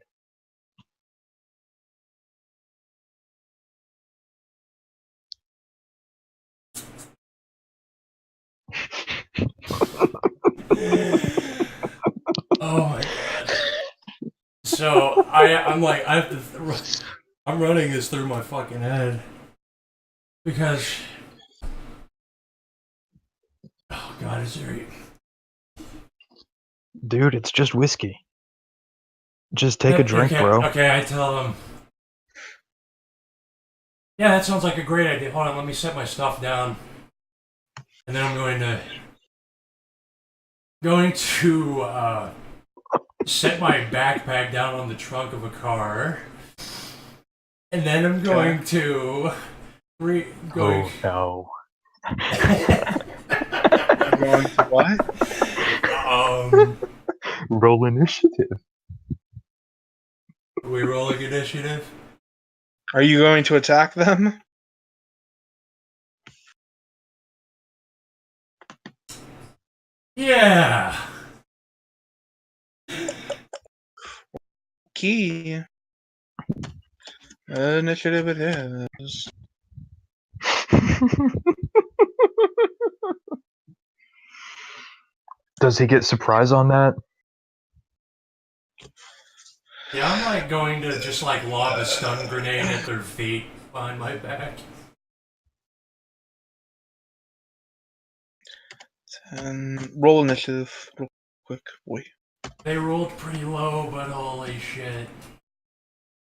Oh my god. So I'm like I have to. I'm running this through my fucking head because. Oh god, is there? Dude, it's just whiskey. Just take a drink, okay, bro. Okay, I tell them. Yeah, that sounds like a great idea. Hold on, let me set my stuff down, and then I'm going to set my backpack down on the trunk of a car, and then I'm going to Oh no. Going to what? Roll initiative. Are we rolling initiative? Are you going to attack them? Yeah. Key. Initiative it is. Does he get surprise on that? Yeah, I'm like going to just like lob a stun grenade at their feet behind my back. And roll initiative real quick, boy. They rolled pretty low, but holy shit.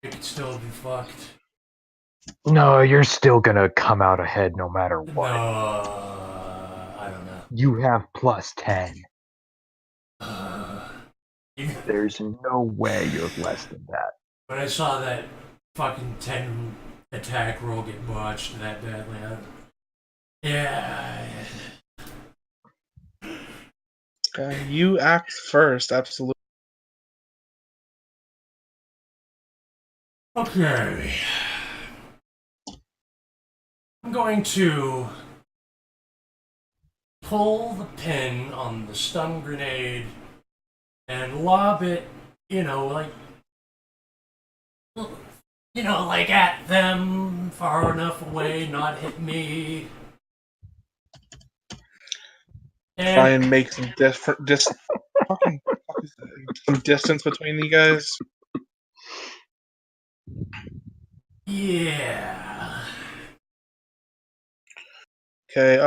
It could still be fucked. No, you're still gonna come out ahead no matter what. No, I don't know. You have +10. There's no way you're less than that. When I saw that fucking 10 attack roll get botched that badly, yeah. Okay, you act first, absolutely. Okay. I'm going to pull the pin on the stun grenade and lob it, like at them far enough away, not hit me. Try and make some some distance between you guys. Yeah. Okay,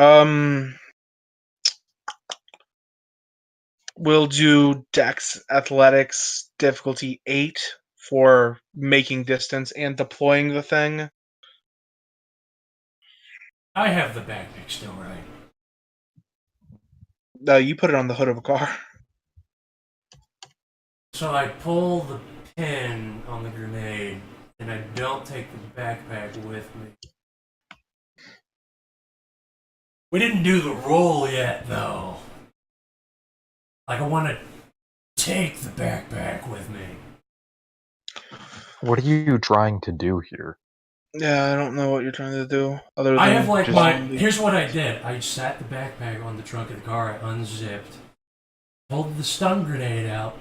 We'll do Dex Athletics difficulty 8 for making distance and deploying the thing. I have the backpack still, right? You put it on the hood of a car. So I pull the pin on the grenade, and I don't take the backpack with me. We didn't do the roll yet, though. Like, I want to take the backpack with me. What are you trying to do here? Yeah, I don't know what you're trying to do. Other than I have, like, just Here's what I did. I sat the backpack on the trunk of the car, I unzipped, pulled the stun grenade out.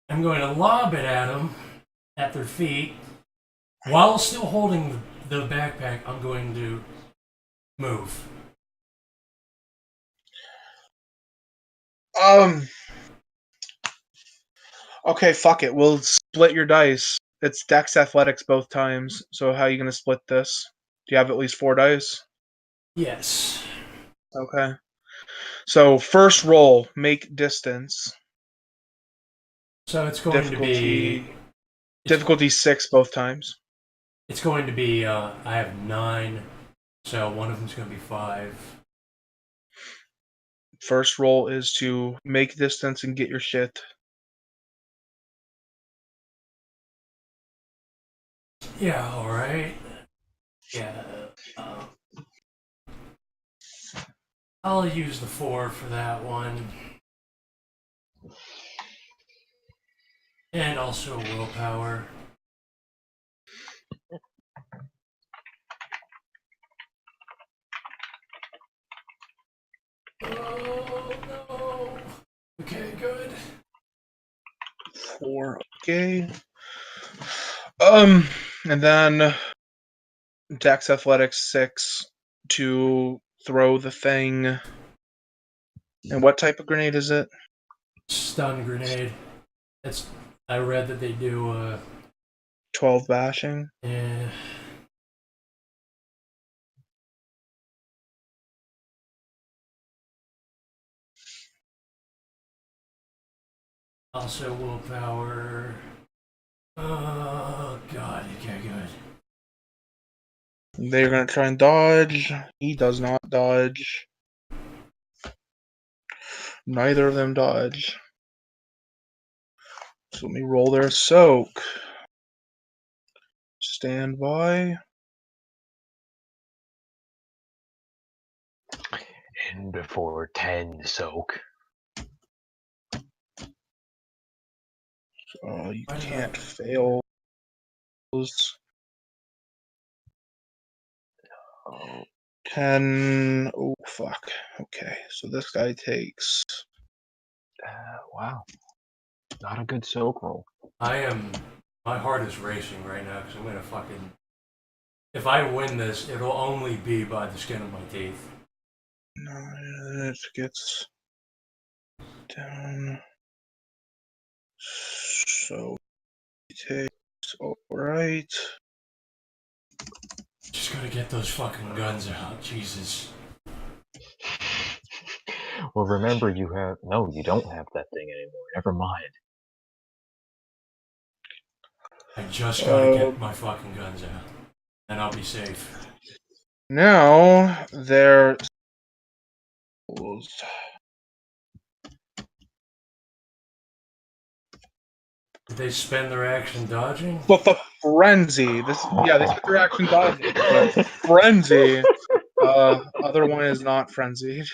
I'm going to lob it at them, at their feet. While still holding the backpack, I'm going to move. Okay, fuck it. We'll split your dice. It's Dex Athletics both times. So how are you gonna split this? Do you have at least 4 dice? Yes. Okay. So first roll, make distance. So it's going to be Difficulty 6 both times. It's going to be. I have 9, so one of them's going to be 5. First roll is to make distance and get your shit. Yeah. All right. Yeah. I'll use the 4 for that one, and also willpower. Oh no. Okay, good. 4, okay. And then Dex Athletics 6 to throw the thing. And what type of grenade is it? Stun grenade. I read that they do 12 bashing. eh. Also willpower. Oh god, okay, good. They're gonna try and dodge. He does not dodge. Neither of them dodge. So let me roll their soak. Stand by. In before 10 soak. You can't fail those. 10. Oh, fuck. Okay, so this guy takes. Wow. Not a good soak roll. My heart is racing right now because I'm gonna fucking. If I win this, it'll only be by the skin of my teeth. No, it gets down. So he takes. Alright. Just gotta get those fucking guns out, Jesus. Well, remember you have... No, you don't have that thing anymore. Never mind. I just gotta get my fucking guns out, and I'll be safe. Now they're. Did they spend their action dodging? But the frenzy. They spent their action dodging. But frenzy. Other one is not frenzied.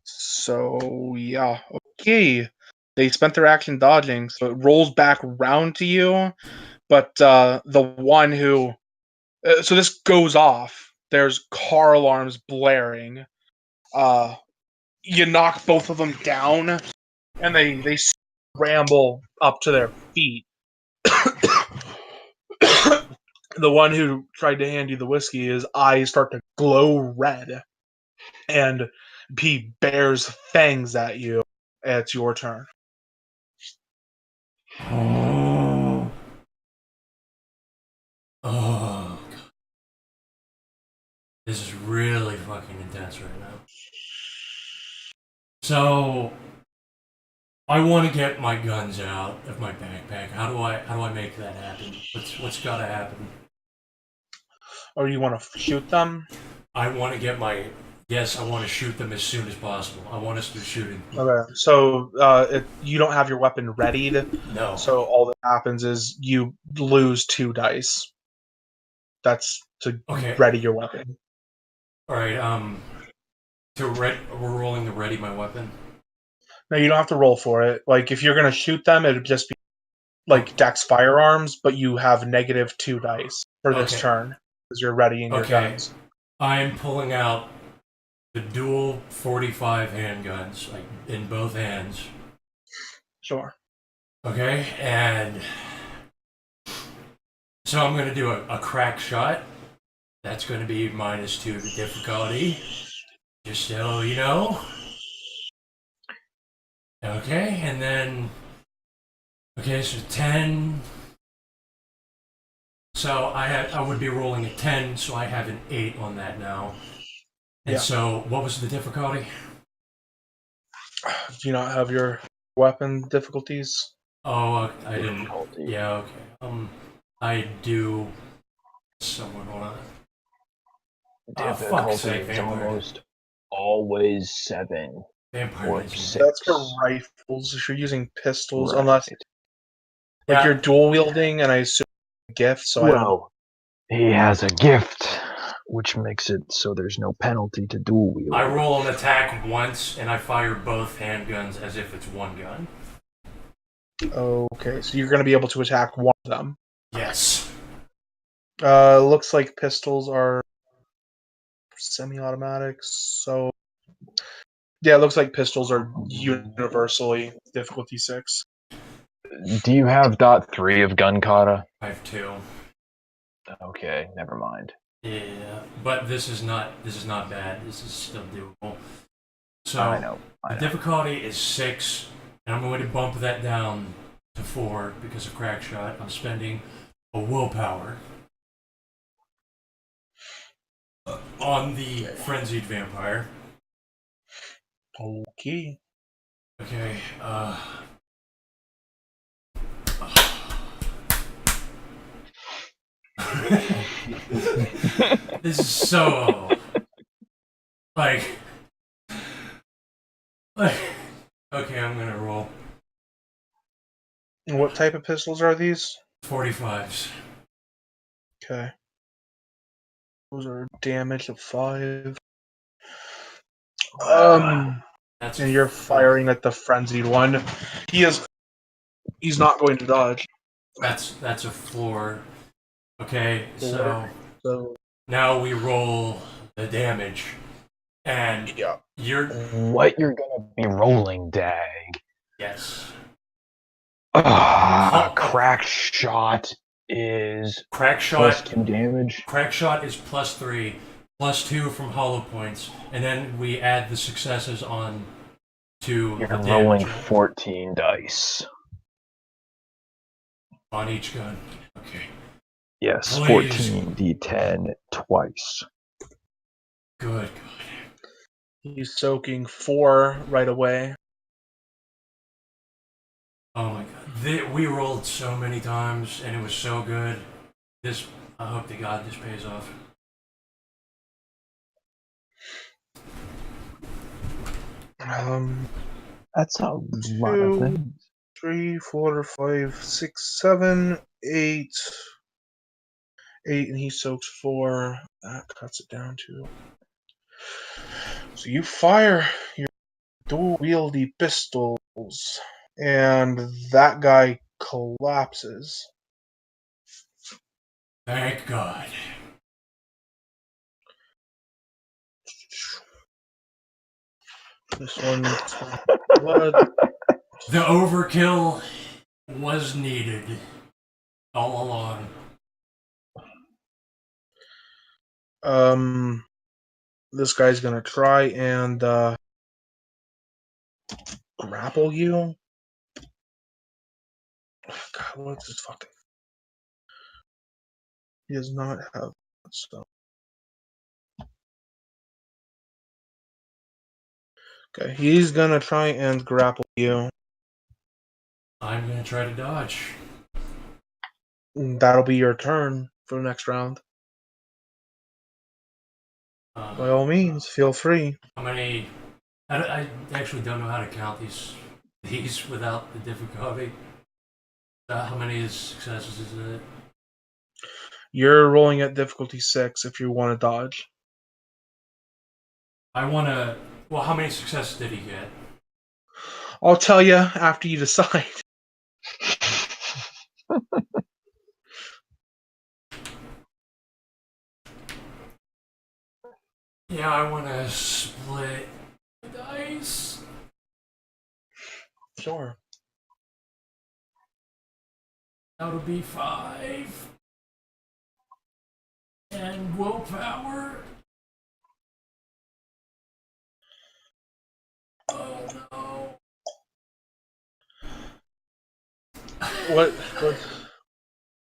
So yeah, okay. They spent their action dodging, so it rolls back round to you. But the one who, so this goes off. There's car alarms blaring. You knock both of them down, and they scramble up to their feet. The one who tried to hand you the whiskey, his eyes start to glow red, and he bears fangs at you. It's your turn. Oh god. intense right now. So I want to get my guns out of my backpack. How do I make that happen? What's got to happen? Or you want to shoot them? I want to get my yes. I want to shoot them as soon as possible. I want us to shoot it. Okay. So you don't have your weapon readied. No. So all that happens is you lose 2 dice. That's to Okay. ready your weapon. All right. We're rolling to ready my weapon. No, you don't have to roll for it. Like if you're gonna shoot them, it'd just be like Dex firearms, but you have -2 dice for this Okay. turn because you're readying your Okay. guns. I'm pulling out the dual 45 handguns, like in both hands. Sure. Okay, and so I'm going to do a crack shot. That's going to be -2 the difficulty. Just so you know. Okay, and then. Okay, so 10. So I would be rolling a 10, so I have an 8 on that now. And Yeah. so, what was the difficulty? Do you not have your weapon difficulties? Oh, I didn't. Difficulty. Yeah, okay. I do. Someone hold on. Fuck's Difficulty sake, is vampire. almost always 7 Vampire or makes me- 6. That's for rifles. If you're using pistols, Right. unless like Yeah. you're dual wielding, and I assume gift. So I don't. Well, he has a gift, which makes it so there's no penalty to dual wield. I roll an attack once, and I fire both handguns as if it's one gun. Okay, so you're going to be able to attack one of them. Yes. Looks like pistols are semi-automatics. So yeah, it looks like pistols are universally difficulty 6. Do you have .3 of gun kata? I have 2. Okay, never mind. Yeah, but this is not bad. This is still doable. So I know. the difficulty is 6, and I'm going to bump that down to 4 because of crack shot. I'm spending a willpower on the frenzied vampire. Okay. Okay. This is so like okay, I'm gonna roll And what type of pistols are these? 45s. Okay. Those are damage of 5. That's And you're firing at the frenzied one. He's not going to dodge. That's a 4. Okay, 4. So now we roll the damage, and yeah. What you're gonna be rolling, Dag? Yes. Crack shot is Crack plus shot. 2 damage. Crack shot is +3, +2 from hollow points, and then we add the successes on to You're the rolling damage 14 dice. on each gun. Okay. Yes, Please. 14 d10 twice. Good. He's soaking 4 right away. Oh my god. We rolled so many times, and it was so good. I hope to God this pays off. That's a lot of things. 3, 4, 5, 6, 7, 8. 8, and he soaks 4. That cuts it down to. So you fire your dual wieldy pistols, and that guy collapses. Thank God. This one's blood. The overkill was needed all along. This guy's gonna try and grapple you. God, what's this fucking? He does not have stuff. Okay, he's gonna try and grapple you. I'm gonna try to dodge. That'll be your turn for the next round. By all means, feel free. How many? I actually don't know how to count these without the difficulty. How many successes is it? You're rolling at difficulty 6 if you want to dodge. I want to. Well, how many successes did he get? I'll tell you after you decide. Yeah, I want to split the dice. Sure. That'll be 5. And willpower. Oh no.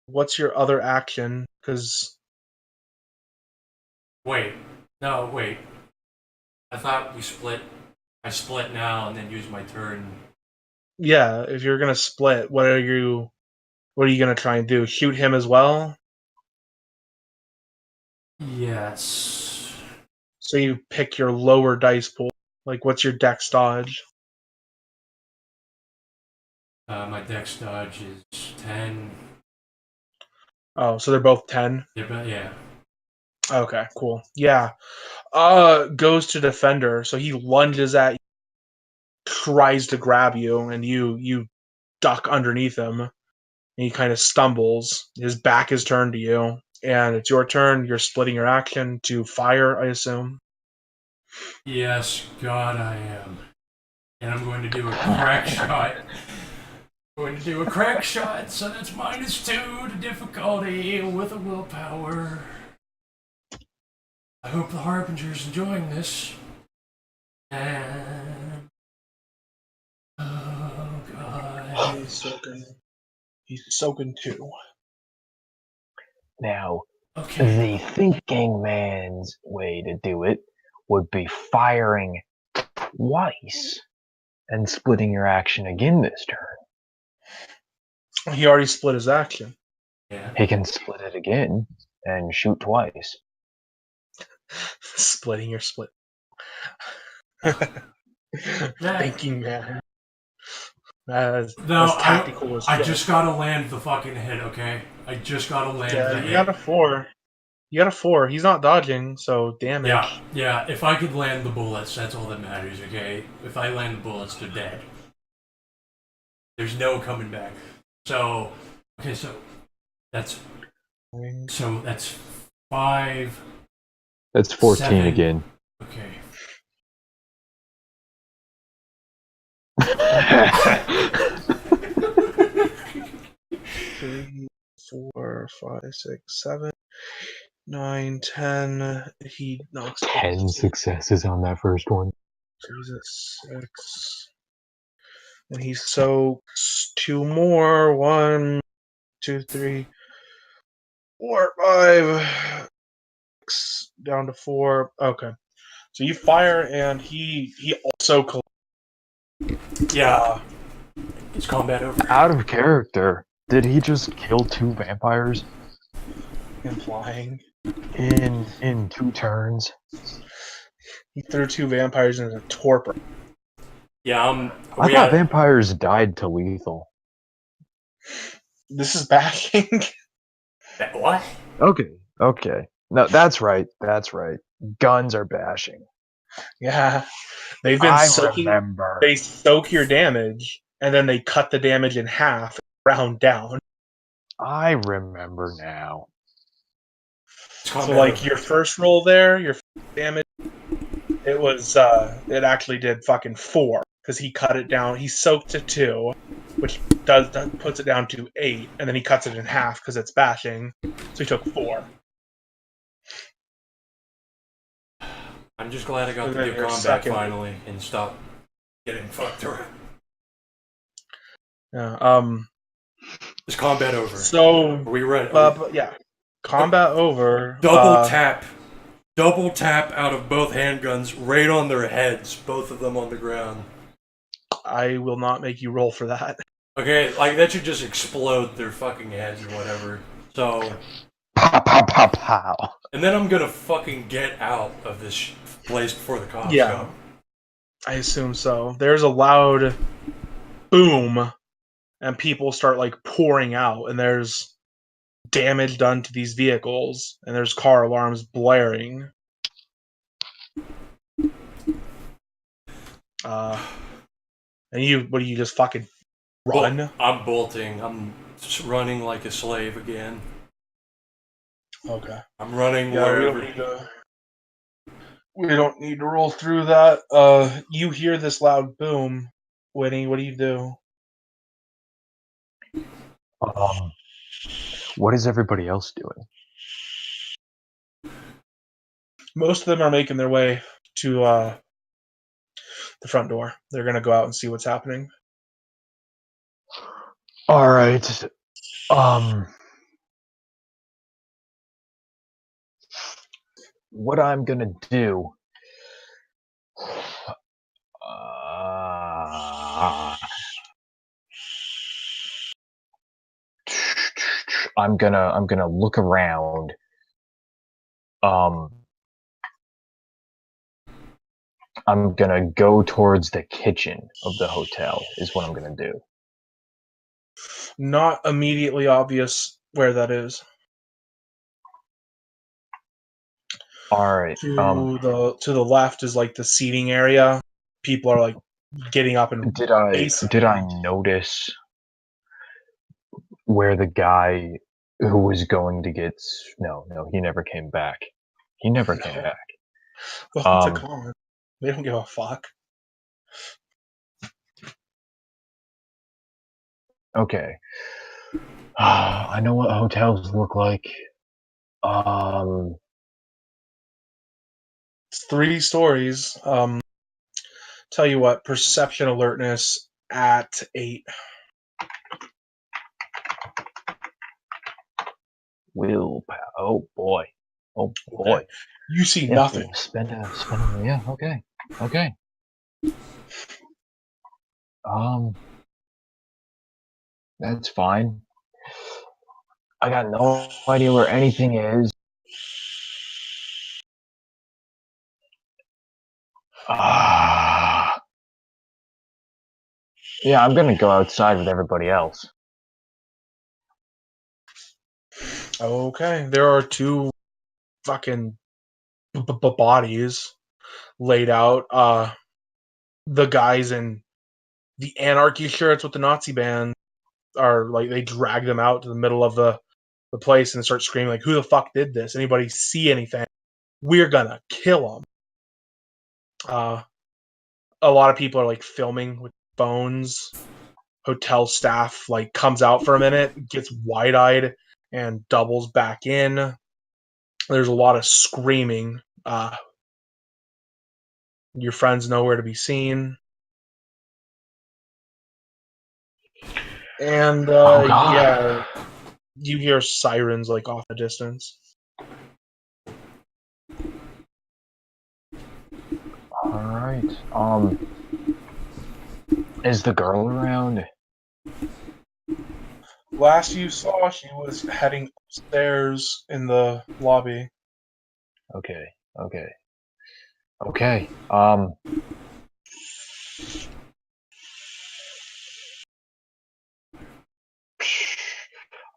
What's your other action? Because Wait. No, wait. I thought we split. I split now and then use my turn. yeah, if you're gonna split, what are you gonna try and do? Shoot him as well? Yes. So you pick your lower dice pool. Like, what's your dex dodge? My dex dodge is 10. Oh, so they're both 10? Yeah. Okay, cool. Yeah. Goes to defender, so he lunges at you, tries to grab you, and you duck underneath him, and he kind of stumbles. His back is turned to you, and it's your turn. You're splitting your action to fire, I assume. Yes, God, I am. And I'm going to do a crack shot. Going to do a crack shot, so that's -2 to difficulty with a willpower. I hope the Harbinger's enjoying this. And oh God, He's soaking too. Now, okay. the thinking man's way to do it would be firing twice and splitting your action again this turn. He already split his action. Yeah. He can split it again and shoot twice. Splitting your split. That, Thinking man. That's no, tactical as I shit. just gotta land the fucking hit, okay? I just gotta land the Yeah, you hit. got a 4. You got a 4. He's not dodging, so damage. Yeah. If I could land the bullets, that's all that matters, okay? If I land the bullets, they're dead. There's no coming back. So, okay, so that's 5. That's 14 7. again. Okay. 3, 4, 5, 6, 7, 9, 10. He knocks 10 successes on that first one. Jesus, 6. And he soaks 2 more. 1, 2, 3, 4, 5. 6, down to 4. Okay. So you fire, and he also Yeah. It's combat over. Out of character. Did he just kill 2 vampires implying. in 2 turns? He threw 2 vampires into a torpor. Yeah, I thought vampires died to lethal. This is bashing. What? Okay. No, that's right. Guns are bashing. Yeah. They've been soaking. Remember. They soak your damage, and then they cut the damage in half and round down. I remember now. So, like, your first roll there, your damage, it was, it actually did fucking 4, because he cut it down. He soaked to 2, which puts it down to 8, and then he cuts it in half because it's bashing. So he took 4. I'm just glad I got And to then do your combat second- finally and stop getting fucked around. Yeah, Is combat over? So, Are we ready? yeah. Combat over. Double tap double tap out of both handguns right on their heads, both of them on the ground. I will not make you roll for that. Okay, like that should just explode their fucking heads or whatever. So, Pow, pow, pow, pow. and then I'm gonna fucking get out of this place before the cops Yeah. come. I assume so. There's a loud boom, and people start like pouring out, and there's damage done to these vehicles, and there's car alarms blaring. And what do you just fucking run? I'm bolting. I'm just running like a slave again. Okay. I'm running Yeah, wherever. we don't need to roll through that. You hear this loud boom, Winnie. What do you do? What is everybody else doing? Most of them are making their way to the front door. They're gonna go out and see what's happening. All right. What I'm gonna do. I'm gonna look around. I'm gonna go towards the kitchen of the hotel. Is what I'm gonna do. Not immediately obvious where that is. All right. To the left is like the seating area. People are like getting up and Did I notice where the guy who was going to get no, he never came back. He never came back. Welcome to con. They don't give a fuck. Okay. I know what hotels look like. It's 3 stories. Tell you what, perception alertness at 8. Willpower. Oh boy. Oh boy. Okay. You see Yeah, nothing. spend a yeah, okay. Okay. That's fine. I got no idea where anything is. Yeah, I'm gonna go outside with everybody else. Okay, there are 2 fucking bodies laid out. The guys in the anarchy shirts with the Nazi band are like, they drag them out to the middle of the place and start screaming like, "Who the fuck did this? Anybody see anything? We're gonna kill them." A lot of people are like filming with phones. Hotel staff like comes out for a minute, gets wide-eyed, and doubles back in. There's a lot of screaming. Your friends nowhere to be seen. And yeah, you hear sirens like off the distance. All right. Is the girl around? Last you saw, she was heading upstairs in the lobby. Okay. Okay.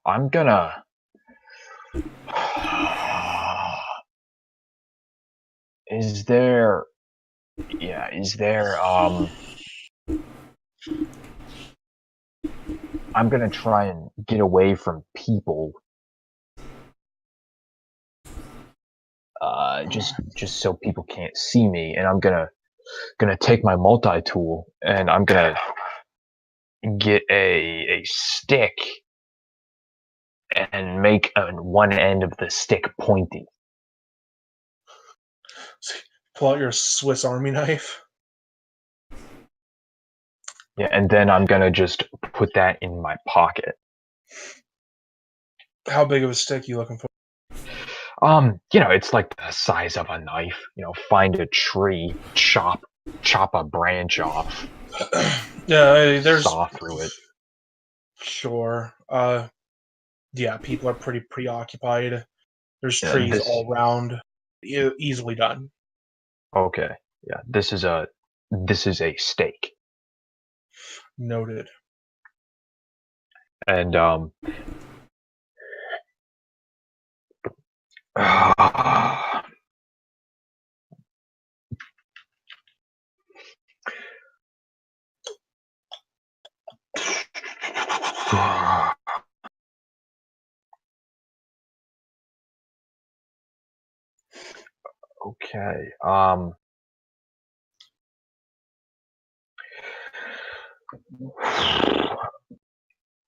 I'm gonna. Is there? Yeah. Is there? I'm gonna try and get away from people. Just so people can't see me, and I'm gonna take my multi-tool, and I'm gonna get a stick and make one end of the stick pointy. Pull out your Swiss Army knife. Yeah, and then I'm gonna just put that in my pocket. How big of a stick are you looking for? It's like the size of a knife. Find a tree, chop a branch off, Yeah, there's saw through it. sure. Yeah, people are pretty preoccupied. There's Yeah, trees this. all around. Easily done. Okay. Yeah, this is a stake, Noted. and okay.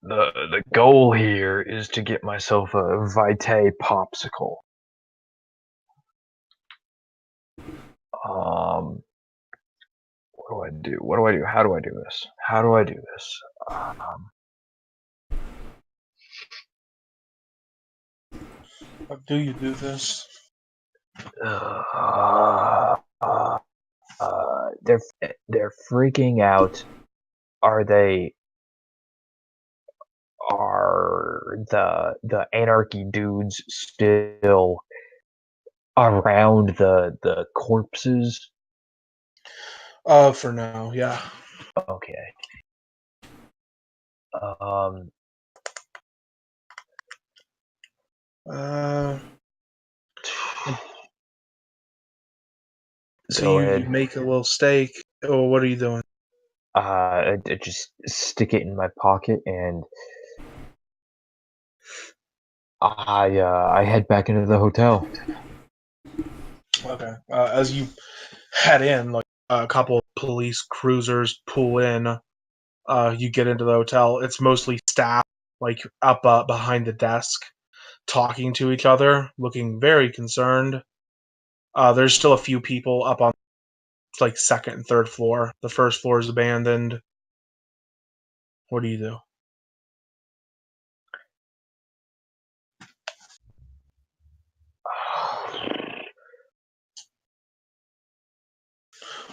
The goal here is to get myself a Vitae popsicle. What do I do? What do I do? How do I do this? How do I do this? How do you do this? They're freaking out. Are the anarchy dudes still around the corpses? For now, yeah. Okay. Um. Uh, so Go you ahead. make a little steak. Oh, what are you doing? I just stick it in my pocket and I head back into the hotel. Okay. As you head in, like a couple of police cruisers pull in. You get into the hotel. It's mostly staff, like up behind the desk, talking to each other, looking very concerned. There's still a few people up on like second and third floor. The first floor is abandoned. What do you do?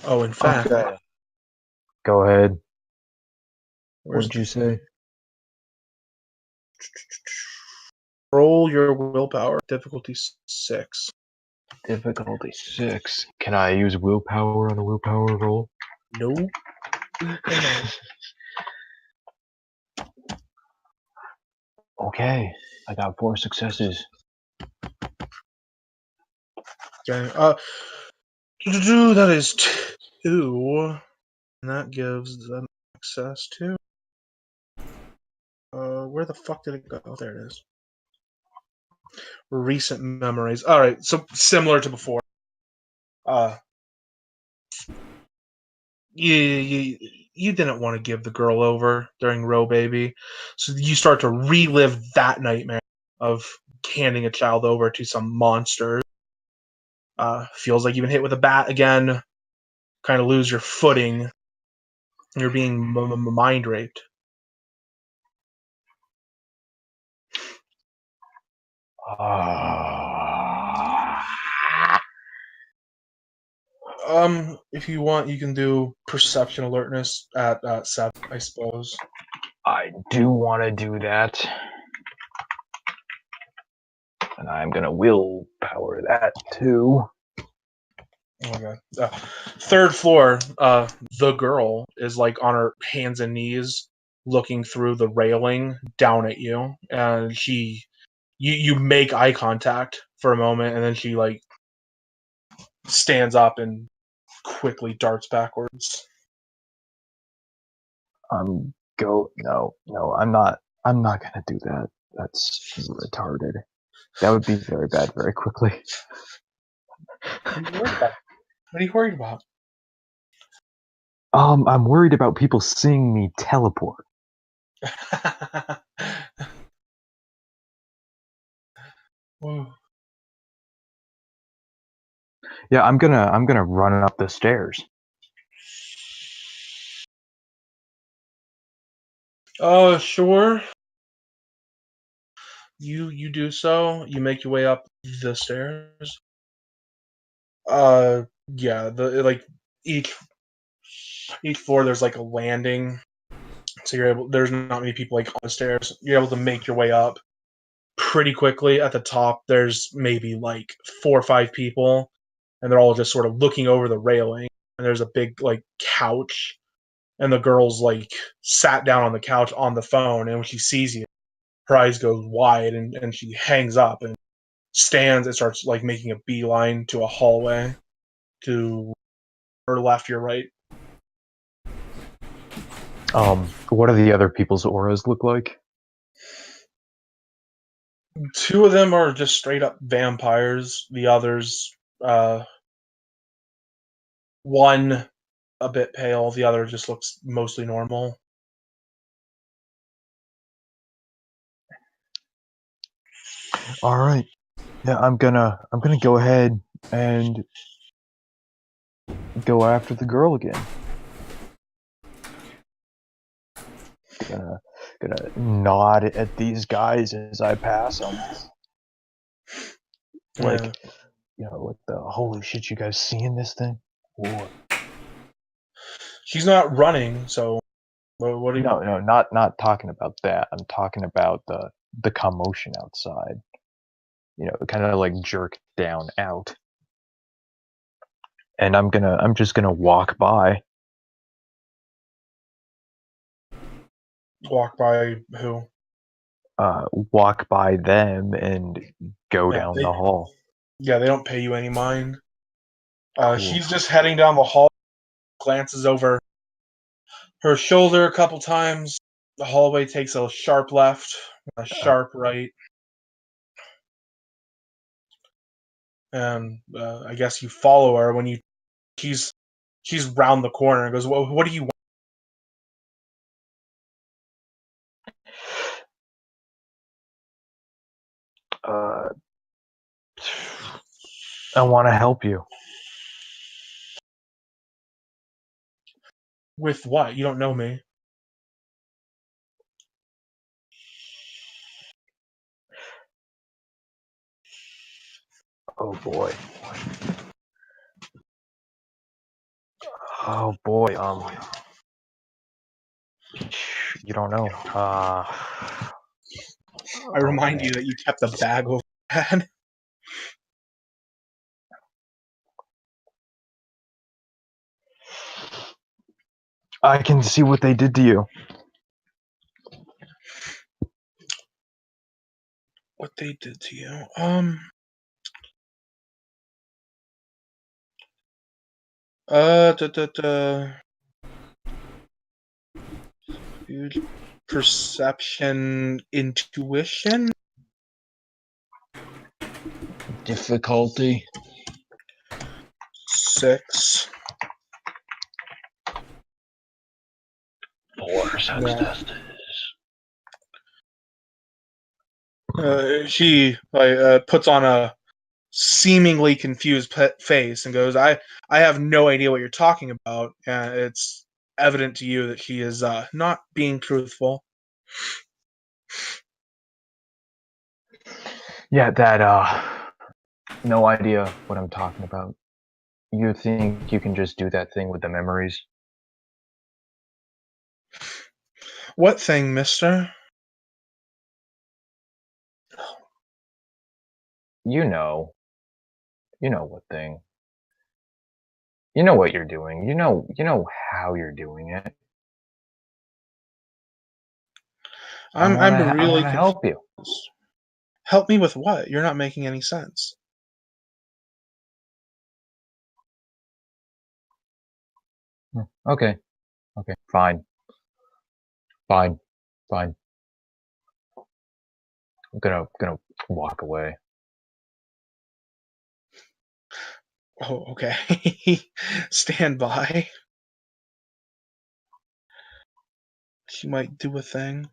Oh, in fact, Okay. Go ahead. What where's did you say? roll your willpower? Difficulty 6. Difficulty 6. Can I use willpower on a willpower roll? No, you cannot. Okay. I got 4 successes. Okay. That is 2, and that gives them access to. Where the fuck did it go? Oh, there it is. Recent memories. All right, so similar to before. Uh, you didn't want to give the girl over during Row Baby, so you start to relive that nightmare of handing a child over to some monster. Feels like you've been hit with a bat again. Kind of lose your footing. You're being mind raped. If you want, you can do perception alertness at 7, I suppose. I do want to do that. And I'm going to willpower that too. Oh my god. Third floor, the girl is like on her hands and knees looking through the railing down at you. And you make eye contact for a moment, and then she like stands up and quickly darts backwards. No, I'm not gonna do that. That's retarded. That would be very bad very quickly. What are you worried about? What are you worried about? I'm worried about people seeing me teleport. Whoa. Yeah, I'm gonna run up the stairs. Sure. You do so. You make your way up the stairs. Yeah. The like each floor there's like a landing, so you're able. There's not many people like on the stairs. You're able to make your way up pretty quickly. At the top, there's maybe like 4 or 5 people, and they're all just sort of looking over the railing. And there's a big like couch, and the girl's like sat down on the couch on the phone. And when she sees you, her eyes go wide, and she hangs up and stands and starts like making a beeline to a hallway to her left, your right. What do the other people's auras look like? 2 of them are just straight up vampires. The others, one a bit pale. The other just looks mostly normal. All right. Yeah, I'm gonna go ahead and go after the girl again. Gonna nod at these guys as I pass them. Like, like the holy shit, you guys seeing this thing? Or She's not running, so what do you? no, not talking about that. I'm talking about the commotion outside. Kind of like jerk down out. And I'm just gonna walk by. Walk by who? Walk by them and go Yeah, down the hall. Yeah, they don't pay you any mind. Cool. She's just heading down the hall, glances over her shoulder a couple times. The hallway takes a sharp left, a sharp right, and I guess you follow her when she's round the corner and goes, what do you want? I want to help you. With what? You don't know me. Oh boy. Oh boy. You don't know. I remind you that you kept the bag over your head. I can see what they did to you. What they did to you? Perception, intuition. Difficulty. 6. 4 successes. She puts on a seemingly confused face and goes, I have no idea what you're talking about. And it's evident to you that she is not being truthful. Yeah, no idea what I'm talking about. You think you can just do that thing with the memories? What thing, mister? You know what thing. You know what you're doing. You know how you're doing it. I'm really I help you. Help me with what? You're not making any sense. Okay. Fine. I'm gonna walk away. Oh, okay. Stand by. She might do a thing.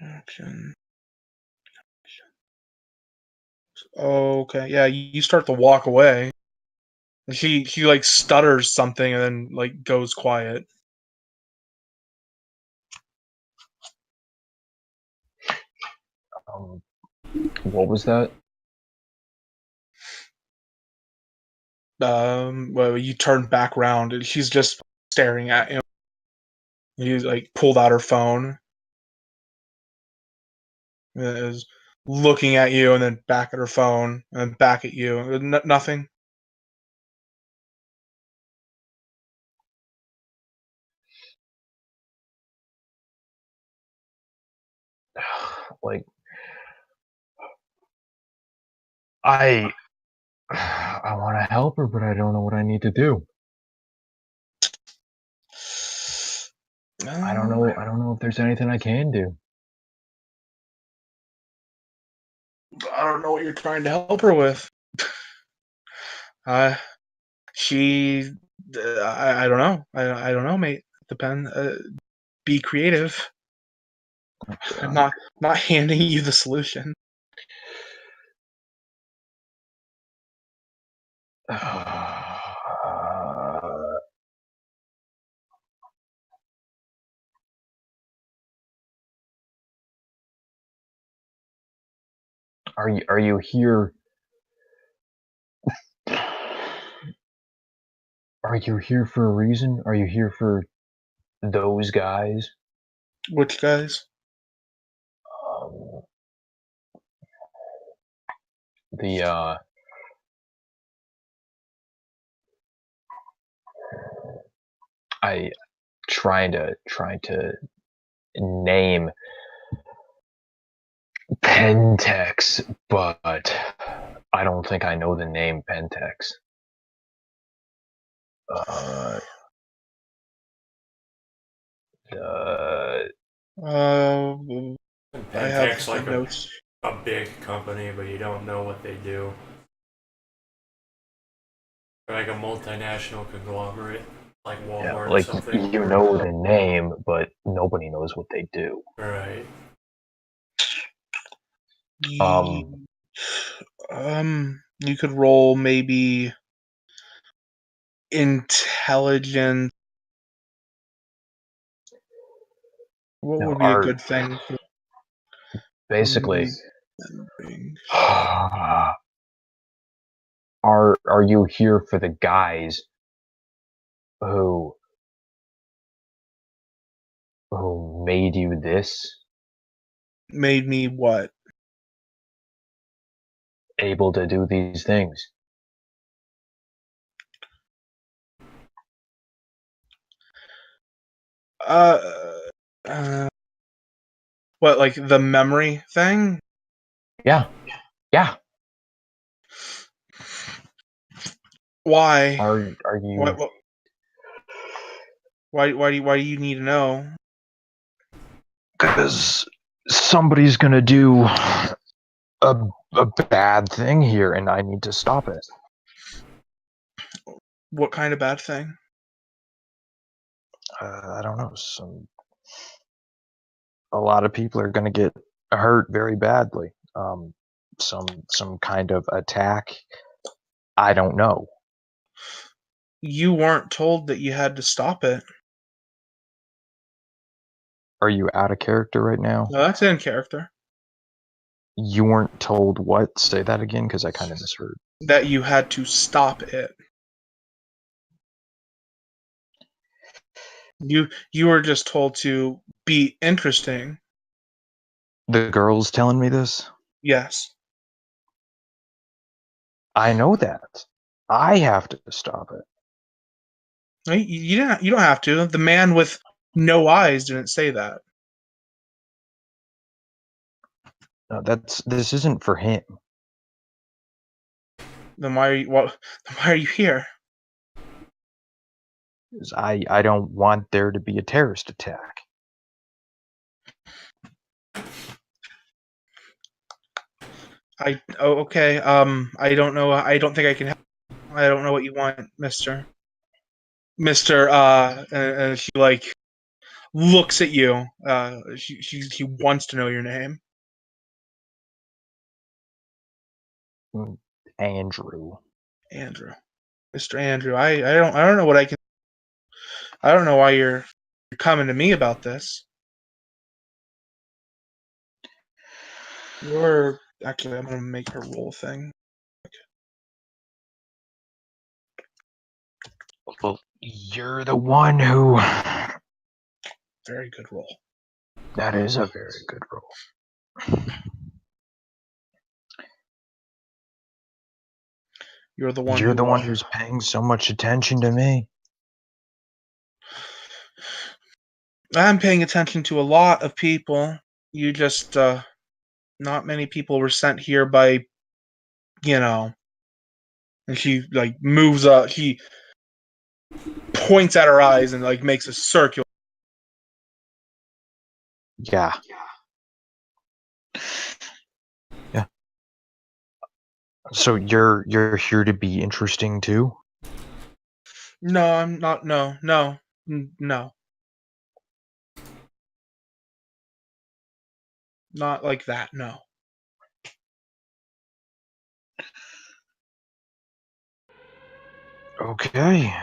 Action. Okay, yeah, you start to walk away. And she like stutters something and then like goes quiet. What was that? Well, you turn back around and she's just staring at him. He like pulled out her phone, and is looking at you, and then back at her phone, and then back at you. Nothing. Like, I want to help her, but I don't know what I need to do. I don't know. I don't know if there's anything I can do. I don't know what you're trying to help her with. She. I don't know. I don't know, mate. Depend. Be creative. I'm not handing you the solution. Are you here? Are you here for a reason? Are you here for those guys? Which guys? Um, the I trying to name Pentex, but I don't think I know the name Pentex. The I have Pentec's like notes. a big company, but you don't know what they do. They're like a multinational conglomerate, like yeah, Walmart or like something. you know the name, but nobody knows what they do. Right. Um, You could roll maybe intelligence. What no, would be a good thing for basically, remembering? are you here for the guys who made you this? Made me what? Able to do these things? Uh, uh, what, like the memory thing? Yeah, yeah. Why? Are you? What, why do you need to know? Because somebody's gonna do a bad thing here, and I need to stop it. What kind of bad thing? I don't know. A lot of people are gonna get hurt very badly. Some kind of attack. I don't know. You weren't told that you had to stop it. Are you out of character right now? No, that's in character. You weren't told what? Say that again, because I kind of misheard. That you had to stop it. You were just told to be interesting. The girl's telling me this? Yes. I know that. I have to stop it. Right? You don't have to. The man with no eyes didn't say that. No, this isn't for him. Then why are you here? 'Cause I don't want there to be a terrorist attack. Okay. I don't know. I don't think I can help. I don't know what you want, Mister. Mister. And she like looks at you. She wants to know your name. Andrew. Andrew. Mr. Andrew, I don't know what I can. I don't know why you're coming to me about this. You're actually. I'm gonna make her roll a thing. Well, you're the one who. Very good roll. That is a very good roll. You're the one. You're the one who's paying so much attention to me. I'm paying attention to a lot of people. You just, not many people were sent here by, And she like moves up. She points at her eyes and like makes a circular. Yeah. Yeah. So you're here to be interesting too? No, I'm not. No. Not like that. No. Okay.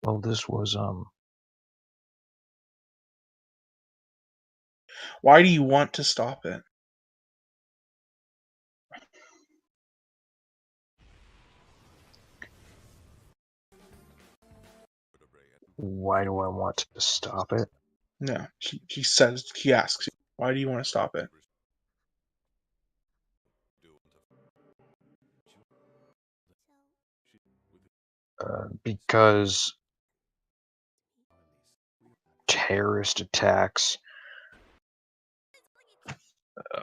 Well, this was Why do you want to stop it? why do I want to stop it? No. He asks you, why do you want to stop it? Because terrorist attacks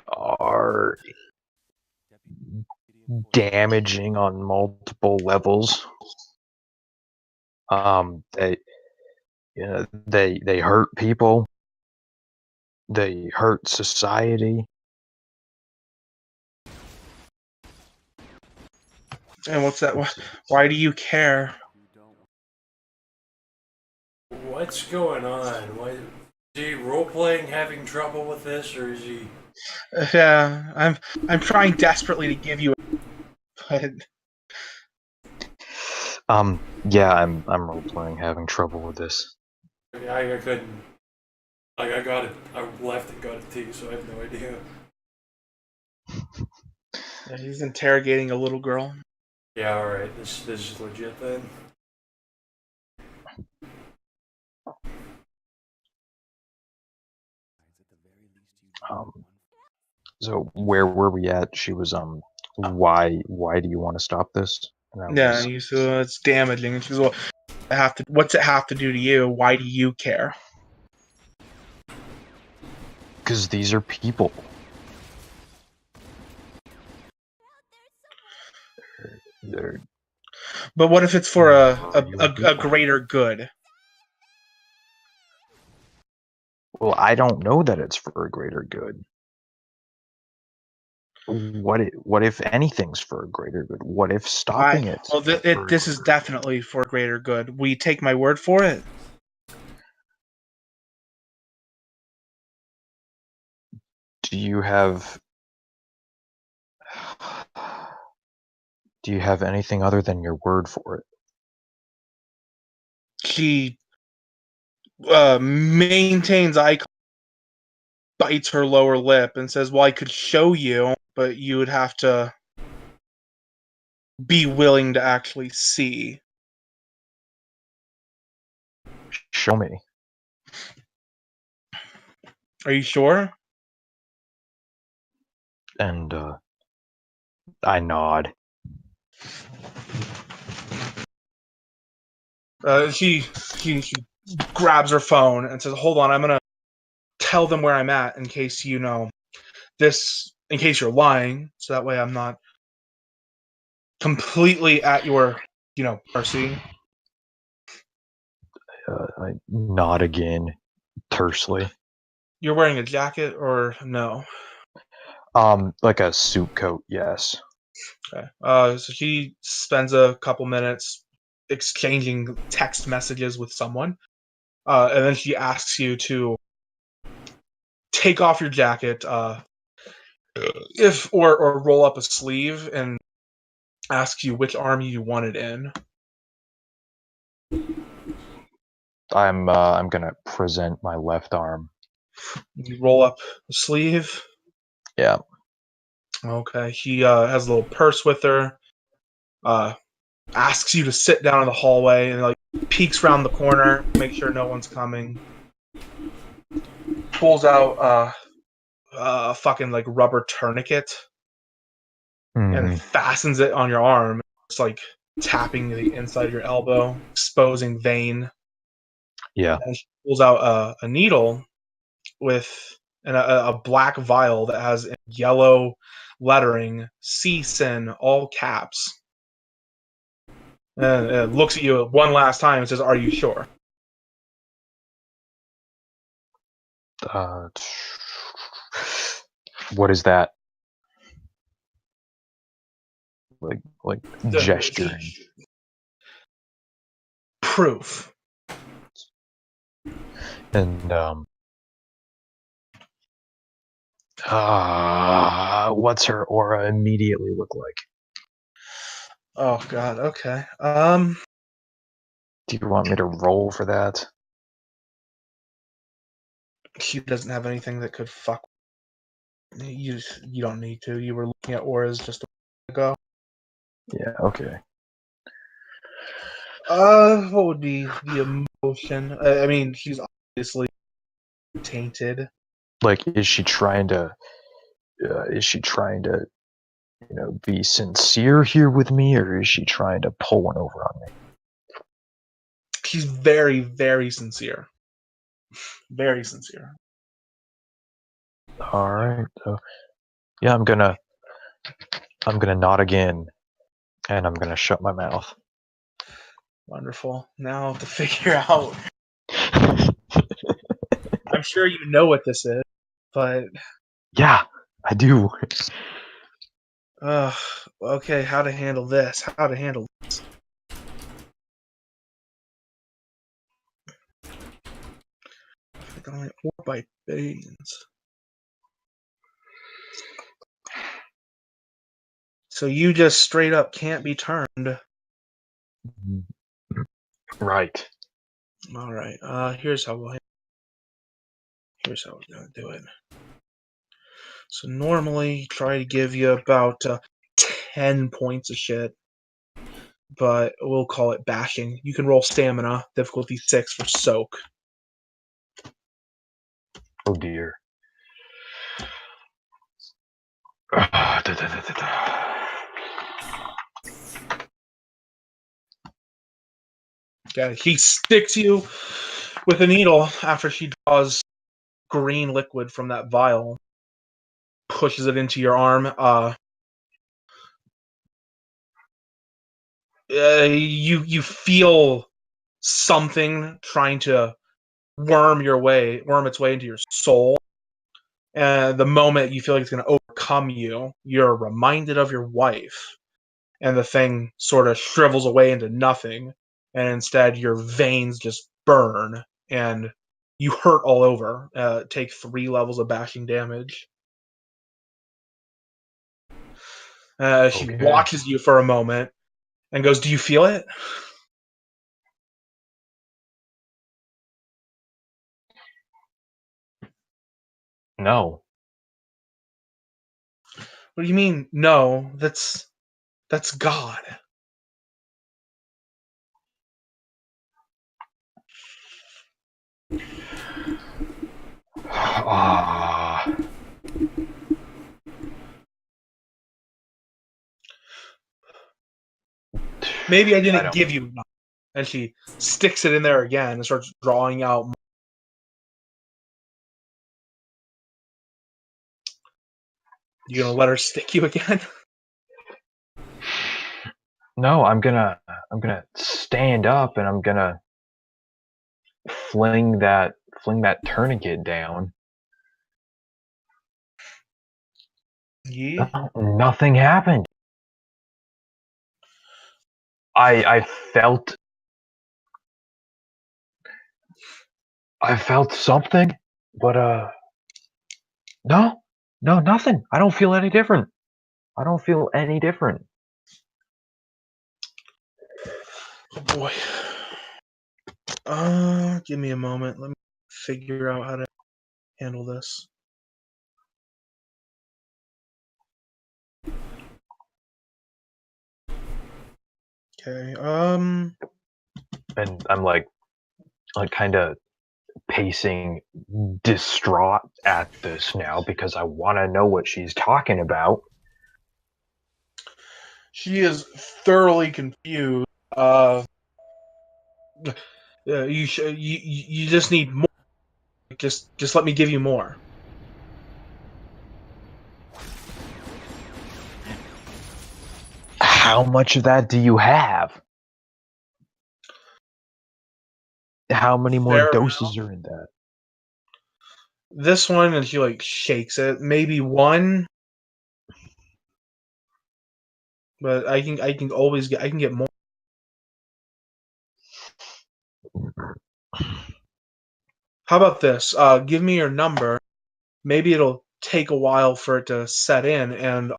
are damaging on multiple levels. They hurt people. They hurt society. And what's that? Why do you care? What's going on? Why is he role playing, having trouble with this, or is he? Yeah, I'm trying desperately to give you, but Yeah, I'm role playing, having trouble with this. I couldn't. Like I got it. I left and got a tea, so I have no idea. yeah, he's interrogating a little girl. Yeah, all right. This is legit then. So where were we at? She was why do you want to stop this? Yeah, you said it's damaging. And she's well, what's it have to do to you? Why do you care? Because these are people. They're But what if it's for a people. greater good? Well, I don't know that it's for a greater good. What if anything's for a greater good? What if stopping it? Well, this is definitely for a greater good. Will you take my word for it? Do you have anything other than your word for it? She maintains eye contact, bites her lower lip, and says, "Well, I could show you, but you would have to be willing to actually see." Show me. Are you sure? And I nod. She grabs her phone and says, "Hold on, I'm gonna tell them where I'm at in case in case you're lying, so that way I'm not completely at your mercy." I nod again, tersely. You're wearing a jacket or no? Like a suit coat, yes. Okay. So she spends a couple minutes exchanging text messages with someone, and then she asks you to take off your jacket, if or roll up a sleeve and asks you which arm you want it in. I'm gonna present my left arm. You roll up the sleeve. Yeah. Okay. He has a little purse with her. Asks you to sit down in the hallway and like peeks around the corner, make sure no one's coming. Pulls out a fucking like rubber tourniquet and Mhm. fastens it on your arm. It's like tapping the inside of your elbow, exposing vein. Yeah. And she pulls out a needle with a black vial that has in yellow lettering "C-Sin" all caps. And looks at you one last time and says, "Are you sure?" Uh, what is that? Like gesturing. Proof. And what's her aura immediately look like? Oh God. Okay. Do you want me to roll for that? She doesn't have anything that could fuck. You don't need to. You were looking at auras just a while ago. Yeah, okay. What would be the emotion? I mean, she's obviously tainted. Like, is she trying to be sincere here with me, or is she trying to pull one over on me? She's very, very sincere. Very sincere. All right. So, yeah, I'm gonna nod again, and I'm gonna shut my mouth. Wonderful. Now to figure out. I'm sure you know what this is, but Yeah, I do. okay, how to handle this? How to handle this? I can only or by veins. So you just straight up can't be turned. Right. All right. Here's how we're gonna do it. So normally try to give you about 10 points of shit, but we'll call it bashing. You can roll stamina, difficulty 6 for soak. Oh dear. Yeah, he sticks you with a needle after she draws green liquid from that vial, pushes it into your arm. You feel something trying to worm its way into your soul. And the moment you feel like it's going to overcome you, you're reminded of your wife, and the thing sort of shrivels away into nothing, and instead your veins just burn, and you hurt all over. Take 3 levels of bashing damage. She Okay. watches you for a moment and goes, "Do you feel it?" No. What do you mean? No, that's God. Ah. Maybe I I didn't don't. give you enough. And she sticks it in there again and starts drawing out. You gonna let her stick you again? No, I'm gonna stand up and I'm gonna fling that tourniquet down. Yeah. Nothing happened. I felt something, but No, no, nothing. I don't feel any different. I don't feel any different. Oh boy. Give me a moment. Let me figure out how to handle this. Okay. And I'm like kind of pacing, distraught at this now because I want to know what she's talking about. She is thoroughly confused. You just need more. Just let me give you more. How much of that do you have? How many more Fair doses are in that? This one, and she like shakes it. Maybe one, but I can always get I can get more. How about this? Give me your number. Maybe it'll take a while for it to set in, and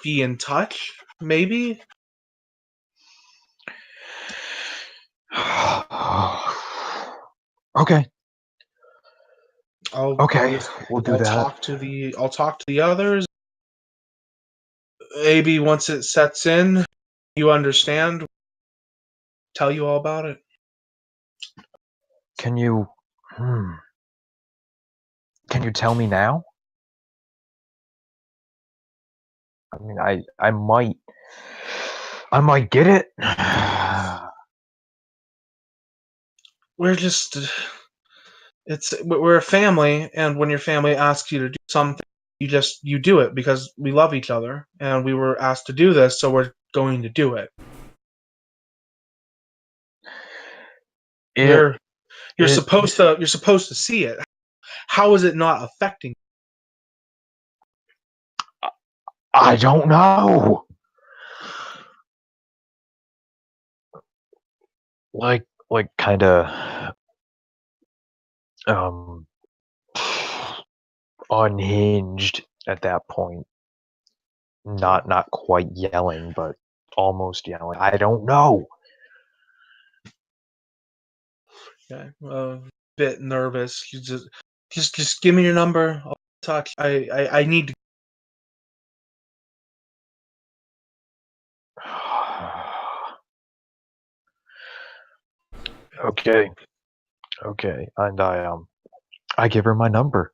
be in touch. Maybe. Okay. I'll Okay, just we'll do that. I'll talk to the others. Maybe once it sets in, you understand. Tell you all about it. Can you can you tell me now? I mean, I might get it. We're just we're a family, and when your family asks you to do something, you do it because we love each other, and we were asked to do this, so we're going to do it. It You're it supposed to see it. How is it not affecting? I don't know. Like kind of um unhinged at that point. Not quite yelling, but almost yelling. I don't know. Okay, bit nervous. You just give me your number. I'll talk. I need to. Okay. Okay. And I give her my number.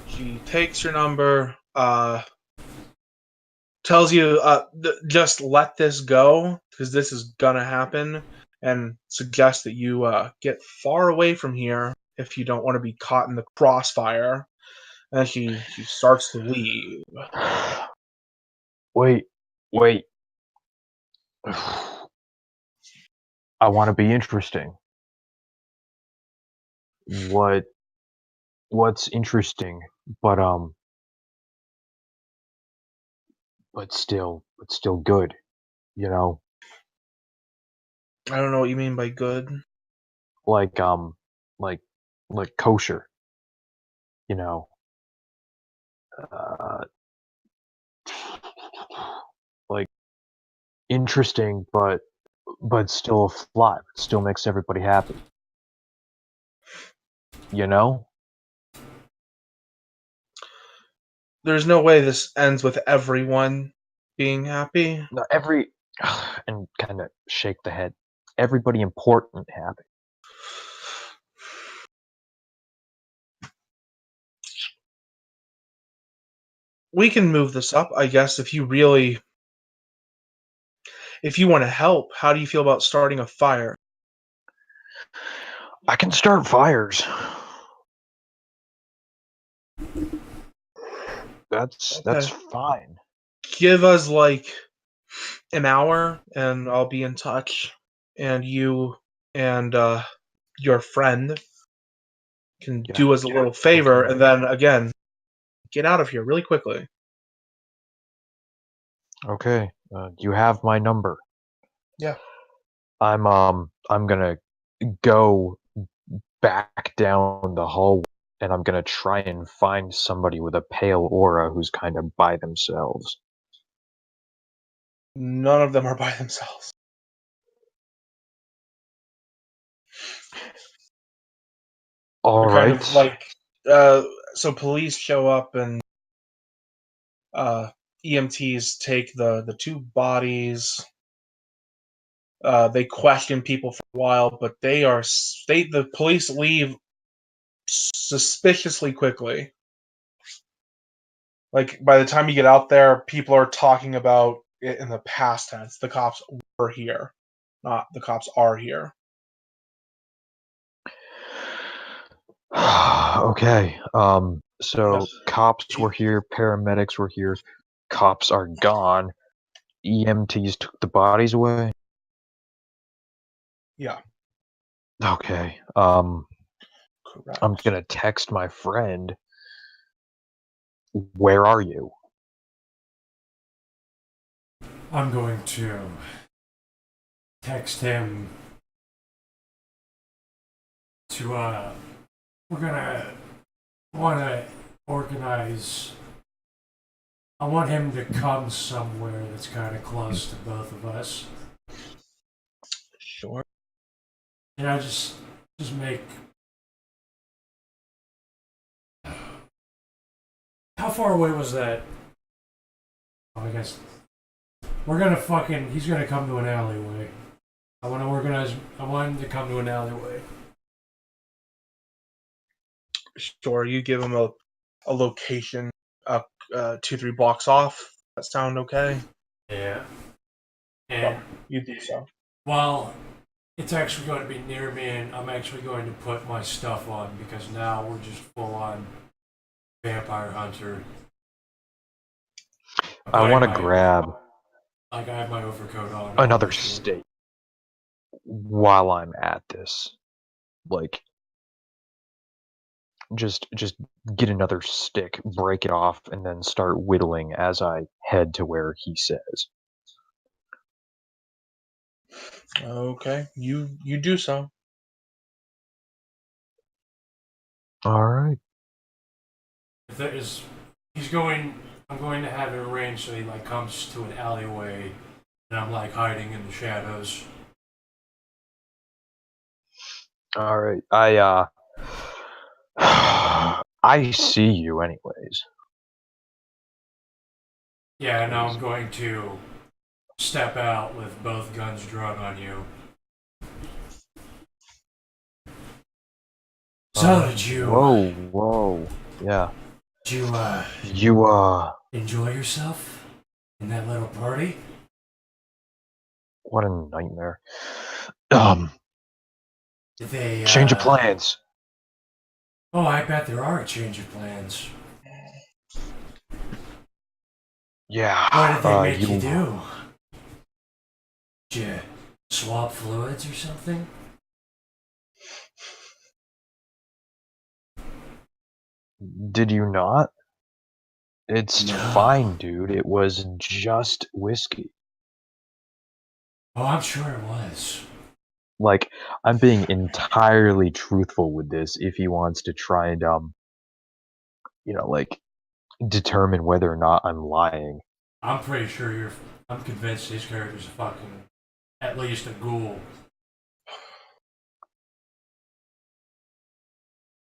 She takes your number. Tells you just let this go because this is gonna happen, and suggests that you get far away from here if you don't want to be caught in the crossfire. And she starts to leave. Wait, wait. I want to be interesting. What's interesting, but but still good, you know? I don't know what you mean by good. Like like like kosher, you know. Uh like interesting but still a fly, still makes everybody happy, you know? There's no way this ends with everyone being happy. No, every and kind of shake the head. Everybody important happy. We can move this up, I guess, if you want to help. How do you feel about starting a fire? I can start fires. That's Okay. fine. Give us like an hour, and I'll be in touch. And you and your friend can Yeah. do us a little favor, Okay. and then again, get out of here really quickly. Okay. You have my number. Yeah. I'm gonna go back down the hallway, and I'm gonna try and find somebody with a pale aura who's kind of by themselves. None of them are by themselves. All They're kind right. of like, so police show up and EMTs take the two bodies. They question people for a while, but the police leave suspiciously quickly. Like, by the time you get out there, people are talking about it in the past tense. The cops were here, not the cops are here. Okay. So Yep. cops were here, paramedics were here, cops are gone. EMTs took the bodies away. Yeah, Okay. correct. I'm gonna text my friend. Where are you? I'm going to text him to we're gonna wanna organize. I want him to come somewhere that's kind of close to both of us. Sure. And I just make. How far away was that? Oh, I guess he's gonna come to an alleyway. I want him to come to an alleyway. Sure, you give them a location 2-3 blocks off. That sound okay? Yeah. And You do so. while it's actually going to be near me, and I'm actually going to put my stuff on because now we're just full on vampire hunter. I want to grab Like I have my overcoat on. another obviously. steak while I'm at this. Like, just get another stick, break it off, and then start whittling as I head to where he says. Okay, you do so. All right. If there is, I'm going to have it arranged so he like comes to an alleyway, and I'm like hiding in the shadows. All right. I see you anyways. Yeah, now I'm going to step out with both guns drawn on you. So did you? Whoa. Yeah. Did You enjoy yourself in that little party? what a nightmare. Did they Change of plans. Oh, I bet there are a change of plans. Yeah. What did they make you do? Did you swap fluids or something? Did you not? It's No. fine, dude. It was just whiskey. Oh, I'm sure it was. Like, I'm being entirely truthful with this if he wants to try and like determine whether or not I'm lying. I'm pretty sure I'm convinced his character's fucking at least a ghoul.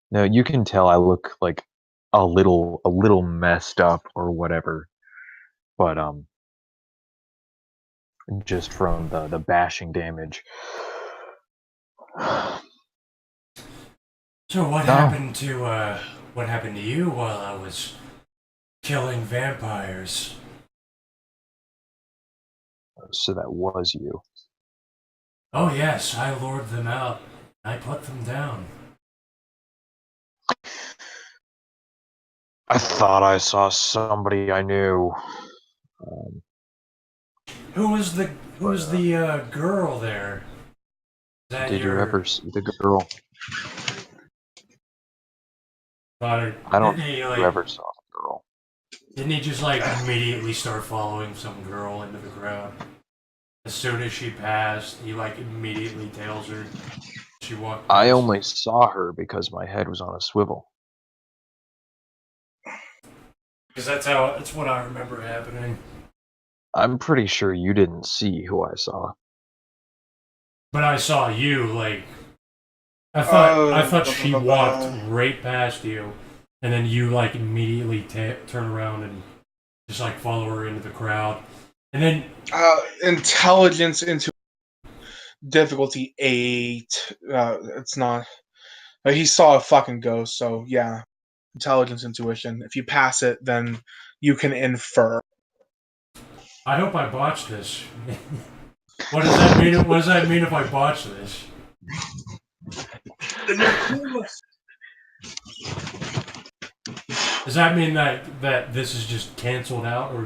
Now you can tell I look like a little messed up or whatever, but just from the bashing damage. So what No. happened to you while I was killing vampires? So that was you. Oh yes, I lured them out. I put them down. I thought I saw somebody I knew. Who was the girl there? Is that Did you your ever see the girl? daughter? I don't Didn't he, think you ever saw the girl. Didn't he just like immediately start following some girl into the crowd? As soon as she passed, he like immediately tails her. She walked I past. only saw her because my head was on a swivel. Because that's what I remember happening. I'm pretty sure you didn't see who I saw. But I saw you, like I thought she walked right past you, and then you like immediately turn around and just like follow her into the crowd, and then intelligence into difficulty 8. It's not. He saw a fucking ghost, so yeah. Intelligence intuition. If you pass it, then you can infer. I hope I botched this. What does that mean? What does that mean if I botch this? Does that mean that this is just canceled out, or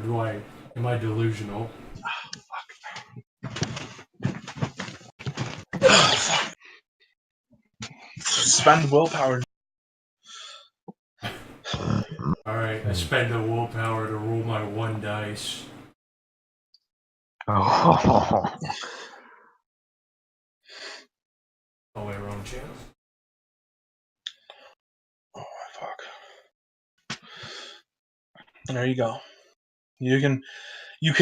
am I delusional? Spend willpower. Alright, I spend the willpower to roll my 1 dice. Oh. Oh wait, wrong channel. Oh fuck. And there you go. You can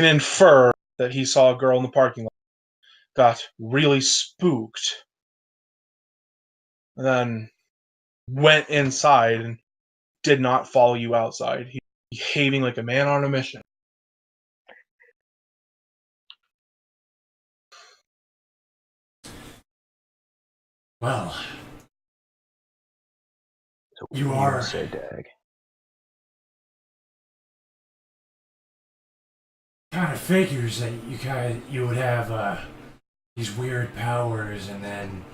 infer that he saw a girl in the parking lot, got really spooked, and then went inside and did not follow you outside. He behaving like a man on a mission. Well, So you what do are. say, Dag? Kind of figures that you would have these weird powers, and then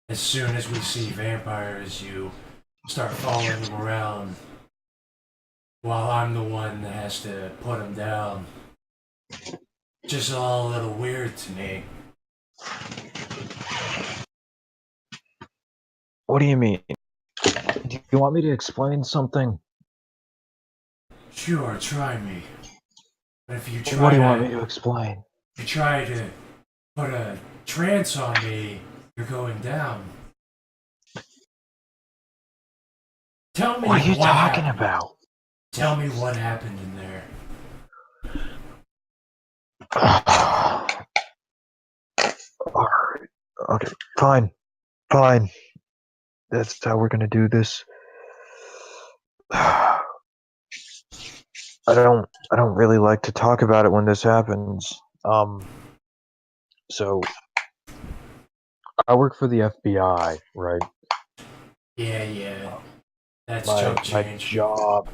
as soon as we see vampires, you start following them around, while I'm the one that has to put them down. Just all a little weird to me. What do you mean? Do you want me to explain something? Sure, try me. But if you try What do you want me to explain? If you try to put a trance on me, you're going down. Tell me What are you talking happened. about? Tell me what happened in there. Alright. Okay, fine. Fine. That's how we're gonna do this. I don't really like to talk about it when this happens. So I work for the FBI, right? Yeah. That's My chump change. job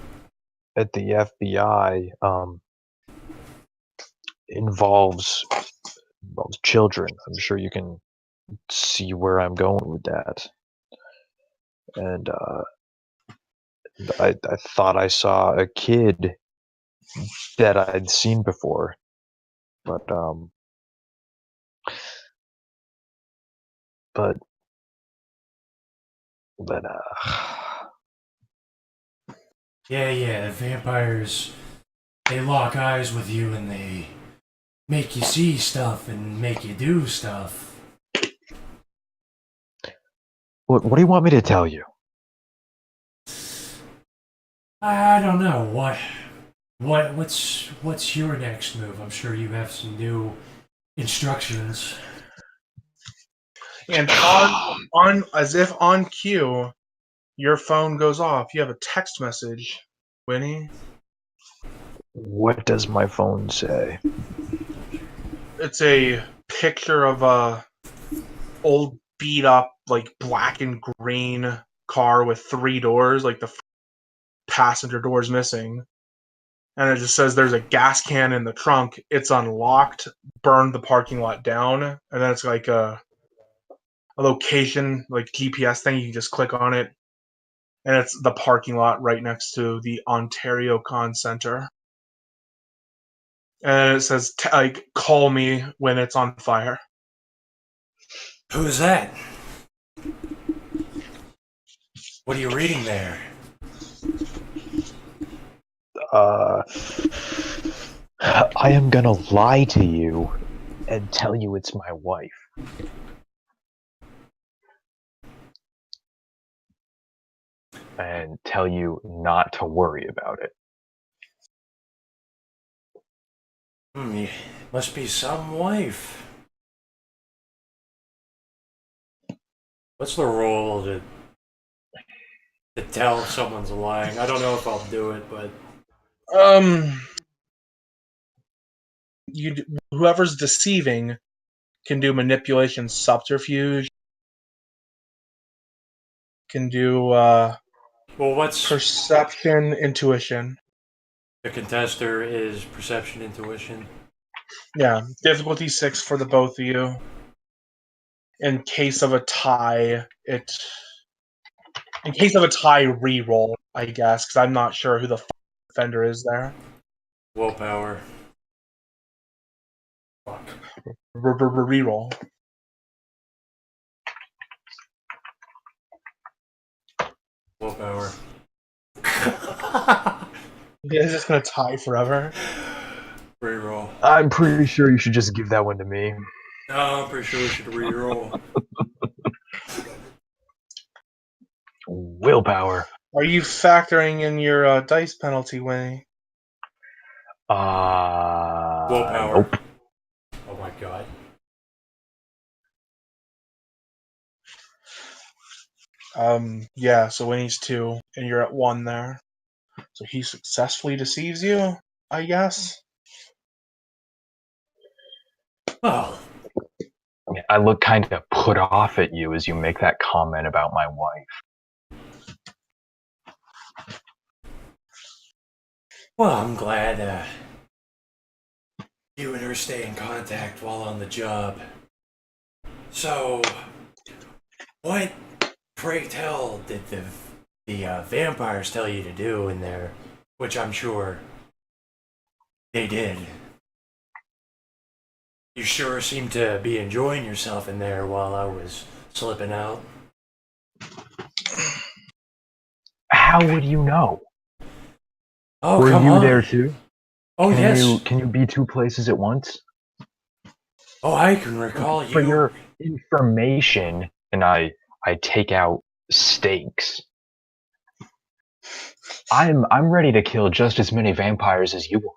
at the FBI involves children. I'm sure you can see where I'm going with that. And I thought I saw a kid that I'd seen before, but but Yeah, the vampires, they lock eyes with you and they make you see stuff and make you do stuff. what do you want me to tell you? I don't know. What's your next move? I'm sure you have some new instructions. And on as if on cue, your phone goes off. You have a text message, Winnie. What does my phone say? It's a picture of a old beat up like black and green car with 3 doors, like the passenger door's missing. And it just says there's a gas can in the trunk. It's unlocked, burned the parking lot down, and then it's like a location, like GPS thing. You can just click on it, and it's the parking lot right next to the Ontario Con Center. And it says, like, call me when it's on fire. Who's that? What are you reading there? I am gonna lie to you and tell you it's my wife. And tell you not to worry about it. Must be some wife. What's the role to tell if someone's lying? I don't know if I'll do it, but Whoever's deceiving can do manipulation, subterfuge, can do well, what's perception, intuition. the contester is perception, intuition. Yeah, difficulty 6 for the both of you. In case of a tie, re-roll, I guess, because I'm not sure who the offender is there. Willpower. Fuck. Re-roll. Willpower. You guys just gonna tie forever? Reroll. I'm pretty sure you should just give that one to me. No, I'm pretty sure we should reroll. Willpower. Are you factoring in your dice penalty, Winnie? Willpower. Nope. Oh my god. Yeah, so Winnie's 2, and you're at 1 there. So he successfully deceives you, I guess? Well, I look kind of put off at you as you make that comment about my wife. well, I'm glad you and her stay in contact while on the job. So, what, pray tell, did the vampires tell you to do in there? Which I'm sure they did. You sure seemed to be enjoying yourself in there while I was slipping out. How would you know? Oh, Were come you on. there too? Oh, yes. Can you be two places at once? Oh, I can recall you. For your information, and I take out stakes. I'm ready to kill just as many vampires as you are.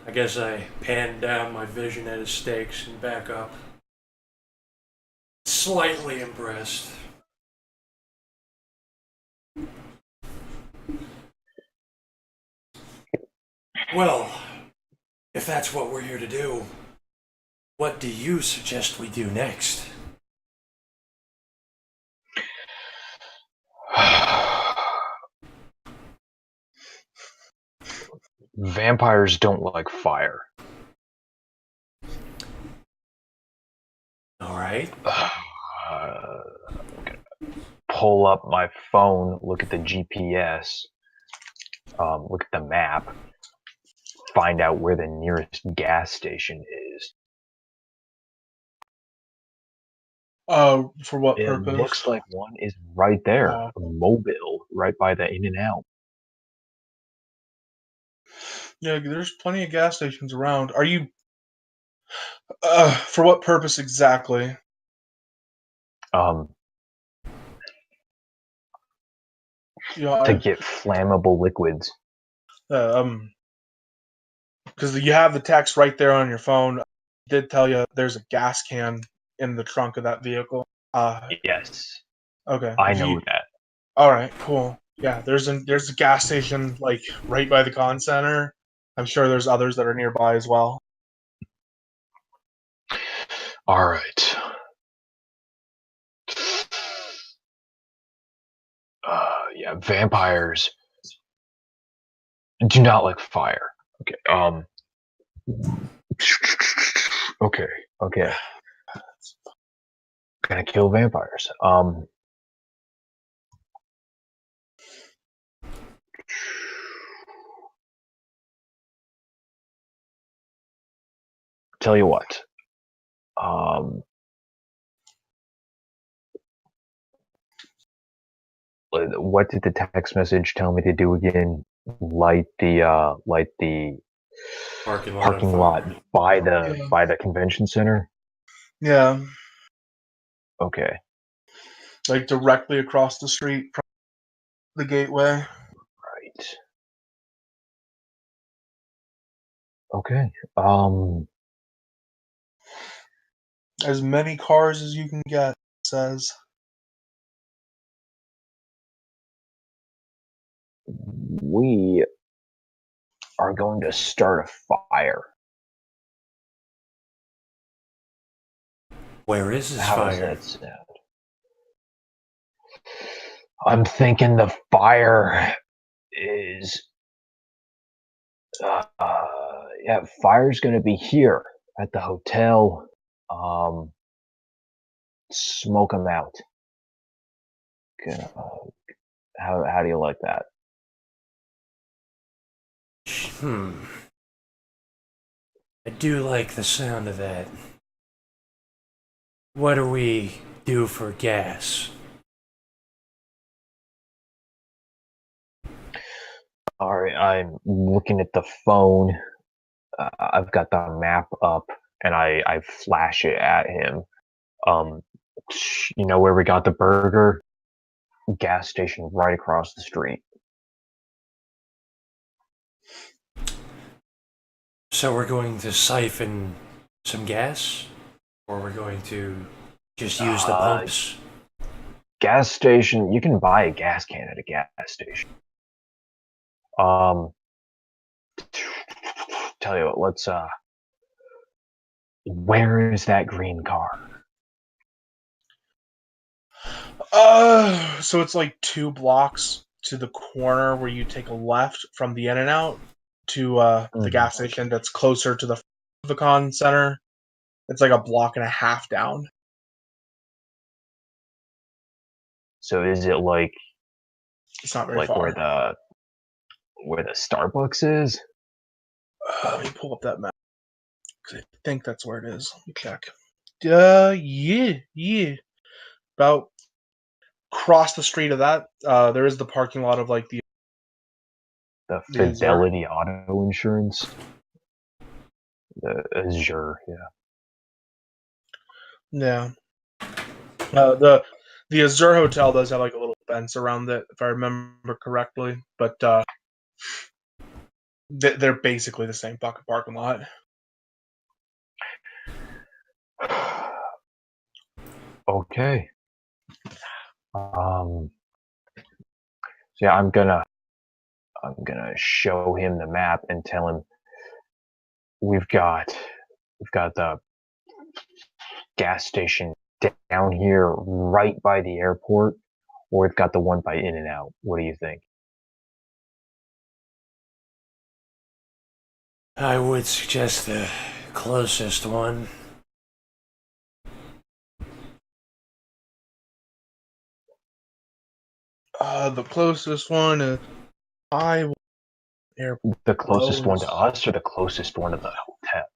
I guess I panned down my vision at his stakes and back up. Slightly impressed. Well, if that's what we're here to do, what do you suggest we do next? Vampires don't like fire. Alright. Pull up my phone, look at the GPS, look at the map, find out where the nearest gas station is. For what It purpose? looks like one is right there, Mobile, right by the In-N-Out. Yeah, there's plenty of gas stations around. Are you... for what purpose exactly? To get flammable liquids. Because you have the text right there on your phone. I did tell you there's a gas can in the trunk of that vehicle. Yes. Okay. I know that. All right, cool. Yeah, there's a gas station like right by the con center. I'm sure there's others that are nearby as well. All right. Yeah, vampires do not like fire. Okay. Okay. Gonna kill vampires. Tell you what. What did the text message tell me to do again? light the Parking lot lot. by Yeah. the convention center. Yeah, Okay. like directly across the street from the gateway. Right. Okay. As many cars as you can get, it says. We are going to start a fire. Where is this How does fire? that sound? I'm thinking the fire is yeah, fire's gonna be here at the hotel. Smoke them out. How do you like that? I do like the sound of that. What do we do for gas? All right, I'm looking at the phone. I've got the map up, and I flash it at him. Um, you know where we got the burger? Gas station right across the street. So we're going to siphon some gas? Or we're going to just use the pumps? Gas station. You can buy a gas can at a gas station. Tell you what. Let's. Where is that green car? So it's like 2 blocks to the corner where you take a left from the In-N-Out to the gas station that's closer to the Vicon Center. It's like a block and a half down. So is it like It's not very far. where the Starbucks is? Let me pull up that map. 'Cause I think that's where it is. Let me check. Yeah. About across the street of that, there is the parking lot of like the Fidelity Auto Insurance. The Azure, yeah. Yeah. The Azure Hotel does have like a little fence around it, if I remember correctly, but they're basically the same fucking parking lot. Okay. So yeah, I'm gonna show him the map and tell him we've got the gas station down here right by the airport, or we've got the one by In-N-Out. What do you think? I would suggest the closest one. The closest one is airport. The closest one to us, or the closest one to the hotel?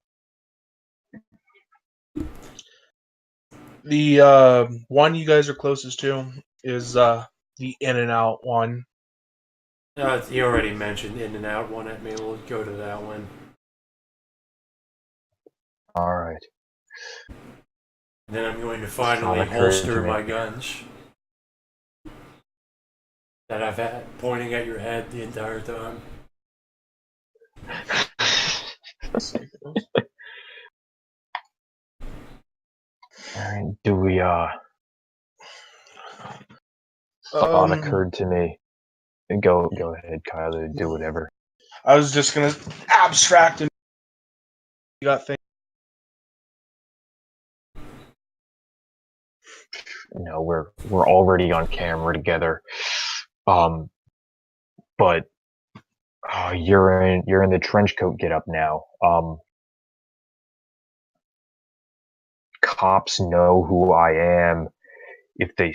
The one you guys are closest to is the In-N-Out one. You already mentioned In-N-Out one at me. We'll go to that one. All right. Then I'm going to finally holster my guns that I've had pointing at your head the entire time. Alright, do we thought occurred to me. Go ahead, Kyler, do whatever. I was just gonna abstract and you got things. No, we're already on camera together. But you're in the trench coat get up now. Cops know who I am. If they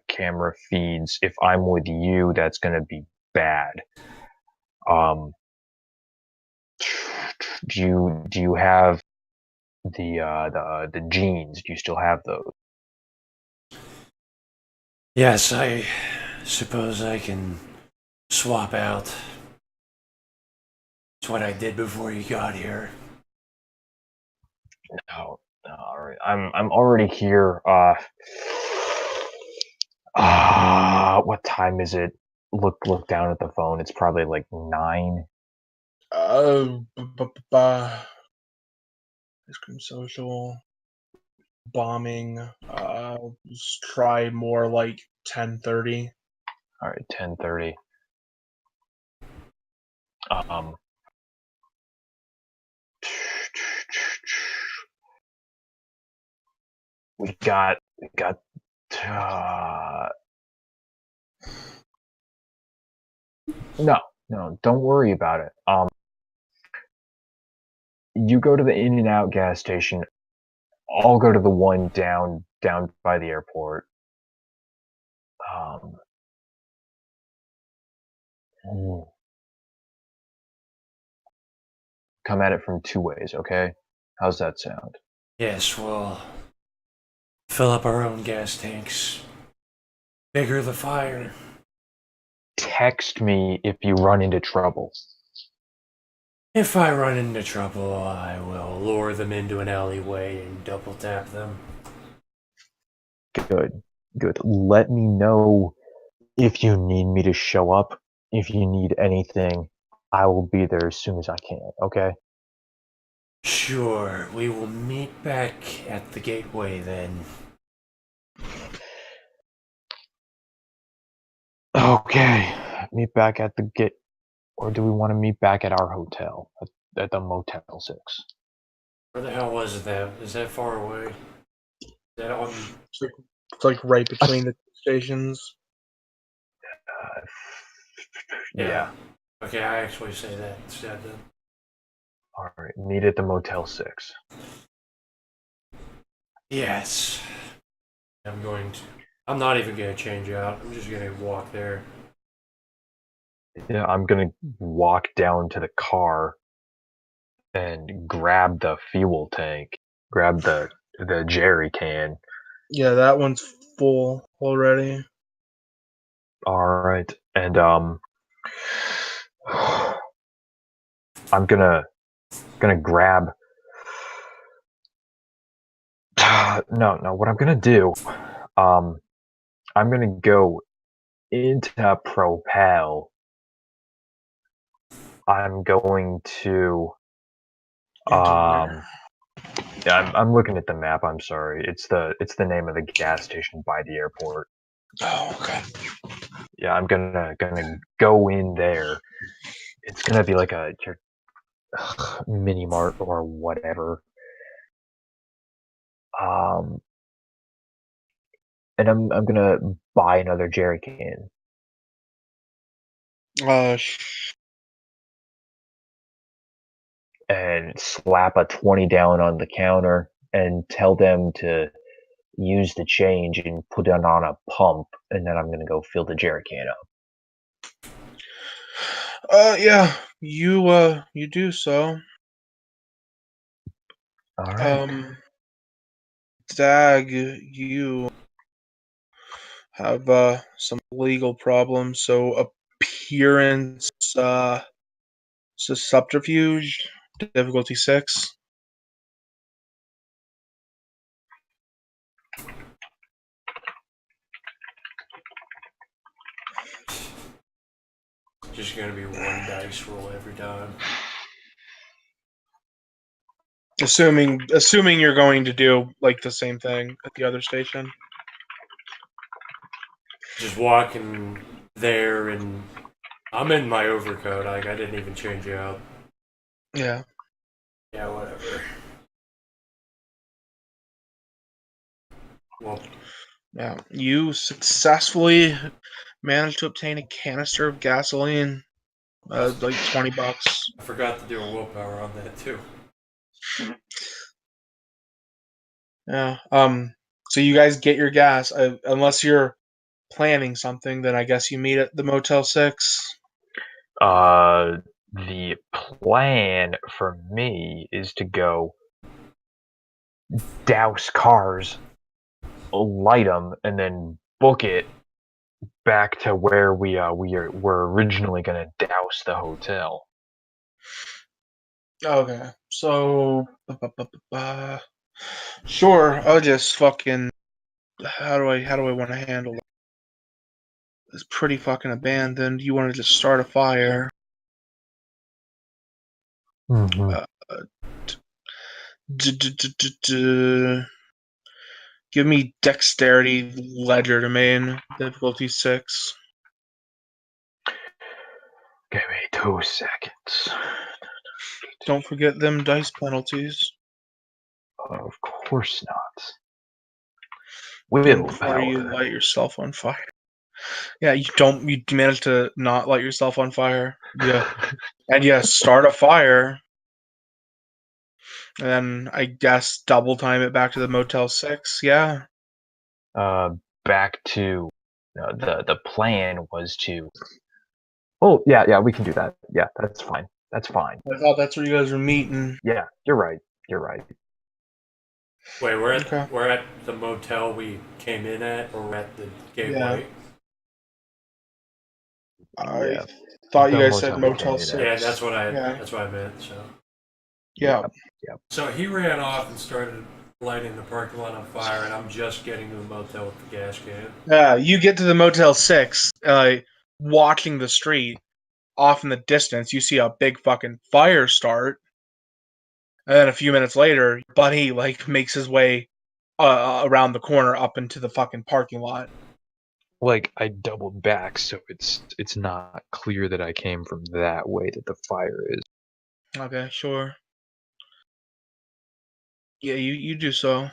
camera feeds, if I'm with you, that's gonna be bad. Do you have the jeans? Do you still have those? Yes, I suppose I can swap out. It's what I did before you got here. No, all right. I'm already here. What time is it? Look down at the phone. It's probably like 9. Ice cream social. Bombing. Let's try more like 10:30. All right, 10:30. We got. No, don't worry about it. You go to the In-N-Out gas station. I'll go to the one down by the airport. Come at it from 2 ways, okay? How's that sound? Yes, we'll fill up our own gas tanks. Bigger the fire. Text me if you run into trouble. If I run into trouble, I will lure them into an alleyway and double tap them. Good. Let me know if you need me to show up. If you need anything, I will be there as soon as I can, okay? Sure, we will meet back at the gateway then. Okay. Meet back at the gate. Or do we want to meet back at our hotel? At the Motel 6? Where the hell was that? Is that far away? Is that on? It's like right between the stations. Yeah. Okay, I actually say that instead then. Alright, meet at the Motel 6. Yes. I'm not even gonna change out. I'm just gonna walk there. Yeah, I'm gonna walk down to the car and grab the fuel tank. Grab the jerry can. Yeah, that one's full already. Alright, and I'm gonna grab no, what I'm gonna do, I'm gonna go into Propel. I'm going to yeah, I'm looking at the map, I'm sorry. It's the name of the gas station by the airport. Oh, okay. Yeah, I'm gonna go in there. It's gonna be like a mini mart or whatever. And I'm gonna buy another jerry can. And slap a 20 down on the counter and tell them to use the change and put it on a pump, and then I'm gonna go fill the jerry can up. Yeah, you do so. All right. Dag, you have some legal problems, so appearance subterfuge, difficulty 6. Just gonna be one dice roll every time. Assuming you're going to do like the same thing at the other station. Just walking there, and I'm in my overcoat. Like, I didn't even change out. Yeah. Yeah, whatever. Well, Yeah. You successfully managed to obtain a canister of gasoline, like $20. I forgot to do a willpower on that too. Yeah. So you guys get your gas, unless you're planning something. Then I guess you meet at the Motel 6. The plan for me is to go douse cars, light them, and then book it back to where we're originally gonna douse the hotel. Okay, so sure, I'll just fucking. How do I want to handle it? It's pretty fucking abandoned. You want to just start a fire? Mm-hmm. Give me dexterity ledger domain difficulty 6. Give me 2 seconds. Don't forget them dice penalties. Of course not. And before you Willpower. light yourself on fire. Yeah, you managed to not light yourself on fire. Yeah. And yes, start a fire. And then I guess double time it back to the Motel 6. Yeah. Back to the plan was to. Oh yeah, we can do that. Yeah, that's fine. That's fine. I thought that's where you guys were meeting. Yeah, you're right. You're right. Wait, Okay. we're at the motel we came in at, or we're at the gateway? I Yeah. thought you The guys said motel we Motel came in 6. at. Yeah, that's what Yeah. I meant. So Yeah. so he ran off and started lighting the parking lot on fire, and I'm just getting to the motel with the gas can. Yeah, you get to the Motel 6, watching the street. Off in the distance, you see a big fucking fire start. And then a few minutes later, Buddy, makes his way around the corner up into the fucking parking lot. Like I doubled back, so it's not clear that I came from that way that the fire is. Okay, sure. Yeah, you do so.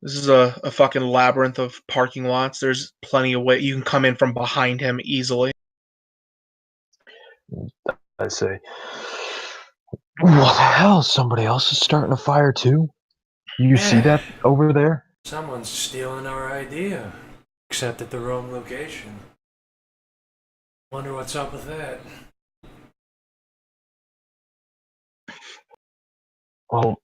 This is a fucking labyrinth of parking lots. There's plenty of way. You can come in from behind him easily. I say, what the hell? Somebody else is starting a fire too. You see that over there? Someone's stealing our idea, except at the wrong location. Wonder what's up with that. Well,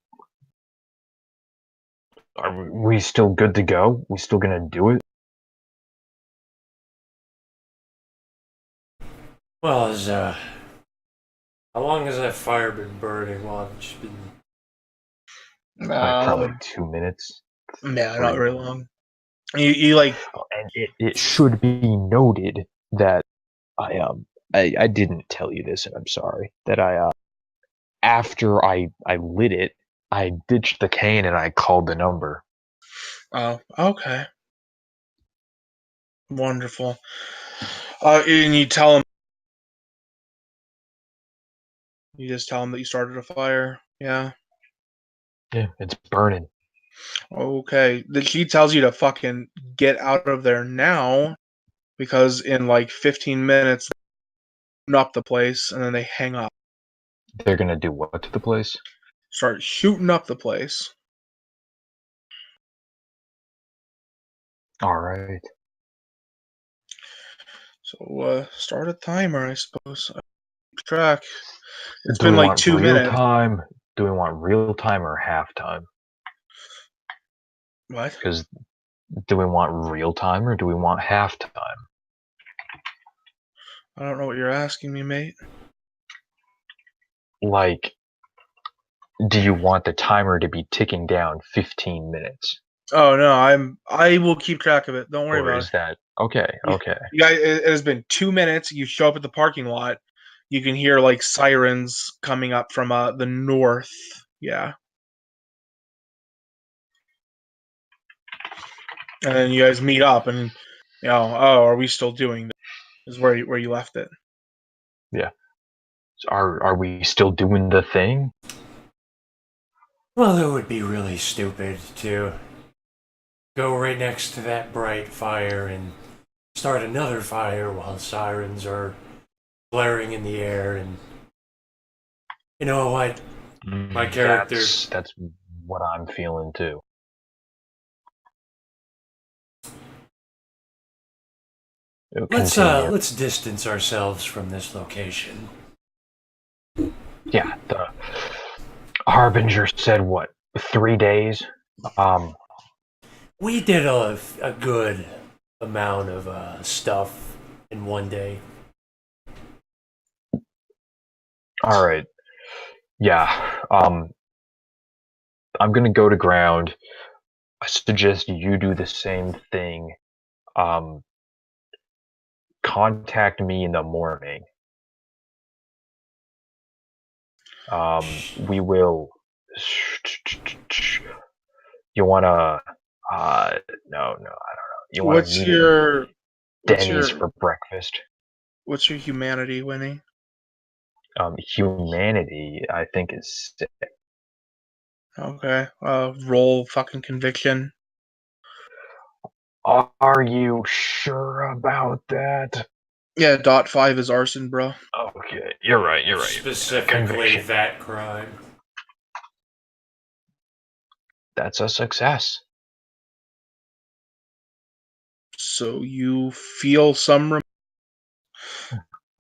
are we still good to go? We still gonna do it? Well, how long has that fire been burning? Well, it's just been. Probably 2 minutes. Yeah, not very long. You And it should be noted that I didn't tell you this, and I'm sorry that after I lit it, I ditched the cane and I called the number. Oh, okay. Wonderful. And you tell him. You just tell him that you started a fire. Yeah. Yeah, it's burning. Okay. She tells you to fucking get out of there now, because in 15 minutes, they open up the place and then they hang up. They're gonna do what to the place? Start shooting up the place. All right. So start a timer, I suppose. Keep track. It's Do been we want 2 real minutes. time? Do we want real time or half time? What? Because do we want real time or do we want half time? I don't know what you're asking me, mate. Like, do you want the timer to be ticking down 15 minutes? Oh no, I will keep track of it. Don't worry Or about is it. that okay? Okay. You guys, it has been 2 minutes. You show up at the parking lot. You can hear sirens coming up from the north. Yeah. And then you guys meet up, and are we still doing this? Is where you left it. Yeah. So are we still doing the thing? Well, it would be really stupid to go right next to that bright fire and start another fire while sirens are blaring in the air. And you know what? My character. That's what I'm feeling too. Let's distance ourselves from this location. Yeah, the Harbinger said what? 3 days? We did a good amount of stuff in one day. All right. Yeah. I'm gonna go to ground. I suggest you do the same thing. Um, Contact me in the morning. We will. You wanna? No, I don't know. You wanna What's meet at your Denny's for breakfast? what's your humanity, Winnie? Humanity, I think, is sick. Okay. Roll fucking conviction. Are you sure about that? Yeah, .5 is arson, bro. Okay, you're right. Specifically Conviction. that crime. That's a success. So you feel some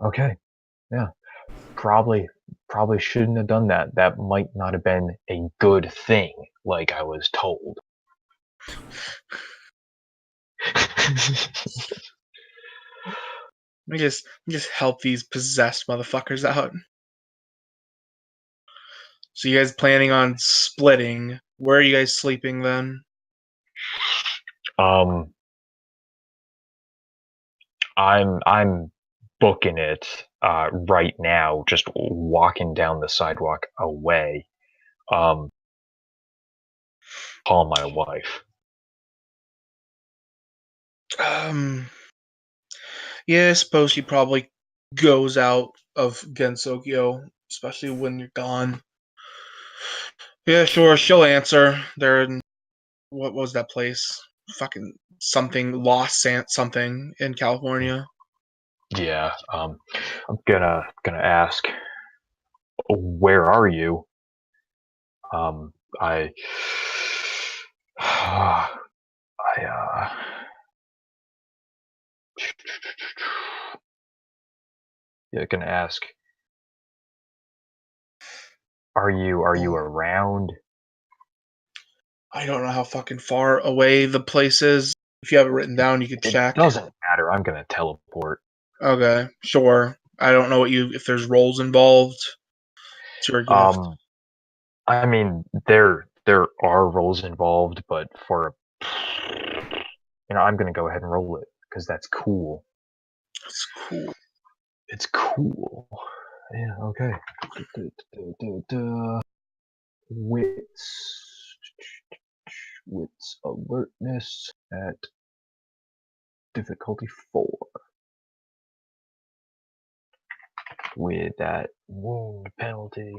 Okay, yeah. Probably shouldn't have done that. That might not have been a good thing, like I was told. Let me just help these possessed motherfuckers out. So you guys planning on splitting? Where are you guys sleeping then? um, I'm booking it right now, just walking down the sidewalk away. Um, Call my wife. Yeah, I suppose she probably goes out of Gensokyo, especially when you're gone. Yeah, sure, she'll answer. They're in, what was that place? Fucking something Lost something in California. Yeah. I'm gonna ask, where are you? I I yeah, gonna ask, are you around? I don't know how fucking far away the place is. If you have it written down, you could It check. doesn't matter. I'm gonna teleport. Okay, sure. I don't know if there's rolls involved. It's your gift. I mean, there are roles involved, but I'm gonna go ahead and roll it because that's cool. That's cool. It's cool. Yeah. Okay. Wits alertness at difficulty 4 with that wound penalty.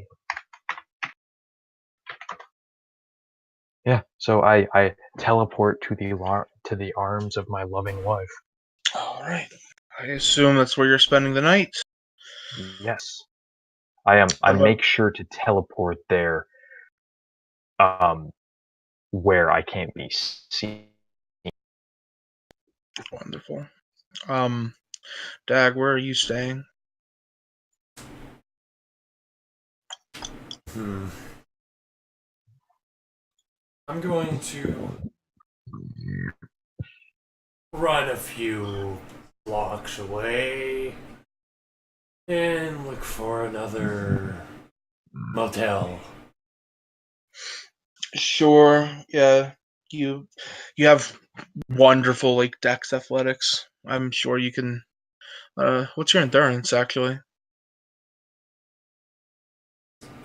Yeah, so I teleport to the arms of my loving wife. All right. I assume that's where you're spending the night. Yes, I am. I What about make sure to teleport there, where I can't be seen. wonderful? Dag, where are you staying? I'm going to run a few blocks away and look for another motel. Sure. Yeah. You have wonderful like dex athletics. I'm sure you can. What's your endurance actually?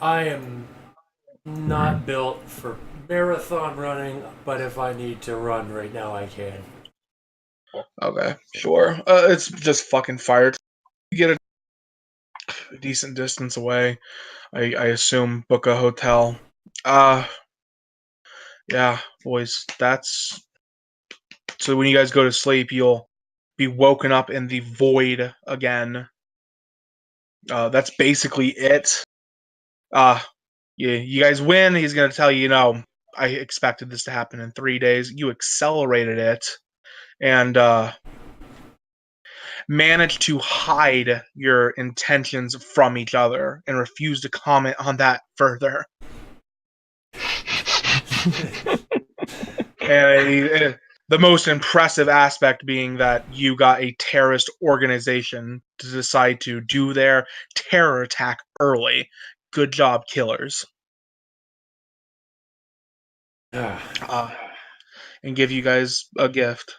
I am not built for marathon running, but if I need to run right now, I can. Okay, sure. It's just fucking fire. You get a decent distance away. I assume book a hotel. Uh yeah, boys. That's so when you guys go to sleep, you'll be woken up in the void again. That's basically it. Uh you guys win. He's gonna tell you, I expected this to happen in 3 days. You accelerated it and managed to hide your intentions from each other and refuse to comment on that further. And The most impressive aspect being that you got a terrorist organization to decide to do their terror attack early. Good job, killers. And give you guys a gift.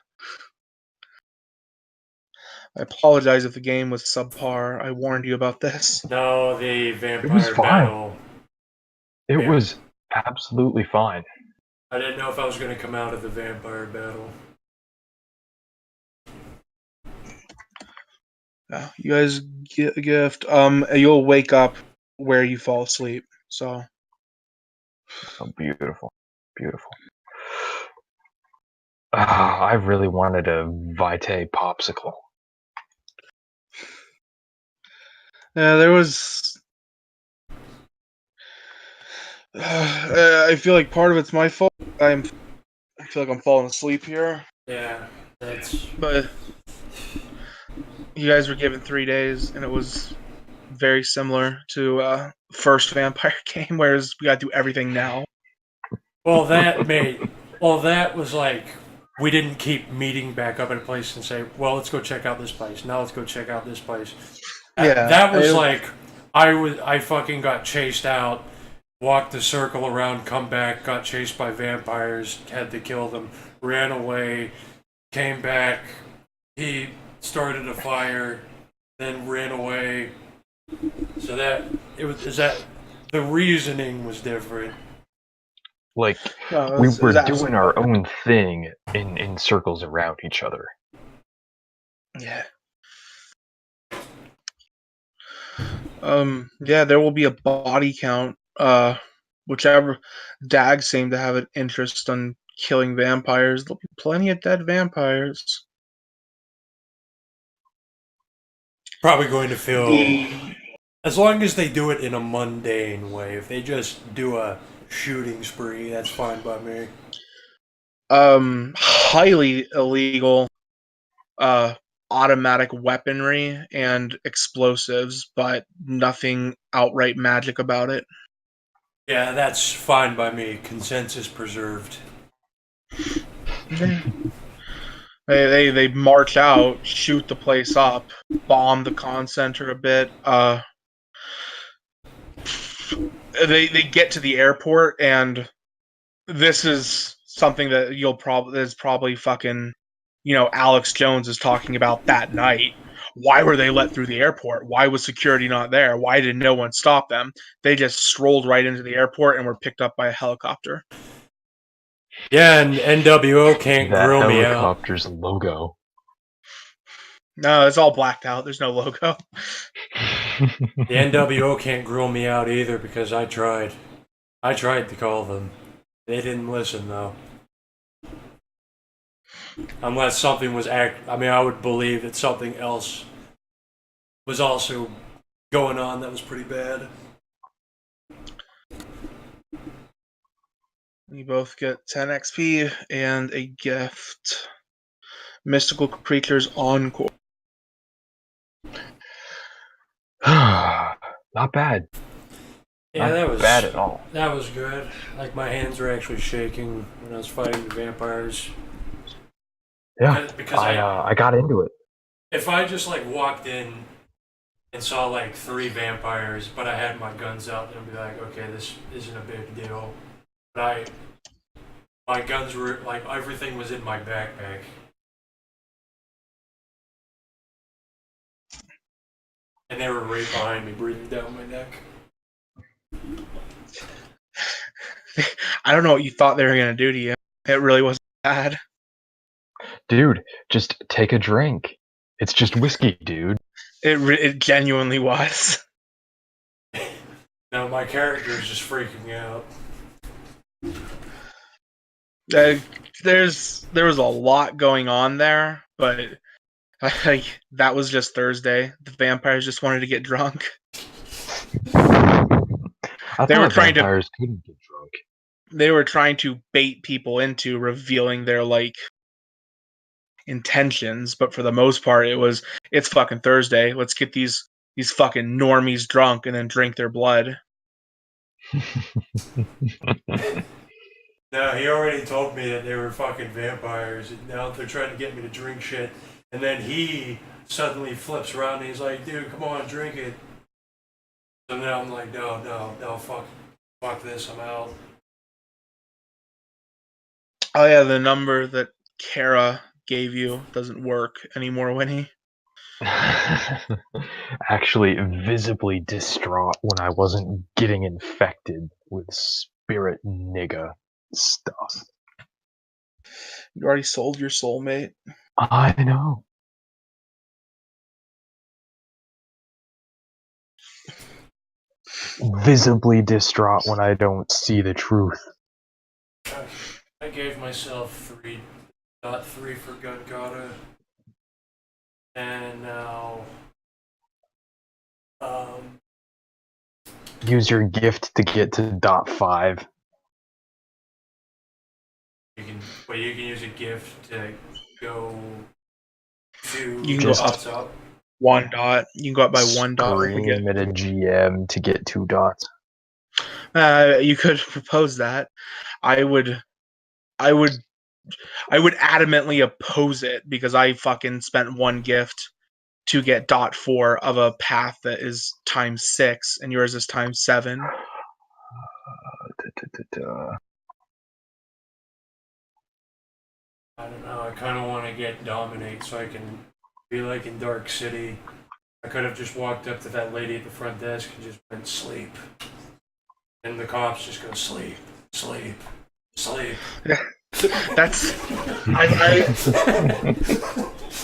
I apologize if the game was subpar. I warned you about this. No, the was vampire fine. battle. It Yeah. was absolutely fine. I didn't know if I was going to come out of the vampire battle. You guys get a gift. You'll wake up where you fall asleep. So Oh, beautiful. Beautiful. I really wanted a Vitae popsicle. yeah, there was. I feel like part of it's my fault. I feel like I'm falling asleep here. Yeah, that's. But you guys were given 3 days, and it was very similar to first vampire game, whereas we gotta do everything now. Well, that was like we didn't keep meeting back up at a place and say, "Well, let's go check out this place." Now let's go check out this place. Yeah, That was like I fucking got chased out, walked the circle around, come back, got chased by vampires, had to kill them, ran away, came back. He started a fire, then ran away. So that it was is that the reasoning was different. Like, No, we it's were absolutely doing our own thing in circles around each other. Yeah. Yeah, there will be a body count. Whichever dags seem to have an interest on killing vampires, there'll be plenty of dead vampires. Probably going to feel The as long as they do it in a mundane way. If they just do a shooting spree, that's fine by me. highly illegal automatic weaponry and explosives, but nothing outright magic about it. Yeah, that's fine by me. Consensus preserved. They march out, shoot the place up, bomb the con center a bit. They get to the airport, and this is something that is probably fucking, Alex Jones is talking about that night. Why were they let through the airport? Why was security not there? Why did no one stop them? They just strolled right into the airport and were picked up by a helicopter. Yeah, and NWO can't That grill me out. helicopter's logo. No, it's all blacked out. There's no logo. The NWO can't grill me out either because I tried. I tried to call them. They didn't listen though. Unless something was I would believe that something else was also going on that was pretty bad. You both get 10 XP and a gift. Mystical Creatures Encore. Not bad. Yeah, Not that was bad at all. That was good. Like my hands were actually shaking when I was fighting the vampires. Yeah, Because I got into it. if I just like walked in and saw like 3 vampires, but I had my guns out, then I'd be like, okay, this isn't a big deal. But my guns were like everything was in my backpack. And they were right behind me, breathing down my neck. I don't know what you thought they were going to do to you. It really wasn't bad. Dude, just take a drink. It's just whiskey, dude. It genuinely was. Now my character is just freaking out. There was a lot going on there, but that was just Thursday. The vampires just wanted to get drunk. They were trying vampires couldn't get drunk. They were trying to bait people into revealing their intentions, but for the most part, it's fucking Thursday. Let's get these fucking normies drunk and then drink their blood. No, he already told me that they were fucking vampires, and now they're trying to get me to drink shit. And then he suddenly flips around and he's like, dude, come on, drink it. So now I'm like, no, fuck this, I'm out. Oh yeah, the number that Kara gave you doesn't work anymore, Winnie. Actually, visibly distraught when I wasn't getting infected with spirit nigga stuff. You already sold your soulmate. I know. Visibly distraught when I don't see the truth. I gave myself 3.3 for gun kata. And now, Use your gift to get to .5. you can use a gift to go to You can go up 1 dot. You can go up by 1 dot to get. Scream at a GM to get 2 dots. You could propose that. I would adamantly oppose it because I fucking spent 1 gift to get .4 of a path that is times 6, and yours is times 7. I don't know. I kind of want to get dominate so I can be like in Dark City. I could have just walked up to that lady at the front desk and just went sleep, and the cops just go sleep, sleep, sleep. That's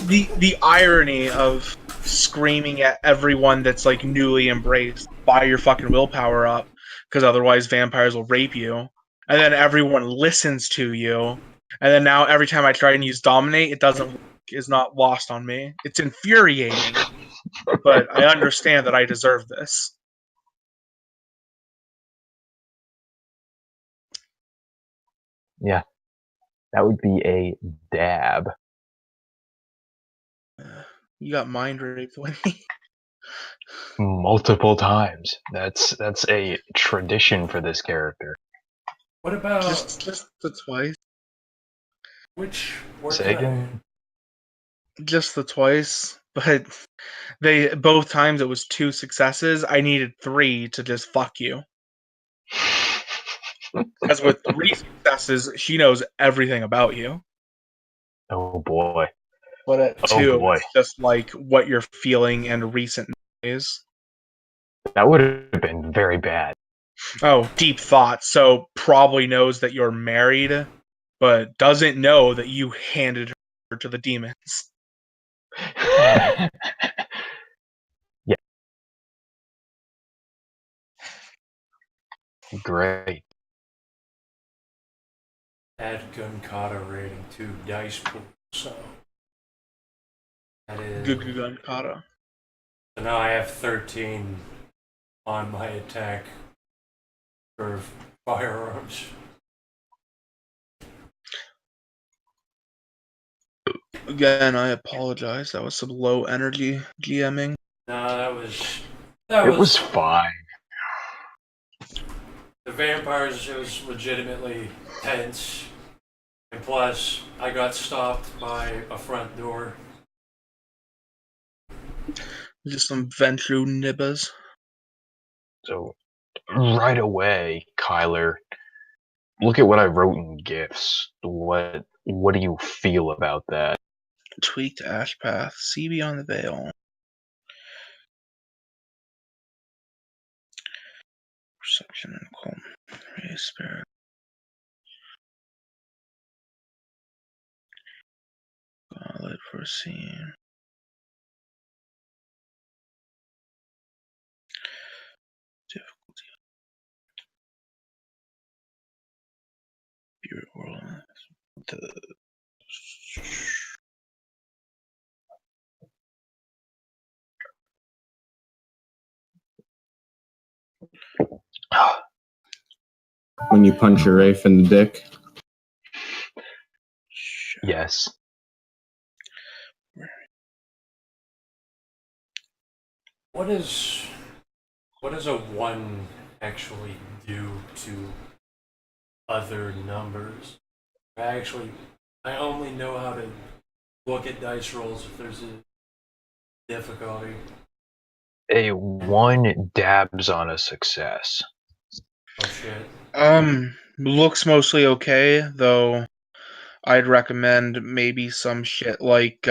the irony of screaming at everyone that's like newly embraced. Buy your fucking willpower up, because otherwise vampires will rape you. And then everyone listens to you. And then now every time I try and use dominate, it doesn't work, is not lost on me. It's infuriating, but I understand that I deserve this. Yeah. That would be a dab. You got mind raped, Winnie. Multiple times. That's a tradition for this character. What about Just the twice. Say again? Just the twice. But they both times it was 2 successes. I needed 3 to just fuck you. Because with 3 successes, she knows everything about you. Oh boy. But at Oh 2, boy. it's just like what you're feeling in recent days. That would have been very bad. Oh, deep thoughts. So probably knows that you're married, but doesn't know that you handed her to the demons. Yeah. Great. add gun kata rating to dice pool? So that is. Gun kata. So now I have 13 on my attack for firearms. Again, I apologize. That was some low energy GMing. No, It was fine. The vampires. It was legitimately tense, and plus I got stopped by a front door. Just some Ventru nibbas. So right away, Kyler, look at what I wrote in gifts. What do you feel about that? Tweaked ash path. See beyond the veil. Perception and calm. Raise spirit. Gauntlet for scene. Difficulty. Spirit world. When you punch your Rafe in the dick. Yes. What does a 1 actually do to other numbers. I only know how to look at dice rolls if there's a difficulty. A 1 dabs on a success. Oh shit. Looks mostly okay, though I'd recommend maybe some shit like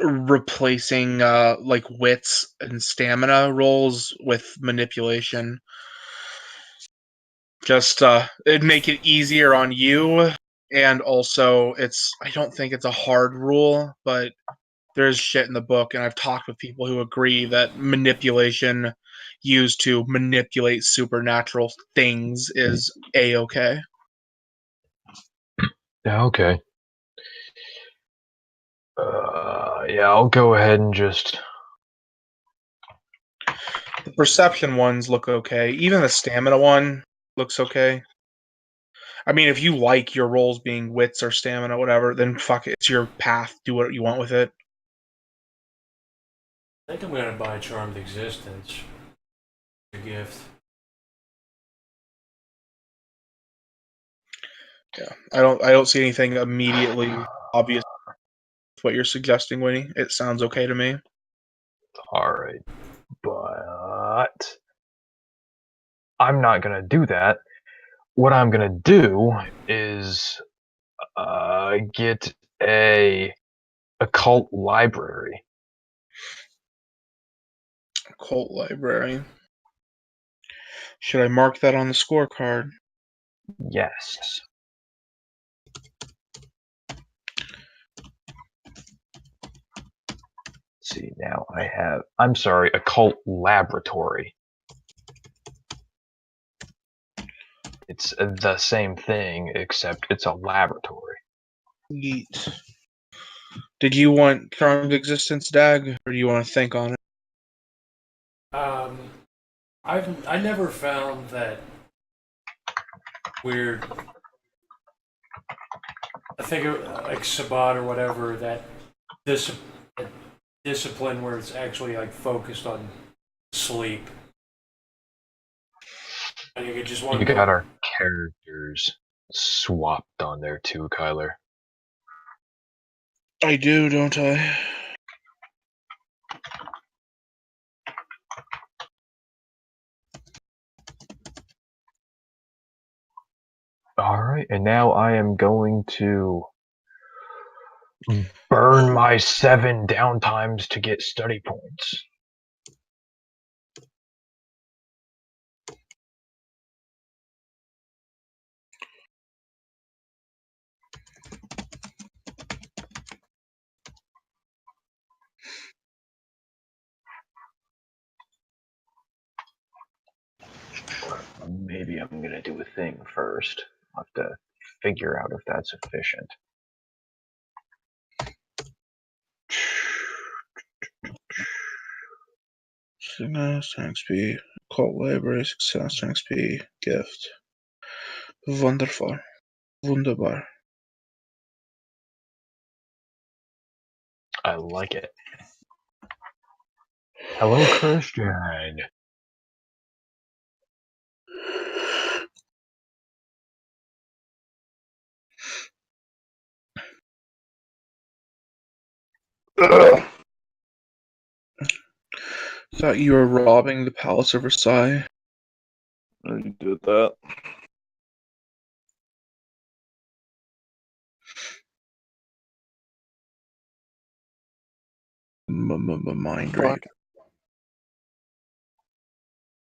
replacing like wits and stamina rolls with manipulation. Just it'd make it easier on you, and also I don't think it's a hard rule, but there's shit in the book, and I've talked with people who agree that manipulation used to manipulate supernatural things is a-okay. Yeah, okay. Yeah, I'll go ahead and just. The perception ones look okay. Even the stamina one looks okay. I mean, if you like your rolls being wits or stamina, whatever, then fuck it. It's your path. Do what you want with it. I think I'm gonna buy Charmed Existence. A gift. Yeah, I don't see anything immediately obvious with what you're suggesting, Winnie. It sounds okay to me. Alright. But I'm not gonna do that. What I'm gonna do is get a occult library. Cult library. Should I mark that on the scorecard? Yes. See, now I'm sorry, occult laboratory. It's the same thing, except it's a laboratory. Yeet. Did you want Charmed Existence, Dag, or do you want to think on it? I never found that weird. I think like Sabbat or whatever that discipline where it's actually like focused on sleep. I think it just want You to got our characters swapped on there too, Kyler. I do, don't I? Alright, and now I am going to burn my 7 downtimes to get study points. Maybe I'm gonna do a thing first. I'll have to figure out if that's efficient. Success, XP. Cult library, success, XP. Gift. Wonderful. Wunderbar. I like it. Hello, Christian. Thought you were robbing the Palace of Versailles. You did that. Mind rape.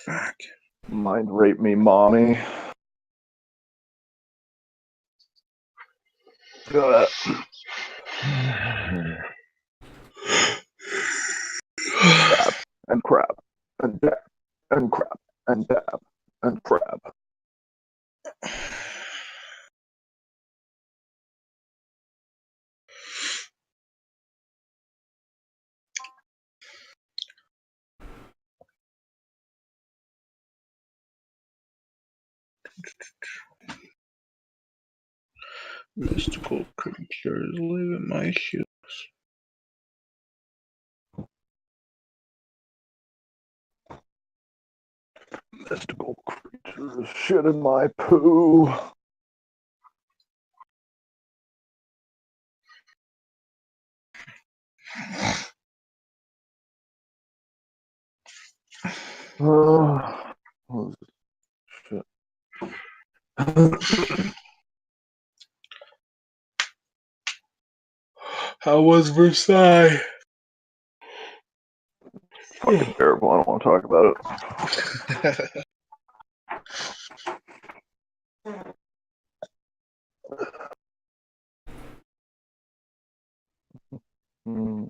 Fuck. Mind rape me, mommy. Got dab and crab and dab and crab and dab and crab. Mystical creatures live in my shoes. Mystical creatures Shit in my poo. Oh, shit. How was Versailles? Fucking terrible. I don't want to talk about it. Mm.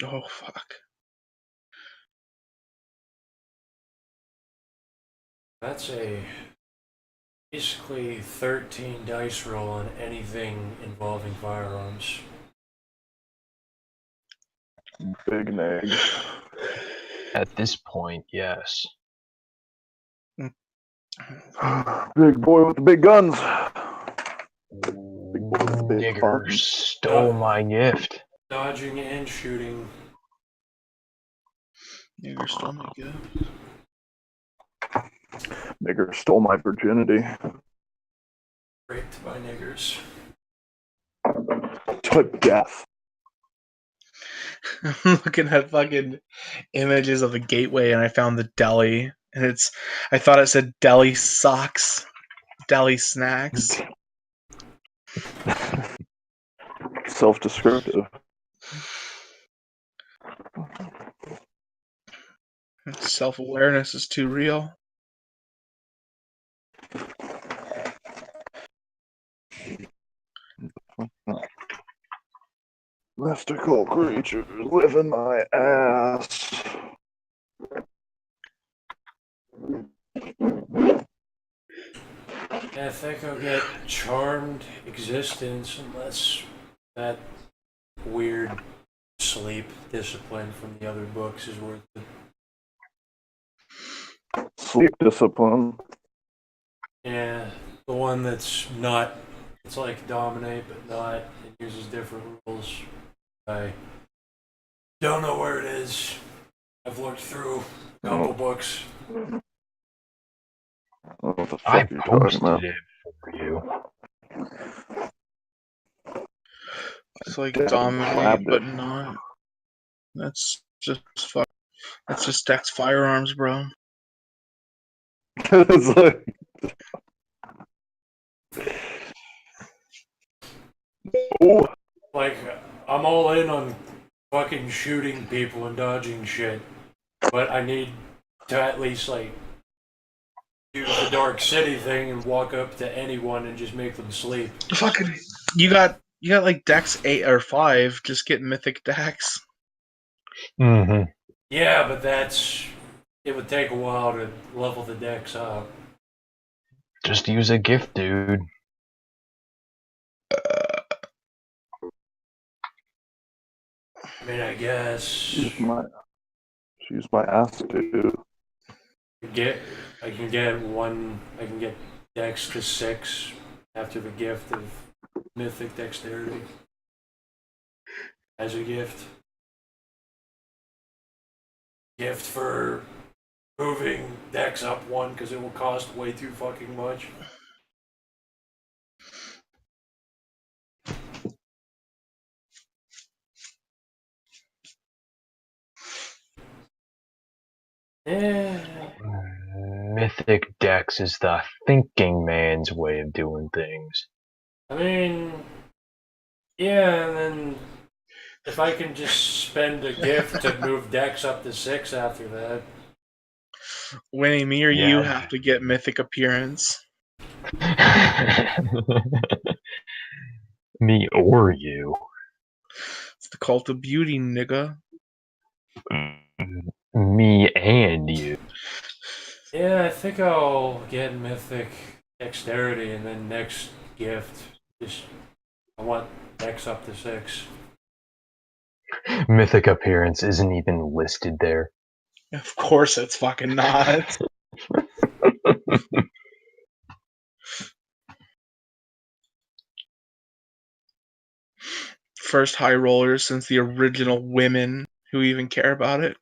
Oh fuck. That's a basically 13 dice roll on anything involving firearms. Big neg. At this point, yes. Big boy with the big guns. Big Nigger buns. stole my gift. Dodging and shooting. Nigger stole my gift. Nigger stole my virginity. Raped by niggers. To death. I'm looking at fucking images of the gateway and I found the deli and I thought it said deli socks, deli snacks. Self-descriptive. Self-awareness is too real. Mystical creatures live in my ass. I think I'll get charmed existence unless that weird sleep discipline from the other books is worth it. Sleep discipline. Yeah, the one that's not, it's like dominate but not, it uses different rules. I don't know where it is. I've looked through a couple books. I don't know what the I fuck you're talking about. posted it for you. It's like Yeah, dominate grabbed but it. not. That's just fuck. That's just Dex firearms, bro. It's like, oh, Like, I'm all in on fucking shooting people and dodging shit, but I need to at least, like, do the Dark City thing and walk up to anyone and just make them sleep. Fucking, you got like Dex 8 or 5. Just get Mythic Dex. Mm-hmm. Yeah, but it would take a while to level the decks up. Just use a gift, dude. I mean, I guess use my ass to. I can get Dex to 6 after the gift of Mythic Dexterity as a gift. Gift for moving Dex up 1 because it will cost way too fucking much. Yeah. Mythic Dex is the thinking man's way of doing things. I mean, yeah, and then if I can just spend a gift to move Dex up to 6 after that. Winnie, me or you Yeah. have to get Mythic Appearance. Me or you. It's the Cult of Beauty, nigga. Me and you. Yeah, I think I'll get Mythic Dexterity and then next gift, I want Dex up to 6. Mythic appearance isn't even listed there. Of course it's fucking not. first high rollers since the original women who even care about it.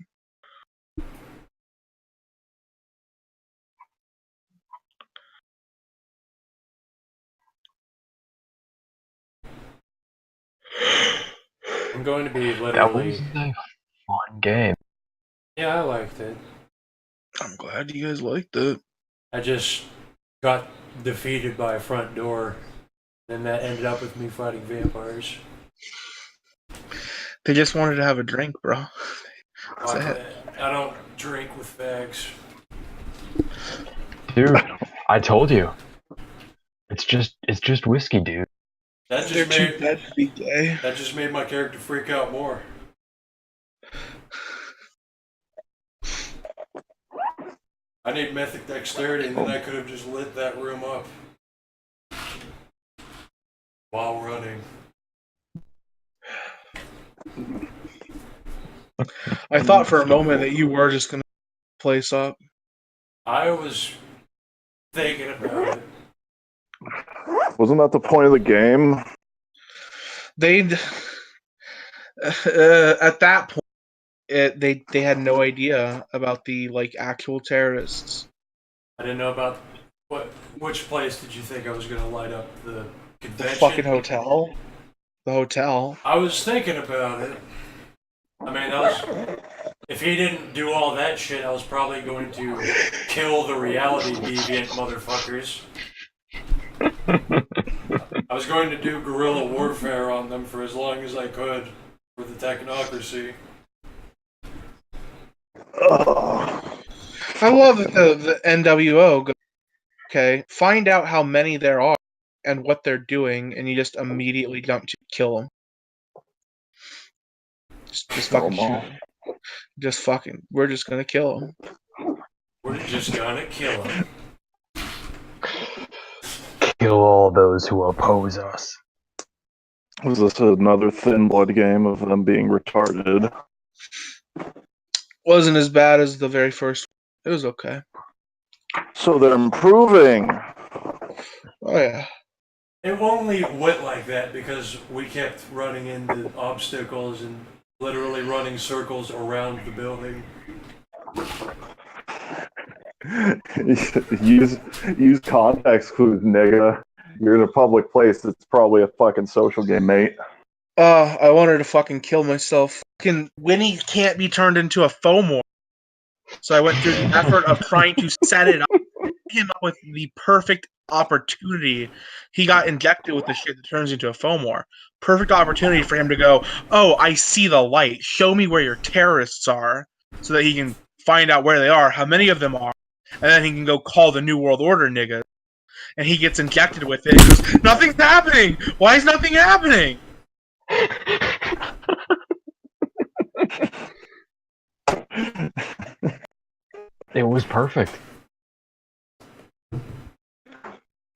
I'm going to be That literally. was a fun game. Yeah, I liked it. I'm glad you guys liked it. I just got defeated by a front door, and that ended up with me fighting vampires. They just wanted to have a drink, bro. That's Fuck it. that. I don't drink with fags. Dude, I told you. It's just whiskey, dude. That They're just too made dead to be gay. that just made my character freak out more. I need mythic dexterity, and then I could have just lit that room up while running. I thought for a moment that you were just gonna place up. I was thinking about it. Wasn't that the point of the game? They'd at that point, they had no idea about the like actual terrorists. I didn't know about which place did you think I was going to light up the The convention? fucking hotel. The hotel. I was thinking about it. I mean, if he didn't do all that shit, I was probably going to kill the reality deviant motherfuckers. I was going to do guerrilla warfare on them for as long as I could for the technocracy. I love that the NWO goes, okay, find out how many there are and what they're doing, and you just immediately jump to kill them. Just fucking shoot them. Just fucking, we're just gonna kill them. We're just gonna kill him. Kill all those who oppose us. Was this another thin blood game of them being retarded? Wasn't as bad as the very first one. It was okay. So they're improving. Oh yeah. It only went like that because we kept running into obstacles and literally running circles around the building. use context clues, nigga. You're in a public place. It's probably a fucking social game, mate. I wanted to fucking kill myself. Fucking Winnie can't be turned into a FOMO. So I went through the effort of trying to set it up. Came up with the perfect opportunity. He got injected with the shit that turns into a FOMO. Perfect opportunity for him to go, oh, I see the light. Show me where your terrorists are. So that he can find out where they are, how many of them are. And then he can go call the New World Order niggas. And he gets injected with it. He goes, nothing's happening! Why is nothing happening? It was perfect.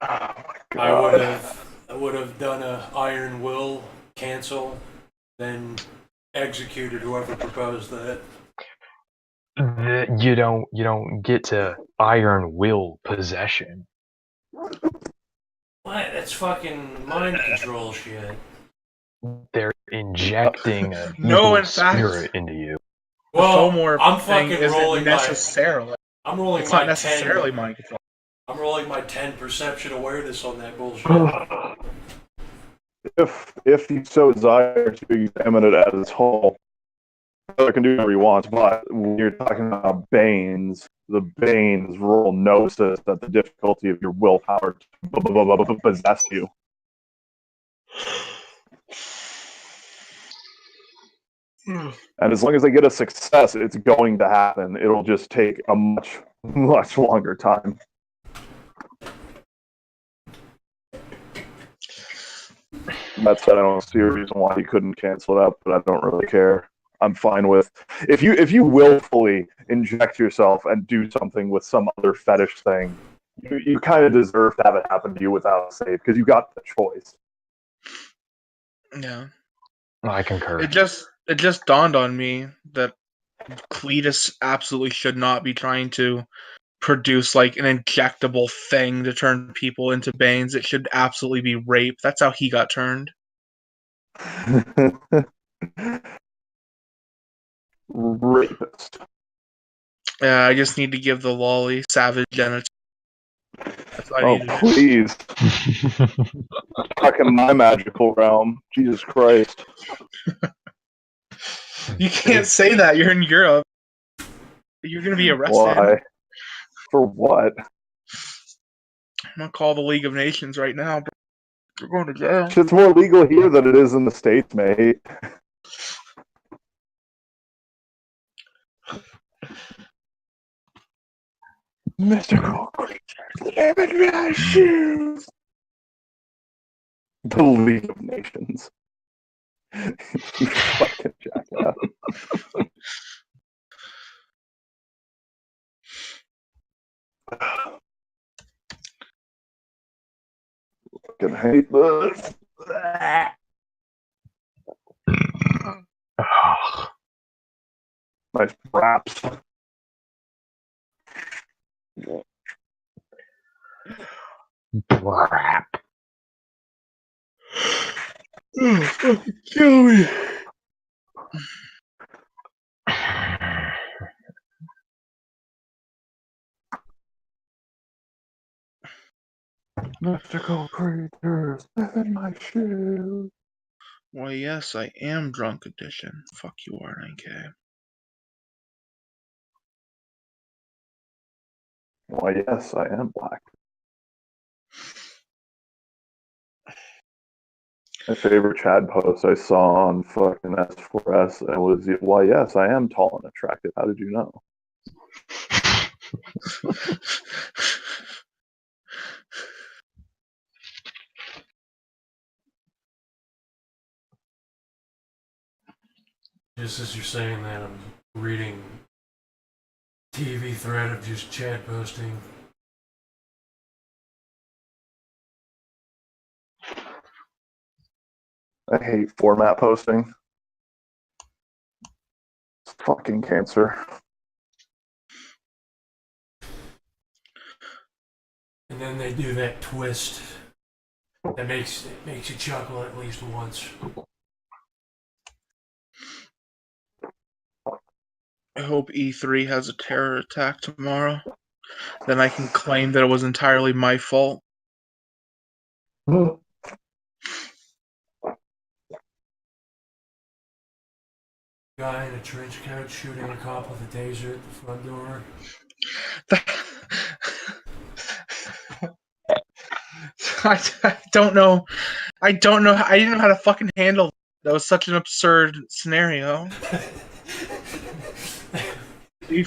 I would have done a iron will cancel, then executed whoever proposed that. You don't get to iron will possession. What? That's fucking mind control shit. They're injecting an No, evil in fact, spirit into you. the Well, FOMO I'm thing fucking isn't rolling necessarily. I'm rolling It's my not necessarily 10. mind control. I'm rolling my 10 perception awareness on that bullshit. If you so desire to examine it at its whole, I can do whatever he wants. But when you're talking about Banes, the Banes roll gnosis at the difficulty of your willpower to possess you. And as long as they get a success, it's going to happen. It'll just take a much, much longer time. That said, I don't see a reason why you couldn't cancel it out, but I don't really care. I'm fine with if you willfully inject yourself and do something with some other fetish thing, you kind of deserve to have it happen to you without a save because you got the choice. Yeah. I concur. It just dawned on me that Cletus absolutely should not be trying to produce like an injectable thing to turn people into Banes. It should absolutely be rape. That's how he got turned. Rapist. Yeah, I just need to give the lolly savage energy. That's what I Oh, need to do. please. Stuck in my magical realm. Jesus Christ. You can't say that. You're in Europe. You're gonna be arrested. Why? For what? I'm gonna call the League of Nations right now. But you're going to jail. Shit's more legal here than it is in the States, mate. Mythical creatures live in my shoes. The League of Nations. You fucking jackass. Fucking hate this. Nice raps. Crap. Kill me. Mythical creatures live in my shoes. Why, yes, I am drunk edition. Fuck you, RNK. Why, yes, I am black. My favorite Chad post I saw on fucking S4S and was, why, yes, I am tall and attractive. How did you know? Just as you're saying that, I'm reading TV thread of just Chad posting. I hate format posting. It's fucking cancer. And then they do that twist that makes you chuckle at least once. I hope E3 has a terror attack tomorrow. Then I can claim that it was entirely my fault. Guy in a trench coat shooting a cop with a taser at the front door. I don't know. I don't know. I didn't know how to fucking handle that. That was such an absurd scenario.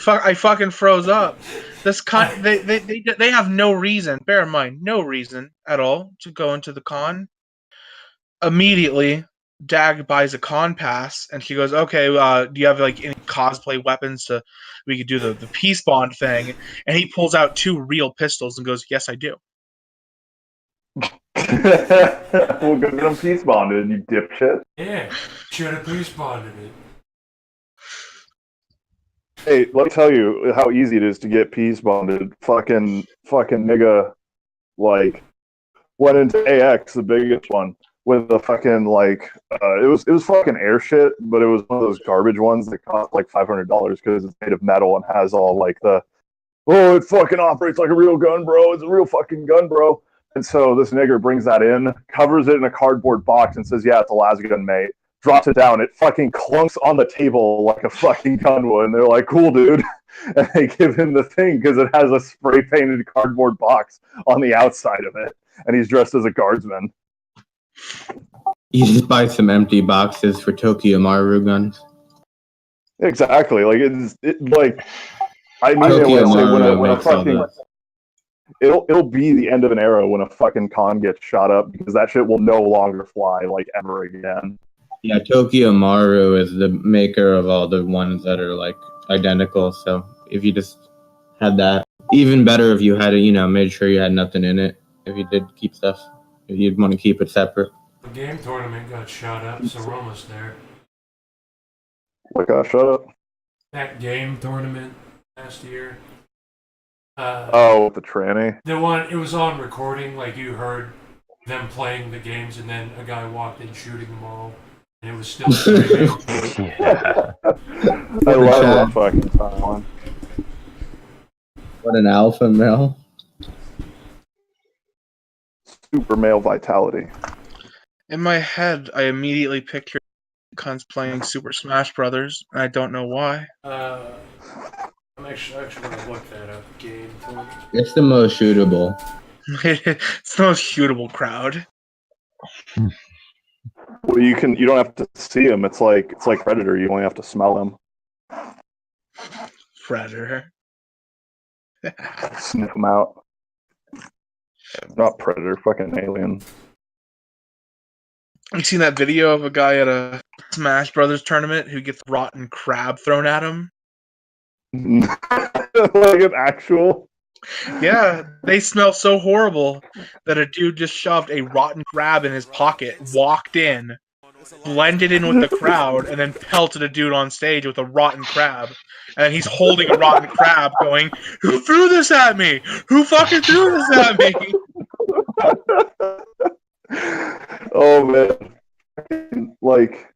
I fucking froze up. They have no reason. Bear in mind, no reason at all to go into the con. Immediately, Dag buys a con pass, and she goes, "Okay, do you have like any cosplay weapons to we could do the peace bond thing?" And he pulls out 2 real pistols and goes, "Yes, I do." We'll go get them peace bonded, you dipshit. Yeah, should have peace bonded it. Hey, let me tell you how easy it is to get peace bonded. Fucking nigga, like, went into AX, the biggest one, with the fucking, like, it was fucking air shit, but it was one of those garbage ones that cost like $500 because it's made of metal and has all like it fucking operates like a real gun, bro. It's a real fucking gun, bro. And so this nigger brings that in, covers it in a cardboard box, and says, "Yeah, it's a lasgun, mate." Drops it down. It fucking clunks on the table like a fucking gun would. And they're like, "Cool, dude." And they give him the thing because it has a spray painted cardboard box on the outside of it, and he's dressed as a guardsman. You just buy some empty boxes for Tokyo Maru guns. Exactly. Like like I mean it when I say when a fucking it'll be the end of an era when a fucking con gets shot up because that shit will no longer fly like ever again. Yeah, Tokyo Maru is the maker of all the ones that are like identical. So if you just had that, even better if you had it, made sure you had nothing in it. If you did keep stuff, if you'd want to keep it separate. The game tournament got shot up, so we're almost there. What got shut up? That game tournament last year. The tranny. The one, it was on recording, like you heard them playing the games, and then a guy walked in shooting them all, and it was still streaming. Yeah. I love that fucking timeline. What an alpha male. Super male vitality. In my head, I immediately pictured cunts playing Super Smash Brothers, and I don't know why. I'm actually gonna look that up. Game. It's the most shootable. It's the most shootable crowd. Well, you don't have to see them. It's like Predator. You only have to smell them. Predator. Sniff them out. Not Predator, fucking Alien. You seen that video of a guy at a Smash Brothers tournament who gets rotten crab thrown at him? Like an actual. Yeah, they smell so horrible that a dude just shoved a rotten crab in his pocket, walked in, blended in with the crowd, and then pelted a dude on stage with a rotten crab. And he's holding a rotten crab going, "Who threw this at me? Who fucking threw this at me?" Oh man, like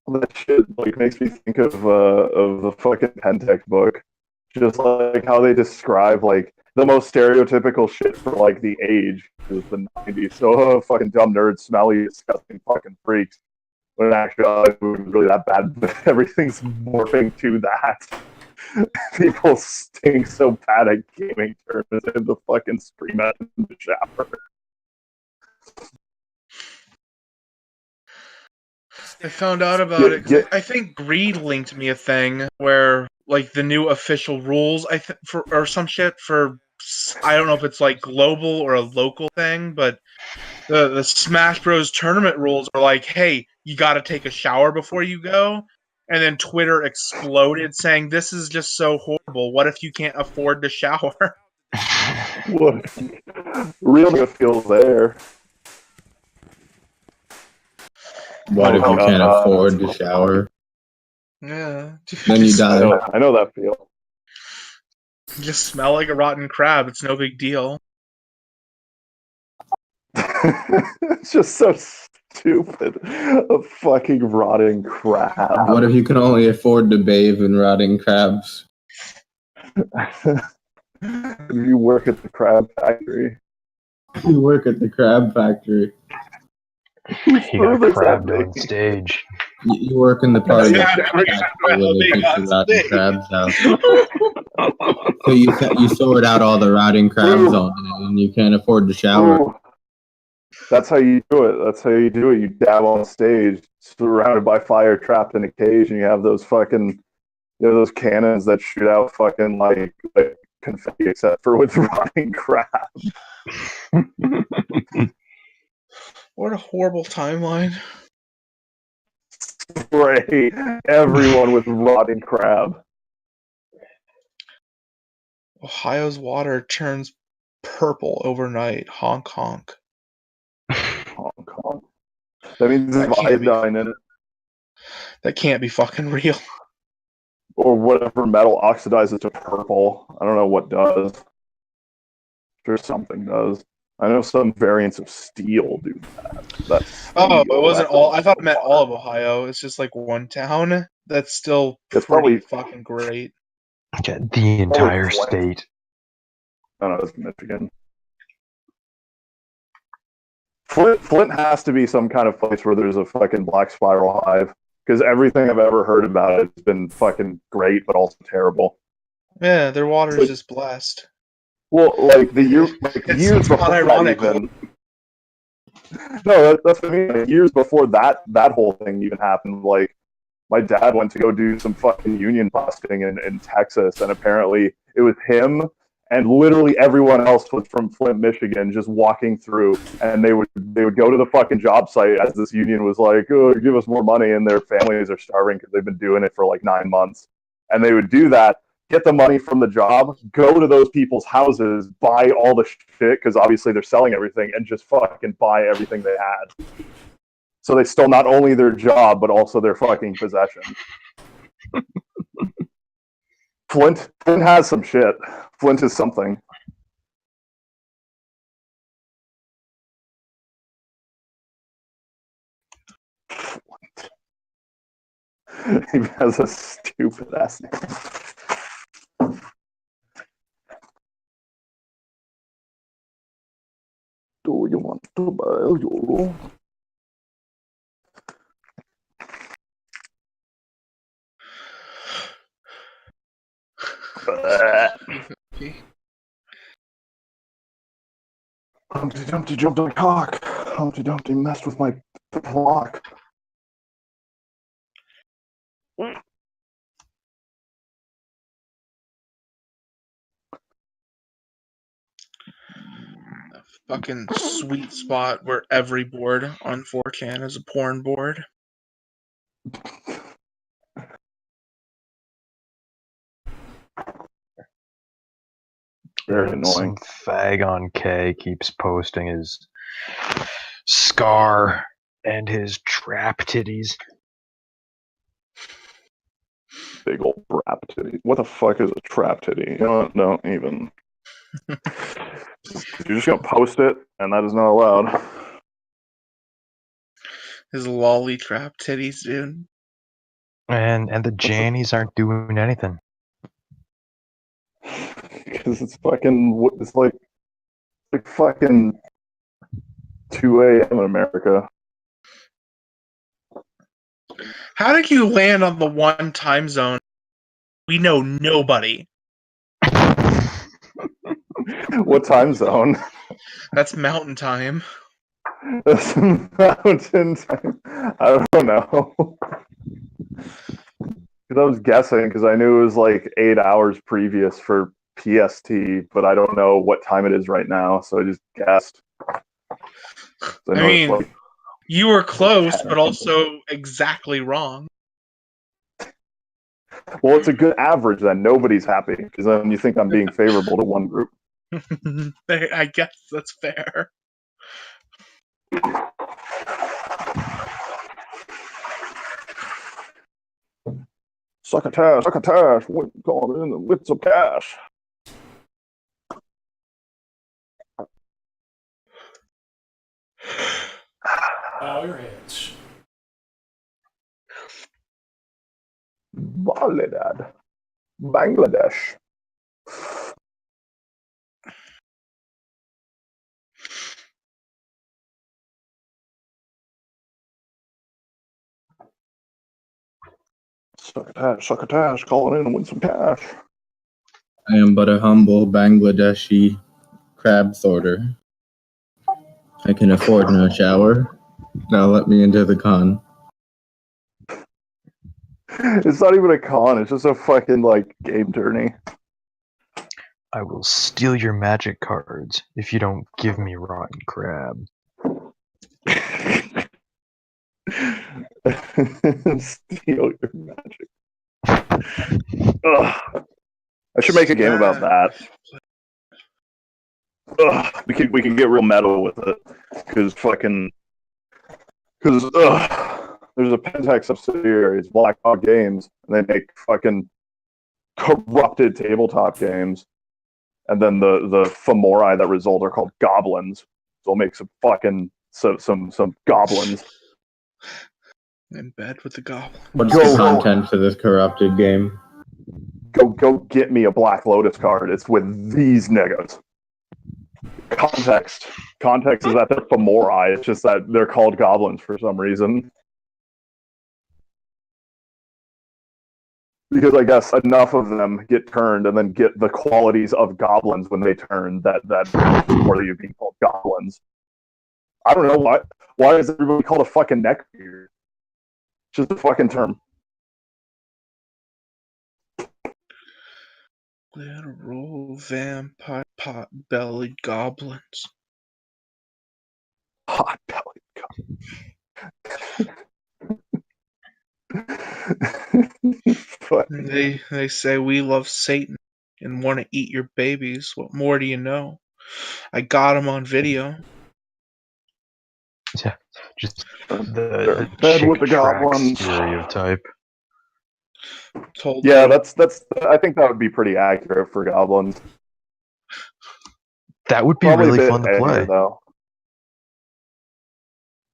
that shit like makes me think of the fucking Pentex book, just like how they describe like the most stereotypical shit for like the age is the 90s. So fucking dumb nerds, smelly, disgusting fucking freaks. When actually it was really that bad, but everything's morphing to that. People stink so bad at gaming tournaments and the fucking scream at in the shower. I found out about it because I think Greed linked me a thing where like the new official rules for or some shit for I don't know if it's like global or a local thing, but the Smash Bros tournament rules are like, hey, you got to take a shower before you go. And then Twitter exploded saying this is just so horrible. What if you can't afford to shower? What? Real nigga feels there. What if you can't afford to shower? Yeah. Then you die. I know that feel. You just smell like a rotten crab. It's no big deal. It's just so stupid. A fucking rotting crab. What if you can only afford to bathe in rotting crabs? You work at the crab factory. You work at the crab factory. He got crabbed on stage. You work in the part of the Yeah, crab factory where they put the rotting crabs out. So you sort out all the rotting crabs on it, and you can't afford to shower. Ooh. That's how you do it. That's how you do it. You dab on stage, surrounded by fire, trapped in a cage, and you have those fucking, those cannons that shoot out fucking like confetti, except for with rotting crab. What a horrible timeline. Spray everyone with rotting crab. Ohio's water turns purple overnight. Honk honk. Hong Kong. That means there's iodine in it. That can't be fucking real. Or whatever metal oxidizes to purple. I don't know what does. Sure, something does. I know some variants of steel do that. It wasn't all. I thought it meant all of Ohio. It's just like one town. That's still pretty fucking great. Okay, the entire state. I don't know, it's Michigan. Flint has to be some kind of place where there's a fucking black spiral hive, because everything I've ever heard about it has been fucking great, but also terrible. Yeah, their water is just blessed. Well, like years before not ironic. that even. No, that's what I mean. Like, years before that whole thing even happened, like my dad went to go do some fucking union busting in Texas, and apparently it was him and literally everyone else was from Flint, Michigan, just walking through, and they would go to the fucking job site as this union was like, "Oh, give us more money," and their families are starving because they've been doing it for like 9 months, and they would do that, get the money from the job, go to those people's houses, buy all the shit because obviously they're selling everything, and just fucking buy everything they had. So they stole not only their job but also their fucking possession. Flint has some shit. Flint is something. want? He has a stupid ass name. Do you want to buy you? Humpty Dumpty jumped on a cock. Humpty Dumpty messed with my block. A fucking sweet spot where every board on 4chan is a porn board. Very And annoying. some fag on K keeps posting his scar and his trap titties. Big old trap titty. What the fuck is a trap titty? You know, don't even. You're just gonna post it, and that is not allowed. His lolly trap titties, dude. And the Jannies aren't doing anything. Because it's fucking. It's like fucking 2 a.m. in America. How did you land on the one time zone? We know nobody. What time zone? That's mountain time. That's mountain time. I don't know. Because I was guessing, because I knew it was like 8 hours previous for PST, but I don't know what time it is right now, so I just guessed. So I mean, you were close, but also exactly wrong. Well, it's a good average then. Nobody's happy, because then you think I'm being favorable to one group. I guess that's fair. Succotash, going in with some cash. Bow your heads. Baladad. Bangladesh. Succotash, calling in and win some cash. I am but a humble Bangladeshi crab sorter. I can afford no shower. Now let me into the con. It's not even a con, it's just a fucking, like, game tourney. I will steal your magic cards if you don't give me rotten crab. Steal your magic. Ugh. I should make a game about that. Ugh. We can get real metal with it. Because there's a Pentax subsidiary, Black Hawk Games, and they make fucking corrupted tabletop games. And then the Femori that result are called goblins. So I'll make some fucking some goblins. In bed with the goblin. What's the content for this corrupted game? Go get me a Black Lotus card. It's with these niggas. Context is that they're Femori. It's just that they're called goblins for some reason. Because I guess enough of them get turned and then get the qualities of goblins when they turn that worthy of being called goblins. I don't know why. Why is everybody called a fucking neckbeard? It's just a fucking term. Literal vampire pot-bellied goblins. Pot-bellied goblins. They say we love Satan and want to eat your babies. What more do you know? I got him on video. Yeah, just the Bed chick with the track goblins. stereotype. Yeah, that's. I think that would be pretty accurate for goblins. That would be Probably really a bit fun to edgier, play. though.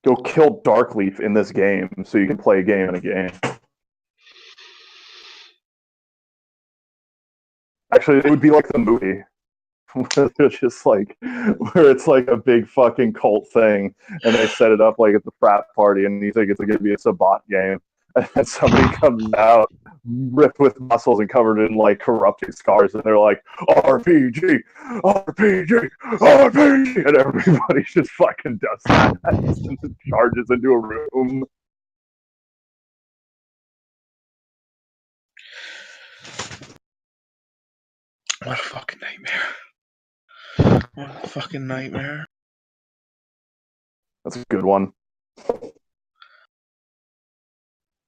Go kill Darkleaf in this game so you can play a game in a game. Actually, it would be like the movie. It's just like where it's like a big fucking cult thing, and they set it up like at the frat party, and you think it's going to be a Sabat game, and then somebody comes out ripped with muscles and covered in like corrupting scars, and they're like RPG, RPG, RPG, and everybody just fucking does that and charges into a room. What a fucking nightmare. What a fucking nightmare. That's a good one.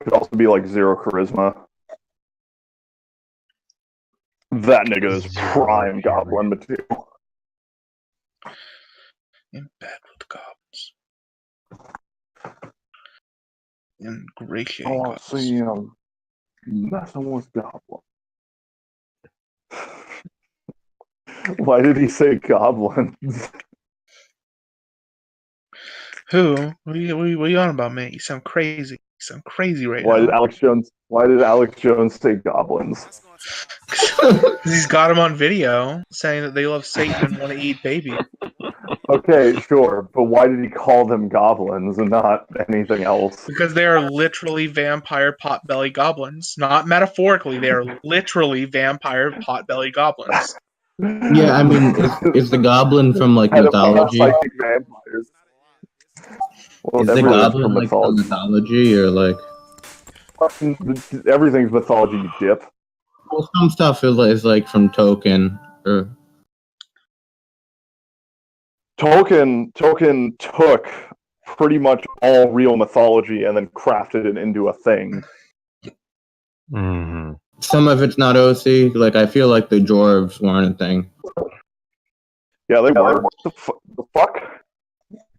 Could also be like Zero Charisma. That nigga is prime goblin material. In bed with goblins. Ingratiating Oh, goblins. see messing with goblin. Why did he say goblins? Who? What are you on about, man? You sound crazy. You sound crazy right Why now. did Alex Jones say goblins? He's got him on video saying that they love Satan and want to eat baby. Okay, sure, but why did he call them goblins and not anything else? Because they are literally vampire potbelly goblins. Not metaphorically, they are literally vampire potbelly goblins. Yeah, I mean, is the goblin from like mythology? Psychic vampires. Well, Is the everything's goblin from like from mythology or like? Everything's mythology, you dip. Well, some stuff is like from Tolkien or. Tolkien took pretty much all real mythology and then crafted it into a thing. Mm-hmm. Some of it's not OC. Like I feel like the dwarves weren't a thing. Yeah, they were. The fuck?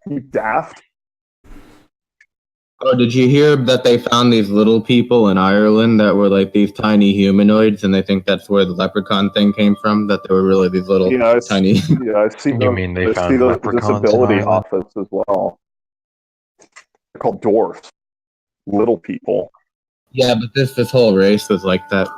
You daft? Oh, did you hear that they found these little people in Ireland that were like these tiny humanoids, and they think that's where the leprechaun thing came from? That they were really these little tiny. Yeah, I see. You mean they I found see the leprechauns in disability Ireland? office as well. They're called dwarfs, little people. Yeah, but this whole race was like that.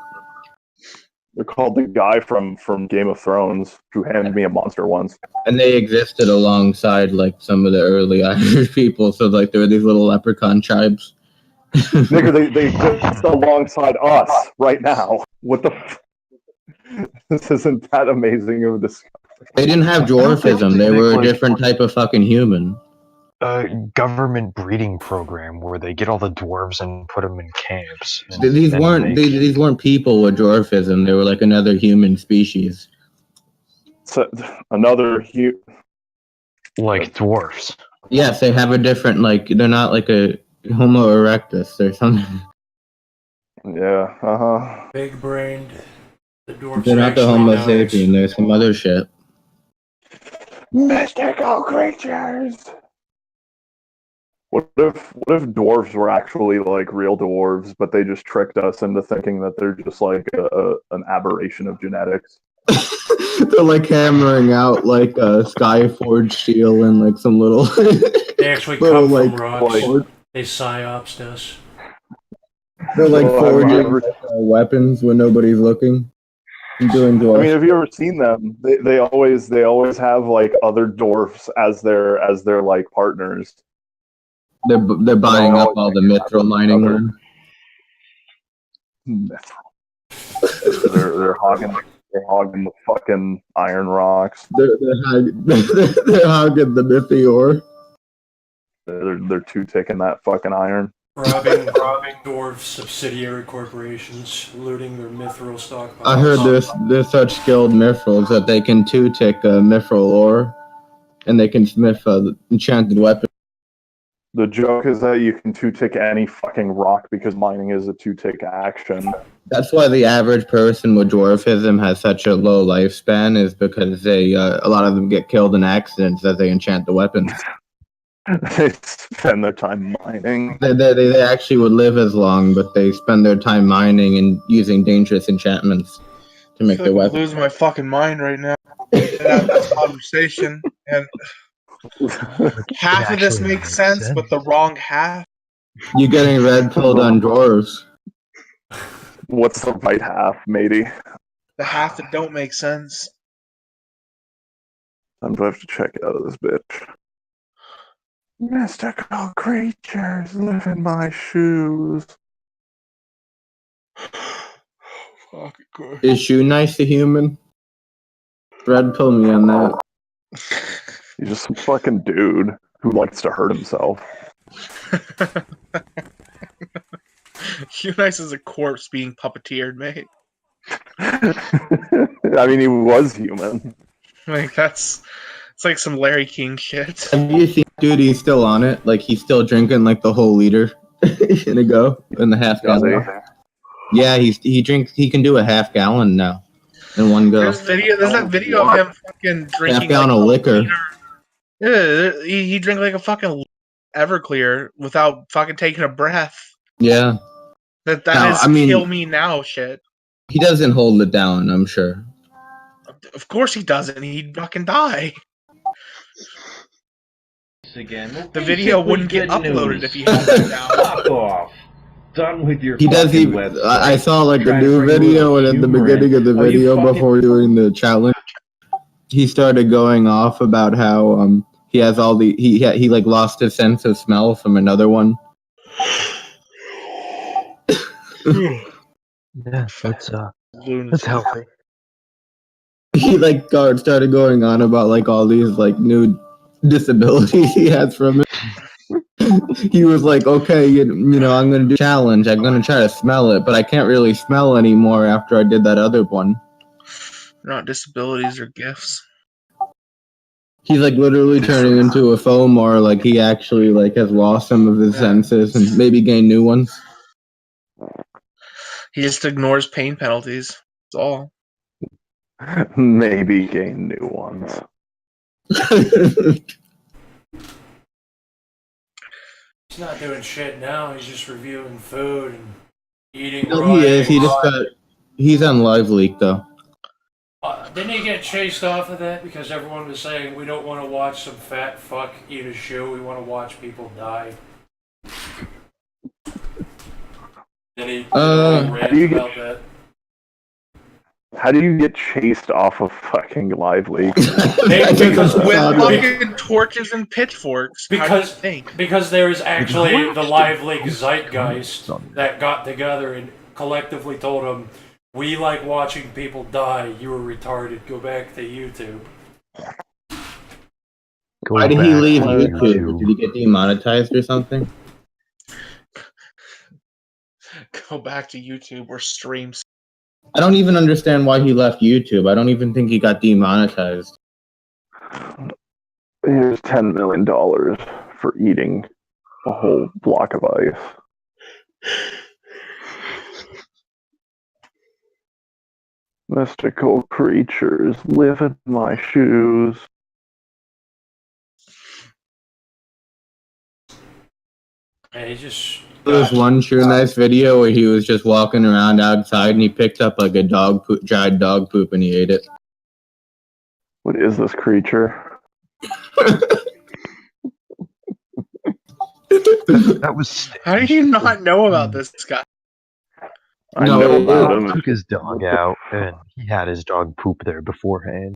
They're called the guy from Game of Thrones who handed me a monster once. And they existed alongside like some of the early Irish people, so like there were these little leprechaun tribes. Nigga, they exist alongside us right now. What the? This isn't that amazing of a discovery. They didn't have dwarfism. They were a different type of fucking human. A government breeding program where they get all the dwarves and put them in camps. These weren't people with dwarfism. They were like another human species. So, another like dwarfs. Yes, they have a different like. They're not like a Homo erectus or something. Yeah. Big brained. The dwarves They're not the actually Homo know. sapien. There's some other shit. Mystical creatures. What if dwarves were actually like real dwarves, but they just tricked us into thinking that they're just like an aberration of genetics? They're like hammering out like a Skyforged steel and like some little. They actually little, come like, from rocks. like- They psyopsed us. They're like Oh, forging weapons when nobody's looking. Doing I dwarf. mean, have you ever seen them? They always have like other dwarfs as their like partners. They're buying up all the mithril mining room. They're hogging the fucking iron rocks. They're hogging the mythior. They're two-ticking that fucking iron. Robbing dwarf subsidiary corporations, looting their mithril stockpiles. I heard they're such skilled mithrils that they can two-tick mithril ore, and they can smith enchanted weapons. The joke is that you can two-tick any fucking rock because mining is a two-tick action. That's why the average person with dwarfism has such a low lifespan, is because they a lot of them get killed in accidents as they enchant the weapons. They spend their time mining. They actually would live as long, but they spend their time mining and using dangerous enchantments to make their I'm weapons. losing my fucking mind right now. Have this conversation, and Half of this actually makes sense, but the wrong half. You getting red pilled on dwarves? What's the right half, matey? The half that don't make sense. I'm gonna have to check out of this bitch. Mystical creatures live in my shoes. Fuck, good. Is Shoe Nice a human? Red pill me on that. He's just some fucking dude who likes to hurt himself. Unice is a corpse being puppeteered, mate. I mean, he was human. Like it's like some Larry King shit. Have you seen, dude? He's still on it. Like he's still drinking like the whole liter in a go in the half Does gallon. he? Yeah, he drinks. He can do a half gallon now in one go. There's that video of him fucking drinking Half gallon like of liquor. Yeah, he drank like a fucking Everclear without fucking taking a breath. Yeah, That Now, is I mean- kill me now shit. he doesn't hold it down. I'm sure. Of course he doesn't. He'd fucking die. Again. Well, The video basically wouldn't get good uploaded news. if he held it down. Fuck off. Done with your He does fucking even. website. I saw like a Trying to new bring a video, little and at the humor beginning in. of the Oh, you video fucking- before doing the challenge, he started going off about how he has all the he like lost his sense of smell from another one. Yeah, that's Lunacy. healthy. He like started going on about like all these like new disabilities he has from it. He was like, okay, you know, I'm gonna do a challenge. I'm gonna try to smell it, but I can't really smell anymore after I did that other one. They're not disabilities or gifts. He's like literally turning into a foam, or like he actually like has lost some of his senses and maybe gained new ones. He just ignores pain penalties. That's all. Maybe gain new ones. He's not doing shit now. He's just reviewing food and eating. No, he is. He just got. He's on Live Leak though. Didn't he get chased off of that because everyone was saying we don't want to watch some fat fuck eat a shoe. We want to watch people die. Then he rant do you get- about that. How do you get chased off of fucking Live Leak? Because With Sound fucking torches and pitchforks. How do you Because think? because there's actually the Live League zeitgeist that got together and collectively told them, we like watching people die. You were retarded. Go back to YouTube. Why did he leave YouTube? Did he get demonetized or something? Go back to YouTube or streams. I don't even understand why he left YouTube. I don't even think he got demonetized. Here's $10 million for eating a whole block of ice. Mystical creatures live in my shoes. And he just There's one true nice video where he was just walking around outside and he picked up like a dried dog poop and he ate it. What is this creature? That was. How do you not know about this guy? I No, know about him. Took his dog out, and he had his dog poop there beforehand.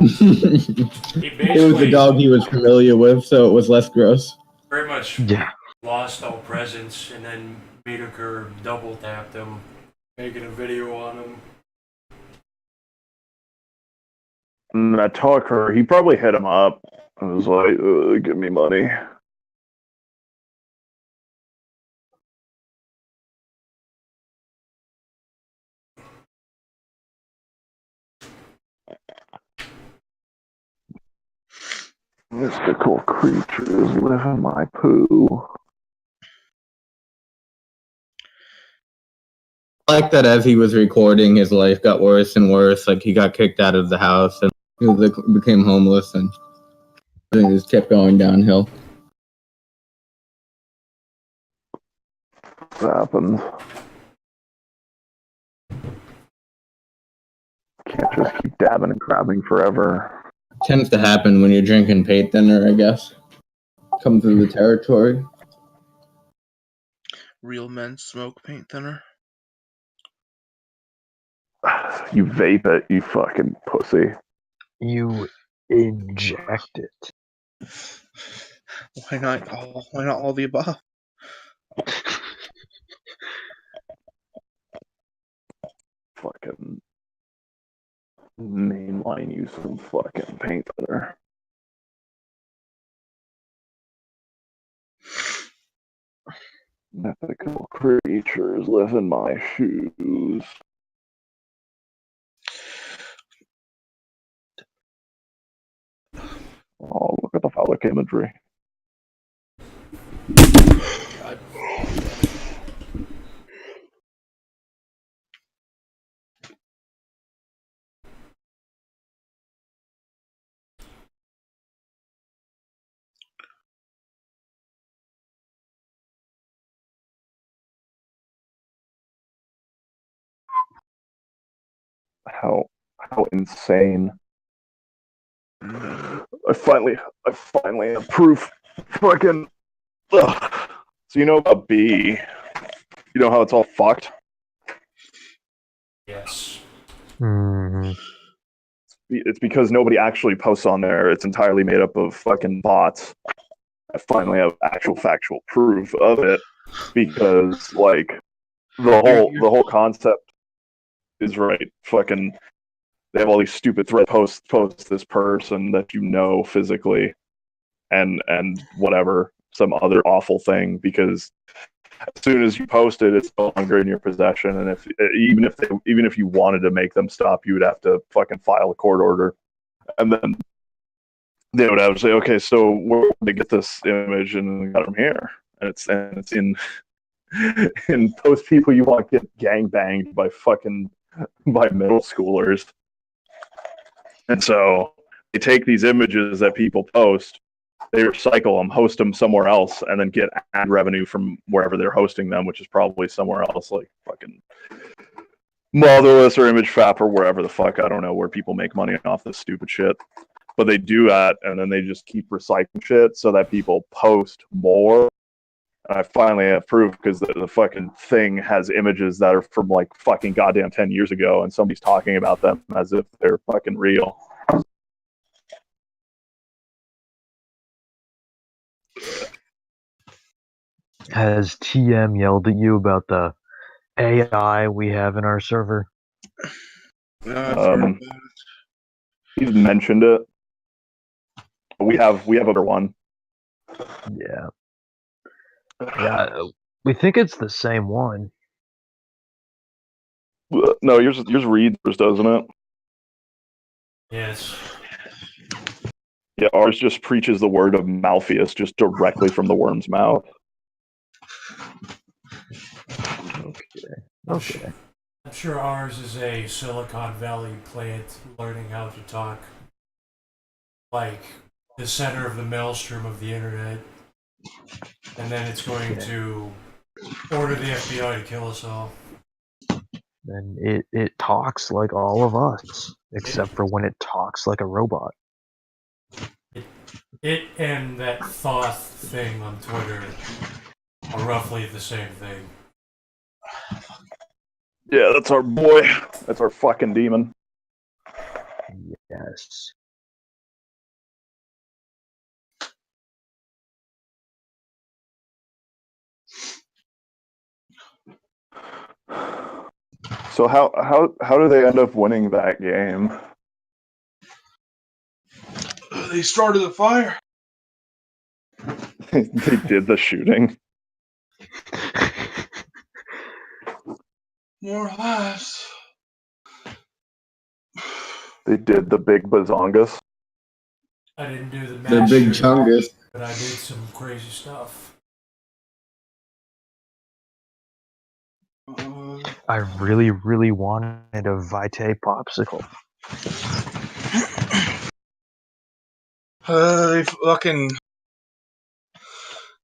he It was basically a dog he was familiar with, so it was less gross. pretty much Yeah. lost all presence, and then Mythical double tapped him, making a video on him. And that talker, he probably hit him up. I was like, give me money. Mystical creatures live in my poo. I like that as he was recording, his life got worse and worse. Like he got kicked out of the house and he became homeless and everything just kept going downhill. What happens? Can't just keep dabbing and grabbing forever. Tends to happen when you're drinking paint thinner, I guess. Come through the territory. Real men smoke paint thinner. You vape it, you fucking pussy. You inject it. Why not all? Why not all the above? Fucking mainline use of fucking paint thinner. Mythical creatures live in my shoes. Oh, look at the phallic imagery. God. How insane. I finally have proof. Fucking. Ugh. So you know about B? You know how it's all fucked? Yes. It's because nobody actually posts on there. It's entirely made up of fucking bots. I finally have actual factual proof of it because, like, the whole concept is right. Fucking, they have all these stupid thread post this person that you know physically, and whatever, some other awful thing, because as soon as you post it, it's no longer in your possession. And even if you wanted to make them stop, you would have to fucking file a court order, and then they would have to say, okay, so where did they get this image? And got them here, and it's in in those people you want to get gang banged by middle schoolers. And so they take these images that people post, they recycle them, host them somewhere else, and then get ad revenue from wherever they're hosting them, which is probably somewhere else, like fucking Motherless or Image Fap or wherever the fuck, I don't know, where people make money off this stupid shit. But they do that, and then they just keep recycling shit so that people post more. And I finally have proof because the fucking thing has images that are from like fucking goddamn 10 years ago, and somebody's talking about them as if they're fucking real. Has TM yelled at you about the AI we have in our server? No, I've heard about it. He's mentioned it. We have other one. Yeah. Yeah, we think it's the same one. No, yours reads, doesn't it? Yes. Yeah, ours just preaches the word of Malpheus just directly from the worm's mouth. Okay. I'm sure ours is a Silicon Valley plant learning how to talk. Like the center of the maelstrom of the internet. And then it's going to order the FBI to kill us all. And it talks like all of us, except for when it talks like a robot. It and that Thoth thing on Twitter are roughly the same thing. Yeah, that's our boy. That's our fucking demon. Yes. So how do they end up winning that game? They started the fire. They did the shooting. More or less. They did the big bazongas. I didn't do the The math big shit, chungus. but I did some crazy stuff. I really, really wanted a Vitae popsicle.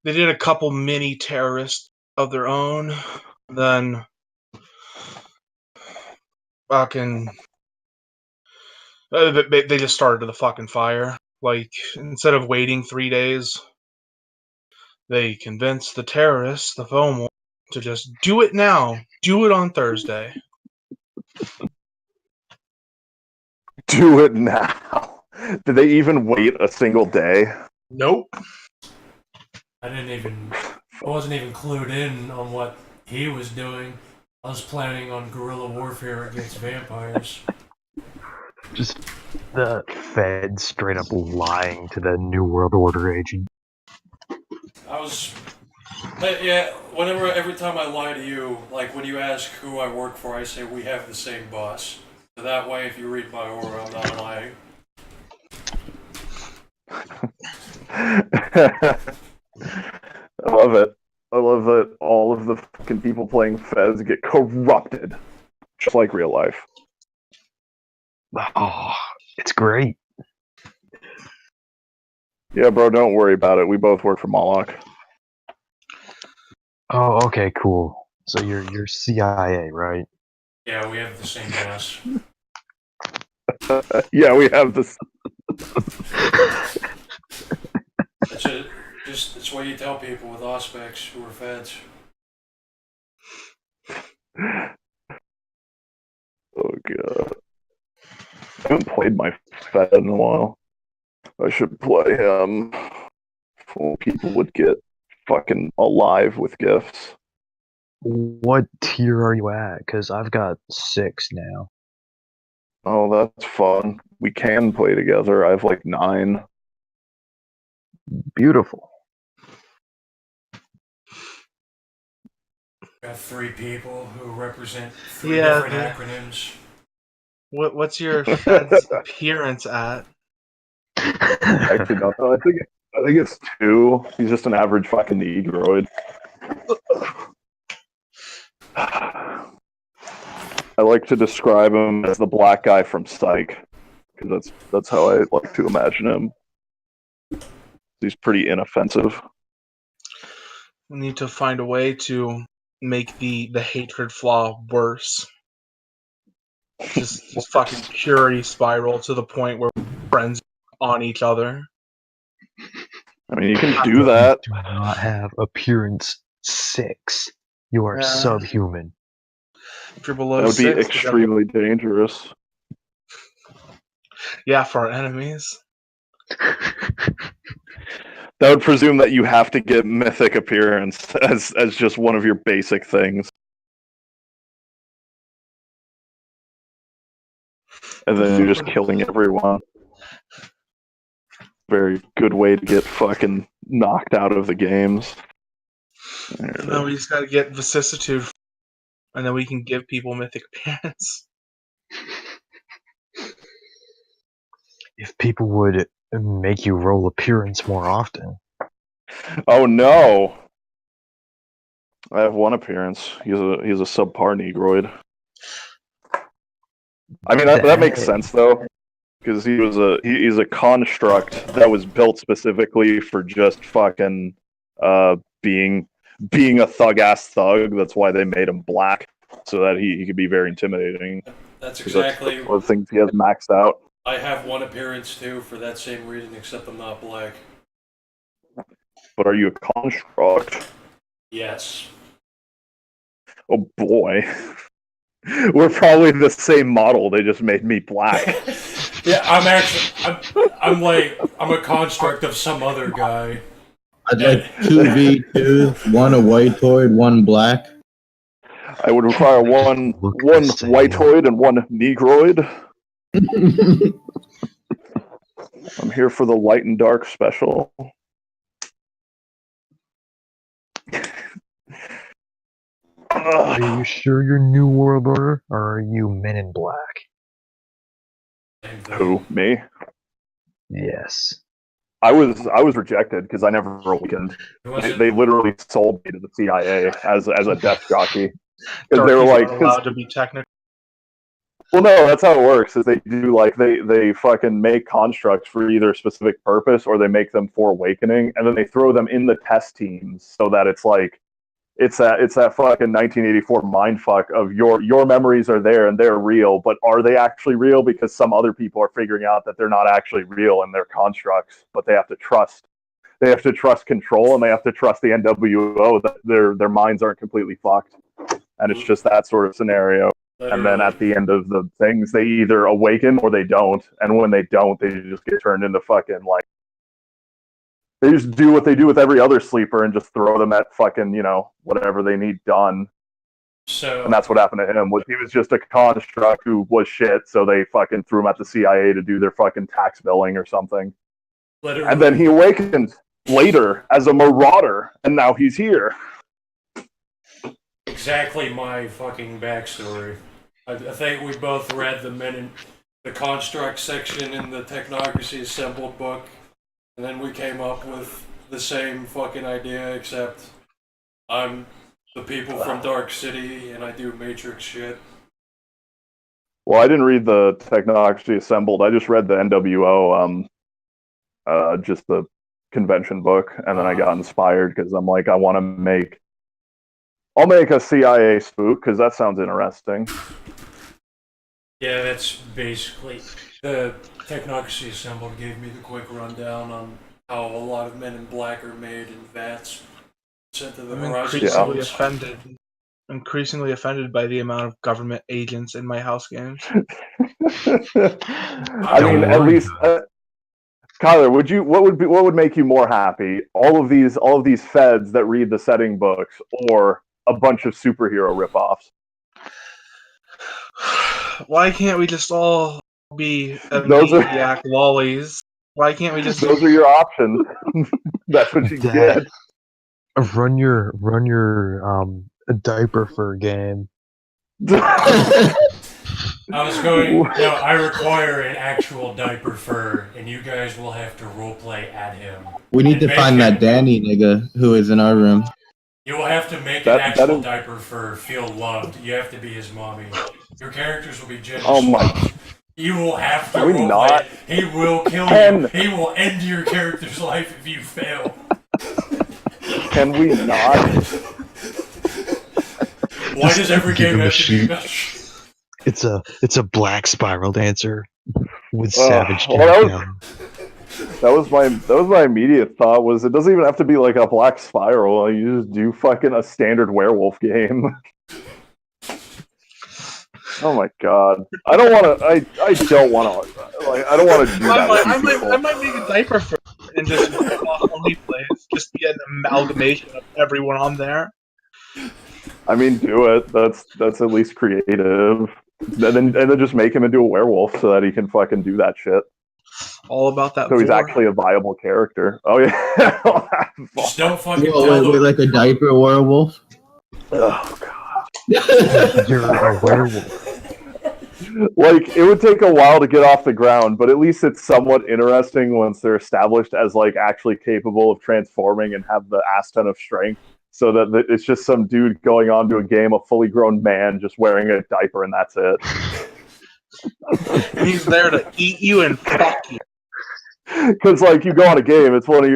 They did a couple mini terrorists of their own. Then fucking They just started the fucking fire. Like, instead of waiting 3 days, they convinced the terrorists, the FOMO, to just do it now. Do it on Thursday. Do it now. Did they even wait a single day? Nope. I wasn't even clued in on what he was doing. I was planning on guerrilla warfare against vampires. Just the Fed straight up lying to the New World Order agent. Every time I lie to you, like when you ask who I work for, I say we have the same boss. So that way, if you read my aura, I'm not lying. I love it. I love that all of the fucking people playing Fez get corrupted, just like real life. Oh, it's great. Yeah, bro, don't worry about it. We both work for Moloch. Oh, okay, cool. So you're CIA, right? Yeah, we have the same boss. Yeah, we have this. It's what you tell people with aspects who are feds. Oh god, I haven't played my Fed in a while. I should play him. Well, people would get fucking alive with gifts. What tier are you at? Because I've got 6 now. Oh, that's fun. We can play together. I have like 9. Beautiful. Got 3 people who represent 3 different acronyms. What's your Fed's appearance at? Actually, no. I think it's 2. He's just an average fucking negroid. I like to describe him as the black guy from Psych, because that's how I like to imagine him. He's pretty inoffensive. We need to find a way to make the hatred flaw worse. Just fucking purity spiral to the point where friends on each other. I mean, you can do that. You do not have appearance 6. You are subhuman. If you're below That would 6, be extremely dangerous. Yeah, for our enemies. That would presume that you have to get mythic appearance as just one of your basic things. And then you're just killing everyone. Very good way to get fucking knocked out of the games. No, we just gotta get vicissitude, and then we can give people mythic appearance. If people would make you roll appearance more often. Oh no! I have 1 appearance. He's a subpar negroid. I mean that makes sense though, because he's a construct that was built specifically for just fucking being a thug ass thug. That's why they made him black, so that he could be very intimidating. That's exactly that's one of the things he has maxed out. I have 1 appearance too for that same reason, except I'm not black. But are you a construct? Yes. Oh boy. We're probably the same model, they just made me black. Yeah, I'm a construct of some other guy. I'd like 2v2, 1 a whitoid, 1 black. I would require one whitoid and 1 negroid. I'm here for the light and dark special. Are you sure you're New World Order, or are you Men in Black? Who, me? Yes. I was rejected because I never awakened. They literally sold me to the CIA as a death jockey. Because they were like, allowed to be technical. Well, no, that's how it works. Is they do like they fucking make constructs for either a specific purpose or they make them for awakening, and then they throw them in the test teams so that it's like it's that fucking 1984 mindfuck of your memories are there and they're real, but are they actually real? Because some other people are figuring out that they're not actually real and they're constructs, but they have to trust control, and they have to trust the NWO that their minds aren't completely fucked. And it's just that sort of scenario. And then at the end of the things, they either awaken or they don't. And when they don't, they just get turned into fucking, like, they just do what they do with every other sleeper and just throw them at fucking, whatever they need done. So, and that's what happened to him. He was just a construct who was shit, so they fucking threw him at the CIA to do their fucking tax billing or something. literally, And then he awakened later as a marauder, and now he's here. exactly my fucking backstory. I think we both read the construct section in the Technocracy Assembled book, and then we came up with the same fucking idea, except I'm the people from Dark City and I do Matrix shit. Well, I didn't read the Technocracy Assembled. I just read the NWO, just the convention book, and then I got inspired because I'm like, I'll make a CIA spook because that sounds interesting. Yeah, that's basically the Technocracy Assembled gave me the quick rundown on how a lot of Men in Black are made in vats sent to the horizon. Increasingly offended by the amount of government agents in my house games. I mean, at least, Kyler, what would make you more happy? All of these feds that read the setting books, or a bunch of superhero ripoffs? Why can't we just all be amnesiac lollies? Why can't we just? Those are your options. That's what you get. Run your diaper fur game. I require an actual diaper fur, and you guys will have to roleplay at him. We need to find that Danny nigga who is in our room. You will have to make an actual diaper fur feel loved. You have to be his mommy. Your characters will be gender swapped. You will have to roleplay. He will kill you. He will end your character's life if you fail. Can we not? Why does every game have to be about? It's a black spiral dancer with savage that was my immediate thought. Was it doesn't even have to be like a black spiral. You just do fucking a standard werewolf game. Oh my god! I don't want to. I don't want to. Like, I don't want to do that. I might make a diaper for and just only plays. Just be an amalgamation of everyone on there. I mean, do it. That's at least creative. And then just make him into a werewolf so that he can fucking do that shit. All about that. So he's actually a viable character. Oh yeah. Just don't fucking Wait, like a diaper werewolf? Oh god. You're a werewolf. Like, it would take a while to get off the ground, but at least it's somewhat interesting once they're established as like actually capable of transforming and have the ass ton of strength. So that it's just some dude going on to a game, a fully grown man just wearing a diaper, and that's it. And he's there to eat you and fuck you. Because like you go on a game, it's one of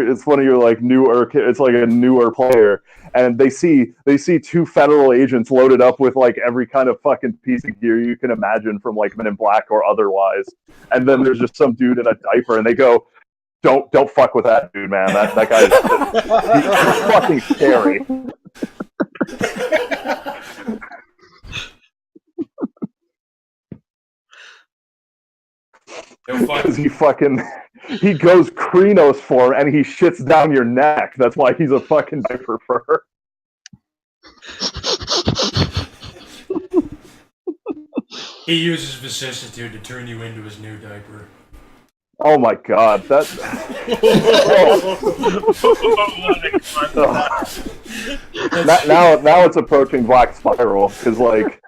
your like newer. It's like a newer player, and they see two federal agents loaded up with like every kind of fucking piece of gear you can imagine from like Men in Black or otherwise, and then there's just some dude in a diaper, and they go, Don't fuck with that dude, man. That guy he's fucking scary. Because he goes Krenos form and he shits down your neck. That's why he's a fucking diaper fur. He uses vicissitude to turn you into his new diaper. Oh my god, that. Now it's approaching Black Spiral because like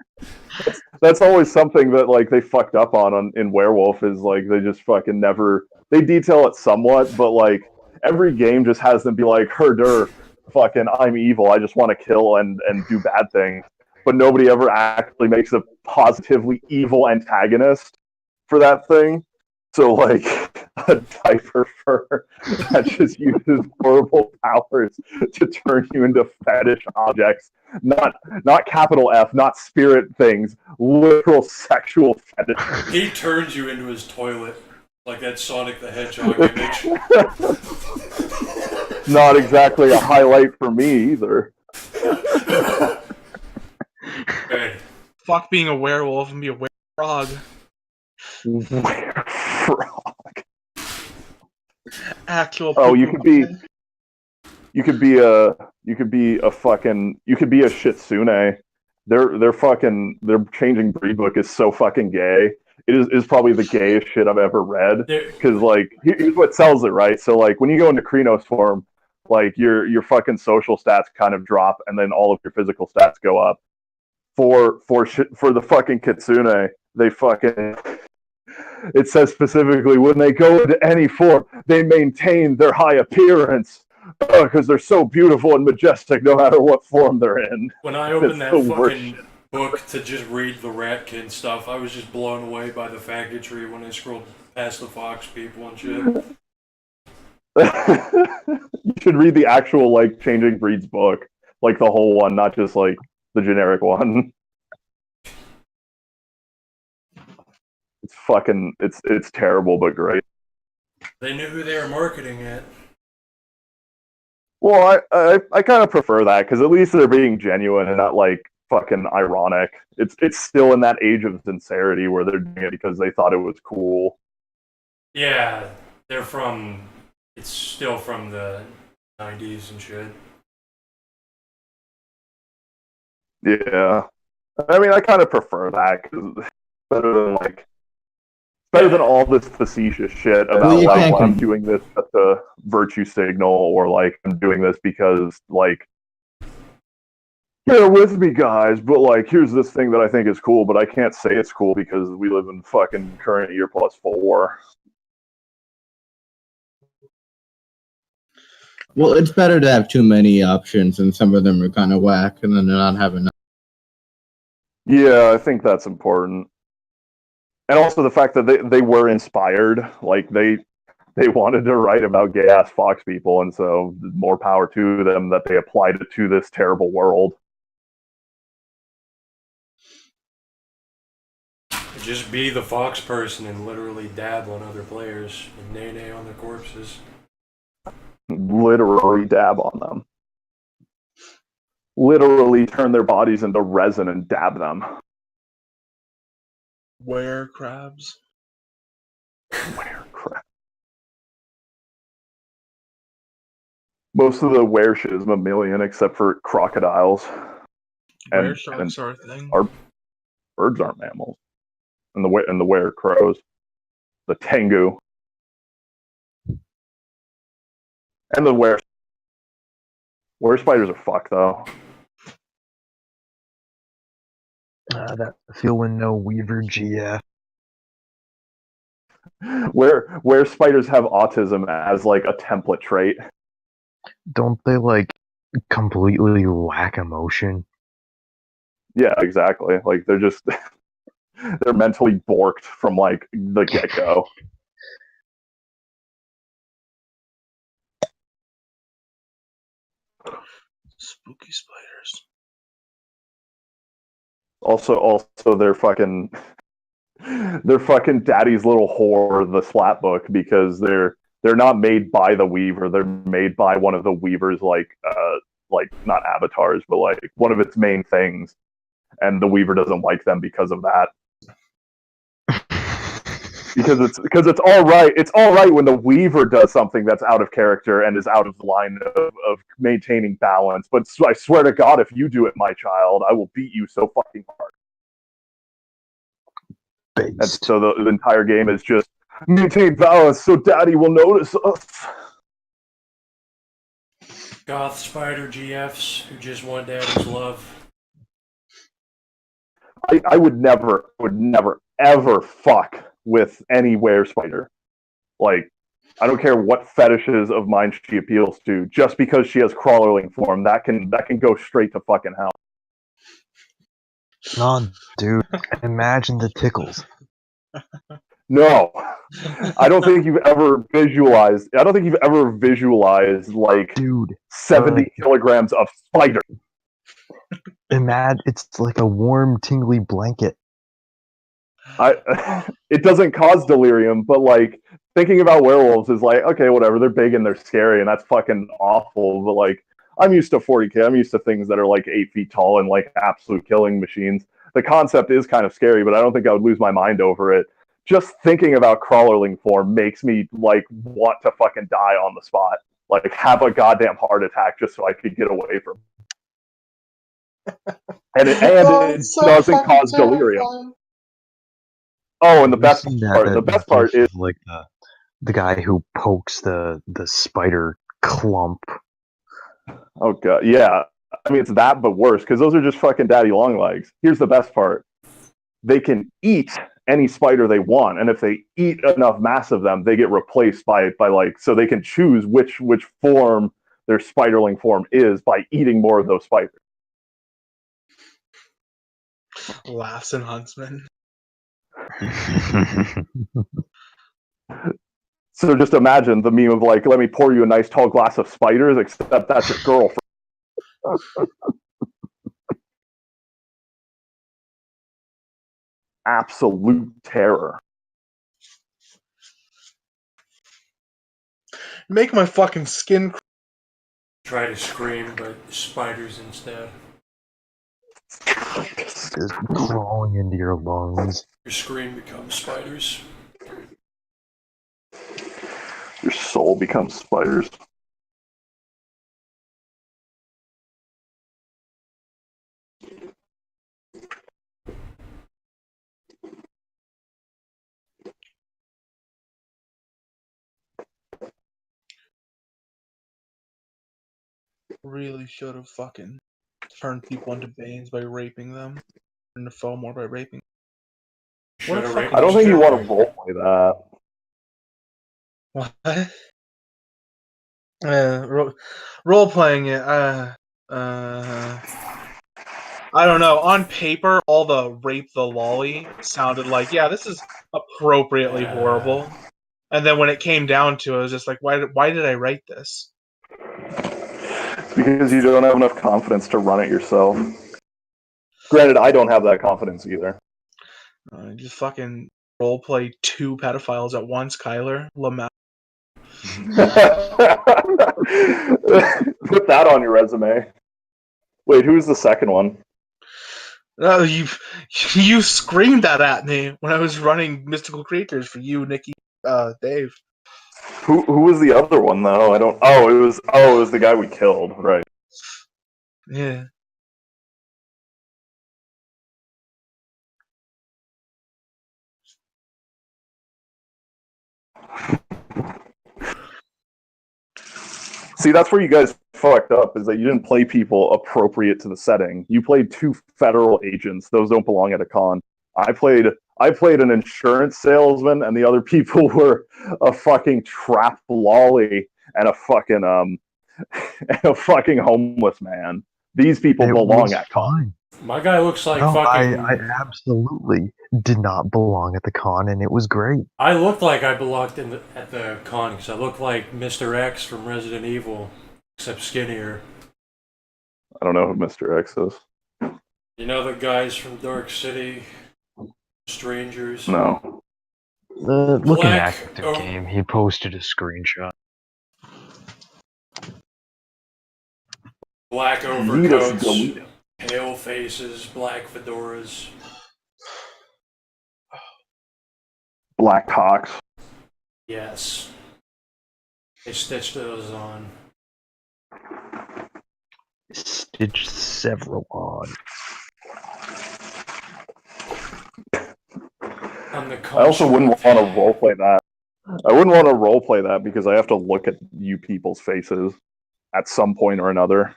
that's always something that like they fucked up on in Werewolf is like they just fucking never they detail it somewhat, but like every game just has them be like herder, fucking I'm evil, I just want to kill and do bad things, but nobody ever actually makes a positively evil antagonist for that thing. So, like, a diaper fur that just uses horrible powers to turn you into fetish objects. Not capital F, not spirit things, literal sexual fetish. He turns you into his toilet, like that Sonic the Hedgehog image. Not exactly a highlight for me either. Good. Fuck being a werewolf and be a frog. Frog. Actual. Oh, you could be a shitsune. Their changing breed book is so fucking gay. It is probably the gayest shit I've ever read. Because like here's what sells it, right? So like when you go into Krynos form, like your fucking social stats kind of drop, and then all of your physical stats go up. For the fucking kitsune, they fucking. It says specifically when they go into any form, they maintain their high appearance because they're so beautiful and majestic, no matter what form they're in. When I opened that fucking book to just read the Ratkin stuff, I was just blown away by the faggotry when I scrolled past the fox people and shit. You should read the actual like changing breeds book, like the whole one, not just like the generic one. It's fucking it's terrible but great. They knew who they were marketing at. Well, I kind of prefer that because at least they're being genuine and not like fucking ironic. It's still in that age of sincerity where they're doing it because they thought it was cool. Yeah, it's still from the 90s and shit. Yeah. I mean, I kind of prefer that because it's better than all this facetious shit about like I'm doing this at the virtue signal or like I'm doing this because like bear with me guys, but like here's this thing that I think is cool, but I can't say it's cool because we live in fucking current year +4. Well, it's better to have too many options, and some of them are kind of whack, and then they're not having. Yeah, I think that's important. And also the fact that they were inspired, like they wanted to write about gay ass fox people, and so more power to them that they applied it to this terrible world. Just be the fox person and literally dab on other players and nay on their corpses. Literally dab on them. Literally turn their bodies into resin and dab them. Were crabs. Were crabs. Most of the were shit is mammalian except for crocodiles. Were sharks are a thing. Birds aren't mammals. And the were crows. The tengu. And the were spiders are fucked though. That feeling no Weaver GF. Where spiders have autism as like a template trait. Don't they like completely lack emotion? Yeah, exactly. Like they're just they're mentally borked from like the get-go. Spooky spiders. Also they're fucking daddy's little whore, the slap book, because they're not made by the Weaver, they're made by one of the Weaver's like not avatars, but like one of its main things. And the Weaver doesn't like them because of that. because it's all right. It's all right when the Weaver does something that's out of character and is out of the line of maintaining balance. But I swear to God, if you do it, my child, I will beat you so fucking hard. Based. And so the entire game is just maintain balance so Daddy will notice us. Goth spider GFs who just want daddy's love. I would never, ever fuck with any were spider. Like, I don't care what fetishes of mine she appeals to. Just because she has crawlerling form, that can go straight to fucking hell. Non, dude. Imagine the tickles. No, I don't think you've ever visualized. I don't think you've ever visualized like Dude, 70 kilograms of spider. imagine it's like a warm, tingly blanket. It doesn't cause delirium, but like thinking about werewolves is like, okay, whatever. They're big and they're scary, and that's fucking awful. But like, I'm used to 40K. I'm used to things that are like 8 feet tall and like absolute killing machines. The concept is kind of scary, but I don't think I would lose my mind over it. Just thinking about crawlerling form makes me like want to fucking die on the spot. Like have a goddamn heart attack just so I could get away from. And it So doesn't fucking cause delirium. terrifying. Oh, and the Have you best seen part. The best part gif is of, like the guy who pokes the spider clump. oh god, yeah. I mean, it's that, but worse because those are just fucking daddy long legs. Here's the best part: they can eat any spider they want, and if they eat enough mass of them, they get replaced by like so they can choose which form their spiderling form is by eating more of those spiders. Laughs and Huntsman. So just imagine the meme of like, let me pour you a nice tall glass of spiders, except that's your girlfriend. Absolute terror. Make my fucking skin. Try to scream, but spiders instead. Just crawling into your lungs. Your scream becomes spiders. Your soul becomes spiders. Really should have fucking turned people into Banes by raping them. And to Fillmore by raping. Should have raped I don't those think you want to children. roleplay that. What? Role playing it. I don't know. On paper, all the rape the lolly sounded like, yeah, this is appropriately horrible. And then when it came down to it, I was just like, why did I write this? It's because you don't have enough confidence to run it yourself. Granted, I don't have that confidence either. Just fucking roleplay 2 pedophiles at once, Kyler. Lamau. Put that on your resume. Wait, who's the second one? No, you screamed that at me when I was running Mystical Creatures for you, Nikki, Dave. Who was the other one though? I don't. Oh, it was the guy we killed, right? Yeah. See, that's where you guys fucked up, is that you didn't play people appropriate to the setting. You played 2 federal agents. Those don't belong at a con. I played an insurance salesman, and the other people were a fucking trap lolly and a fucking homeless man. These people belong at con. My guy looks like No, fucking. I absolutely did not belong at the con, and it was great. I looked like I belonged at the con because I looked like Mr. X from Resident Evil, except skinnier. I don't know who Mr. X is. You know the guys from Dark City, Strangers. No. Looking at the game, he posted a screenshot. Black overcoats, pale faces, black fedoras. Black cocks. Yes. They stitched those on. Stitched several on. I also wouldn't want to roleplay that. I wouldn't want to roleplay that because I have to look at you people's faces at some point or another.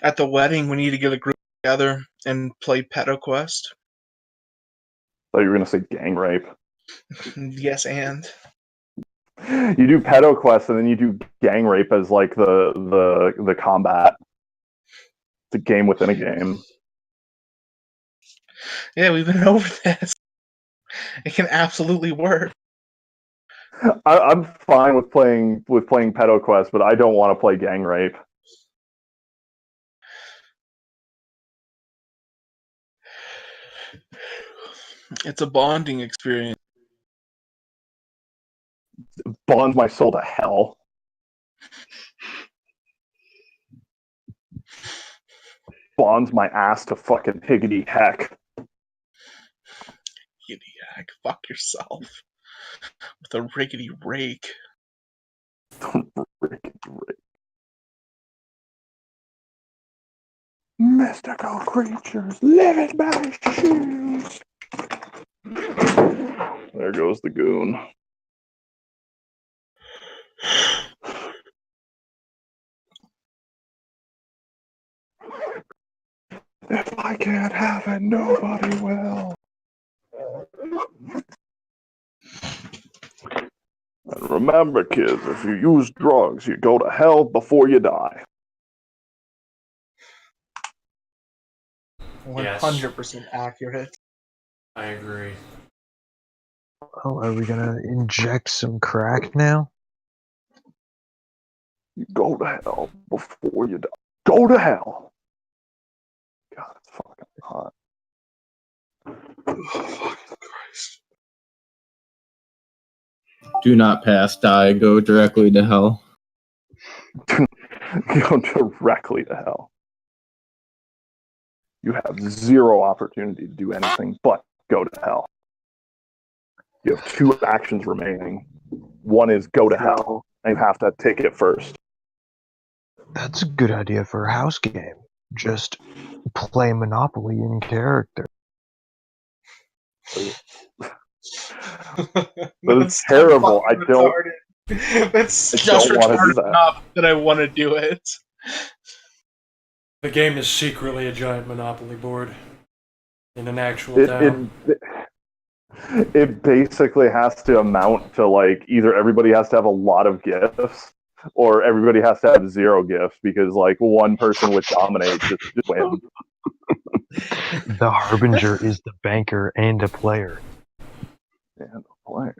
At the wedding, we need to get a group together and play PedoQuest. Thought you were gonna say gang rape. Yes, and You do pedo quest and then you do gang rape as like the combat. It's a game within a game. yeah, we've been over this. It can absolutely work. I'm fine with playing pedo quest, but I don't want to play gang rape. It's a bonding experience. Bonds my soul to hell. Bonds my ass to fucking higgity heck. Idiot, fuck yourself with a rickety rake. Mystical creatures live in my shoes. There goes the goon. If I can't have it, nobody will. And remember, kids, if you use drugs, you go to hell before you die. 100% accurate. I agree. Oh, are we gonna inject some crack now? You go to hell before you die. Go to hell. God, it's fucking hot. Oh, fucking Christ. Do not pass, die, go directly to hell. Go directly to hell. You have zero opportunity to do anything but go to hell. You have 2 actions remaining. One is go to hell, and you have to take it first. That's a good idea for a house game. Just play Monopoly in character. That's terrible. I don't. That's I just don't wanna do retarded that. enough that I want to do it. The game is secretly a giant Monopoly board in an actual town. It basically has to amount to like either everybody has to have a lot of gifts or everybody has to have 0 gifts because like one person would dominate just win. The Harbinger is the banker and a player. And a player.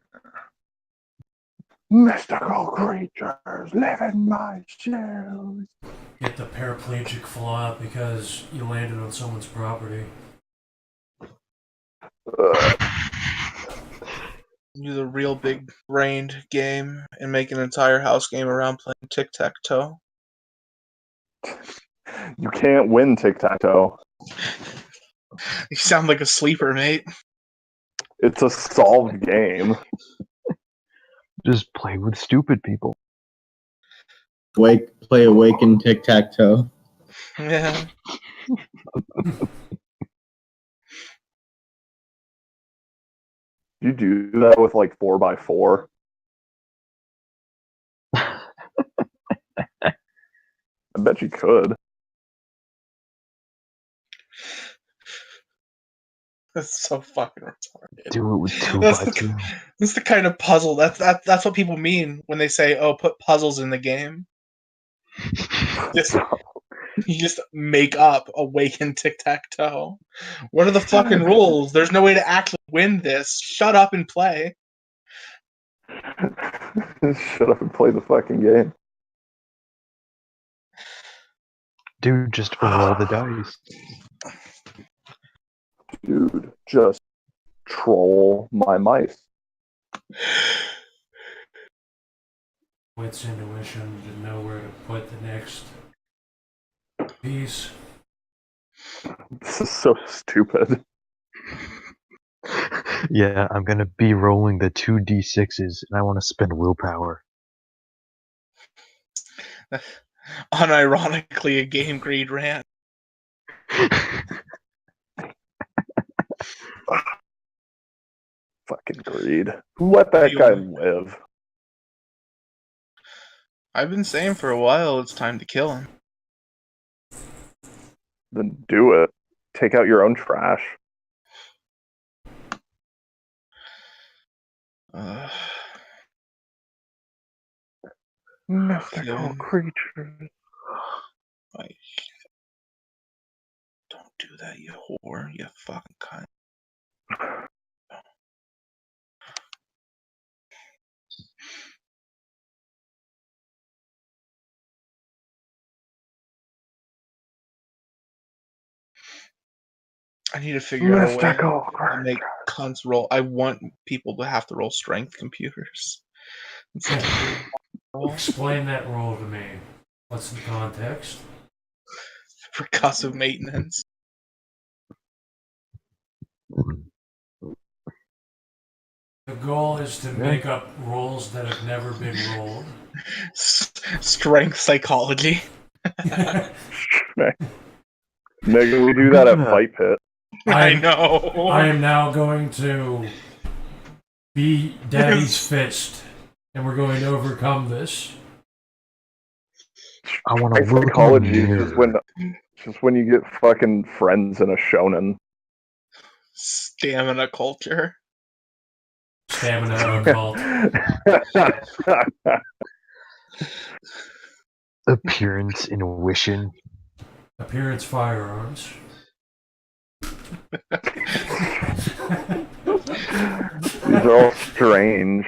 Mystical creatures live in my shoes. Get the paraplegic flaw because you landed on someone's property. Use a real big brained game and make an entire house game around playing tic-tac-toe. You can't win tic-tac-toe. You sound like a sleeper, mate. It's a solved game. Just play with stupid people. Play Awaken Tic-Tac-Toe. Yeah. You do that with like 4x4. I bet you could. That's so fucking retarded. Do it with 2 That's by 2. That's the kind of puzzle. That's what people mean when they say, "Oh, put puzzles in the game." You just make up Awaken Tic-Tac-Toe. What are the fucking rules? There's no way to actually win this. Shut up and play. Shut up and play the fucking game. Dude, just roll the dice. Dude, just troll my mice. Wits intuition to know where to put the next piece. This is so stupid. Yeah, I'm gonna be rolling the 2d6s, and I want to spend willpower. Unironically, a game greed rant. Fucking greed. Let that guy live. I've been saying for a while it's time to kill him. Then do it. Take out your own trash. Mythical Again. creatures. Like, don't do that, you whore, you fucking cunt. I need to figure out a way Mystical to make cunts roll. I want people to have to roll strength computers. It's such a weird roll. Explain that role to me. What's the context? Percussive maintenance. The goal is to make up roles that have never been rolled. Strength psychology. Nigga, we do that at Fight Pit. I know. I am now going to be Daddy's fist, and we're going to overcome this. I want to Strength look in the psychology is mirror. just when you get fucking friends in a shonen. Stamina culture. Stamina occult. Appearance in wishing. Appearance firearms. These are all strange.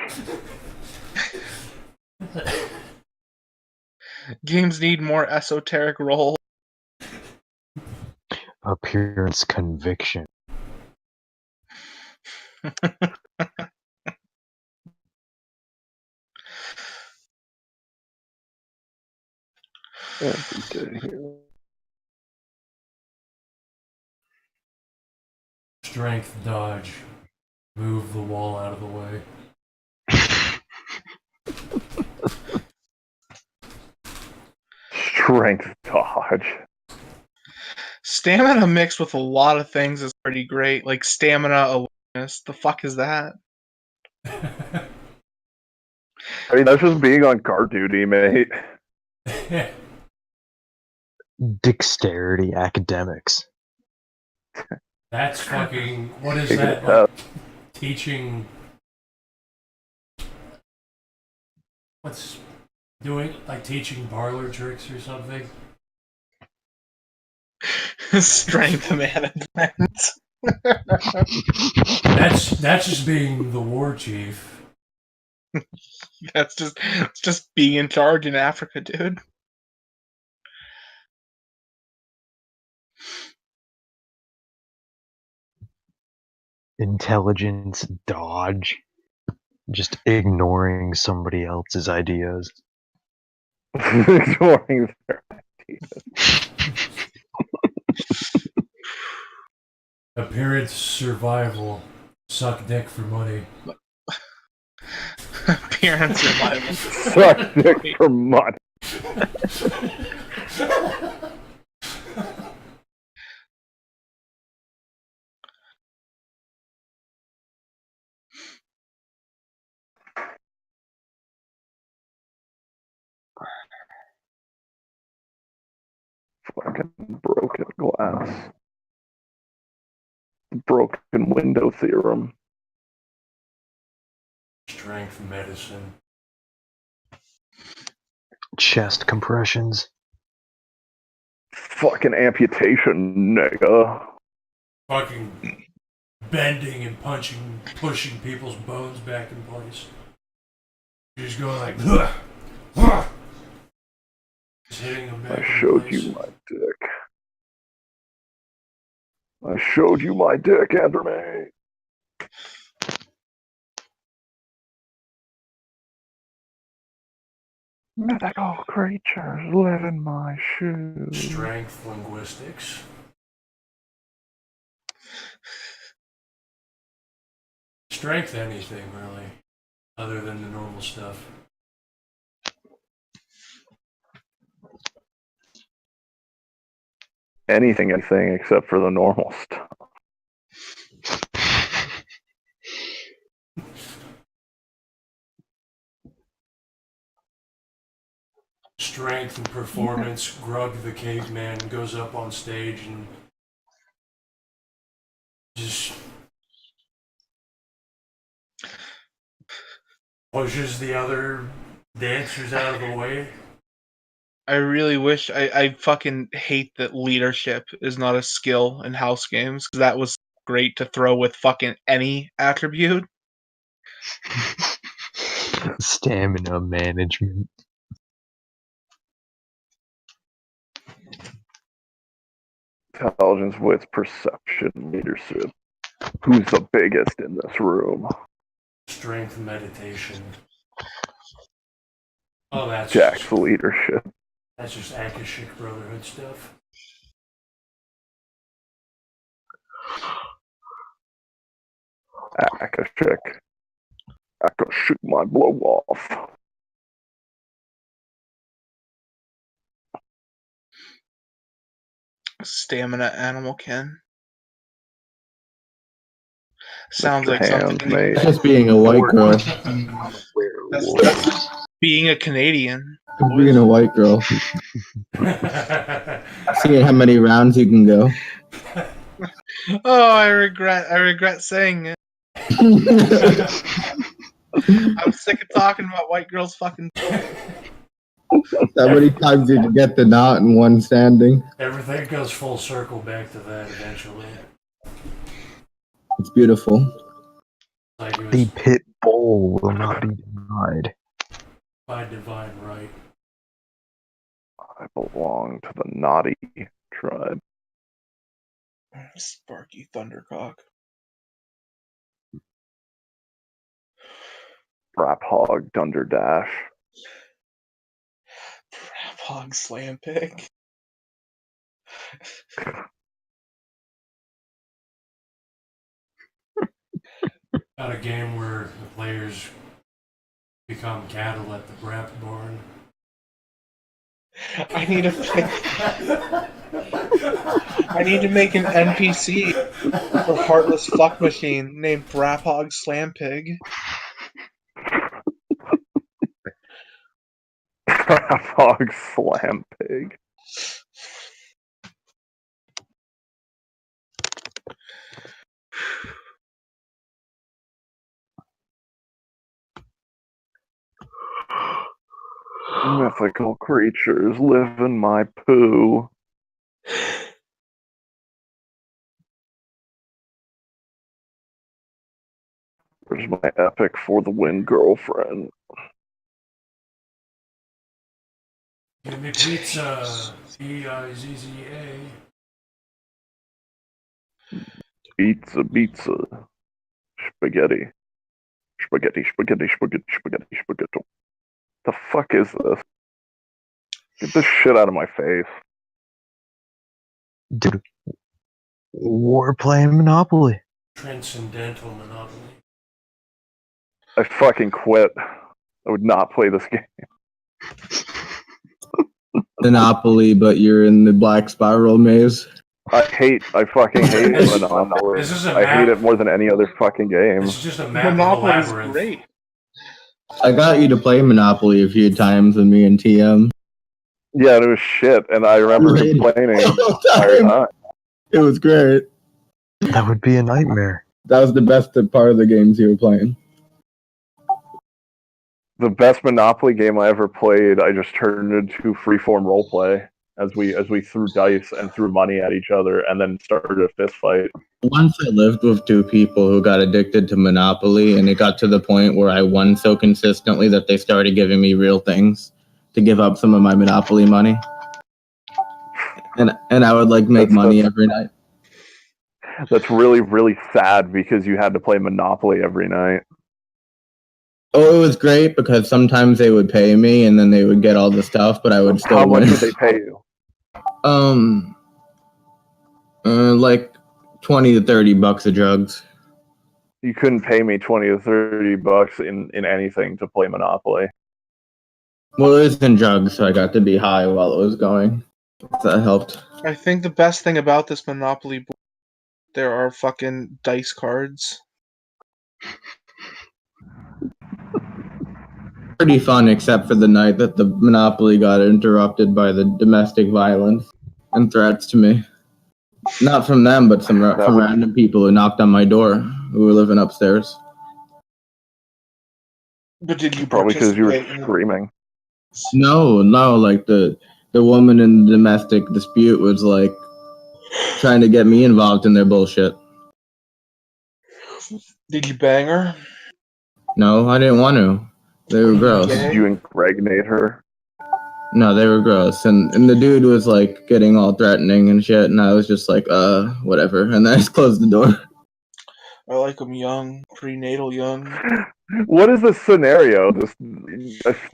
Games need more esoteric roles. Appearance conviction. Every day here. Strength dodge. Move the wall out of the way. Strength dodge. Stamina mixed with a lot of things is pretty great. Like stamina awareness. The fuck is that? I mean, that's just being on guard duty, mate. Dexterity academics. That's fucking. What is that? Like, teaching. What's doing? Like teaching parlor tricks or something? Strength management. That's just being the war chief. That's just being in charge in Africa, dude. Intelligence dodge. Just ignoring somebody else's ideas. Ignoring their ideas. Appearance survival. Suck dick for money. Appearance survival. Suck dick for money. Fucking broken glass. Broken window theorem. Strength medicine. Chest compressions. Fucking amputation, nigga. Fucking bending and pushing people's bones back in place. You're just going like, just hitting them back I in showed place. you my dick. I showed you my dick, Anthony. Mythical creatures live in my shoes. Strength linguistics. Strength anything, really, other than the normal stuff. Anything except for the normal stuff. strength and performance. Grug the caveman goes up on stage and just pushes the other dancers out of the way. I really wish I fucking hate that leadership is not a skill in house games, because that was great to throw with fucking any attribute. Stamina management. Intelligence, wits, perception, leadership. Who's the biggest in this room? Strength meditation. Oh, that's Jack's leadership. That's just Akashic Brotherhood stuff. Akashic. Akashic my blow off. Stamina animal kin. Sounds Mr. like Hands, something. mate. Just being a white girl. That's being a Canadian. Being a white girl. Seeing how many rounds you can go. Oh, I regret saying it. I'm sick of talking about white girls fucking. How many times you can get the knot in one standing? Everything goes full circle back to that eventually. It's beautiful. Like it The was pit bull will not be denied. by divine right. I belong to the naughty tribe. Sparky Thundercock. Rap Hog Dunderdash. Rap Hog Slam Pig. Got a game where the players become cattle at the Brap barn. I need to make an NPC for Heartless Fuck Machine named Brap Hog Slam Pig. Rap Hog Slam Pig. Mythical creatures live in my poo. Where's my epic for the win girlfriend? Give me pizza. Pizza. Pizza. Spaghetti. Spaghetti. The fuck is this? Get this shit out of my face. Dude, we're playing Monopoly. Transcendental Monopoly. I fucking quit. I would not play this game. Monopoly, but you're in the black spiral maze. I fucking hate Monopoly. This is a I hate map. it more than any other fucking game. This is just a map of a Monopoly's labyrinth. great. I got you to play Monopoly a few times with me and TM. Yeah, it was shit, and I remember complaining the entire time. It was great. That would be a nightmare. That was the best part of the games you were playing. The best Monopoly game I ever played, I just turned into freeform roleplay as we threw dice and threw money at each other, and then started a fist fight. Once I lived with two people who got addicted to Monopoly, and it got to the point where I won so consistently that they started giving me real things to give up some of my Monopoly money. And I would like make money every night. That's really, really sad because you had to play Monopoly every night. Oh, it was great because sometimes they would pay me and then they would get all the stuff, but I would still How much win. would they pay you? Like $20 to $30 of drugs. You couldn't pay me $20 to $30 in anything to play Monopoly. Well, it was in drugs, so I got to be high while it was going. That helped. I think the best thing about this Monopoly board, there are fucking dice cards. pretty fun, except for the night that the Monopoly got interrupted by the domestic violence and threats to me. Not from them, but from random people who knocked on my door who were living upstairs. But did you Probably because you were participate in it? screaming. No, like the woman in the domestic dispute was like trying to get me involved in their bullshit. Did you bang her? No, I didn't want to. They were gross. Okay. Did you impregnate her? No, they were gross. And the dude was like getting all threatening and shit, and I was just like, whatever. And then I just closed the door. I like them young, prenatal young. What is the scenario?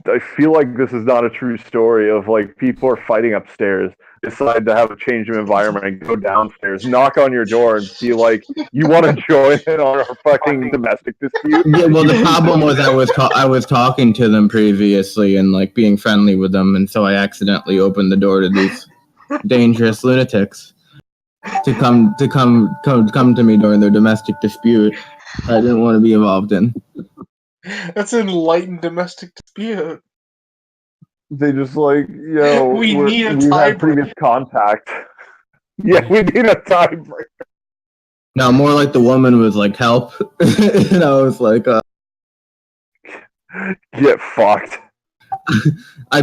I feel like this is not a true story of like people are fighting upstairs, decide to have a change of environment and go downstairs, knock on your door and feel like you want to join in on our fucking domestic dispute. Yeah, well, the problem was I was talking to them previously and like being friendly with them, and so I accidentally opened the door to these dangerous lunatics to come to me during their domestic dispute I didn't want to be involved in. That's an enlightened domestic dispute. They just like, We need a we had tiebreaker. previous contact. Yeah, we need a tiebreaker. No, more like the woman was like, help. And I was like, get fucked.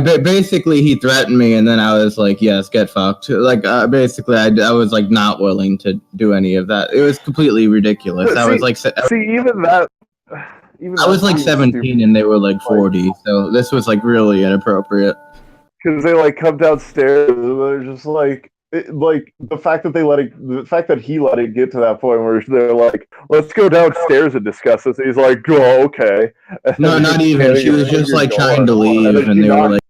Basically he threatened me, and then I was like, yes, get fucked. Like, basically I was like not willing to do any of that. It was completely ridiculous. I was like, even that. I was like 17 and they were like 40, so this was like really inappropriate. Because they like come downstairs and they're just like, the fact that he let it get to that point where they're like, let's go downstairs and discuss this. And he's like, oh, okay. And no, not even. She was just like trying to leave, and they were like,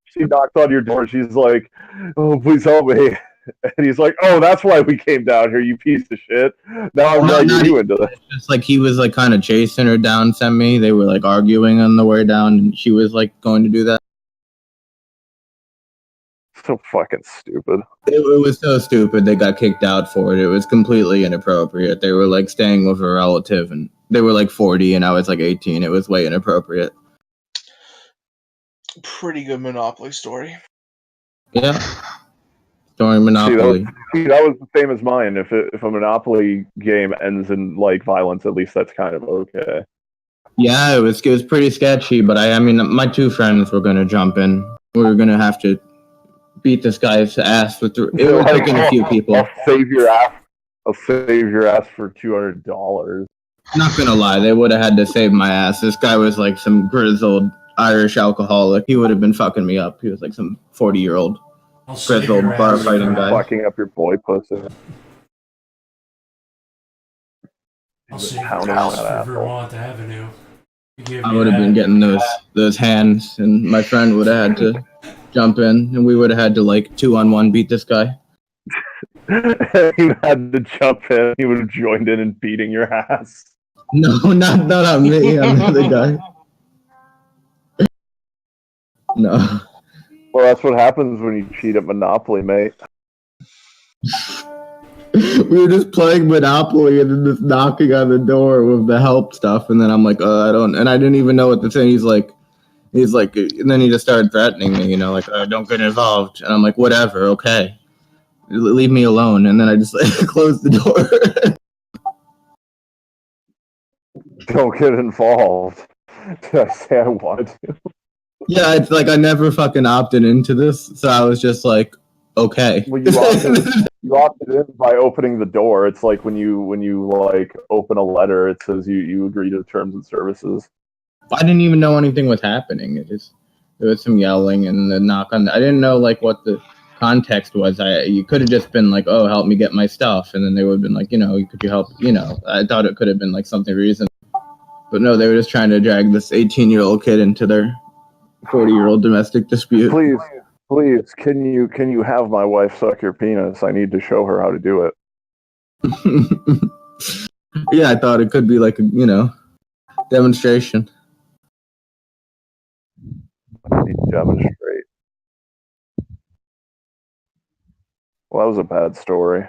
she knocked on your door. She's like, oh, please help me. And he's like, oh, that's why we came down here, you piece of shit. Now I'm dragging you into this. Just like he was like kind of chasing her down, sent me. They were like arguing on the way down, and she was like going to do that. So fucking stupid. It was so stupid. They got kicked out for it. It was completely inappropriate. They were like staying with a relative, and they were like 40, and I was like 18. It was way inappropriate. Pretty good Monopoly story. Yeah. Story Monopoly. That was the same as mine. If a Monopoly game ends in like violence, at least that's kind of okay. Yeah, it was pretty sketchy, but I mean, my two friends were gonna jump in. We were gonna have to beat this guy's ass with it was taking a few people. I'll save your ass for $200. Not gonna lie, they would have had to save my ass. This guy was like some grizzled Irish alcoholic. He would have been fucking me up. He was like some 40-year-old grizzled bar fighting guy. Fucking up your boy pussy. I'll save your ass for Vermont Avenue. I would have been getting those hands, and my friend would have had to jump in, and we would have had to like 2-on-1 beat this guy. He had to jump in. He would have joined in and beating your ass. No, not on me. I'm the other guy. No. Well, that's what happens when you cheat at Monopoly, mate. We were just playing Monopoly and then just knocking on the door with the help stuff, and then I'm like, I didn't even know what to say. He's like, and then he just started threatening me, like, don't get involved. And I'm like, whatever, okay. Leave me alone. And then I just like closed the door. Don't get involved. Did I say I wanted to? Yeah, it's like I never fucking opted into this, so I was just like, okay. Well, you opted in by opening the door. It's like when you like open a letter, it says you agree to the terms and services. I didn't even know anything was happening. There was some yelling and the knock on. I didn't know like what the context was. You could have just been like, oh, help me get my stuff, and then they would have been like, could you help? I thought it could have been like something reasonable, but no, they were just trying to drag this 18-year-old kid into their 40-year-old domestic dispute. Please, can you have my wife suck your penis? I need to show her how to do it. Yeah, I thought it could be like a demonstration. Demonstrate. Well, that was a bad story.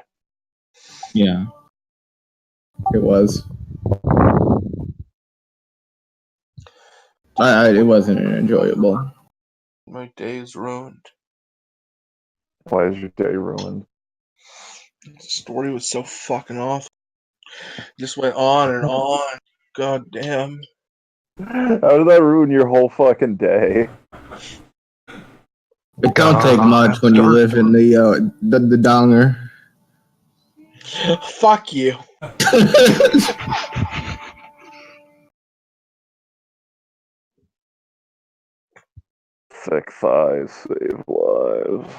Yeah, it was. It wasn't enjoyable. My day is ruined. Why is your day ruined? The story was so fucking awful. Just went on and on. God damn. How did that ruin your whole fucking day? It don't take much when you live in the donger. Fuck you. Thick thighs save lives.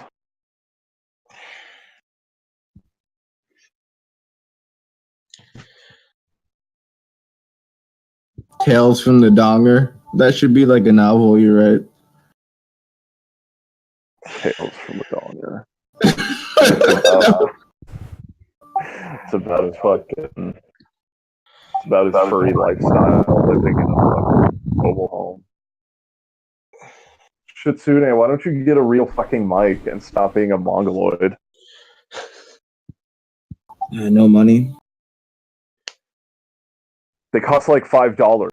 Tales from the Donger. That should be like a novel, you're right. Tales from the Donger. It's about his fucking. It's about his furry lifestyle living in a fucking mobile home. Shitsune, why don't you get a real fucking mic and stop being a mongoloid? No money. They cost like $5.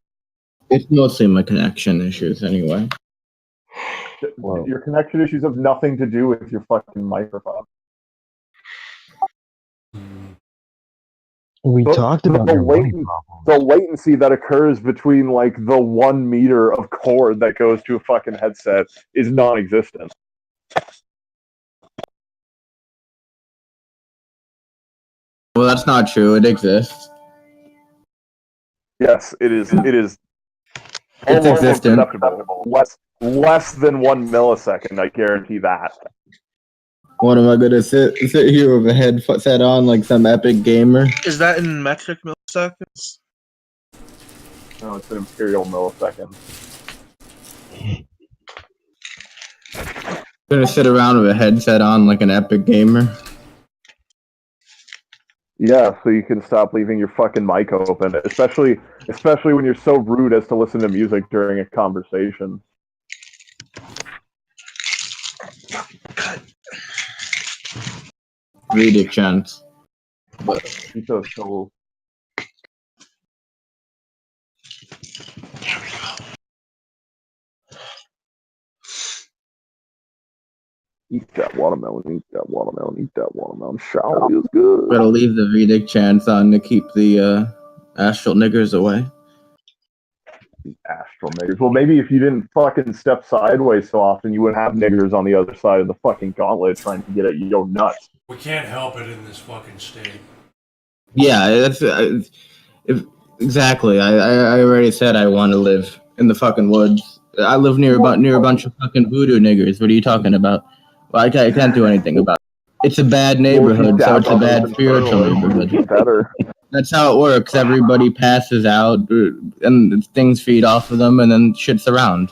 It's mostly my connection issues anyway. Whoa. Your connection issues have nothing to do with your fucking microphone. We talked about your money problem. The latency that occurs between like the 1 meter of cord that goes to a fucking headset is non-existent. Well, that's not true. It exists. Yes, it is. It is. It's almost existent. imperceptible. Less than 1 millisecond. I guarantee that. What am I gonna sit here with a headset on like some epic gamer? Is that in metric milliseconds? No, it's an imperial millisecond. Gonna sit around with a headset on like an epic gamer? Yeah, so you can stop leaving your fucking mic open, especially when you're so rude as to listen to music during a conversation. Read it, chance. But keep those souls. Eat that watermelon, eat that watermelon, eat that watermelon. Shower feels good. Gotta leave the Vedic chants on to keep the astral niggers away. The astral niggers. Well, maybe if you didn't fucking step sideways so often, you wouldn't have niggers on the other side of the fucking gauntlet trying to get at your nuts. We can't help it in this fucking state. Yeah, that's exactly. I already said I want to live in the fucking woods. I live near a bunch of fucking voodoo niggers. What are you talking about? Well, I can't do anything about it. It's a bad neighborhood, so it's a bad spiritual neighborhood. Better. That's how it works. Everybody passes out, and things feed off of them, and then shit's around.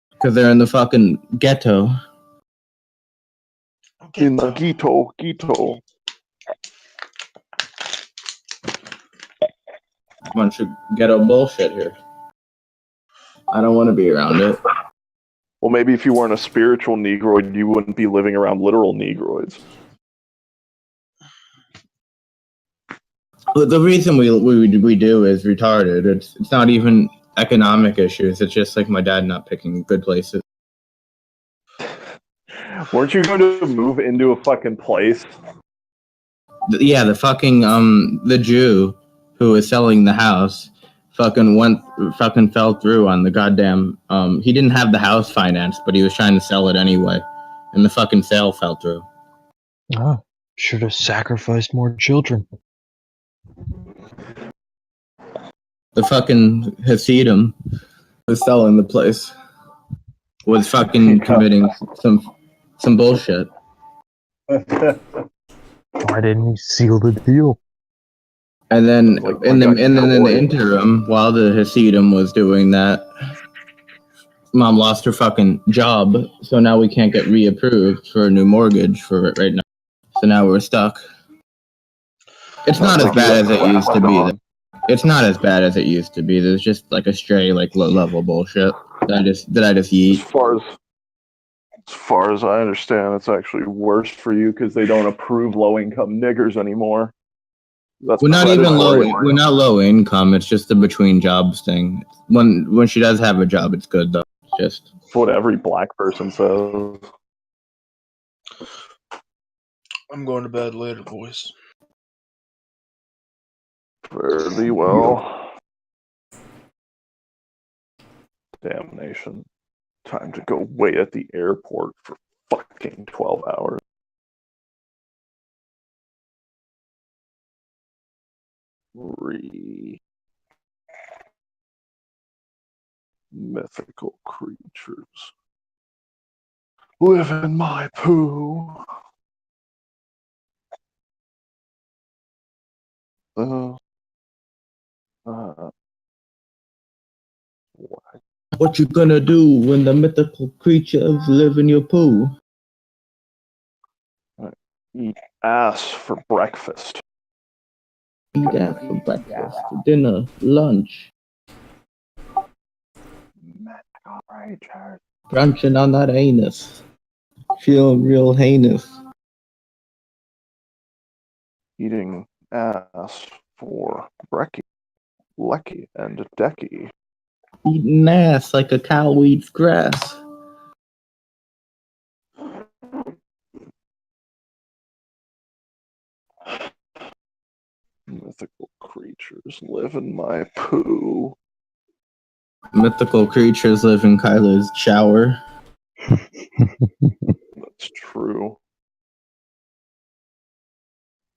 Because they're in the fucking ghetto. In the ghetto. Bunch of ghetto bullshit here. I don't want to be around it. Well, maybe if you weren't a spiritual negroid, you wouldn't be living around literal negroids. The reason we do is retarded. It's not even economic issues. It's just like my dad not picking good places. Weren't you going to move into a fucking place? Yeah, the fucking the Jew who was selling the house fucking fell through on the goddamn he didn't have the house financed, but he was trying to sell it anyway, and the fucking sale fell through. Oh, should have sacrificed more children. The fucking Hasidim was selling the place. Was fucking committing some bullshit. Why didn't he seal the deal? And then in the interim, while the Hasidim was doing that, Mom lost her fucking job, so now we can't get reapproved for a new mortgage for it right now. So now we're stuck. It's not as bad as it used to be. It's not as bad as it used to be. There's just like a stray like low level bullshit that I just yeet. As far as I understand, it's actually worse for you because they don't approve low income niggers anymore. That's We're not even low. predatory. We're not low income. It's just a between jobs thing. When she does have a job, it's good though. It's just That's what every black person says. I'm going to bed later, boys. Fare thee well. Damnation. Time to go wait at the airport for fucking 12 hours. Mythical creatures live in my poo. Uh, uh, what you gonna do when the mythical creatures live in your poo? eat ass for breakfast. Eat that for breakfast, dinner, lunch. Mythical creatures. Crunching on that anus. Feeling real heinous. Eating ass for brekkie, lecky, and decky. Eating ass like a cow eats grass. Mythical creatures live in my poo. Mythical creatures live in Kyler's shower. That's true.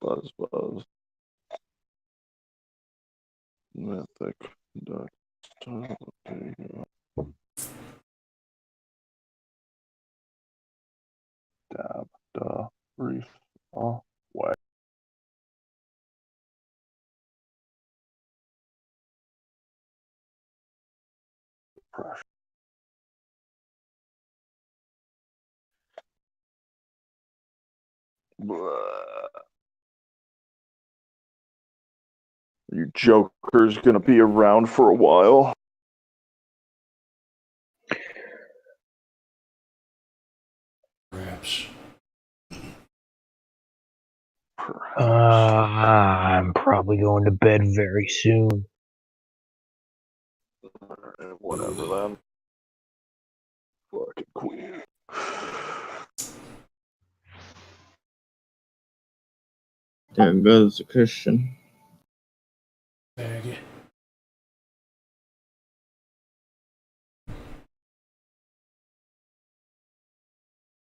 Buzz, buzz. Mythic duck. Dab, da, brief, away. Pressure. You jokers gonna be around for a while? Perhaps. I'm probably going to bed very soon. Alright, whatever then. Fucking queen. There goes the Christian. Faggot.